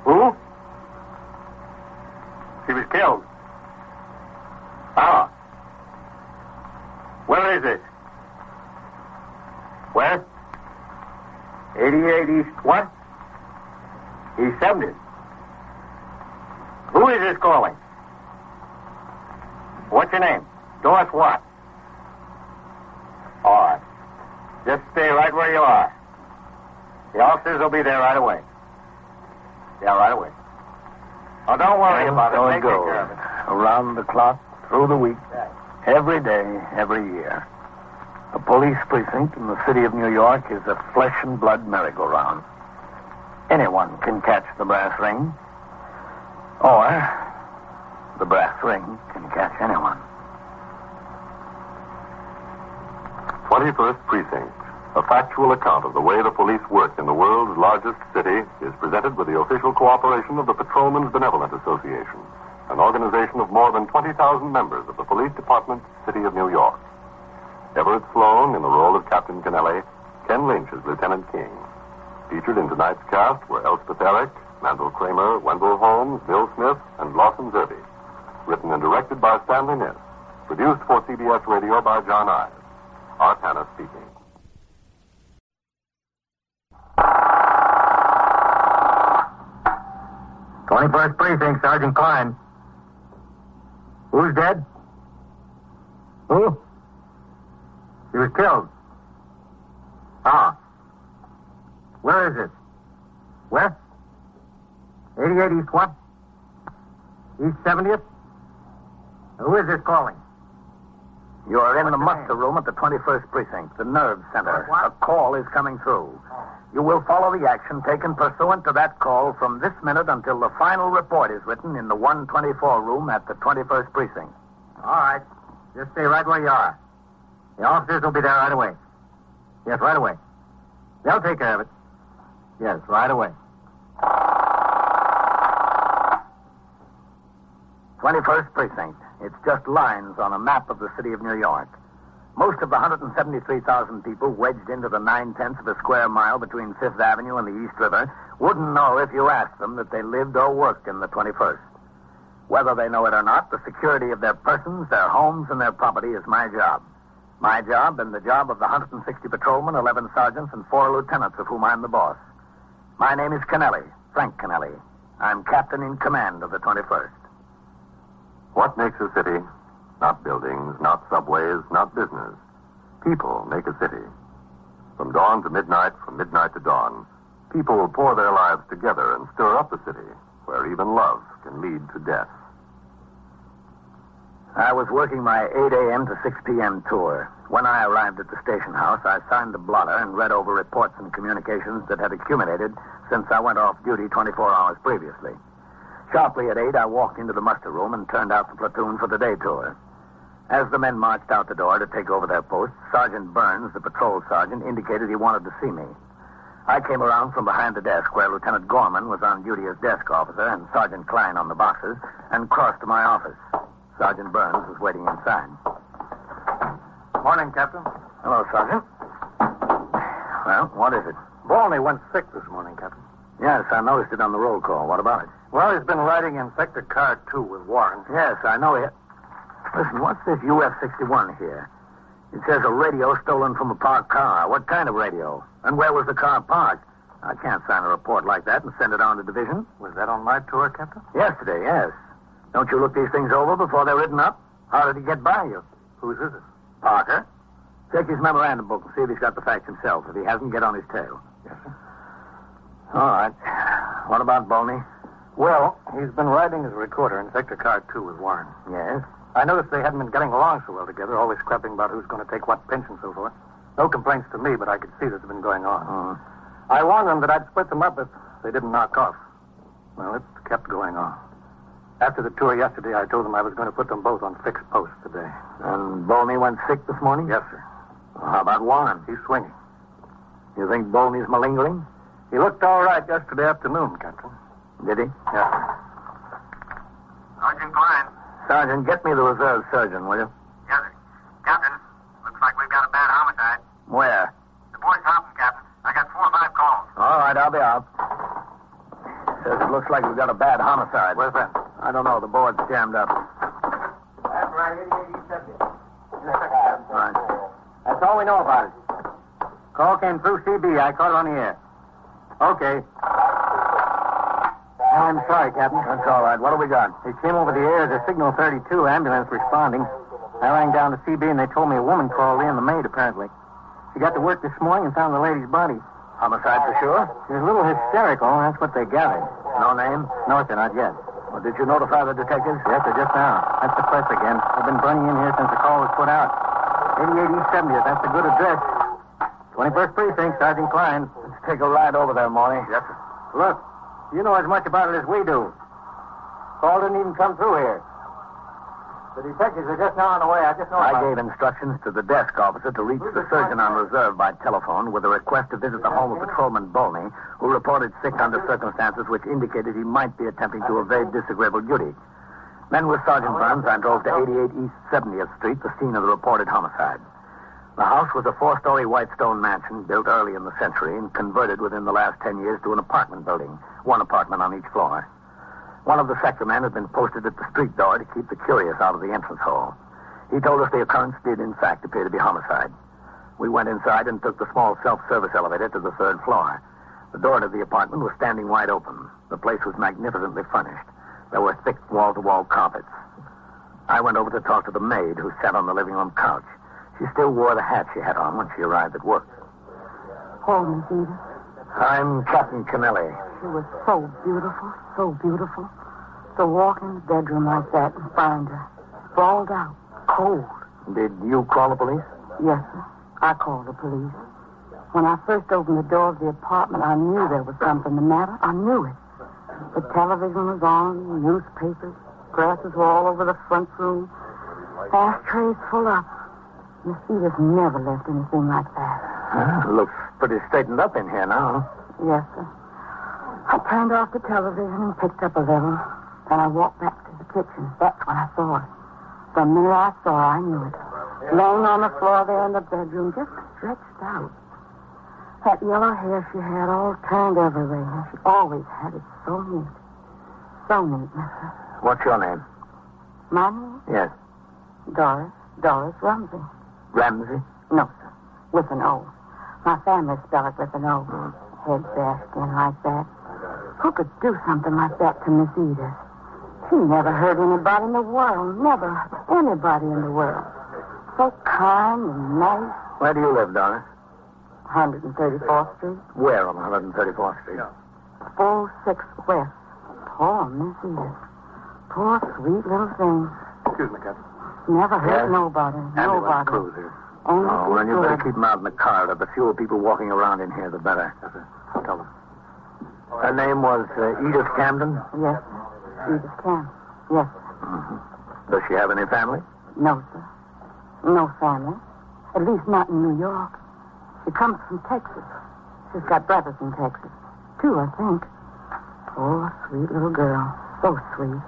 Who? She was killed. Ah. Where is it? Where? 88 East what? East 70th. Who is this calling? What's your name? Doris what? All right. Just stay right where you are. The officers will be there right away. Yeah, right away. Oh, don't worry about it. So Take it goes. care of it. Around the clock, through the week, every day, every year. A police precinct in the city of New York is a flesh and blood merry-go-round. Anyone can catch the brass ring, or the brass ring can catch anyone. 21st Precinct, a factual account of the way the police work in the world's largest city, is presented with the official cooperation of the Patrolmen's Benevolent Association, an organization of more than 20,000 members of the Police Department, City of New York. Everett Sloan in the role of Captain Kennelly, Ken Lynch as Lieutenant King. Featured in tonight's cast were Elspeth Eric, Mandel Kramer, Wendell Holmes, Bill Smith, and Lawson Zerby. Written and directed by Stanley Niss. Produced for CBS Radio by John Ives. Art Hanna speaking. '21st Precinct, Sergeant Klein. Who's dead? Who? He was killed. Ah. Where is it? Where? 88 East what? East 70th? Who is this calling? You are in the muster room at the 21st Precinct, the nerve center. A call is coming through. You will follow the action taken pursuant to that call from this minute until the final report is written in the 124 room at the 21st Precinct. All right. Just stay right where you are. The officers will be there right away. Yes, right away. They'll take care of it. Yes, right away. 21st Precinct. It's just lines on a map of the city of New York. Most of the 173,000 people wedged into the 9/10 of a square mile between 5th Avenue and the East River wouldn't know if you asked them that they lived or worked in the 21st. Whether they know it or not, the security of their persons, their homes, and their property is my job. My job and the job of the 160 patrolmen, 11 sergeants, and 4 lieutenants of whom I'm the boss. My name is Kennelly, Frank Kennelly. I'm captain in command of the 21st. What makes a city? Not buildings, not subways, not business. People make a city. From dawn to midnight, from midnight to dawn, people pour their lives together and stir up a city where even love can lead to death. I was working my 8 a.m. to 6 p.m. tour. When I arrived at the station house, I signed a blotter and read over reports and communications that had accumulated since I went off duty 24 hours previously. Sharply at 8, I walked into the muster room and turned out the platoon for the day tour. As the men marched out the door to take over their posts, Sergeant Burns, the patrol sergeant, indicated he wanted to see me. I came around from behind the desk where Lieutenant Gorman was on duty as desk officer and Sergeant Klein on the boxes and crossed to my office. Sergeant Burns was waiting inside. Morning, Captain. Hello, Sergeant. Well, what is it? Volney went sick this morning, Captain. Yes, I noticed it on the roll call. What about it? Well, he's been riding in Sector Car 2 with Warren. Yes, I know it. Listen, what's this UF-61 here? It says a radio stolen from a parked car. What kind of radio? And where was the car parked? I can't sign a report like that and send it on to division. Was that on my tour, Captain? Yesterday, yes. Don't you look these things over before they're written up? How did he get by you? Whose is it? Parker. Check his memorandum book and see if he's got the facts himself. If he hasn't, get on his tail. Yes, sir. All right. What about Boney? Well, he's been riding his recorder in Sector Car 2 with Warren. Yes? I noticed they hadn't been getting along so well together, always scrapping about who's going to take what pinch and so forth. No complaints to me, but I could see this had been going on. I warned them that I'd split them up if they didn't knock off. Well, it kept going on. After the tour yesterday, I told them I was going to put them both on fixed posts today. And Boney went sick this morning? Yes, sir. Well, how about Warren? He's swinging. You think Boney's malingering? He looked all right yesterday afternoon, Captain. Did he? Yes, sir. Sergeant Klein. Sergeant, get me the reserve surgeon, will you? Yes, sir. Captain, looks like we've got a bad homicide. Where? I'll be out. Says it looks like we've got a bad homicide. Where's that? I don't know. The board's jammed up. That's right, 8870. Right. That's all we know about it. Call came through CB. I caught it on the air. Okay. I'm sorry, Captain. That's all right. What do we got? It came over the air as a Signal 32 ambulance responding. I rang down to CB and they told me a woman called in, the maid apparently. She got to work this morning and found the lady's body. Homicide for sure? She was a little hysterical, that's what they gathered. No name? No, sir, not yet. Well, did you notify the detectives? Yes, sir, just now. That's the press again. They've been burning in here since the call was put out. 88 East 70th, that's a good address. 21st Precinct, Sergeant Klein. Let's take a ride over there, Morty. Yes, sir. Look, you know as much about it as we do. Call didn't even come through here. The detectives are just now on the way. I just know I gave instructions to the desk officer to reach the surgeon on reserve by telephone with a request to visit the home of Patrolman Bolney, who reported sick under circumstances which indicated he might be attempting to evade disagreeable duty. Then with Sergeant Burns, I drove to 88 East 70th Street, the scene of the reported homicide. The house was a 4-story white stone mansion built early in the century and converted within the last 10 years to an apartment building, one apartment on each floor. One of the sector men had been posted at the street door to keep the curious out of the entrance hall. He told us the occurrence did, in fact, appear to be homicide. We went inside and took the small self-service elevator to the 3rd floor. The door to the apartment was standing wide open. The place was magnificently furnished. There were thick wall-to-wall carpets. I went over to talk to the maid who sat on the living room couch. She still wore the hat she had on when she arrived at work. Oh, Miss Edith. I'm Captain Kennelly. She was so beautiful, so beautiful. To walk in the bedroom like that and find her sprawled out, cold. Did you call the police? Yes, sir. I called the police. When I first opened the door of the apartment, I knew there was something the matter. I knew it. The television was on, newspapers, glasses were all over the front room, ashtrays full up. Miss Edith never left anything like that. Looks pretty straightened up in here now. Yes, sir. I turned off the television and picked up a little. Then I walked back to the kitchen. That's when I saw her. The minute I saw her, I knew it. Laying on the floor there in the bedroom, just stretched out. That yellow hair she had all turned everywhere. She always had it so neat. So neat, mister. What's your name? My name? Yes. Doris Ramsey. Ramsey? No, sir. With an O. My family spell it with an O. Head bashed in like that. Who could do something like that to Miss Edith? She never hurt anybody in the world. Never anybody in the world. So kind and nice. Where do you live, Doris? 134th Street. Where on 134th Street? 46 West. Poor Miss Edith. Poor sweet little thing. Excuse me, Captain. Never hurt nobody. Ambulance cruiser. Only well, you better keep them out in the car. The fewer people walking around in here, the better. Yes, sir. I'll tell them. Her name was Edith Camden? Yes, sir. Edith Camden. Yes, sir. Mm-hmm. Does she have any family? No, sir. No family. At least not in New York. She comes from Texas. She's got brothers in Texas. 2, I think. Poor, sweet little girl. So sweet.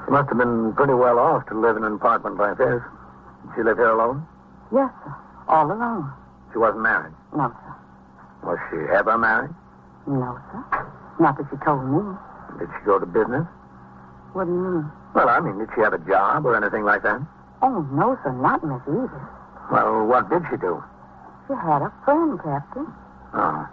She must have been pretty well off to live in an apartment like this. Did she live here alone? Yes, sir. All alone. She wasn't married? No, sir. Was she ever married? No, sir. Not that she told me. Did she go to business? What do you mean? Well, I mean, did she have a job or anything like that? Oh, no, sir. Not Miss Edith. Well, what did she do? She had a friend, Captain. Oh.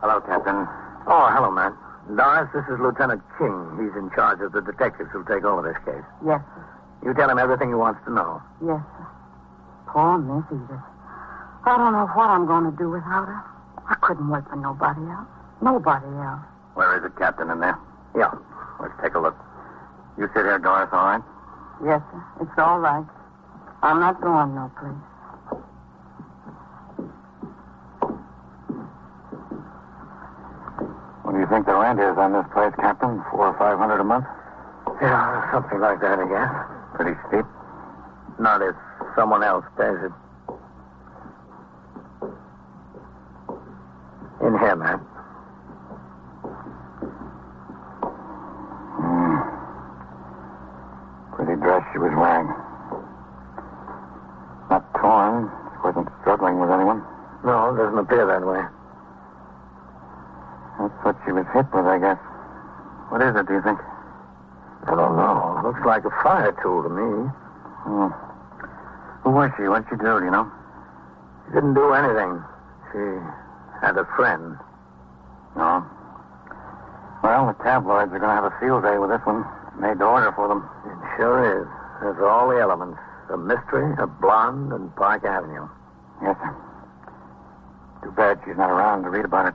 Hello, Captain. Oh, hello, Matt. Doris, this is Lieutenant King. He's in charge of the detectives who'll take over this case. Yes, sir. You tell him everything he wants to know. Yes, sir. Poor Miss Edith. I don't know what I'm going to do without her. I couldn't wait for nobody else. Nobody else. Where is it, Captain, in there? Yeah. Let's take a look. You sit here, Doris, all right? Yes, sir. It's all right. I'm not going no place. What do you think the rent is on this place, Captain? $400 or $500 a month? Yeah, something like that, I guess. Pretty steep. Not if someone else pays it. In here, man. Pretty dress she was wearing. Not torn. She wasn't struggling with anyone. No, it doesn't appear that way. That's what she was hit with, I guess. What is it, do you think? I don't know. It looks like a fire tool to me. Who was she? What'd she do, do you know? She didn't do anything. She had a friend. No. Well, the tabloids are going to have a field day with this one. Made to order for them. It sure is. There's all the elements. A mystery, a blonde, and Park Avenue. Yes, sir. Too bad she's not around to read about it.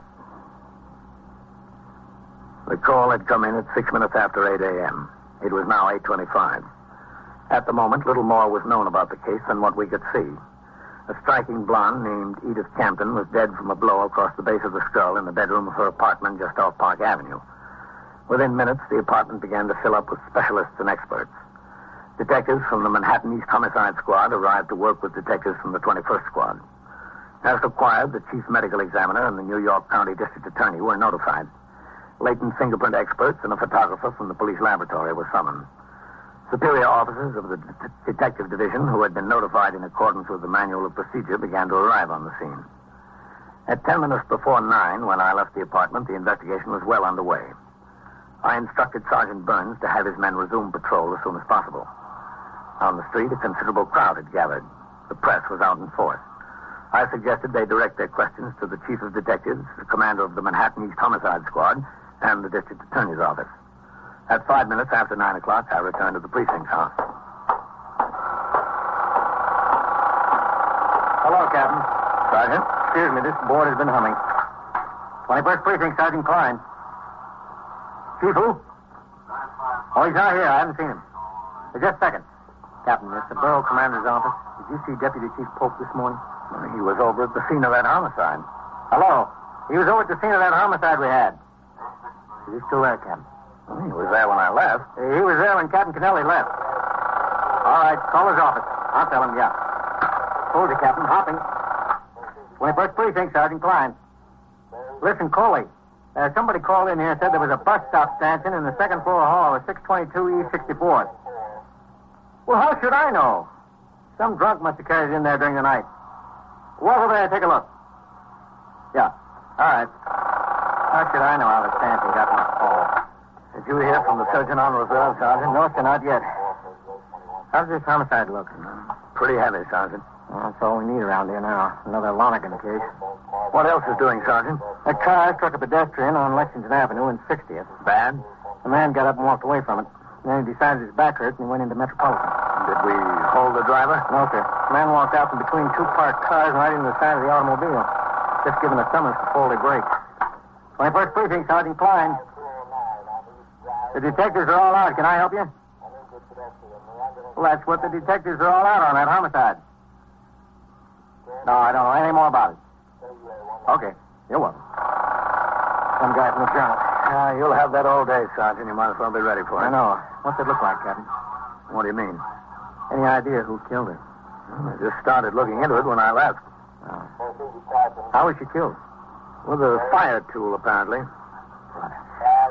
The call had come in at 6 minutes after 8 a.m. It was now 8:25. At the moment, little more was known about the case than what we could see. A striking blonde named Edith Campton was dead from a blow across the base of the skull in the bedroom of her apartment just off Park Avenue. Within minutes, the apartment began to fill up with specialists and experts. Detectives from the Manhattan East Homicide Squad arrived to work with detectives from the 21st Squad. As required, the chief medical examiner and the New York County District Attorney were notified. Latent fingerprint experts and a photographer from the police laboratory were summoned. Superior officers of the detective division, who had been notified in accordance with the manual of procedure, began to arrive on the scene. At 10 minutes before 9, when I left the apartment, the investigation was well underway. I instructed Sergeant Burns to have his men resume patrol as soon as possible. On the street, a considerable crowd had gathered. The press was out in force. I suggested they direct their questions to the chief of detectives, the commander of the Manhattan East Homicide Squad, and the district attorney's office. At 5 minutes after 9 o'clock, I returned to the precinct house. Hello, Captain. Sergeant? Excuse me, this board has been humming. 21st Precinct, Sergeant Klein. Chief who? Oh, he's not here. I haven't seen him. Just a second. Captain, it's the borough commander's office. Did you see Deputy Chief Pope this morning? He was over at the scene of that homicide. Hello. He was over at the scene of that homicide we had. Is he still there, Captain? Well, he was there when I left. He was there when Captain Kennelly left. All right, call his office. I'll tell him, yeah. Hold you, Captain. Hopping. 21st Precinct, Sergeant Klein. Listen, Coley. Somebody called in here and said there was a bus stop stanchion in the second floor hall of 622 East 64th. Well, how should I know? Some drunk must have carried it in there during the night. Walk over there and take a look. Yeah. All right. How should I know how the stanchion got in the hall? Did you hear from the surgeon on reserve, Sergeant? No, sir, not yet. How does this homicide look? Pretty heavy, Sergeant. Well, that's all we need around here now. Another Lonergan case. What else is doing, Sergeant? A car struck a pedestrian on Lexington Avenue in 60th. Bad? The man got up and walked away from it. Then he decided his back hurt and he went into Metropolitan. Did we hold the driver? No, sir. The man walked out from between two parked cars and right into the side of the automobile. Just given a summons for faulty brakes. 21st Precinct, Sergeant Klein. The detectives are all out. Can I help you? Well, that's what the detectives are all out on, that homicide. No, I don't know anything more about it. Okay. You're welcome. Some guy from the journal. You'll have that all day, Sergeant. You might as well be ready for it. I know. What's it look like, Captain? What do you mean? Any idea who killed her? Well, I just started looking into it when I left. How was she killed? With a fire tool, apparently.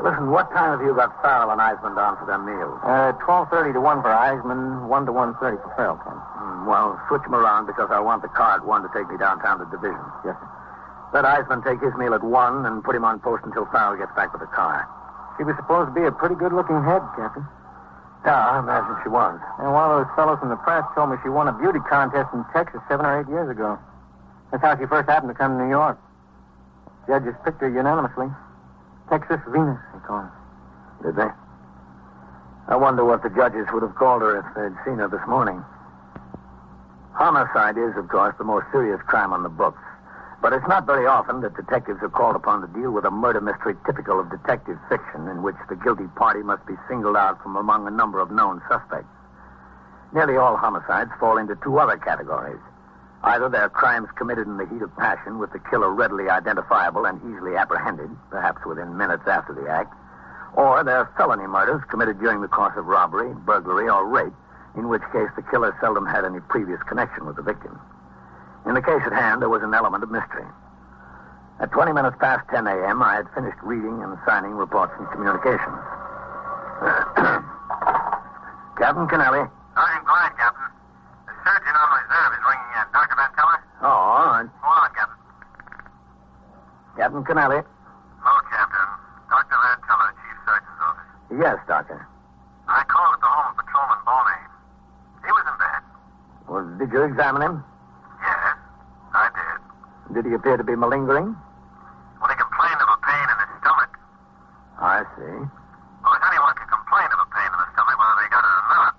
Listen, what time have you got Farrell and Eisman down for their meals? 12:30 to 1 for Eisman, 1 to 1:30 for Farrell, Captain. Well, switch them around because I want the car at 1 to take me downtown to Division. Yes, sir. Let Eisman take his meal at 1 and put him on post until Farrell gets back with the car. She was supposed to be a pretty good-looking head, Captain. Yeah, I imagine she was. And one of those fellows from the press told me she won a beauty contest in Texas 7 or 8 years ago. That's how she first happened to come to New York. Judges picked her unanimously. Texas Venus, they call her. Did they? I wonder what the judges would have called her if they'd seen her this morning. Homicide is, of course, the most serious crime on the books. But it's not very often that detectives are called upon to deal with a murder mystery typical of detective fiction in which the guilty party must be singled out from among a number of known suspects. Nearly all homicides fall into two other categories. Either they're crimes committed in the heat of passion with the killer readily identifiable and easily apprehended, perhaps within minutes after the act, or they're felony murders committed during the course of robbery, burglary, or rape, in which case the killer seldom had any previous connection with the victim. In the case at hand, there was an element of mystery. At 20 minutes past 10 a.m., I had finished reading and signing reports and communications. Captain Kennelly. Sergeant Klein, Captain. The surgeon on reserve is ringing in. Dr. Van Teller? Oh, all right. Hold on, Captain. Captain Kennelly. Hello, Captain. Yes, Doctor. I called at the home of Patrolman Boney. He was in bed. Well, did you examine him? Yes, I did. Did he appear to be malingering? Well, he complained of a pain in his stomach. I see. Well, if anyone can complain of a pain in the stomach, whether they got it or not.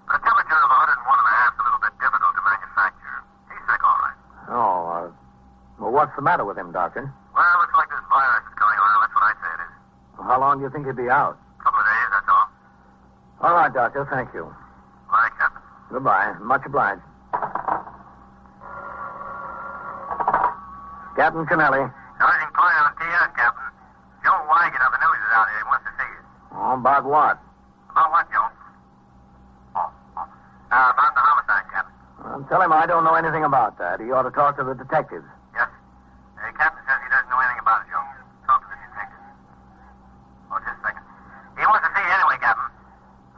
But a temperature of 101.5 is a little bit difficult to manufacture. He's sick, all right. Well, what's the matter with him, Doctor? Well, it looks like this virus is going around. That's what I say it is. Well, how long do you think he'll be out? A couple of days, that's all. All right, Doctor. Thank you. All right, Captain. Goodbye. Much obliged. Captain Kennelly. Sergeant Klein on TS, Captain. Joe Wygan of the News is out here. He wants to see you. Oh, about what? About what, Joe? About the homicide, Captain. Tell him I don't know anything about that. He ought to talk to the detectives. Yes. Captain says he doesn't know anything about it, Joe. Talk to the detective. Oh, just a second. He wants to see you anyway, Captain.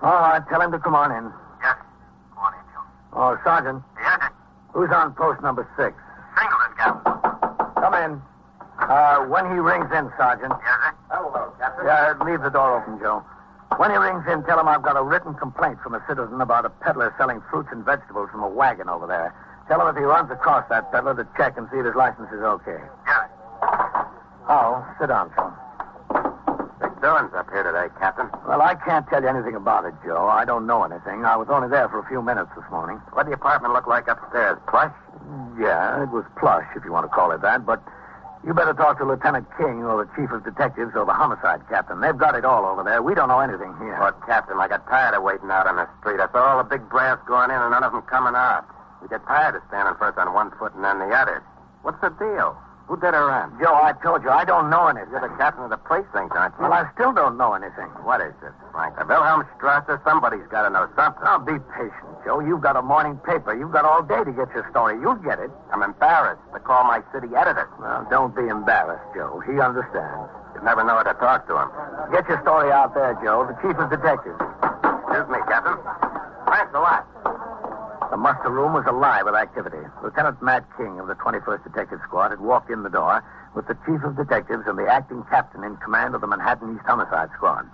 All right, tell him to come on in. Yes. Go on in, Joe. Oh, Sergeant. Yes, sir. Who's on post number 6? Singleton, Captain. Come in. When he rings in, Sergeant. Yes, sir. Hello, Captain. Yeah, leave the door open, Joe. When he rings in, tell him I've got a written complaint from a citizen about a peddler selling fruits and vegetables from a wagon over there. Tell him if he runs across that peddler to check and see if his license is okay. Yes. Oh, sit down, Joe. Big doings up here today, Captain. Well, I can't tell you anything about it, Joe. I don't know anything. I was only there for a few minutes this morning. What did the apartment look like upstairs? Plush? Yeah, it was plush, if you want to call it that, but you better talk to Lieutenant King or the Chief of Detectives or the Homicide Captain. They've got it all over there. We don't know anything here. But, Captain, I got tired of waiting out on the street. I saw all the big brass going in and none of them coming out. We get tired of standing first on one foot and then the other. What's the deal? Who did her in? Joe, I told you, I don't know anything. You're the captain of the precinct, aren't you? Well, I still don't know anything. What is this, Frank? A Wilhelmstrasse? Somebody's got to know something. Now, be patient, Joe. You've got a morning paper. You've got all day to get your story. You'll get it. I'm embarrassed to call my city editor. Well, don't be embarrassed, Joe. He understands. You'd never know how to talk to him. Get your story out there, Joe. The Chief of Detectives. Excuse me, Captain. Thanks a lot. The muster room was alive with activity. Lieutenant Matt King of the 21st Detective Squad had walked in the door with the Chief of Detectives and the acting captain in command of the Manhattan East Homicide Squad.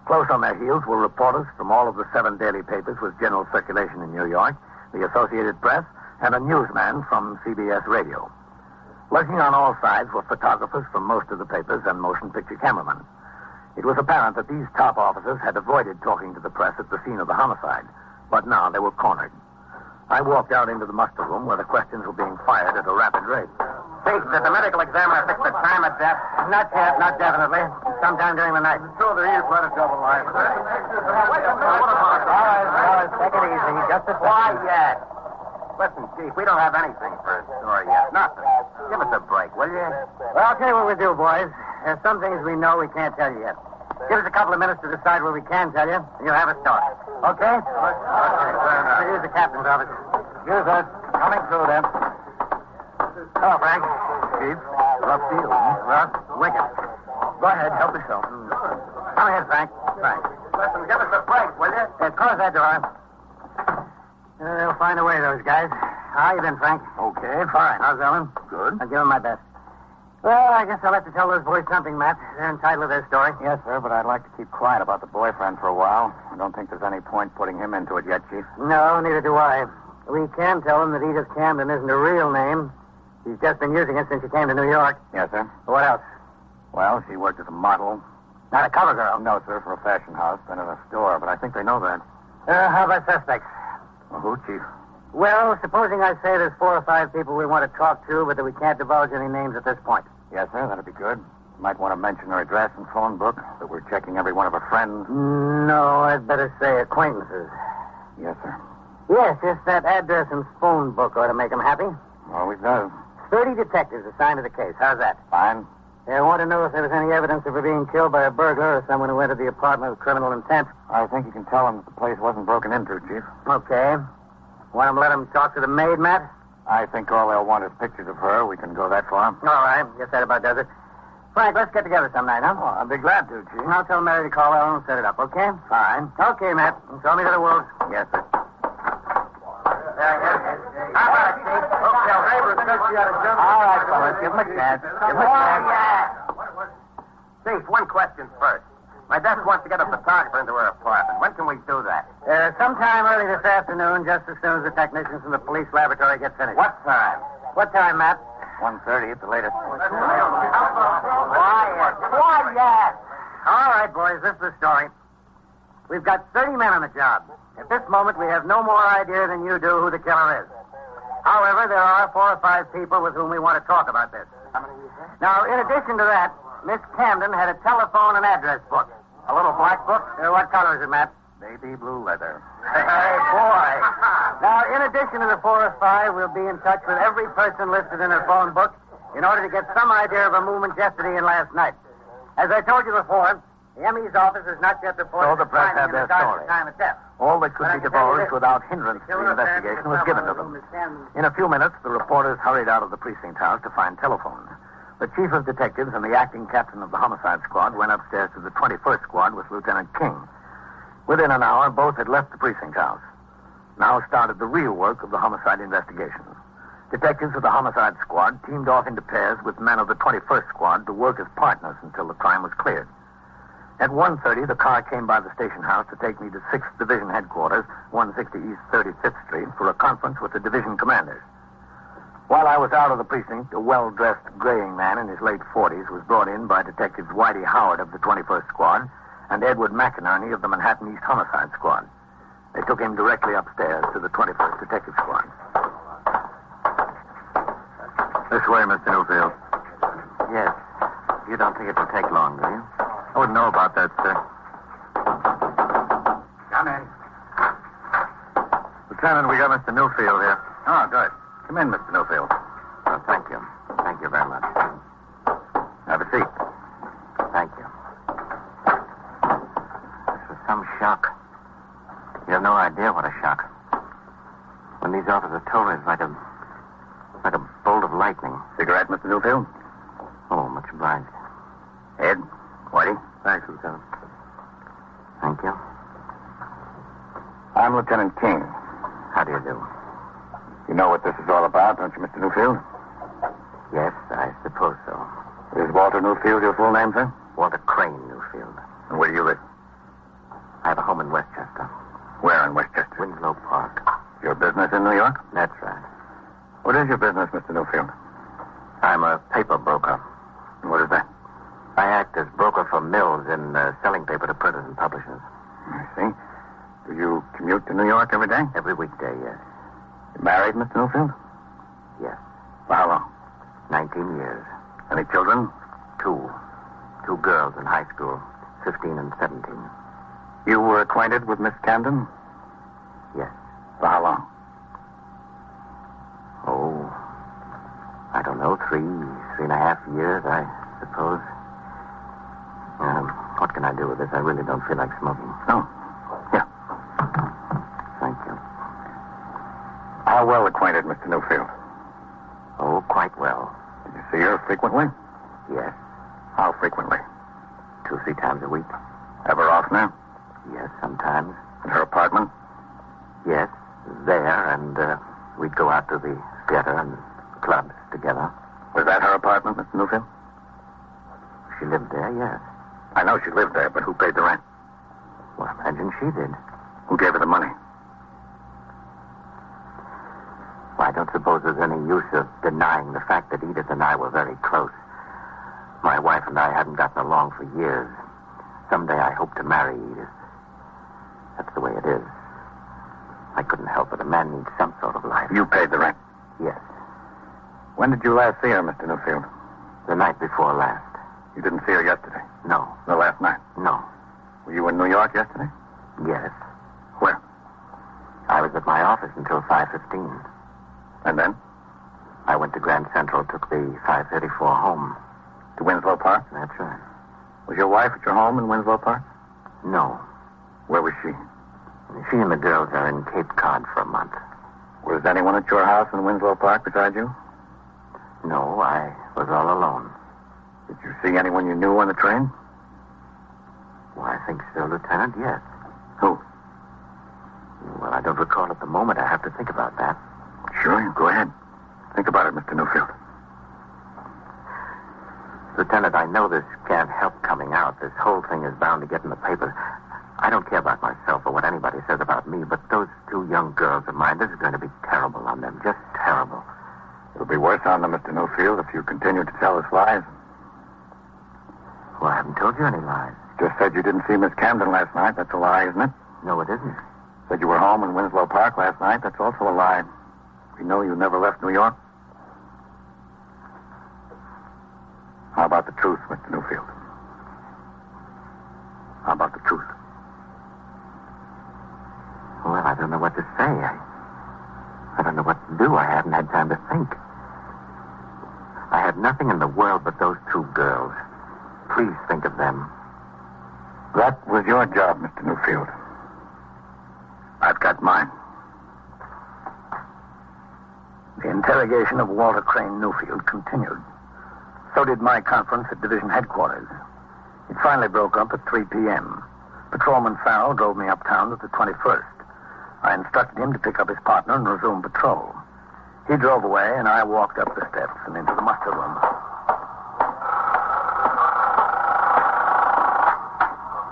Close on their heels were reporters from all of the 7 daily papers with general circulation in New York, the Associated Press, and a newsman from CBS Radio. Lurking on all sides were photographers from most of the papers and motion picture cameramen. It was apparent that these top officers had avoided talking to the press at the scene of the homicide, but now they were cornered. I walked out into the muster room where the questions were being fired at a rapid rate. Chief, did the medical examiner fix the time of death? Not yet, not definitely. Sometime during the night. So there is quite a double life. All right, take it easy. Just a second. Quiet. Listen, Chief, we don't have anything for a story yet. Nothing. Give us a break, will you? Well, I'll tell you what we'll do, boys. There's some things we know we can't tell you yet. Give us a couple of minutes to decide what we can tell you, and you'll have a story. Okay? Okay, fair enough. Here's the captain's office. Here's that. Coming through, then. Hello, Frank. Chief. Rough deal, huh? Rough? Wicked. Go ahead, help yourself. Come ahead, Frank. Frank. Listen, give us a break, will you? Yeah, close that door. They'll find a way, those guys. How you been, Frank? Okay, fine. How's Ellen? Good. I'll give them my best. Well, I guess I'll have to tell those boys something, Matt. They're entitled to their story. Yes, sir, but I'd like to keep quiet about the boyfriend for a while. I don't think there's any point putting him into it yet, Chief. No, neither do I. We can tell them that Edith Camden isn't a real name. She's just been using it since she came to New York. Yes, sir. What else? Well, she worked as a model. Not a cover girl? No, sir, for a fashion house, then at a store, but I think they know that. How about suspects? Well, who, Chief? Well, supposing I say there's 4 or 5 people we want to talk to, but that we can't divulge any names at this point. Yes, sir, that'd be good. Might want to mention her address and phone book, that we're checking every one of her friends. No, I'd better say acquaintances. Yes, sir. Yes, just that address and phone book ought to make them happy. Always does. 30 detectives assigned to the case. How's that? Fine. They want to know if there was any evidence of her being killed by a burglar or someone who entered the apartment with criminal intent. I think you can tell them that the place wasn't broken into, Chief. Okay. Want them to let them talk to the maid, Matt? I think all they'll want is pictures of her. We can go that far. All right. Guess that about does it. Frank, let's get together some night, huh? Oh, I'd be glad to, Chief. I'll tell Mary to call Ellen and set it up, okay? Fine. Okay, Matt. Show me to the wolves. Yes, sir. How about it, Steve? All right, fellas. Give him a chance. Give him a chance. Chief, one question first. My desk wants to get a photographer into her apartment. When can we do that? Sometime early this afternoon, just as soon as the technicians from the police laboratory get finished. What time? What time, Matt? 1:30 at the latest. Quiet. All right, boys, this is the story. We've got 30 men on the job. At this moment, we have no more idea than you do who the killer is. However, there are 4 or 5 people with whom we want to talk about this. Now, in addition to that, Miss Camden had a telephone and address book. A little black book? What color is it, Matt? Baby blue leather. Hey, boy. Now, in addition to the 4 or 5, we'll be in touch with every person listed in her phone book in order to get some idea of her movements yesterday and last night. As I told you before, the ME's office has not yet reported So the press had their story. time of death. All that could be divulged without hindrance to the investigation was given to them. In a few minutes, the reporters hurried out of the precinct house to find telephones. The chief of detectives and the acting captain of the homicide squad went upstairs to the 21st squad with Lieutenant King. Within an hour, both had left the precinct house. Now started the real work of the homicide investigation. Detectives of the homicide squad teamed off into pairs with men of the 21st squad to work as partners until the crime was cleared. At 1:30, the car came by the station house to take me to 6th Division headquarters, 160 East 35th Street, for a conference with the division commanders. While I was out of the precinct, a well-dressed, graying man in his late 40s was brought in by Detectives Whitey Howard of the 21st Squad and Edward McInerney of the Manhattan East Homicide Squad. They took him directly upstairs to the 21st Detective Squad. This way, Mr. Newfield. Yes. You don't think it'll take long, do you? I wouldn't know about that, sir. Come in. Lieutenant, we got Mr. Newfield here. Oh, good. Come in, Mr. Newfield. Oh, thank you. Thank you very much. Have a seat. Thank you. This was some shock. You have no idea what a shock. When these officers told me, it's like a bolt of lightning. Cigarette, Mr. Newfield? Oh, much obliged. Ed? Whitey? Thanks, Lieutenant. Thank you. I'm Lieutenant King. How do you do? You know what this is all about, don't you, Mr. Newfield? Yes, I suppose so. Is Walter Newfield your full name, sir? Walter Crane Newfield. And where do you live? I have a home in Westchester. Where in Westchester? Winslow Park. Your business in New York? That's right. What is your business, Mr. Newfield? I'm a paper broker. And what is that? I act as broker for mills in selling paper to printers and publishers. I see. Do you commute to New York every day? Every weekday, yes. You married, Mr. Newfield? Yes. For how long? 19 years. Any children? 2. 2 girls in high school, 15 and 17. You were acquainted with Miss Camden? Yes. For how long? Oh, I don't know, 3.5 years, I suppose. What can I do with this? I really don't feel like smoking. No. Here. Thank you. How well acquainted, Mr. Newfield? Oh, quite well. Did you see her frequently? Yes. How frequently? 2-3 times a week. Ever oftener? Yes, sometimes. In her apartment? Yes, there, and we'd go out to the theater and clubs together. Was that her apartment, Mr. Newfield? She lived there, yes. I know she lived there, but who paid the rent? Well, I imagine she did. Who gave her the money? Well, I don't suppose there's any use of denying the fact that Edith and I were very close. My wife and I hadn't gotten along for years. Someday I hope to marry Edith. That's the way it is. I couldn't help it. A man needs some sort of life. You paid the rent? Yes. When did you last see her, Mr. Newfield? The night before last. You didn't see her yesterday? No. The last night? No. Were you in New York yesterday? Yes. Where? I was at my office until 5:15. And then? I went to Grand Central, took the 534 home. To Winslow Park? That's right. Was your wife at your home in Winslow Park? No. Where was she? She and the girls are in Cape Cod for a month. Was anyone at your house in Winslow Park besides you? No, I was all alone. Did you see anyone you knew on the train? Well, I think so, Lieutenant, yes. Who? Well, I don't recall at the moment. I have to think about that. Sure, go ahead. Think about it, Mr. Newfield. Lieutenant, I know this can't help coming out. This whole thing is bound to get in the papers. I don't care about myself or what anybody says about me, but those two young girls of mine, this is going to be terrible on them. Just terrible. It'll be worse on them, Mr. Newfield, if you continue to tell us lies. Well, I haven't told you any lies. Just said you didn't see Miss Camden last night. That's a lie, isn't it? No, it isn't. Said you were home in Winslow Park last night. That's also a lie. We know you never left New York. How about the truth, Mr. Newfield? How about the truth? Well, I don't know what to say. I don't know what to do. I haven't had time to think. I had nothing in the world but those two girls. Please think of them. That was your job, Mr. Newfield. I've got mine. The interrogation of Walter Crane Newfield continued. So did my conference at division headquarters. It finally broke up at 3 p.m. Patrolman Farrell drove me uptown to the 21st. I instructed him to pick up his partner and resume patrol. He drove away, and I walked up the steps and into the muster room.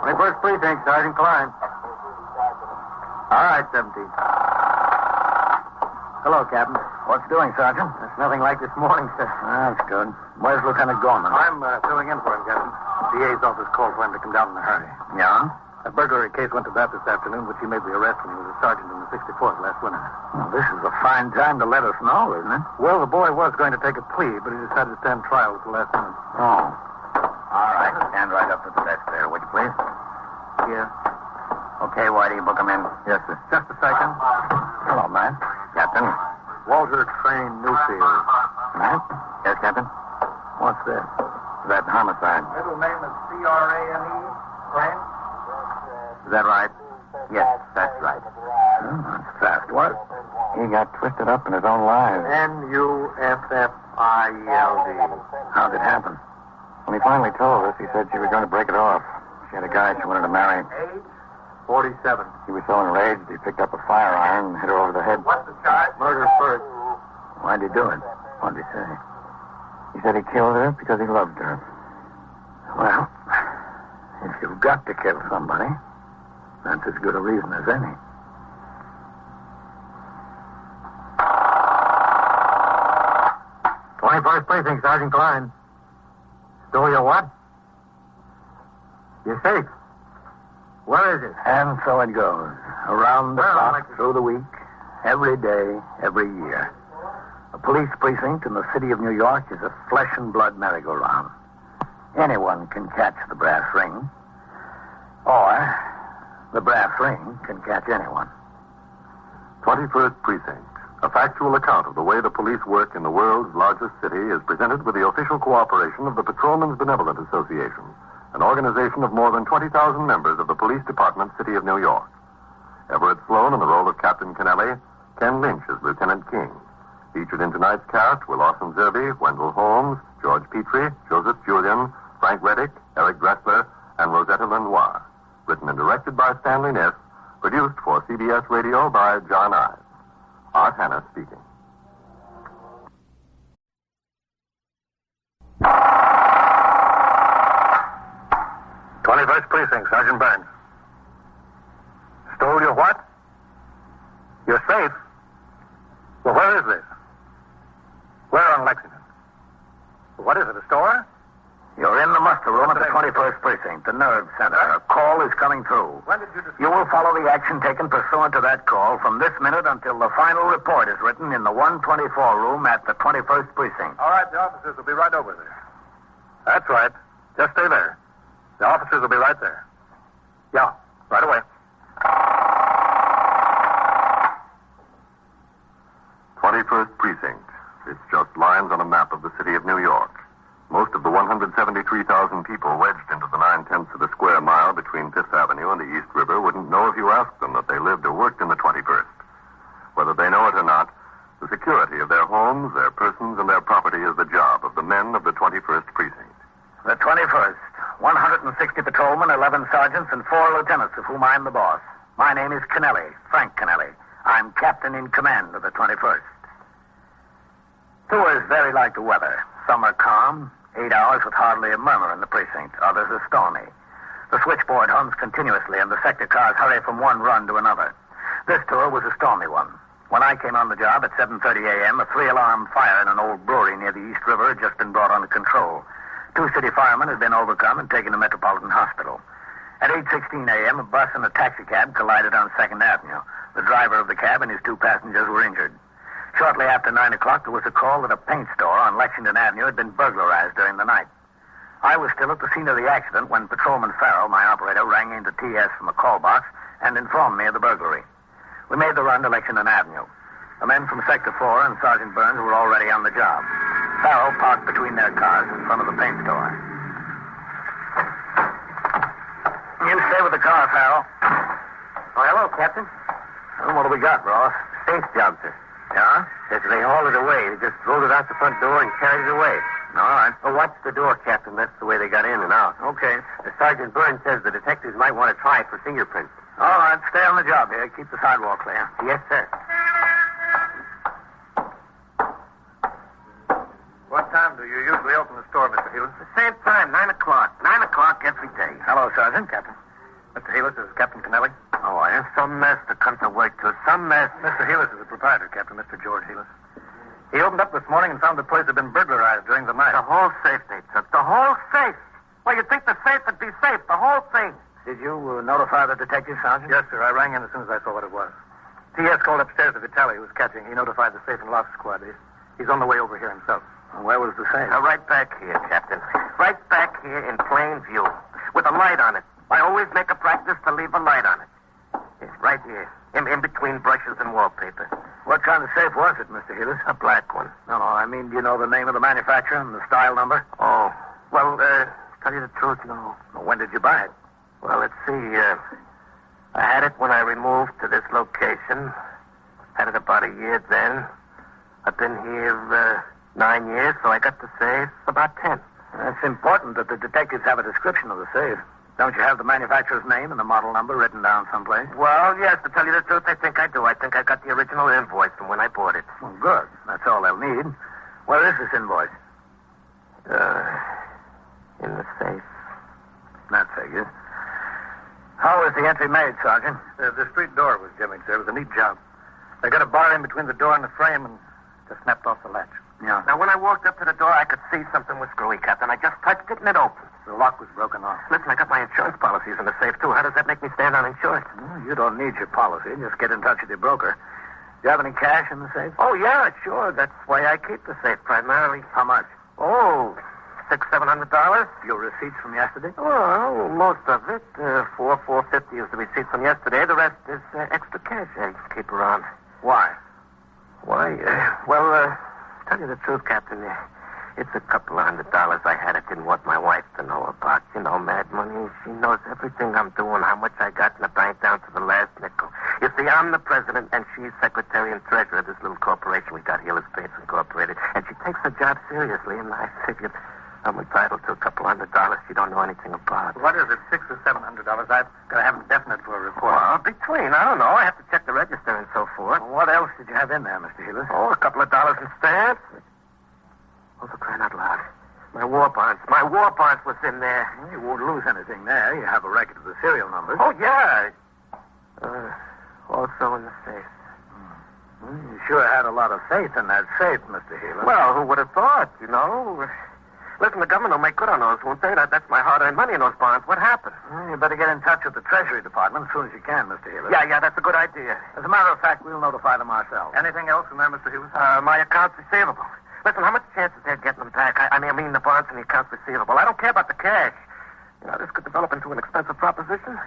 21st Precinct, Sergeant Klein. All right, 17. Hello, Captain. What's doing, Sergeant? That's nothing like this morning, sir. That's good. Where's Lieutenant Gorman? I'm filling in for him, Captain. DA's office called for him to come down in a hurry. Yeah? A burglary case went to bat this afternoon, which he made the arrest when he was a sergeant in the 64th last winter. Well, this is a fine time to let us know, isn't it? Well, the boy was going to take a plea, but he decided to stand trial at the last minute. Oh. All right. Stand right up to the desk there, would you please? Here. Okay, why do you book him in? Yes, sir. Just a second. Hello, Matt. Captain? Walter Crane Newfield. Matt? Yes, Captain? What's this? That homicide. Middle name is C-R-A-N-E, Crane? Is that right? Yes, that's right. That's fast work. He got twisted up in his own lies. N-U-F-F-I-E-L-D. How'd it happen? When he finally told us, he said she was going to break it off. She had a guy she wanted to marry. Age? 47. He was so enraged, he picked up a fire iron and hit her over the head. What's the charge? Murder first. Why'd he do it? What'd he say? He said he killed her because he loved her. Well, if you've got to kill somebody, that's as good a reason as any. First Precinct, Sergeant Klein. Stole your what? Your safe. Where is it? And so it goes. Around the clock, through the week, every day, every year. A police precinct in the city of New York is a flesh and blood merry-go-round. Anyone can catch the brass ring. Or the brass ring can catch anyone. 21st Precinct. A factual account of the way the police work in the world's largest city is presented with the official cooperation of the Patrolmen's Benevolent Association, an organization of more than 20,000 members of the Police Department, City of New York. Everett Sloan in the role of Captain Kennelly, Ken Lynch as Lieutenant King. Featured in tonight's cast were Lawson Zerby, Wendell Holmes, George Petrie, Joseph Julian, Frank Reddick, Eric Dressler, and Rosetta Lenoir. Written and directed by Stanley Ness, produced for CBS Radio by John Ives. Art Hanna speaking. Precinct, Sergeant Burns. Stole your what? Your safe? Well, where is this? Where on Lexington? What is it, a store? You're in the muster room at the 21st Precinct, the nerve center. A call is coming through. When did you discover? You will follow the action taken pursuant to that call from this minute until the final report is written in the 124 room at the 21st Precinct. All right, the officers will be right over there. That's right. Just stay there. The officers will be right there. Yeah, right away. 21st Precinct. It's just lines on a map of the city of New York. Most of the 173,000 people wedged into the 9/10 of the square mile between Fifth Avenue and the East River wouldn't know if you asked them that they lived or worked in the 21st. Whether they know it or not, the security of their homes, their persons, and their property is the job of the men of the 21st Precinct. The 21st. 160 patrolmen, 11 sergeants, and 4 lieutenants, of whom I'm the boss. My name is Kennelly, Frank Kennelly. I'm captain in command of the 21st. Tours vary like the weather. Some are calm, 8 hours with hardly a murmur in the precinct. Others are stormy. The switchboard hums continuously, and the sector cars hurry from one run to another. This tour was a stormy one. When I came on the job at 7:30 a.m., a 3-alarm fire in an old brewery near the East River had just been brought under control. 2 city firemen had been overcome and taken to Metropolitan Hospital. At 8:16 a.m., a bus and a taxicab collided on 2nd Avenue. The driver of the cab and his 2 passengers were injured. Shortly after 9 o'clock, there was a call that a paint store on Lexington Avenue had been burglarized during the night. I was still at the scene of the accident when Patrolman Farrell, my operator, rang into TS from a call box and informed me of the burglary. We made the run to Lexington Avenue. The men from Sector 4 and Sergeant Burns were already on the job. Farrell parked between their cars in front of the paint store. You stay with the car, Farrell. Oh, hello, Captain. Well, what do we got, Ross? Safe job, sir. Yeah? Says they hauled it away. They just rolled it out the front door and carried it away. All right. Oh, watch the door, Captain. That's the way they got in and out. Okay. Sergeant Burns says the detectives might want to try it for fingerprints. All right. Stay on the job here. Keep the sidewalk clear. Yes, sir. What time do you usually open the store, Mr. Heelan? The same time, 9 o'clock. 9 o'clock every day. Hello, Sergeant. Captain. Mr. Heelan, this is Captain Kennelly. Oh, I have some mess to come to work to. Some mess. Mr. Heelan is the proprietor, Captain, Mr. George Heelan. He opened up this morning and found the place had been burglarized during the night. The whole safe they took. The whole safe. Well, you'd think the safe would be safe. The whole thing. Did you notify the detective, Sergeant? Yes, sir. I rang in as soon as I saw what it was. T.S. called upstairs to Vitale, who was catching. He notified the safe and lock squad. He's on the way over here himself. Where was the safe? Right back here, Captain. Right back here in plain view. With a light on it. I always make a practice to leave a light on it. It's right here. In between brushes and wallpaper. What kind of safe was it, Mr. Heelis? A black one. No, I mean, do you know the name of the manufacturer and the style number? Oh, well, tell you the truth, no. Well, when did you buy it? Well, let's see. I had it when I removed to this location. Had it about a year then. I've been here 9 years, so I got the safe about 10. It's important that the detectives have a description of the safe. Don't you have the manufacturer's name and the model number written down someplace? Well, yes, to tell you the truth, I think I do. I think I got the original invoice from when I bought it. Well, good. That's all they'll need. Where is this invoice? In the safe. That figures. How was the entry made, Sergeant? The street door was jimmied, sir. It was a neat job. They got a bar in between the door and the frame and just snapped off the latch. Yeah. Now, when I walked up to the door, I could see something was screwy, Captain. I just touched it and it opened. The lock was broken off. Listen, I got my insurance policies in the safe, too. How does that make me stand uninsured? Well, you don't need your policy. Just get in touch with your broker. Do you have any cash in the safe? Oh, yeah, sure. That's why I keep the safe primarily. How much? Oh, $600-700. Your receipts from yesterday? Well, most of it. $450 is the receipt from yesterday. The rest is extra cash I keep around. Why? Why? Tell you the truth, Captain, it's a couple of $100 I had. I didn't want my wife to know about. You know, mad money. She knows everything I'm doing, how much I got in the bank down to the last nickel. You see, I'm the president, and she's secretary and treasurer of this little corporation we got here, Paints Incorporated. And she takes her job seriously, and I figured I'm entitled to a couple $100 she don't know anything about. What is it, $600 or $700? I've got to have them definite for a report. Well, between, I don't know. I have to check the register and so forth. Well, what else did you have in there, Mr. Heelis? Oh, a couple of dollars in stamps. Oh, for crying out loud. My war bonds. My war bonds was in there. Well, you won't lose anything there. You have a record of the serial numbers. Oh, yeah. Also in the safe. Well, you sure had a lot of faith in that safe, Mr. Heelis. Well, who would have thought, you know? Listen, the government will make good on those, won't they? That's my hard-earned money in those bonds. What happened? Well, you better get in touch with the Treasury Department as soon as you can, Mr. Heelis. Yeah, that's a good idea. As a matter of fact, we'll notify them ourselves. Anything else in there, Mr. Heelis? My accounts receivable. Listen, how much chance is there getting them back? I mean the bonds and the accounts receivable. I don't care about the cash. You know, this could develop into an expensive proposition.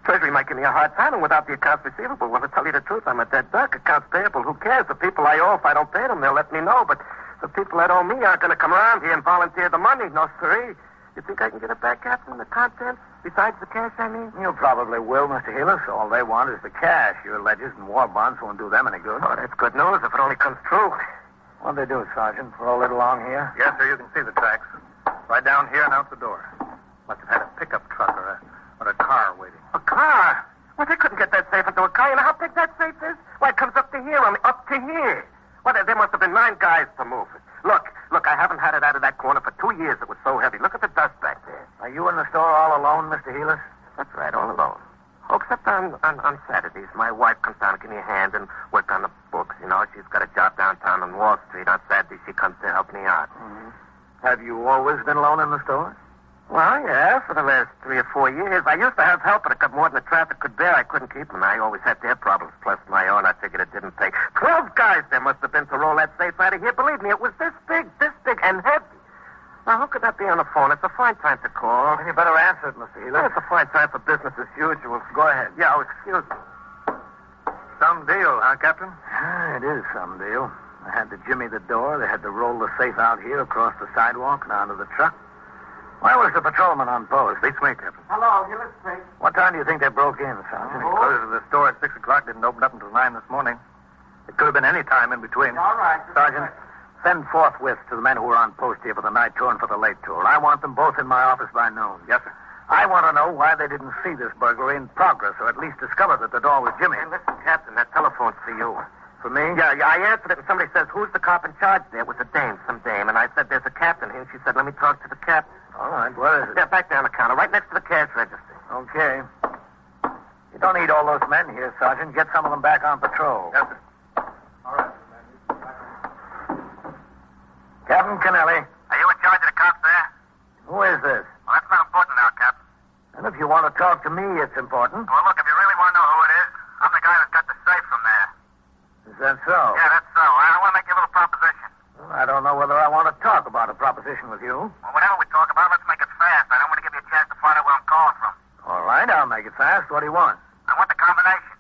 Treasury might give me a hard time, and without the accounts receivable, well, to tell you the truth, I'm a dead duck. Accounts payable, who cares? The people I owe, if I don't pay them, they'll let me know. But the people that owe me aren't going to come around here and volunteer the money. No, sirree. You think I can get it back, Captain, the contents? Besides the cash, I mean? You probably will, Mr. Heelis. All they want is the cash. Your ledgers and war bonds won't do them any good. Oh, that's good news if it only comes true. What'd they do, Sergeant? Roll it along here? Yes, sir. You can see the tracks. Right down here and out the door. Must have had a pickup truck or a car waiting. A car? Well, they couldn't get that safe into a car. You know how big that safe is? Why, it comes up to here, up to here. Well, there must have been 9 guys to move it. Look, I haven't had it out of that corner for 2 years it was so heavy. Look at the dust back there. Are you in the store all alone, Mr. Heelis? That's right, all alone. Oh, except on Saturdays. My wife comes down to give me a hand and work on the books. You know, she's got a job downtown on Wall Street. On Saturdays, she comes to help me out. Mm-hmm. Have you always been alone in the store? Well, yeah, for the last 3 or 4 years. I used to have help, but it got more than the traffic could bear. I couldn't keep them. I always had their problems, plus my own. I figured it didn't take. 12 guys there must have been to roll that safe out of here. Believe me, it was this big, and heavy. Now, who could that be on the phone? It's a fine time to call. Well, you better answer it, Mr. Heelis. Well, it's a fine time for business as usual. Go ahead. Yeah, excuse me. Some deal, huh, Captain? It is some deal. I had to jimmy the door. They had to roll the safe out here across the sidewalk and onto the truck. Why was the patrolman on post? Beats me, Captain. Hello, Heelis Street. What time do you think they broke in, Sergeant? They closed the store at 6 o'clock. Didn't open up until 9 this morning. It could have been any time in between. All right. Sergeant, send forthwith to the men who are on post here for the night tour and for the late tour. I want them both in my office by noon. Yes, sir. I want to know why they didn't see this burglary in progress, or at least discover that the door was jimmy. Hey, listen, Captain, that telephone's for you. For me? Yeah, I answered it, and somebody says, who's the cop in charge there? It was some dame. And I said, there's a captain here. And she said, let me talk to the captain. All right, where is it? Yeah, back down the counter, right next to the cash register. Okay. You don't need all those men here, Sergeant. Get some of them back on patrol. Yes, sir. All right. Captain Kennelly. Are you in charge of the cops there? Who is this? Well, that's not important now, Captain. And if you want to talk to me, it's important. Well, look, if you really want to know who it is, I'm the guy that got the safe from there. Is that so? Yeah, that's so. I want to make you a little proposition. Well, I don't know whether I want to talk about a proposition with you. Well, whatever we talk about, let's make it fast. I don't want to give you a chance to find out where I'm calling from. All right, I'll make it fast. What do you want? I want the combination.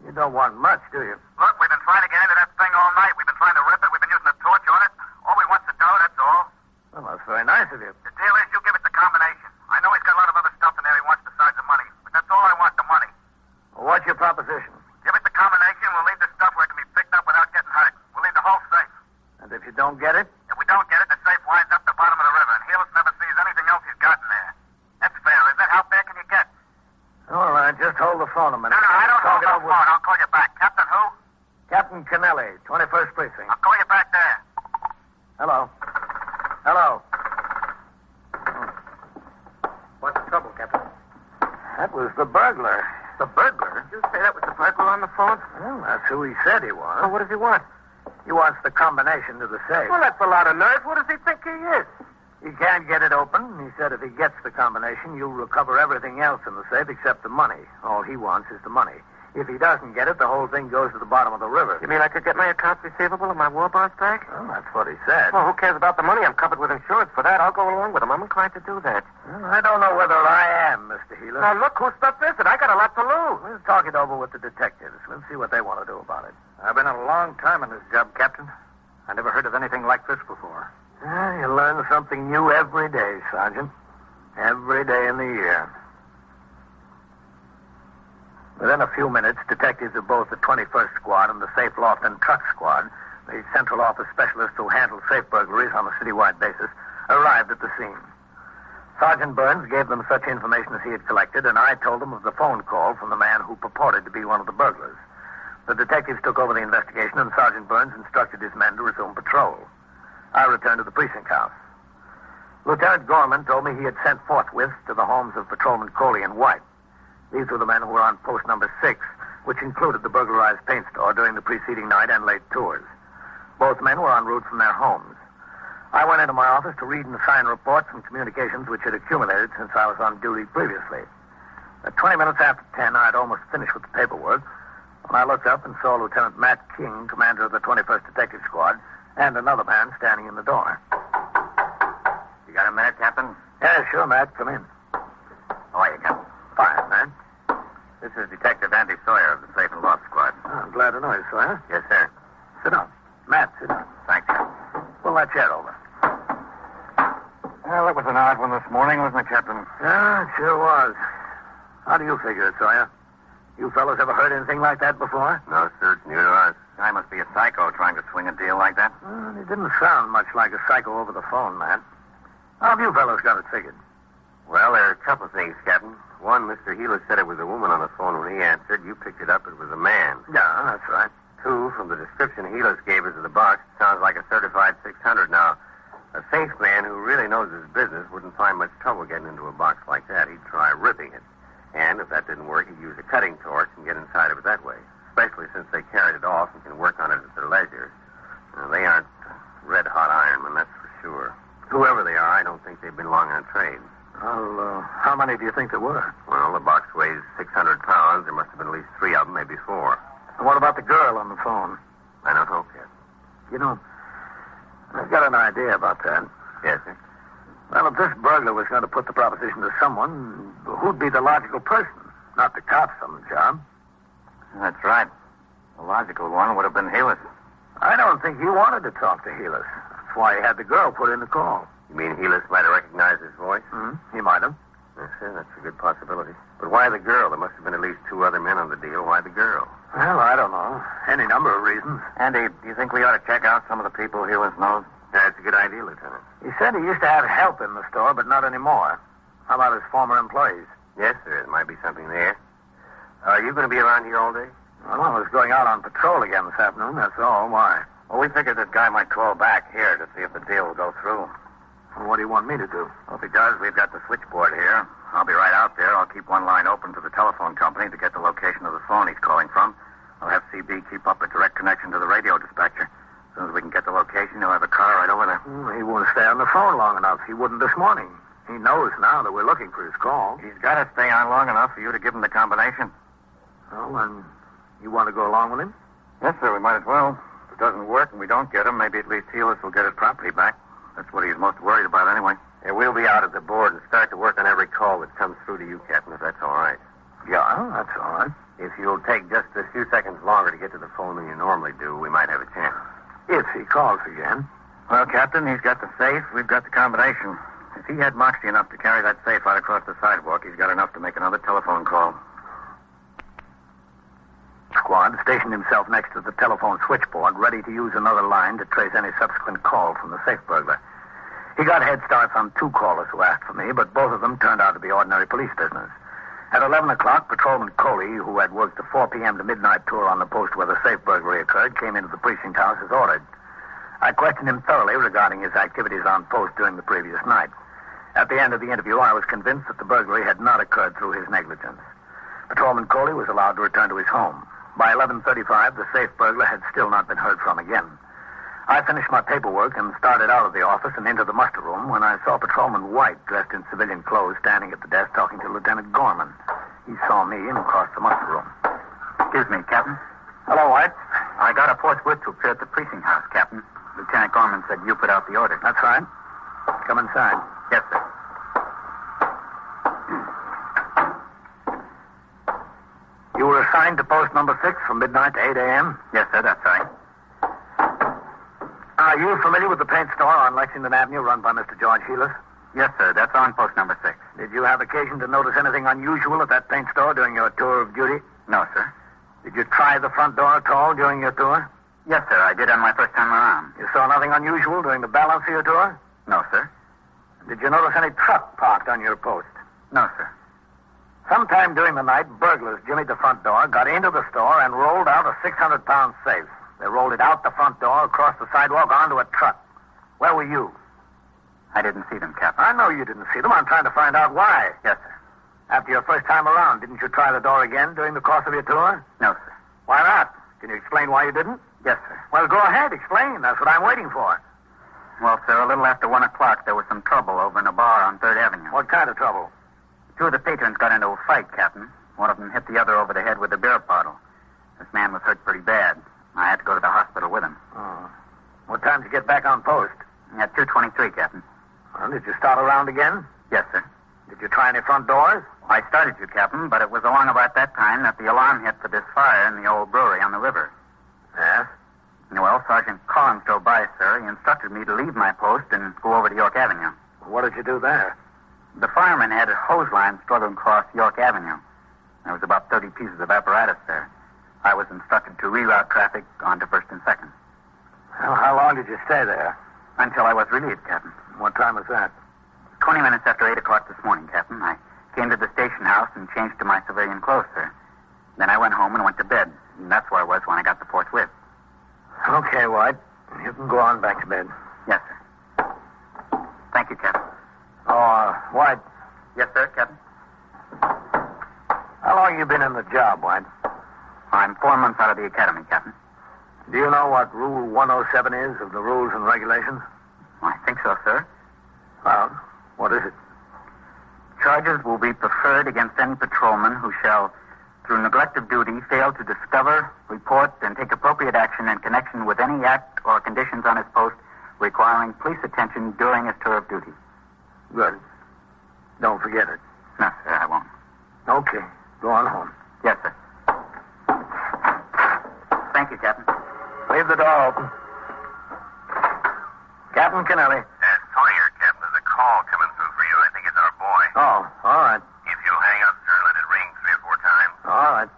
You don't want much, do you? Look, we've been trying to get into that thing all night. We've been trying to rip it. We've been using a torch on it. All we want's the dough, that's all. Well, that's very nice of you. The deal is you give it the combination. I know he's got a lot of other stuff in there he wants besides the money, but that's all I want, the money. Well, what's your proposition? Give it the combination, we'll leave the stuff where it can be picked up without getting hurt. We'll leave the whole safe. And if you don't get it? If we don't get it, the safe winds up the bottom of the river, and Heelis never sees anything else he's got in there. That's fair, isn't it? How fair can you get? All right, just hold the phone a minute. No, I don't hold the phone. I'll call you back. Captain who? Captain Kennelly, 21st Precinct. I'll call you back there. Hello. Hello. What's the trouble, Captain? That was the burglar. The burglar? Did you say that was the burglar on the phone? Well, that's who he said he was. Well, what does he want? He wants the combination to the safe. Well, that's a lot of nerve. What does he think he is? He can't get it open. He said if he gets the combination, you'll recover everything else in the safe except the money. All he wants is the money. If he doesn't get it, the whole thing goes to the bottom of the river. You mean I could get my accounts receivable and my war bonds back? Well, that's what he said. Well, who cares about the money? I'm covered with insurance for that. I'll go along with him. I'm inclined to do that. Well, I don't know whether I am, Mr. Heelis. Now, look, whose stuff is it? I got a lot to lose. We'll talk it over with the detectives. We'll see what they want to do about it. I've been a long time in this job, Captain. I never heard of anything like this before. You learn something new every day, Sergeant. Every day in the year. Within a few minutes, detectives of both the 21st Squad and the Safe Loft and Truck Squad, the Central Office specialists who handle safe burglaries on a citywide basis, arrived at the scene. Sergeant Burns gave them such information as he had collected, and I told them of the phone call from the man who purported to be one of the burglars. The detectives took over the investigation, and Sergeant Burns instructed his men to resume patrol. I returned to the precinct house. Lieutenant Gorman told me he had sent forthwith to the homes of Patrolman Coley and White. These were the men who were on post number 6, which included the burglarized paint store during the preceding night and late tours. Both men were en route from their homes. I went into my office to read and sign reports and communications which had accumulated since I was on duty previously. At 20 minutes after 10, I had almost finished with the paperwork when I looked up and saw Lieutenant Matt King, commander of the 21st Detective Squad, and another man standing in the door. You got a minute, Captain? Yeah, sure, Matt. Come in. How are you, Captain? Fine, man. This is Detective Andy Sawyer of the Safe and Loft Squad. Oh, I'm glad to know you, Sawyer. Yes, sir. Sit down. Matt, sit down. Thanks, Captain. Pull that chair over. Well, it was an odd one this morning, wasn't it, Captain? Yeah, it sure was. How do you figure it, Sawyer? You fellows ever heard anything like that before? No, sir. Neither of us. I must be a psycho trying to swing a deal like that. Well, it didn't sound much like a psycho over the phone, Matt. How have you fellows got it figured? Well, there are a couple of things, Captain. One, Mr. Heelis said it was a woman on the phone when he answered. You picked it up. It was a man. Yeah, that's right. Two, from the description Heelis gave us of the box, it sounds like a certified 600. Now, a safe man who really knows his business wouldn't find much trouble getting into a box like that. He'd try ripping it. And if that didn't work, he'd use a cutting torch and get inside of it that way. Especially since they carried it off and can work on it at their leisure. They aren't red-hot ironmen, that's for sure. Whoever they are, I don't think they've been long on trade. Well, how many do you think there were? Well, the box weighs 600 pounds. There must have been at least 3 of them, maybe 4. And what about the girl on the phone? I don't know, kid. You know, I've got an idea about that. Yes, sir? Well, if this burglar was going to put the proposition to someone, who'd be the logical person? Not the cops on the job. That's right. The logical one would have been Helis. I don't think he wanted to talk to Helis. That's why he had the girl put in the call. You mean Helis might have recognized his voice? He might have. Yes, sir, that's a good possibility. But why the girl? There must have been at least 2 other men on the deal. Why the girl? Well, I don't know. Any number of reasons. Andy, do you think we ought to check out some of the people Helis knows? That's a good idea, Lieutenant. He said he used to have help in the store, but not anymore. How about his former employees? Yes, sir, there might be something there. Are you going to be around here all day? Well, I was going out on patrol again this afternoon, that's all. Why? Well, we figured this guy might call back here to see if the deal will go through. Well, what do you want me to do? Well, if he does, we've got the switchboard here. I'll be right out there. I'll keep one line open to the telephone company to get the location of the phone he's calling from. I'll have CB keep up a direct connection to the radio dispatcher. As soon as we can get the location, he'll have a car right over there. He won't stay on the phone long enough. He wouldn't this morning. He knows now that we're looking for his call. He's got to stay on long enough for you to give him the combination. Well, then, you want to go along with him? Yes, sir, we might as well. If it doesn't work and we don't get him, maybe at least Helis will get his property back. That's what he's most worried about anyway. Yeah, we'll be out at the board and start to work on every call that comes through to you, Captain, if that's all right. Yeah, that's all right. If you'll take just a few seconds longer to get to the phone than you normally do, we might have a chance. If he calls again. Well, Captain, he's got the safe. We've got the combination. If he had moxie enough to carry that safe out across the sidewalk, he's got enough to make another telephone call. Squad stationed himself next to the telephone switchboard, ready to use another line to trace any subsequent call from the safe burglar. He got head starts on 2 callers who asked for me, but both of them turned out to be ordinary police business. At 11 o'clock, Patrolman Coley, who had worked the 4 p.m. to midnight tour on the post where the safe burglary occurred, came into the precinct house as ordered. I questioned him thoroughly regarding his activities on post during the previous night. At the end of the interview, I was convinced that the burglary had not occurred through his negligence. Patrolman Coley was allowed to return to his home. By 11:35, the safe burglar had still not been heard from again. I finished my paperwork and started out of the office and into the muster room when I saw Patrolman White, dressed in civilian clothes, standing at the desk talking to Lieutenant Gorman. He saw me and crossed the muster room. Excuse me, Captain. Hello, White. I got a forthwith to appear at the precinct house, Captain. Lieutenant Gorman said you put out the order. That's right. Come inside. Yes, sir. You were assigned to post number 6 from midnight to 8 a.m.? Yes, sir, that's right. Are you familiar with the paint store on Lexington Avenue run by Mr. George Helis? Yes, sir, that's on post number 6. Did you have occasion to notice anything unusual at that paint store during your tour of duty? No, sir. Did you try the front door at all during your tour? Yes, sir, I did on my first time around. You saw nothing unusual during the balance of your tour? No, sir. Did you notice any truck parked on your post? No, sir. Sometime during the night, burglars jimmied the front door, got into the store, and rolled out a 600-pound safe. They rolled it out the front door, across the sidewalk, onto a truck. Where were you? I didn't see them, Captain. I know you didn't see them. I'm trying to find out why. Yes, sir. After your first time around, didn't you try the door again during the course of your tour? No, sir. Why not? Can you explain why you didn't? Yes, sir. Well, go ahead. Explain. That's what I'm waiting for. Well, sir, a little after 1 o'clock, there was some trouble over in a bar on 3rd Avenue. What kind of trouble? 2 of the patrons got into a fight, Captain. One of them hit the other over the head with a beer bottle. This man was hurt pretty bad. I had to go to the hospital with him. Oh. What time did you get back on post? At 2:23, Captain. Well, did you start around again? Yes, sir. Did you try any front doors? I started to, Captain, but it was along about that time that the alarm hit for this fire in the old brewery on the river. Yes? Well, Sergeant Collins drove by, sir. He instructed me to leave my post and go over to York Avenue. What did you do there? The fireman had a hose line struggling across York Avenue. There was about 30 pieces of apparatus there. I was instructed to reroute traffic onto 1st and 2nd. Well, how long did you stay there? Until I was relieved, Captain. What time was that? 20 minutes after 8 o'clock this morning, Captain. I came to the station house and changed to my civilian clothes, sir. Then I went home and went to bed. And that's where I was when I got the forthwith. Okay, White. You can go on back to bed. Yes, sir. Thank you, Captain. White. Yes, sir, Captain. How long have you been in the job, White? I'm 4 months out of the academy, Captain. Do you know what Rule 107 is of the rules and regulations? I think so, sir. Well, what is it? Charges will be preferred against any patrolman who shall, through neglect of duty, fail to discover, report, and take appropriate action in connection with any act or conditions on his post requiring police attention during his tour of duty. Good. Don't forget it. No, sir, I won't. Okay. Go on home. Yes, sir. Thank you, Captain. Leave the door open. Captain Kennelly. Sawyer, Captain, there's a call coming through for you. I think it's our boy. Oh, all right. If you'll hang up, sir, let it ring 3 or 4 times. All right.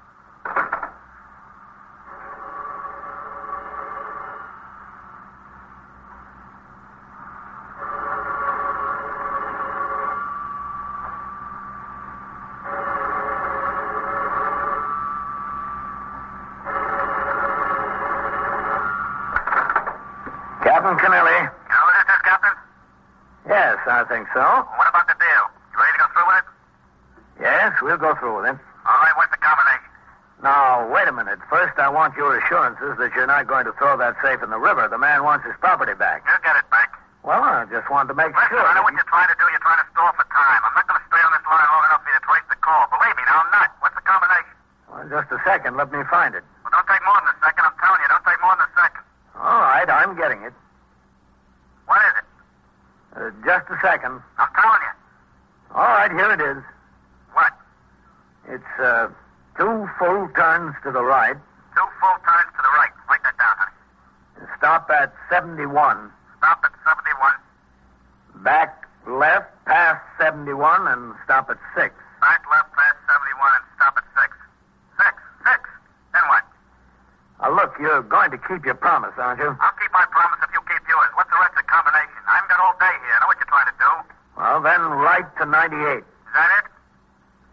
Captain Kennelly. Is this, Captain? Yes, I think so. What about the deal? You ready to go through with it? Yes, we'll go through with it. All right, what's the combination? Now, wait a minute. First, I want your assurances that you're not going to throw that safe in the river. The man wants his property back. You'll get it back. Well, I just wanted to make Listen, sure. I know what you're trying to do. You're trying to stall for time. I'm not going to stay on this line long enough for you to trace the call. Believe me, now I'm not. What's the combination? Well, just a second. Let me find it. Well, don't take more than a second. I'm telling you, don't take more than a second. All right, I'm getting it. What is it? Just a second. I'm telling you. All right, here it is. What? It's 2 full turns to the right. 2 full turns to the right. Write that down, honey. Stop at 71. Stop at 71. Back left past 71 and stop at 6. Back left past 71 and stop at 6. 6. Then what? Look, you're going to keep your promise, aren't you? I'll keep my promise if you keep yours. What's the rest of the combination? I haven't got all day here. I know what you're trying to do. Well, then right to 98. Is that it?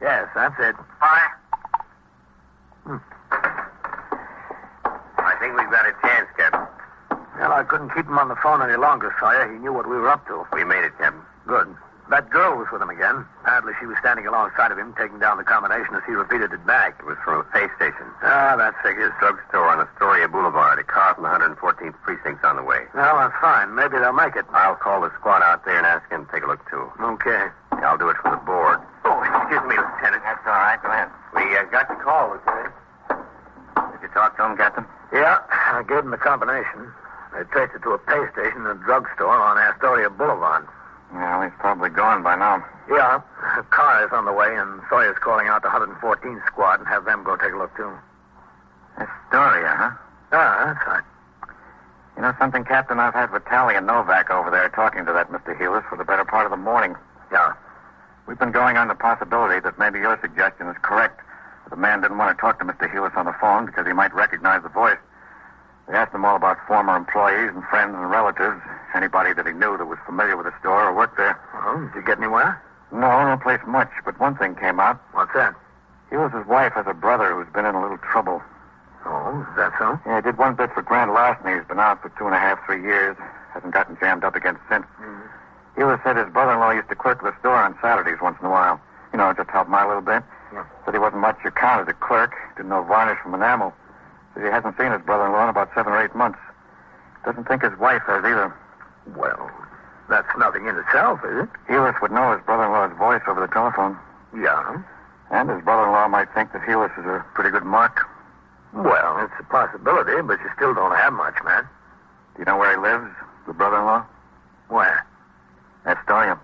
Yes, that's it. Bye. I think we've got a chance, Captain. Well, I couldn't keep him on the phone any longer, Sawyer. He knew what we were up to. We made it, Captain. Good. That girl was with him again. Apparently she was standing alongside of him, taking down the combination as he repeated it back. It was from a pay station. Ah, that figures. Drugstore on Astoria Boulevard. A car from the 114th Precinct's on the way. Well, that's fine. Maybe they'll make it. I'll call the squad out there and ask him to take a look, too. Okay. Yeah, I'll do it from the board. Oh, excuse me, Lieutenant. That's all right. Go ahead. We got the call, Lieutenant. Did you talk to him, Captain? Yeah, I gave him the combination. They traced it to a pay station and a drugstore on Astoria Boulevard. Yeah, he's probably gone by now. Yeah, a car is on the way, and Sawyer's calling out the 114th squad and have them go take a look, too. Astoria, huh? Ah, that's right. You know something, Captain? I've had Vitale and Novak over there talking to that Mr. Heelis for the better part of the morning. Yeah. We've been going on the possibility that maybe your suggestion is correct. The man didn't want to talk to Mr. Heelis on the phone because he might recognize the voice. They asked him all about former employees and friends and relatives, anybody that he knew that was familiar with the store or worked there. Well, did you get anywhere? No place much, but one thing came out. What's that? Heelis' wife has a brother who's been in a little trouble. Oh, is that so? Yeah, he did one bit for grand larceny. He's been out for 2.5, 3 years. Hasn't gotten jammed up again since. Heelis said his brother-in-law used to clerk the store on Saturdays once in a while. You know, just help him out a little bit. Yeah. Said he wasn't much account as a clerk. Didn't know varnish from enamel. Said he hasn't seen his brother-in-law in about 7 or 8 months. Doesn't think his wife has either. Well, that's nothing in itself, is it? Heelis would know his brother-in-law's voice over the telephone. Yeah. And his brother-in-law might think that Heelis is a pretty good mark. Well, it's a possibility, but you still don't have much, man. Do you know where he lives, the brother-in-law? Where? Astoria.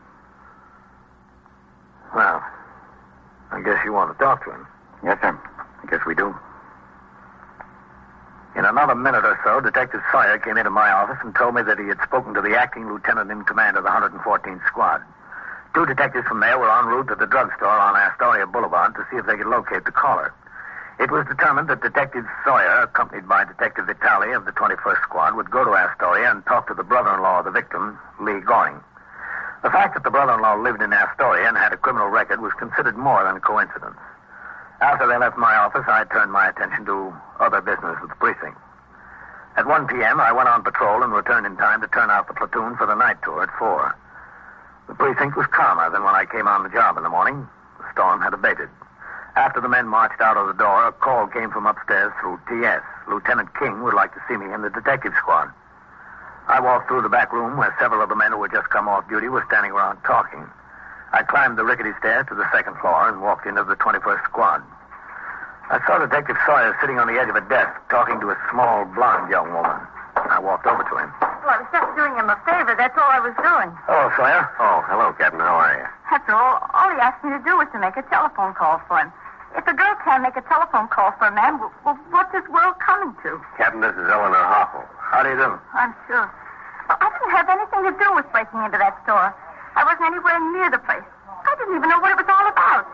Well, I guess you want to talk to him. Yes, sir. I guess we do. In another minute or so, Detective Sawyer came into my office and told me that he had spoken to the acting lieutenant in command of the 114th Squad. 2 detectives from there were en route to the drugstore on Astoria Boulevard to see if they could locate the caller. It was determined that Detective Sawyer, accompanied by Detective Vitale of the 21st Squad, would go to Astoria and talk to the brother-in-law of the victim, Lee Goring. The fact that the brother-in-law lived in Astoria and had a criminal record was considered more than a coincidence. After they left my office, I turned my attention to other business at the precinct. At 1 p.m., I went on patrol and returned in time to turn out the platoon for the night tour at 4. The precinct was calmer than when I came on the job in the morning. The storm had abated. After the men marched out of the door, a call came from upstairs through TS. Lieutenant King would like to see me in the detective squad. I walked through the back room where several of the men who had just come off duty were standing around talking. I climbed the rickety stairs to the second floor and walked into the 21st squad. I saw Detective Sawyer sitting on the edge of a desk talking to a small, blonde young woman. I walked over to him. Well, I was just doing him a favor. That's all I was doing. Hello, Sawyer. Oh, hello, Captain. How are you? That's all. All he asked me to do was to make a telephone call for him. If a girl can't make a telephone call for a man, well, what's this world coming to? Captain, this is Eleanor Hoffel. How do you do? I'm sure. Well, I didn't have anything to do with breaking into that store. I wasn't anywhere near the place. I didn't even know what it was all about.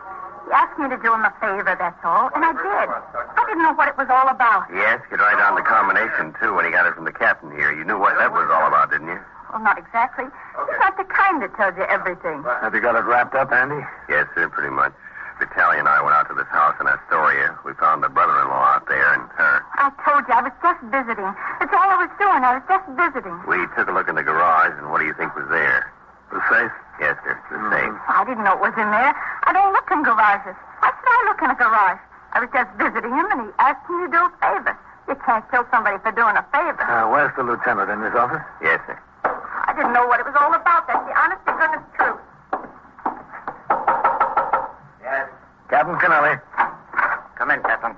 He asked me to do him a favor, that's all, and I did. I didn't know what it was all about. He asked you to write down the combination, too, when he got it from the captain here. You knew what that was all about, didn't you? Well, not exactly. He's not the kind that tells you everything. Have you got it wrapped up, Andy? Yes, sir, pretty much. Vitaly and I went out to this house in Astoria. We found the brother-in-law out there and her. I told you, I was just visiting. That's all I was doing. I was just visiting. We took a look in the garage, and what do you think was there? The safe? Yes, sir, the safe. I didn't know it was in there. I don't look in garages. Why should I look in a garage? I was just visiting him, and he asked me to do a favor. You can't kill somebody for doing a favor. Where's the lieutenant? In his office? Yes, sir. I didn't know what it was all about. That's the honest to goodness truth. Yes. Captain Kennelly. Come in, Captain.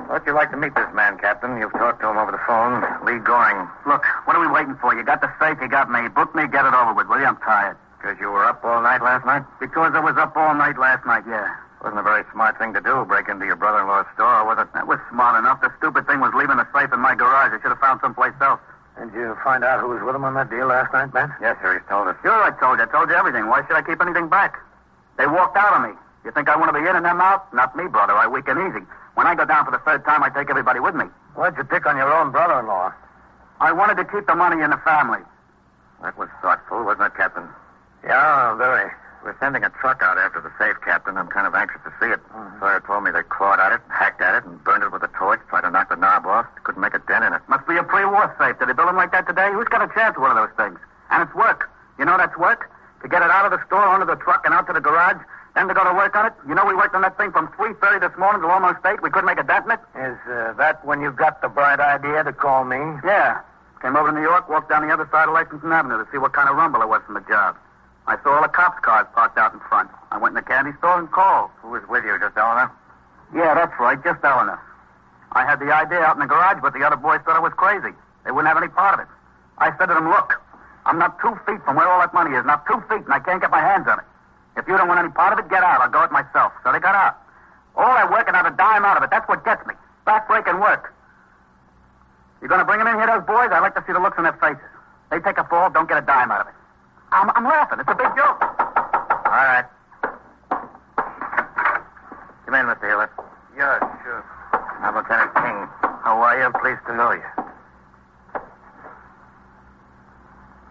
How'd you like to meet this man, Captain? You've talked to him over the phone. Lee Goring. Look, what are we waiting for? You got the safe, you got me. Book me, get it over with, will you? I'm tired. Because you were up all night last night? Because I was up all night last night, yeah. Wasn't a very smart thing to do, break into your brother-in-law's store, was it? That was smart enough. The stupid thing was leaving the safe in my garage. I should have found someplace else. Did you find out who was with him on that deal last night, Ben? Yes, sir, he's told us. Sure, I told you. I told you everything. Why should I keep anything back? They walked out on me. You think I want to be in and them out? Not me, brother. I weak and easy. When I go down for the third time, I take everybody with me. Why'd you pick on your own brother-in-law? I wanted to keep the money in the family. That was thoughtful, wasn't it, Captain? Yeah, very. We're sending a truck out after the safe, Captain. I'm kind of anxious to see it. Sawyer told me they clawed at it, hacked at it, and burned it with a torch, tried to knock the knob off. Couldn't make a dent in it. Must be a pre-war safe. Did they build them like that today? Who's got a chance with one of those things? And it's work. You know that's work? To get it out of the store, onto the truck, and out to the garage, then to go to work on it. You know we worked on that thing from 3:30 this morning till almost 8. We couldn't make a dent in it. Is that when you got the bright idea to call me? Yeah. Came over to New York, walked down the other side of Lexington Avenue to see what kind of rumble it was from the job. I saw all the cops' cars parked out in front. I went in the candy store and called. Who was with you, just Eleanor? Yeah, that's right, just Eleanor. I had the idea out in the garage, but the other boys thought I was crazy. They wouldn't have any part of it. I said to them, look, I'm not 2 feet from where all that money is, not 2 feet, and I can't get my hands on it. If you don't want any part of it, get out. I'll go it myself. So they got out. All I work and not a dime out of it. That's what gets me. Back-breaking work. You going to bring them in here, those boys? I'd like to see the looks on their faces. They take a fall, don't get a dime out of it. I'm laughing. It's a big joke. All right. Come in, Mr. Hewlett. Yeah, sure. I'm Lieutenant King. How are you? I'm pleased to know you.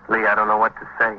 Lee, I don't know what to say.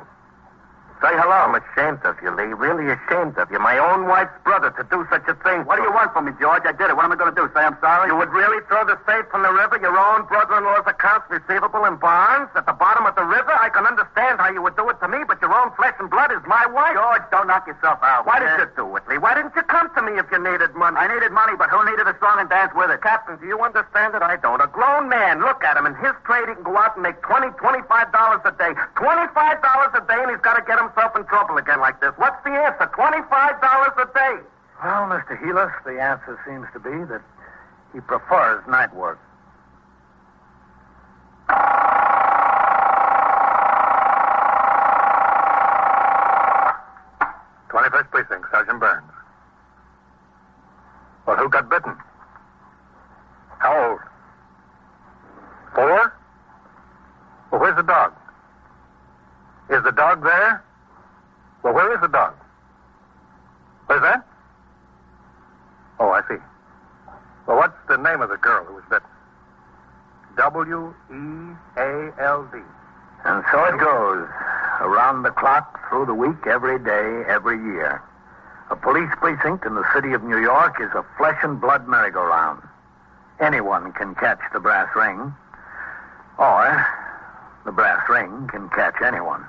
Say hello. I'm ashamed of you, Lee. Really ashamed of you. My own wife's brother to do such a thing. What do you want from me, George? I did it. What am I going to do? Say I'm sorry? You would really throw the safe from the river, your own brother-in-law's accounts receivable in bonds at the bottom of the river? I can understand how you would do it to me, but your own flesh and blood is my wife. George, don't knock yourself out. Why did you do it, Lee? Why didn't you come to me if you needed money? I needed money, but who needed a song and dance with it? Captain, do you understand it? I don't. A grown man, look at him. In his trade, he can go out and make $20, $25 a day. $25 a day, and he's got to get himself in trouble again like this. What's the answer? $25 a day. Well, Mr. Heelis, the answer seems to be that he prefers night work. 21st Precinct, Sergeant Burns. Well, who got bitten? How old? 4? Well, where's the dog? Is the dog there? Well, where is the dog? Where's that? Oh, I see. Well, what's the name of the girl who was bitten? W-E-A-L-D. And so it goes. Around the clock, through the week, every day, every year. A police precinct in the city of New York is a flesh and blood merry-go-round. Anyone can catch the brass ring. Or the brass ring can catch anyone.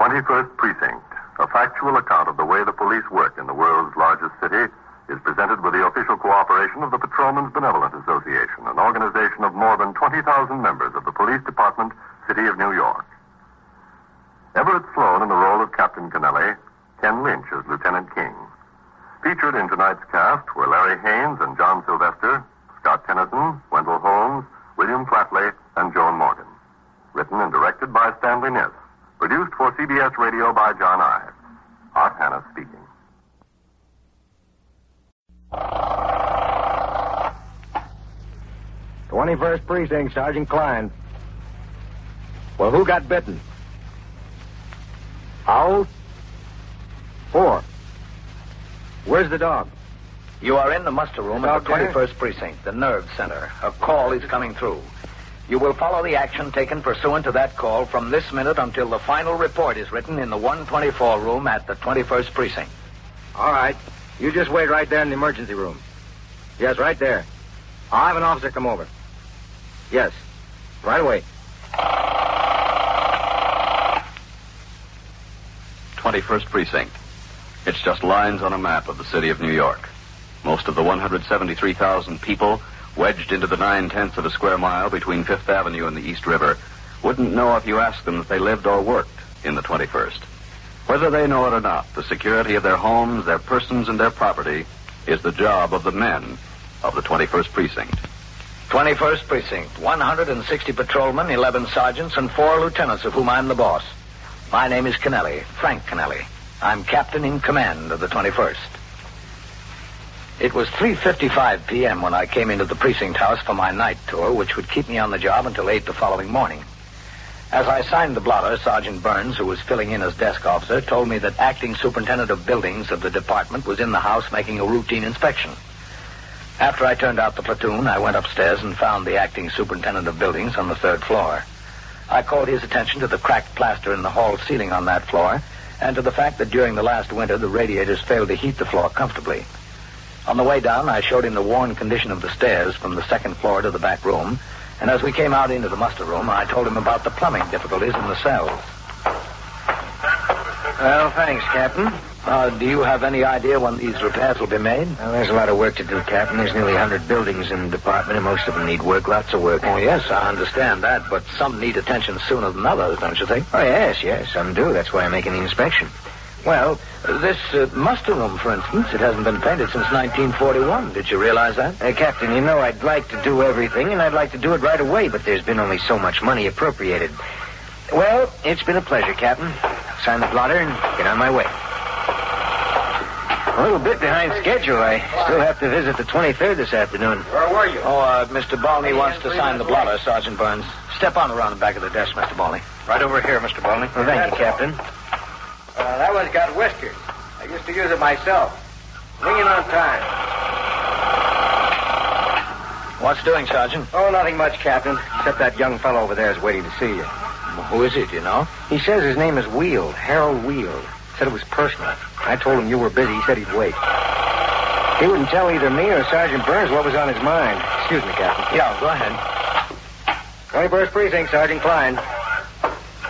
21st Precinct, a factual account of the way the police work in the world's largest city, is presented with the official cooperation of the Patrolmen's Benevolent Association, an organization of more than 20,000 members of the Police Department, City of New York. Everett Sloan in the role of Captain Kennelly, Ken Lynch as Lieutenant King. Featured in tonight's cast were Larry Haynes and John Sylvester, Scott Tennyson, Wendell Holmes, William Flatley, and Joan Morgan. Written and directed by Stanley Niss. Produced for CBS Radio by John Ives. Art Hanna speaking. '21st Precinct, Sergeant Klein. Well, who got bitten? How old? 4. Where's the dog? You are in the muster room at the 21st Precinct, the nerve center. A call is coming through. You will follow the action taken pursuant to that call from this minute until the final report is written in the 124 room at the 21st Precinct. All right. You just wait right there in the emergency room. Yes, right there. I'll have an officer come over. Yes. Right away. 21st Precinct. It's just lines on a map of the city of New York. Most of the 173,000 people wedged into the 9/10 of a square mile between 5th Avenue and the East River wouldn't know if you asked them if they lived or worked in the 21st. Whether they know it or not, the security of their homes, their persons, and their property is the job of the men of the 21st Precinct. 21st Precinct, 160 patrolmen, 11 sergeants, and 4 lieutenants, of whom I'm the boss. My name is Kennelly, Frank Kennelly. I'm captain in command of the 21st. It was 3:55 p.m. when I came into the precinct house for my night tour, which would keep me on the job until 8 the following morning. As I signed the blotter, Sergeant Burns, who was filling in as desk officer, told me that acting superintendent of buildings of the department was in the house making a routine inspection. After I turned out the platoon, I went upstairs and found the acting superintendent of buildings on the 3rd floor. I called his attention to the cracked plaster in the hall ceiling on that floor and to the fact that during the last winter the radiators failed to heat the floor comfortably. On the way down, I showed him the worn condition of the stairs from the 2nd floor to the back room, and as we came out into the muster room, I told him about the plumbing difficulties in the cells. Well, thanks, Captain. Do you have any idea when these repairs will be made? Well, there's a lot of work to do, Captain. There's nearly 100 buildings in the department, and most of them need work, lots of work. Oh, yes, I understand that, but some need attention sooner than others, don't you think? Oh, yes, some do. That's why I'm making the inspection. Well, this muster room, for instance, it hasn't been painted since 1941. Did you realize that? Captain, you know I'd like to do everything, and I'd like to do it right away, but there's been only so much money appropriated. Well, it's been a pleasure, Captain. Sign the blotter and get on my way. A little bit behind schedule. I still have to visit the 23rd this afternoon. Where were you? Mr. Balney wants to sign the blotter, Sergeant Burns. Step on around the back of the desk, Mr. Balney. Right over here, Mr. Balney. Well, thank you, Captain. That one's got whiskers. I used to use it myself. Ring in on time. What's doing, Sergeant? Oh, nothing much, Captain. Except that young fellow over there is waiting to see you. Who is he, do you know? He says his name is Weald, Harold Weald. Said it was personal. I told him you were busy. He said he'd wait. He wouldn't tell either me or Sergeant Burns what was on his mind. Excuse me, Captain. Yeah, go ahead. 21st Precinct, Sergeant Klein.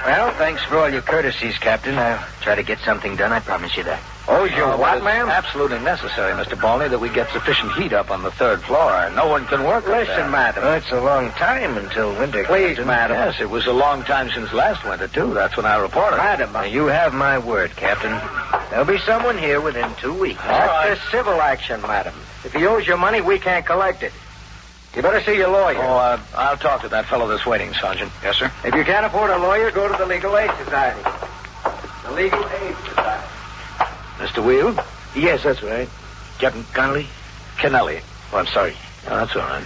Well, thanks for all your courtesies, Captain. I'll try to get something done. I promise you that. Oh, you what, ma'am? It's absolutely necessary, Mr. Balney, that we get sufficient heat up on the 3rd floor. No one can work up there. Listen, madam. Well, it's a long time until winter. Please, Captain. madam. Yes, it was a long time since last winter, too. That's when I reported. Madam, you have my word, Captain. There'll be someone here within 2 weeks. That's a civil action, madam. If he owes you money, we can't collect it. You better see your lawyer. Oh, I'll talk to that fellow that's waiting, Sergeant. Yes, sir. If you can't afford a lawyer, go to the Legal Aid Society. The Legal Aid Society. Mr. Weald? Yes, that's right. Captain Connolly? Kennelly. Oh, I'm sorry. Oh, that's all right.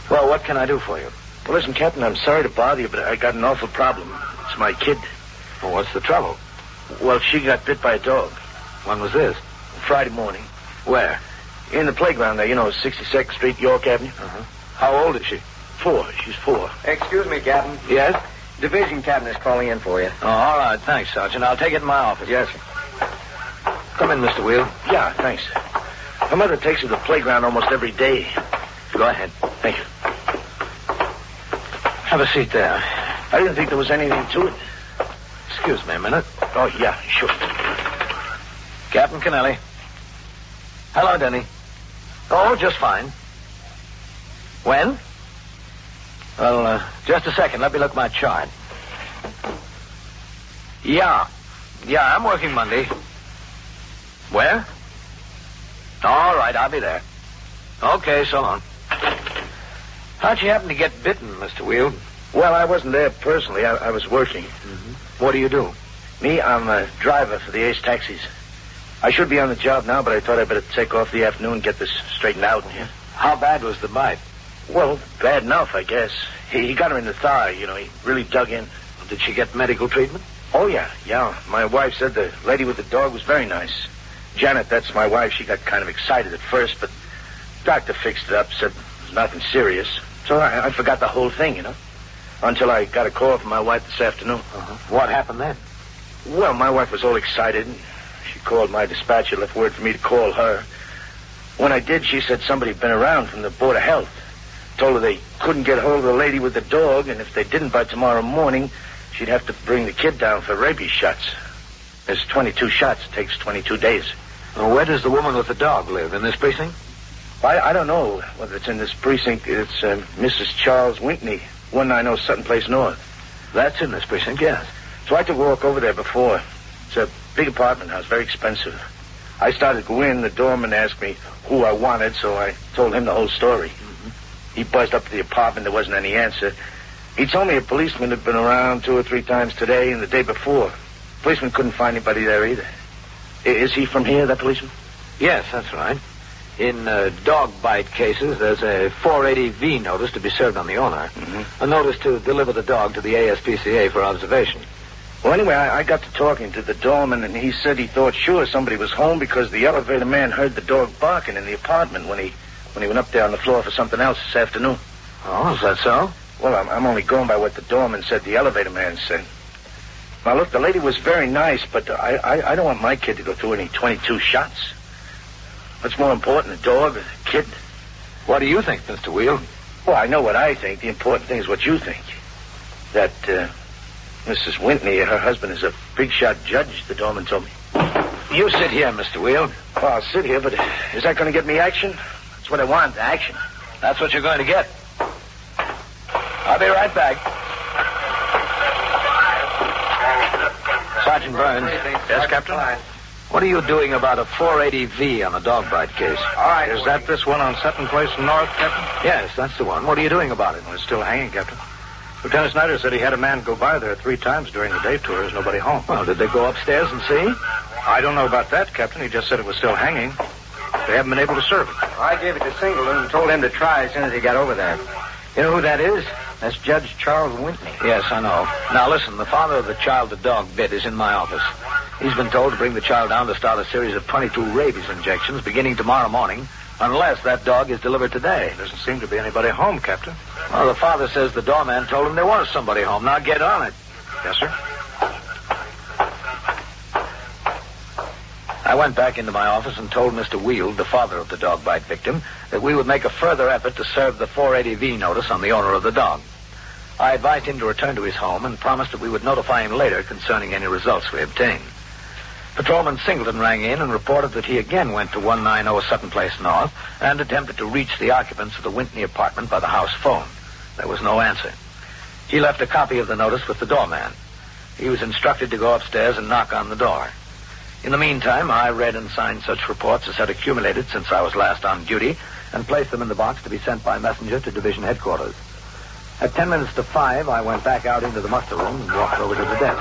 Well, what can I do for you? Well, listen, Captain, I'm sorry to bother you, but I got an awful problem. It's my kid. Well, what's the trouble? Well, she got bit by a dog. When was this? Friday morning. Where? In the playground there, 62nd Street, York Avenue. Uh-huh. How old is she? 4. She's 4. Excuse me, Captain. Yes? Division captain is calling in for you. Oh, all right. Thanks, Sergeant. I'll take it in my office. Yes, sir. Come in, Mr. Weald. Yeah, thanks. Her mother takes her to the playground almost every day. Go ahead. Thank you. Have a seat there. I didn't think there was anything to it. Excuse me a minute. Oh, yeah, sure. Captain Kennelly. Hello, Denny. Oh, just fine. When? Well, just a second. Let me look at my chart. Yeah, I'm working Monday. Where? All right, I'll be there. Okay, so long. How'd you happen to get bitten, Mr. Weald? Well, I wasn't there personally. I was working. Mm-hmm. What do you do? Me, I'm a driver for the Ace Taxis. I should be on the job now, but I thought I'd better take off the afternoon and get this straightened out in here. How bad was the bite? Well, bad enough, I guess. He got her in the thigh, He really dug in. Did she get medical treatment? Oh, yeah. My wife said the lady with the dog was very nice. Janet, that's my wife. She got kind of excited at first, but doctor fixed it up, said it was nothing serious. So I forgot the whole thing, until I got a call from my wife this afternoon. Uh-huh. What happened then? Well, my wife was all excited. She called my dispatcher, left word for me to call her. When I did, she said somebody had been around from the Board of Health. Told her they couldn't get hold of the lady with the dog, and if they didn't by tomorrow morning, she'd have to bring the kid down for rabies shots. There's 22 shots. It takes 22 days. Well, where does the woman with the dog live? In this precinct? I don't know whether it's in this precinct. It's Mrs. Charles Whitney, 190 Sutton Place North. That's in this precinct, yes. So I took a walk over there before. It's a big apartment house, very expensive. I started to go in. The doorman asked me who I wanted, so I told him the whole story. Mm-hmm. He buzzed up to the apartment. There wasn't any answer. He told me a policeman had been around 2 or 3 times today and the day before. Policeman couldn't find anybody there either. Is he from here, that policeman? Yes, that's right. In dog bite cases, there's a 480V notice to be served on the owner. Mm-hmm. A notice to deliver the dog to the ASPCA for observation. Well, anyway, I got to talking to the doorman, and he said he thought sure somebody was home because the elevator man heard the dog barking in the apartment when he went up there on the floor for something else this afternoon. Oh, is that so? Well, I'm only going by what the doorman said the elevator man said. Now, look, the lady was very nice, but I don't want my kid to go through any 22 shots. What's more important, a dog or a kid? What do you think, Mr. Weald? Well, I know what I think. The important thing is what you think. That, Mrs. Whitney, her husband is a big-shot judge, the doorman told me. You sit here, Mr. Weald. Well, I'll sit here, but is that going to get me action? That's what I want, action. That's what you're going to get. I'll be right back. Sergeant Burns. Yes, Captain? What are you doing about a 480V on the dog bite case? All right. Is that this one on Sutton Place North, Captain? Yes, that's the one. What are you doing about it? Well, it's still hanging, Captain. Lieutenant Snyder said he had a man go by there 3 times during the day tour. There's nobody home. Well, did they go upstairs and see? I don't know about that, Captain. He just said it was still hanging. They haven't been able to serve it. I gave it to Singleton and told him to try as soon as he got over there. You know who that is? That's Judge Charles Whitney. Yes, I know. Now, listen, the father of the child the dog bit is in my office. He's been told to bring the child down to start a series of 22 rabies injections beginning tomorrow morning, unless that dog is delivered today. There doesn't seem to be anybody home, Captain. Well, the father says the doorman told him there was somebody home. Now, get on it. Yes, sir. I went back into my office and told Mr. Weald, the father of the dog bite victim, that we would make a further effort to serve the 480V notice on the owner of the dog. I advised him to return to his home and promised that we would notify him later concerning any results we obtained. Patrolman Singleton rang in and reported that he again went to 190 Sutton Place North and attempted to reach the occupants of the Whitney apartment by the house phone. There was no answer. He left a copy of the notice with the doorman. He was instructed to go upstairs and knock on the door. In the meantime, I read and signed such reports as had accumulated since I was last on duty and placed them in the box to be sent by messenger to division headquarters. At 10 minutes to 5, I went back out into the muster room and walked over to the desk.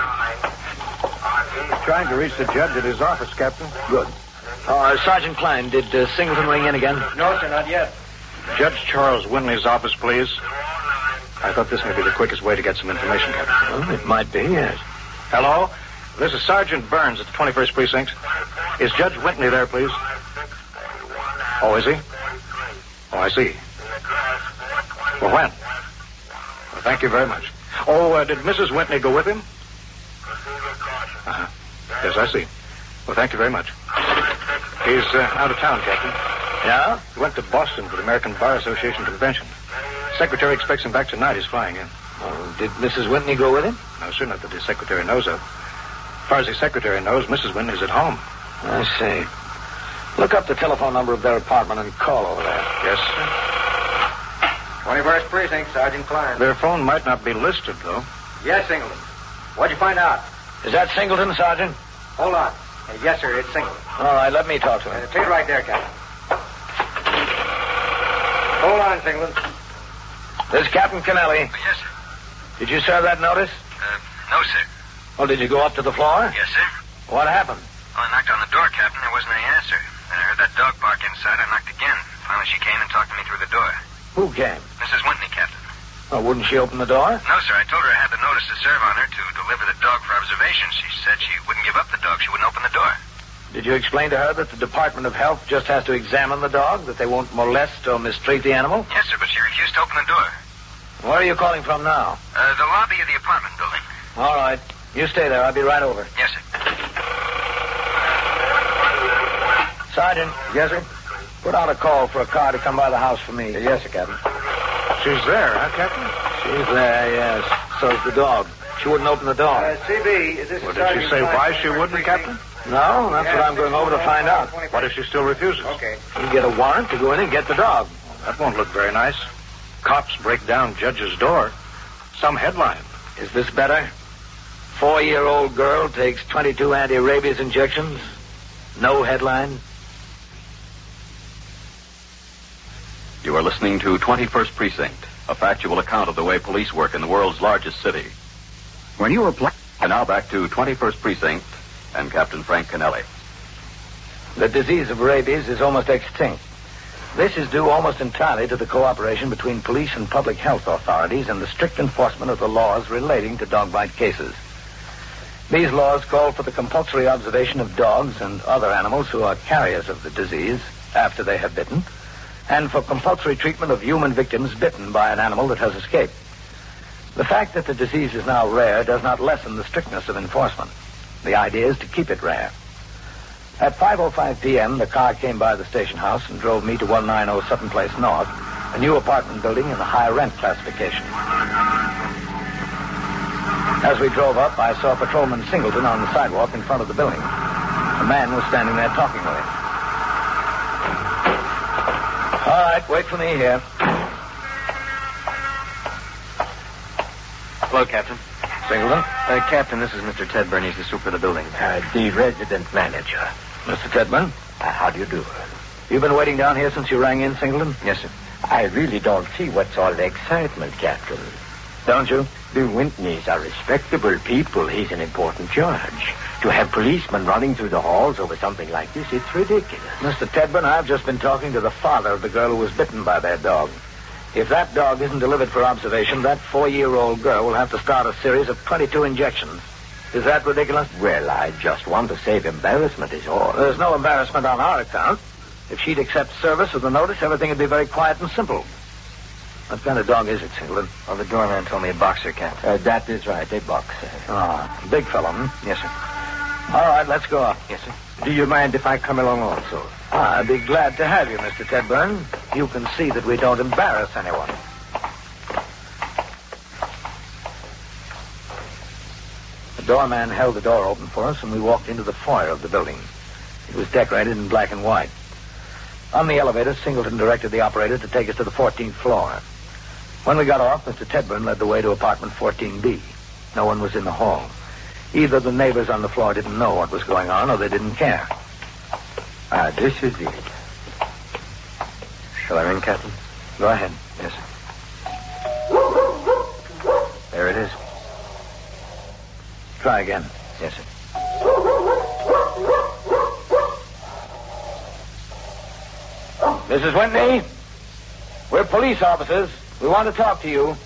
He's trying to reach the judge at his office, Captain. Good. Sergeant Klein, did Singleton ring in again? No, sir, not yet. Judge Charles Winley's office, please. I thought this may be the quickest way to get some information, Captain. Well, it might be, yes. Hello? This is Sergeant Burns at the 21st Precinct. Is Judge Whitney there, please? Oh, is he? Oh, I see. Well, when? Well, thank you very much. Oh, did Mrs. Whitney go with him? Yes, I see. Well, thank you very much. He's out of town, Captain. Yeah? He went to Boston for the American Bar Association convention. Secretary expects him back tonight. He's flying in. Oh, did Mrs. Whitney go with him? No, sir, not that the secretary knows of. As far as the secretary knows, Mrs. Whitney's at home. I see. Look up the telephone number of their apartment and call over there. Yes, sir. 21st Precinct, Sergeant Klein. Their phone might not be listed, though. Yes, Singleton. What'd you find out? Is that Singleton, Sergeant? Hold on. Yes, sir, it's Singleton. All right, let me talk to him. Take it right there, Captain. Hold on, Singleton. This is Captain Kennelly. Yes, sir. Did you serve that notice? No, sir. Well, did you go up to the floor? Yes, sir. What happened? Well, I knocked on the door, Captain. There wasn't any answer. Then I heard that dog bark inside. I knocked again. Finally, she came and talked to me through the door. Who came? Mrs. Whitney, Captain. Oh, wouldn't she open the door? No, sir. I told her I had the notice to serve on her to deliver the dog for observation. She said she wouldn't give up the dog. She wouldn't open the door. Did you explain to her that the Department of Health just has to examine the dog, that they won't molest or mistreat the animal? Yes, sir, but she refused to open the door. Where are you calling from now? The lobby of the apartment building. All right. You stay there. I'll be right over. Yes, sir. Sergeant. Yes, sir? Put out a call for a car to come by the house for me. Yes, sir, Captain. She's there, huh, Captain? She's there, yes. So's the dog. She wouldn't open the door. CB, is this Well, did she say why she wouldn't, Captain? No, that's what I'm going over to find out. What if she still refuses? Okay. You get a warrant to go in and get the dog. That won't look very nice. Cops break down judge's door. Some headline. Is this better? 4-year-old girl takes 22 anti-rabies injections. No headline. You are listening to 21st Precinct, a factual account of the way police work in the world's largest city. When you apply... And now back to 21st Precinct and Captain Frank Kennelly. The disease of rabies is almost extinct. This is due almost entirely to the cooperation between police and public health authorities and the strict enforcement of the laws relating to dog bite cases. These laws call for the compulsory observation of dogs and other animals who are carriers of the disease after they have bitten, and for compulsory treatment of human victims bitten by an animal that has escaped. The fact that the disease is now rare does not lessen the strictness of enforcement. The idea is to keep it rare. At 5:05 p.m., the car came by the station house and drove me to 190 Sutton Place North, a new apartment building in the high rent classification. As we drove up, I saw Patrolman Singleton on the sidewalk in front of the building. A man was standing there talking with him. All right, wait for me here. Hello, Captain. Singleton? Captain, this is Mr. Tedburn. He's the super of the building. The resident manager. Mr. Tedburn? How do you do? You've been waiting down here since you rang in, Singleton? Yes, sir. I really don't see what's all the excitement, Captain. Don't you? The Whitneys are respectable people. He's an important judge. To have policemen running through the halls over something like this, it's ridiculous. Mr. Tedburn, I've just been talking to the father of the girl who was bitten by that dog. If that dog isn't delivered for observation, that 4-year-old girl will have to start a series of 22 injections. Is that ridiculous? Well, I just want to save embarrassment is all. There's no embarrassment on our account. If she'd accept service with the notice, everything would be very quiet and simple. What kind of dog is it, Singleton? Well, the doorman told me a boxer, Captain. That is right, a boxer. Ah, big fellow, hmm? Yes, sir. All right, let's go up. Yes, sir. Do you mind if I come along also? I'd be glad to have you, Mr. Tedburn. You can see that we don't embarrass anyone. The doorman held the door open for us, and we walked into the foyer of the building. It was decorated in black and white. On the elevator, Singleton directed the operator to take us to the 14th floor. When we got off, Mr. Tedburn led the way to apartment 14B. No one was in the hall. Either the neighbors on the floor didn't know what was going on, or they didn't care. This is it. Shall I ring, Captain? Go ahead. Yes, sir. There it is. Try again. Yes, sir. Mrs. Whitney, we're police officers. We want to talk to you.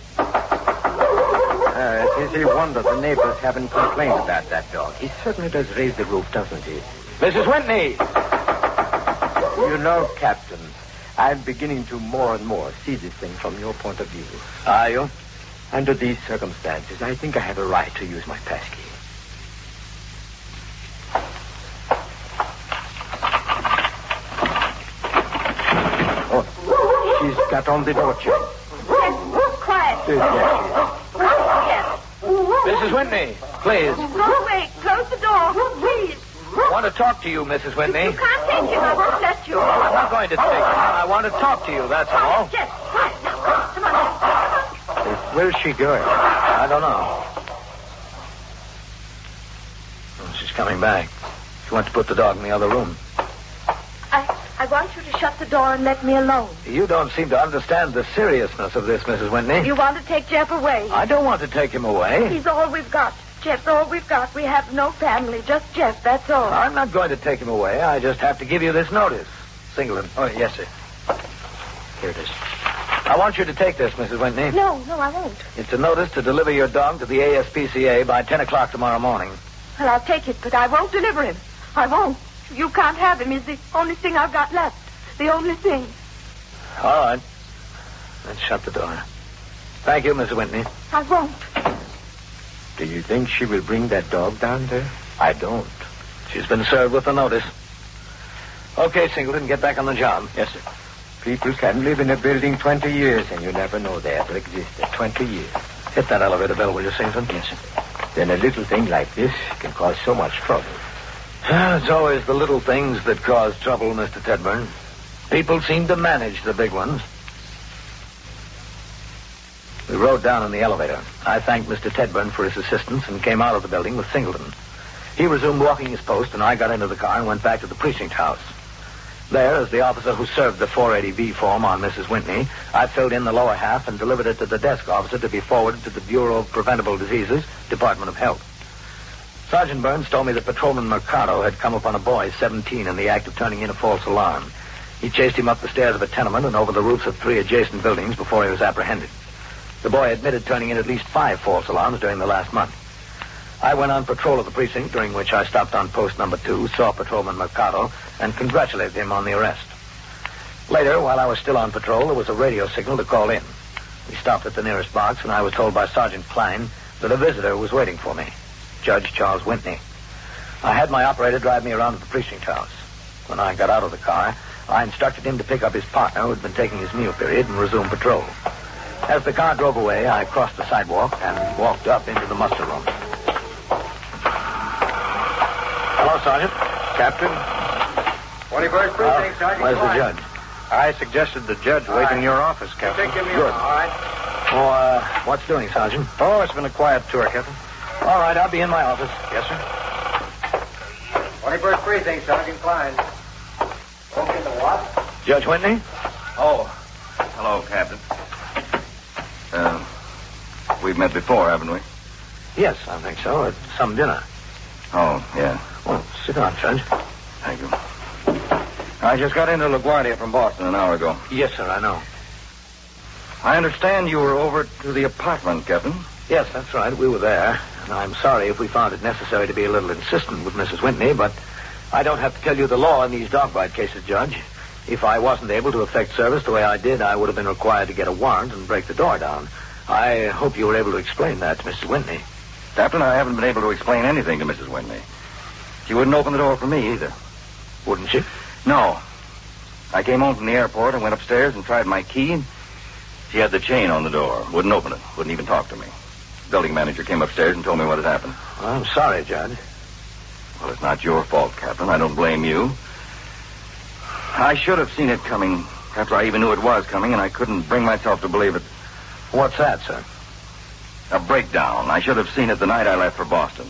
It is a wonder the neighbors haven't complained about that dog. He certainly does raise the roof, doesn't he? Mrs. Whitney! You know, Captain, I'm beginning to more and more see this thing from your point of view. Are you? Under these circumstances, I think I have a right to use my passkey. Oh, she's got on the door chain. Quiet. Yes, she is. Mrs. Whitney, please. Go away. Close the door, please. I want to talk to you, Mrs. Whitney. You can't take him. I won't let you. I'm not going to take him. I want to talk to you, that's all. Jeff, quiet now. Come on. Where's she going? I don't know. Oh, she's coming back. She wants to put the dog in the other room. I want you to shut the door and let me alone. You don't seem to understand the seriousness of this, Mrs. Whitney. You want to take Jeff away. I don't want to take him away. He's all we've got. Jeff's all we've got. We have no family, just Jeff, that's all. I'm not going to take him away. I just have to give you this notice. Singleton. Oh, yes, sir. Here it is. I want you to take this, Mrs. Whitney. No, I won't. It's a notice to deliver your dog to the ASPCA by 10 o'clock tomorrow morning. Well, I'll take it, but I won't deliver him. I won't. You can't have him. He's the only thing I've got left. The only thing. All right. Let's shut the door. Thank you, Mrs. Whitney. I won't. Do you think she will bring that dog down there? I don't. She's been served with a notice. Okay, Singleton, get back on the job. Yes, sir. People can live in a building 20 years, and you never know they ever existed. 20 years. Hit that elevator bell, will you, Singleton? Yes, sir. Then a little thing like this can cause so much trouble. It's always the little things that cause trouble, Mr. Tedburn. People seem to manage the big ones. We rode down in the elevator. I thanked Mr. Tedburn for his assistance and came out of the building with Singleton. He resumed walking his post, and I got into the car and went back to the precinct house. There, as the officer who served the 480V form on Mrs. Whitney, I filled in the lower half and delivered it to the desk officer to be forwarded to the Bureau of Preventable Diseases, Department of Health. Sergeant Burns told me that Patrolman Mercado had come upon a boy, 17, in the act of turning in a false alarm. He chased him up the stairs of a tenement and over the roofs of 3 adjacent buildings before he was apprehended. The boy admitted turning in at least 5 false alarms during the last month. I went on patrol of the precinct, during which I stopped on post number 2, saw Patrolman Mercado, and congratulated him on the arrest. Later, while I was still on patrol, there was a radio signal to call in. We stopped at the nearest box, and I was told by Sergeant Klein that a visitor was waiting for me, Judge Charles Whitney. I had my operator drive me around to the precinct house. When I got out of the car, I instructed him to pick up his partner, who had been taking his meal period, and resume patrol. As the car drove away, I crossed the sidewalk and walked up into the muster room. Hello, Sergeant. Captain? 21st Precinct, Sergeant. Where's the judge? I suggested the judge wait in your office, Captain. Take him in. Good. All right. Oh, what's doing, Sergeant? Oh, it's been a quiet tour, Captain. All right, I'll be in my office. Yes, sir. 21st Precinct, Sergeant Klein. Spoke into what? Judge Whitney? Oh, hello, Captain. We've met before, haven't we? Yes, I think so. At some dinner. Oh, yeah. Well, sit down, Judge. Thank you. I just got into LaGuardia from Boston an hour ago. Yes, sir, I know. I understand you were over to the apartment, Captain. Yes, that's right. We were there. And I'm sorry if we found it necessary to be a little insistent with Mrs. Whitney, but I don't have to tell you the law in these dog bite cases, Judge. If I wasn't able to effect service the way I did, I would have been required to get a warrant and break the door down. I hope you were able to explain that to Mrs. Whitney. Captain, I haven't been able to explain anything to Mrs. Whitney. She wouldn't open the door for me either. Wouldn't she? No. I came home from the airport and went upstairs and tried my key. She had the chain on the door. Wouldn't open it. Wouldn't even talk to me. The building manager came upstairs and told me what had happened. Well, I'm sorry, Judge. Well, it's not your fault, Captain. I don't blame you. I should have seen it coming after I even knew it was coming, and I couldn't bring myself to believe it. What's that, sir? A breakdown. I should have seen it the night I left for Boston.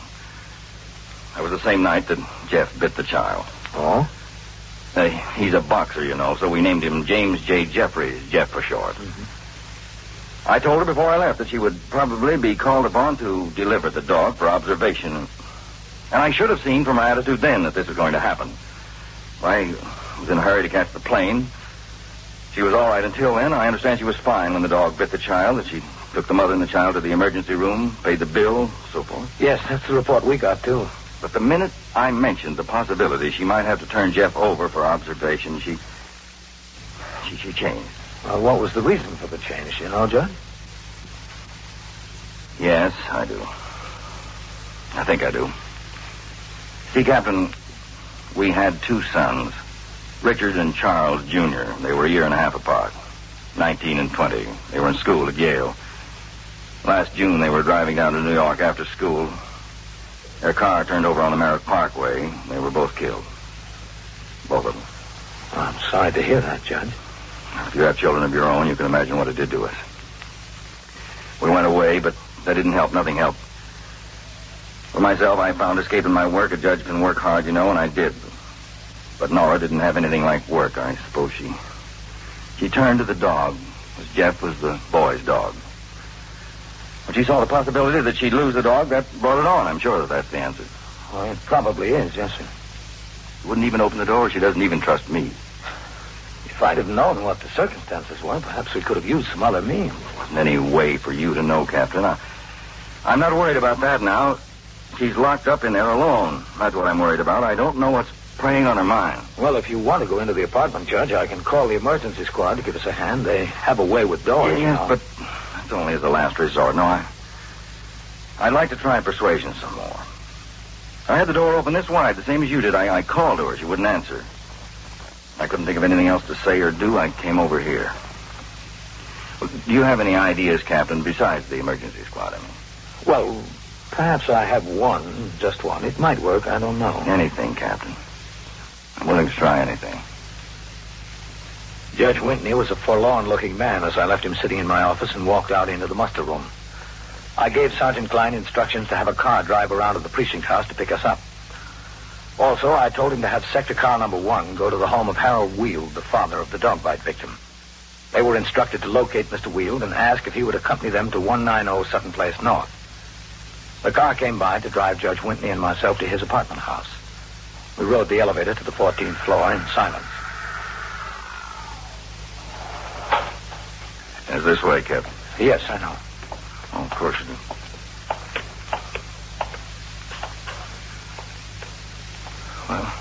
That was the same night that Jeff bit the child. Oh? He's a boxer, you know, so we named him James J. Jeffries, Jeff for short. Mm-hmm. I told her before I left that she would probably be called upon to deliver the dog for observation. And I should have seen from her attitude then that this was going to happen. I was in a hurry to catch the plane. She was all right until then. I understand she was fine when the dog bit the child, that she took the mother and the child to the emergency room, paid the bill, so forth. Yes, that's the report we got, too. But the minute I mentioned the possibility she might have to turn Jeff over for observation, she changed. Well, what was the reason for the change, you know, Judge? Yes, I do. I think I do. See, Captain, we had 2 sons, Richard and Charles, Jr. They were a year and a half apart, 19 and 20. They were in school at Yale. Last June, they were driving down to New York after school. Their car turned over on the Merritt Parkway. They were both killed. Both of them. Well, I'm sorry to hear that, Judge. If you have children of your own, you can imagine what it did to us. We went away, but that didn't help. Nothing helped. For myself, I found escaping my work. A judge can work hard, you know, and I did. But Nora didn't have anything like work. I suppose she turned to the dog, as Jeff was the boy's dog. When she saw the possibility that she'd lose the dog, that brought it on. I'm sure that's the answer. Well, it probably is, yes, sir. She wouldn't even open the door. She doesn't even trust me. If I'd have known what the circumstances were, perhaps we could have used some other means. There wasn't any way for you to know, Captain. I'm not worried about that now. She's locked up in there alone. That's what I'm worried about. I don't know what's preying on her mind. Well, if you want to go into the apartment, Judge, I can call the emergency squad to give us a hand. They have a way with doors. Yes, but that's only as a last resort. No, I'd like to try persuasion some more. I had the door open this wide, the same as you did. I called to her. She wouldn't answer. I couldn't think of anything else to say or do. I came over here. Well, do you have any ideas, Captain, besides the emergency squad, I mean? Well, perhaps I have one, just one. It might work. I don't know. Anything, Captain. I'm willing to try anything. Judge Whitney was a forlorn-looking man as I left him sitting in my office and walked out into the muster room. I gave Sergeant Klein instructions to have a car drive around to the precinct house to pick us up. Also, I told him to have sector car number 1 go to the home of Harold Weald, the father of the dog bite victim. They were instructed to locate Mr. Weald and ask if he would accompany them to 190 Sutton Place North. The car came by to drive Judge Whitney and myself to his apartment house. We rode the elevator to the 14th floor in silence. Is this way, Captain? Yes, I know. Oh, of course you do. Well,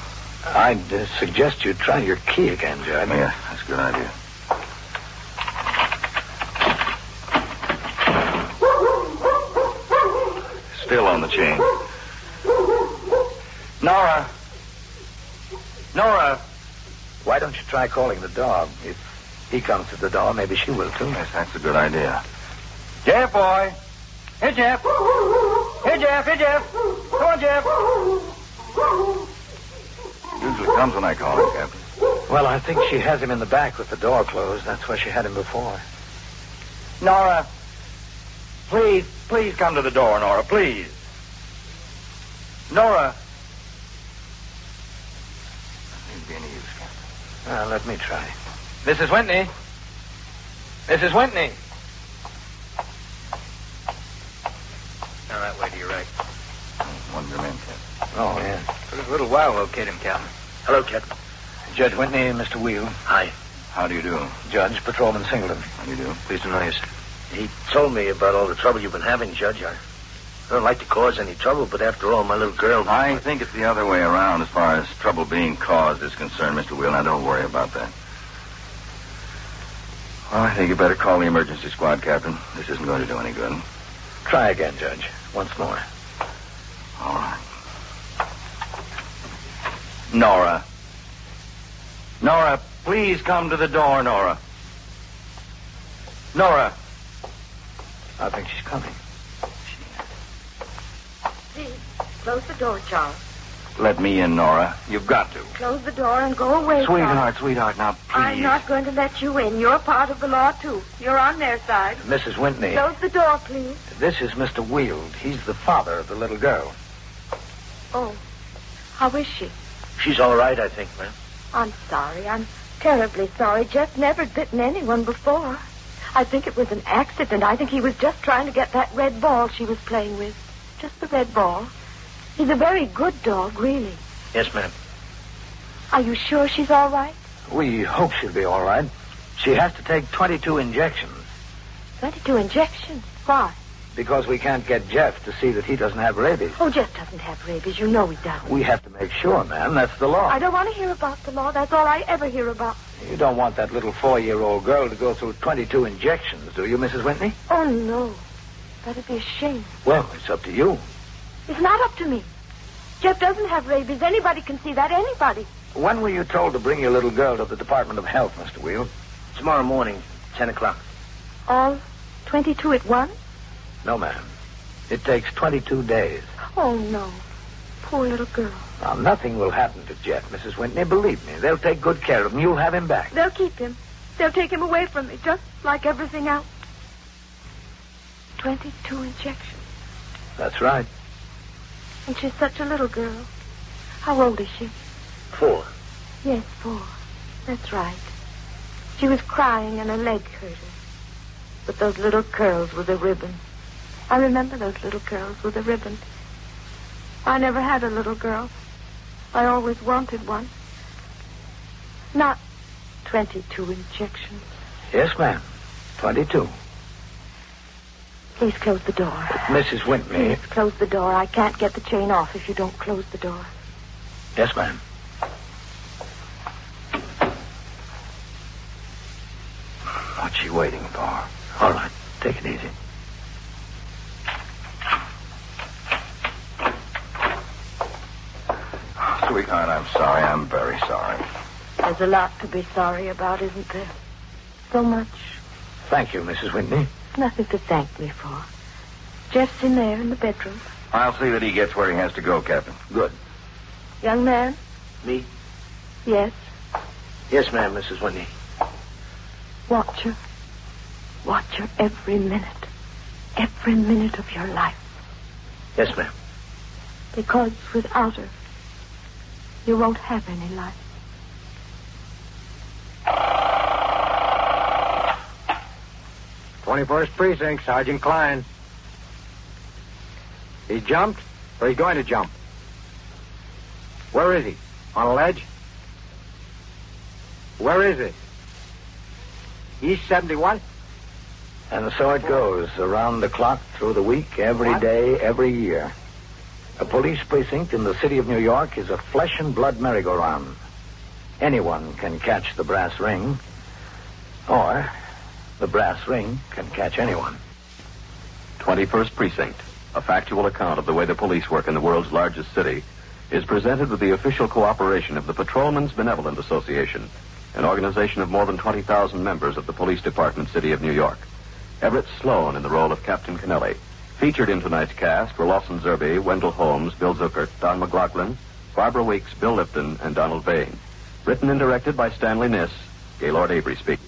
I'd suggest you try your key again, Judge. Yeah, that's a good idea. Still on the chain. Nora! Nora! Why don't you try calling the dog? If he comes to the door, maybe she will, too. Yes, that's a good idea. Jeff, boy. Here, Jeff. Here, Jeff. Here, Jeff. Come on, Jeff. Usually comes when I call him, Captain. Well, I think she has him in the back with the door closed. That's where she had him before. Nora, please come to the door, Nora, please. Nora. That be any use, Captain. Let me try. Mrs. Whitney. Mrs. Whitney. Now, that way to your right. One of your men, Captain. Oh, yeah. Took us a little while to locate him, Captain. Hello, Captain. Judge Whitney and Mr. Weald. Hi. How do you do? Judge, Patrolman Singleton. How do you do? Pleased to know you, sir. He told me about all the trouble you've been having, Judge. I don't like to cause any trouble, but after all, my little girl... I think it's the other way around as far as trouble being caused is concerned, Mr. Weald. Now, don't worry about that. Well, I think you better call the emergency squad, Captain. This isn't going to do any good. Try again, Judge. Once more. All right. Nora. Nora, please come to the door, Nora. Nora. I think she's coming. Please, close the door, Charles. Let me in, Nora. You've got to. Close the door and go away, Charles. Sweetheart, now, please. I'm not going to let you in. You're part of the law, too. You're on their side. Mrs. Whitney. Close the door, please. This is Mr. Weald. He's the father of the little girl. Oh, how is she? She's all right, I think, ma'am. I'm sorry. I'm terribly sorry. Jeff never bitten anyone before. I think it was an accident. I think he was just trying to get that red ball she was playing with. Just the red ball. He's a very good dog, really. Yes, ma'am. Are you sure she's all right? We hope she'll be all right. She has to take 22 injections. 22 injections? Why? Because we can't get Jeff to see that he doesn't have rabies. Oh, Jeff doesn't have rabies. You know he doesn't. We have to make sure, ma'am. That's the law. I don't want to hear about the law. That's all I ever hear about. You don't want that little 4-year-old girl to go through 22 injections, do you, Mrs. Whitney? Oh, no. That'd be a shame. Well, it's up to you. It's not up to me. Jeff doesn't have rabies. Anybody can see that. Anybody. When were you told to bring your little girl to the Department of Health, Mr. Weald? Tomorrow morning, 10 o'clock. All 22 at once? No, ma'am. It takes 22 days. Oh, no. Poor little girl. Now, nothing will happen to Jeff, Mrs. Whitney. Believe me. They'll take good care of him. You'll have him back. They'll keep him. They'll take him away from me, just like everything else. 22 injections. That's right. And she's such a little girl. How old is she? 4. Yes, 4. That's right. She was crying and her leg hurt her. But those little curls with a ribbon. I remember those little curls with a ribbon. I never had a little girl. I always wanted one. Not 22 injections. Yes, ma'am. 22. Please close the door. Mrs. Whitney. Please close the door. I can't get the chain off if you don't close the door. Yes, ma'am. What's she waiting for? All right. Take it easy. Sweetheart, I'm sorry. I'm very sorry. There's a lot to be sorry about, isn't there? So much. Thank you, Mrs. Whitney. Nothing to thank me for. Jeff's in there in the bedroom. I'll see that he gets where he has to go, Captain. Good. Young man? Me? Yes. Yes, ma'am, Mrs. Whitney. Watch her. Watch her every minute. Every minute of your life. Yes, ma'am. Because without her, you won't have any life. "21st Precinct, Sergeant Klein. He jumped, or he's going to jump? Where is he? On a ledge? Where is it? East 71? And so it goes, around the clock, through the week, every day, every year. A police precinct in the city of New York is a flesh and blood merry-go-round. Anyone can catch the brass ring, or the brass ring can catch anyone. 21st Precinct, a factual account of the way the police work in the world's largest city, is presented with the official cooperation of the Patrolmen's Benevolent Association, an organization of more than 20,000 members of the Police Department, City of New York. Everett Sloan in the role of Captain Kennelly. Featured in tonight's cast were Lawson Zerbe, Wendell Holmes, Bill Zuckert, Don McLaughlin, Barbara Weeks, Bill Lipton, and Donald Bain. Written and directed by Stanley Niss, Gaylord Avery speaking.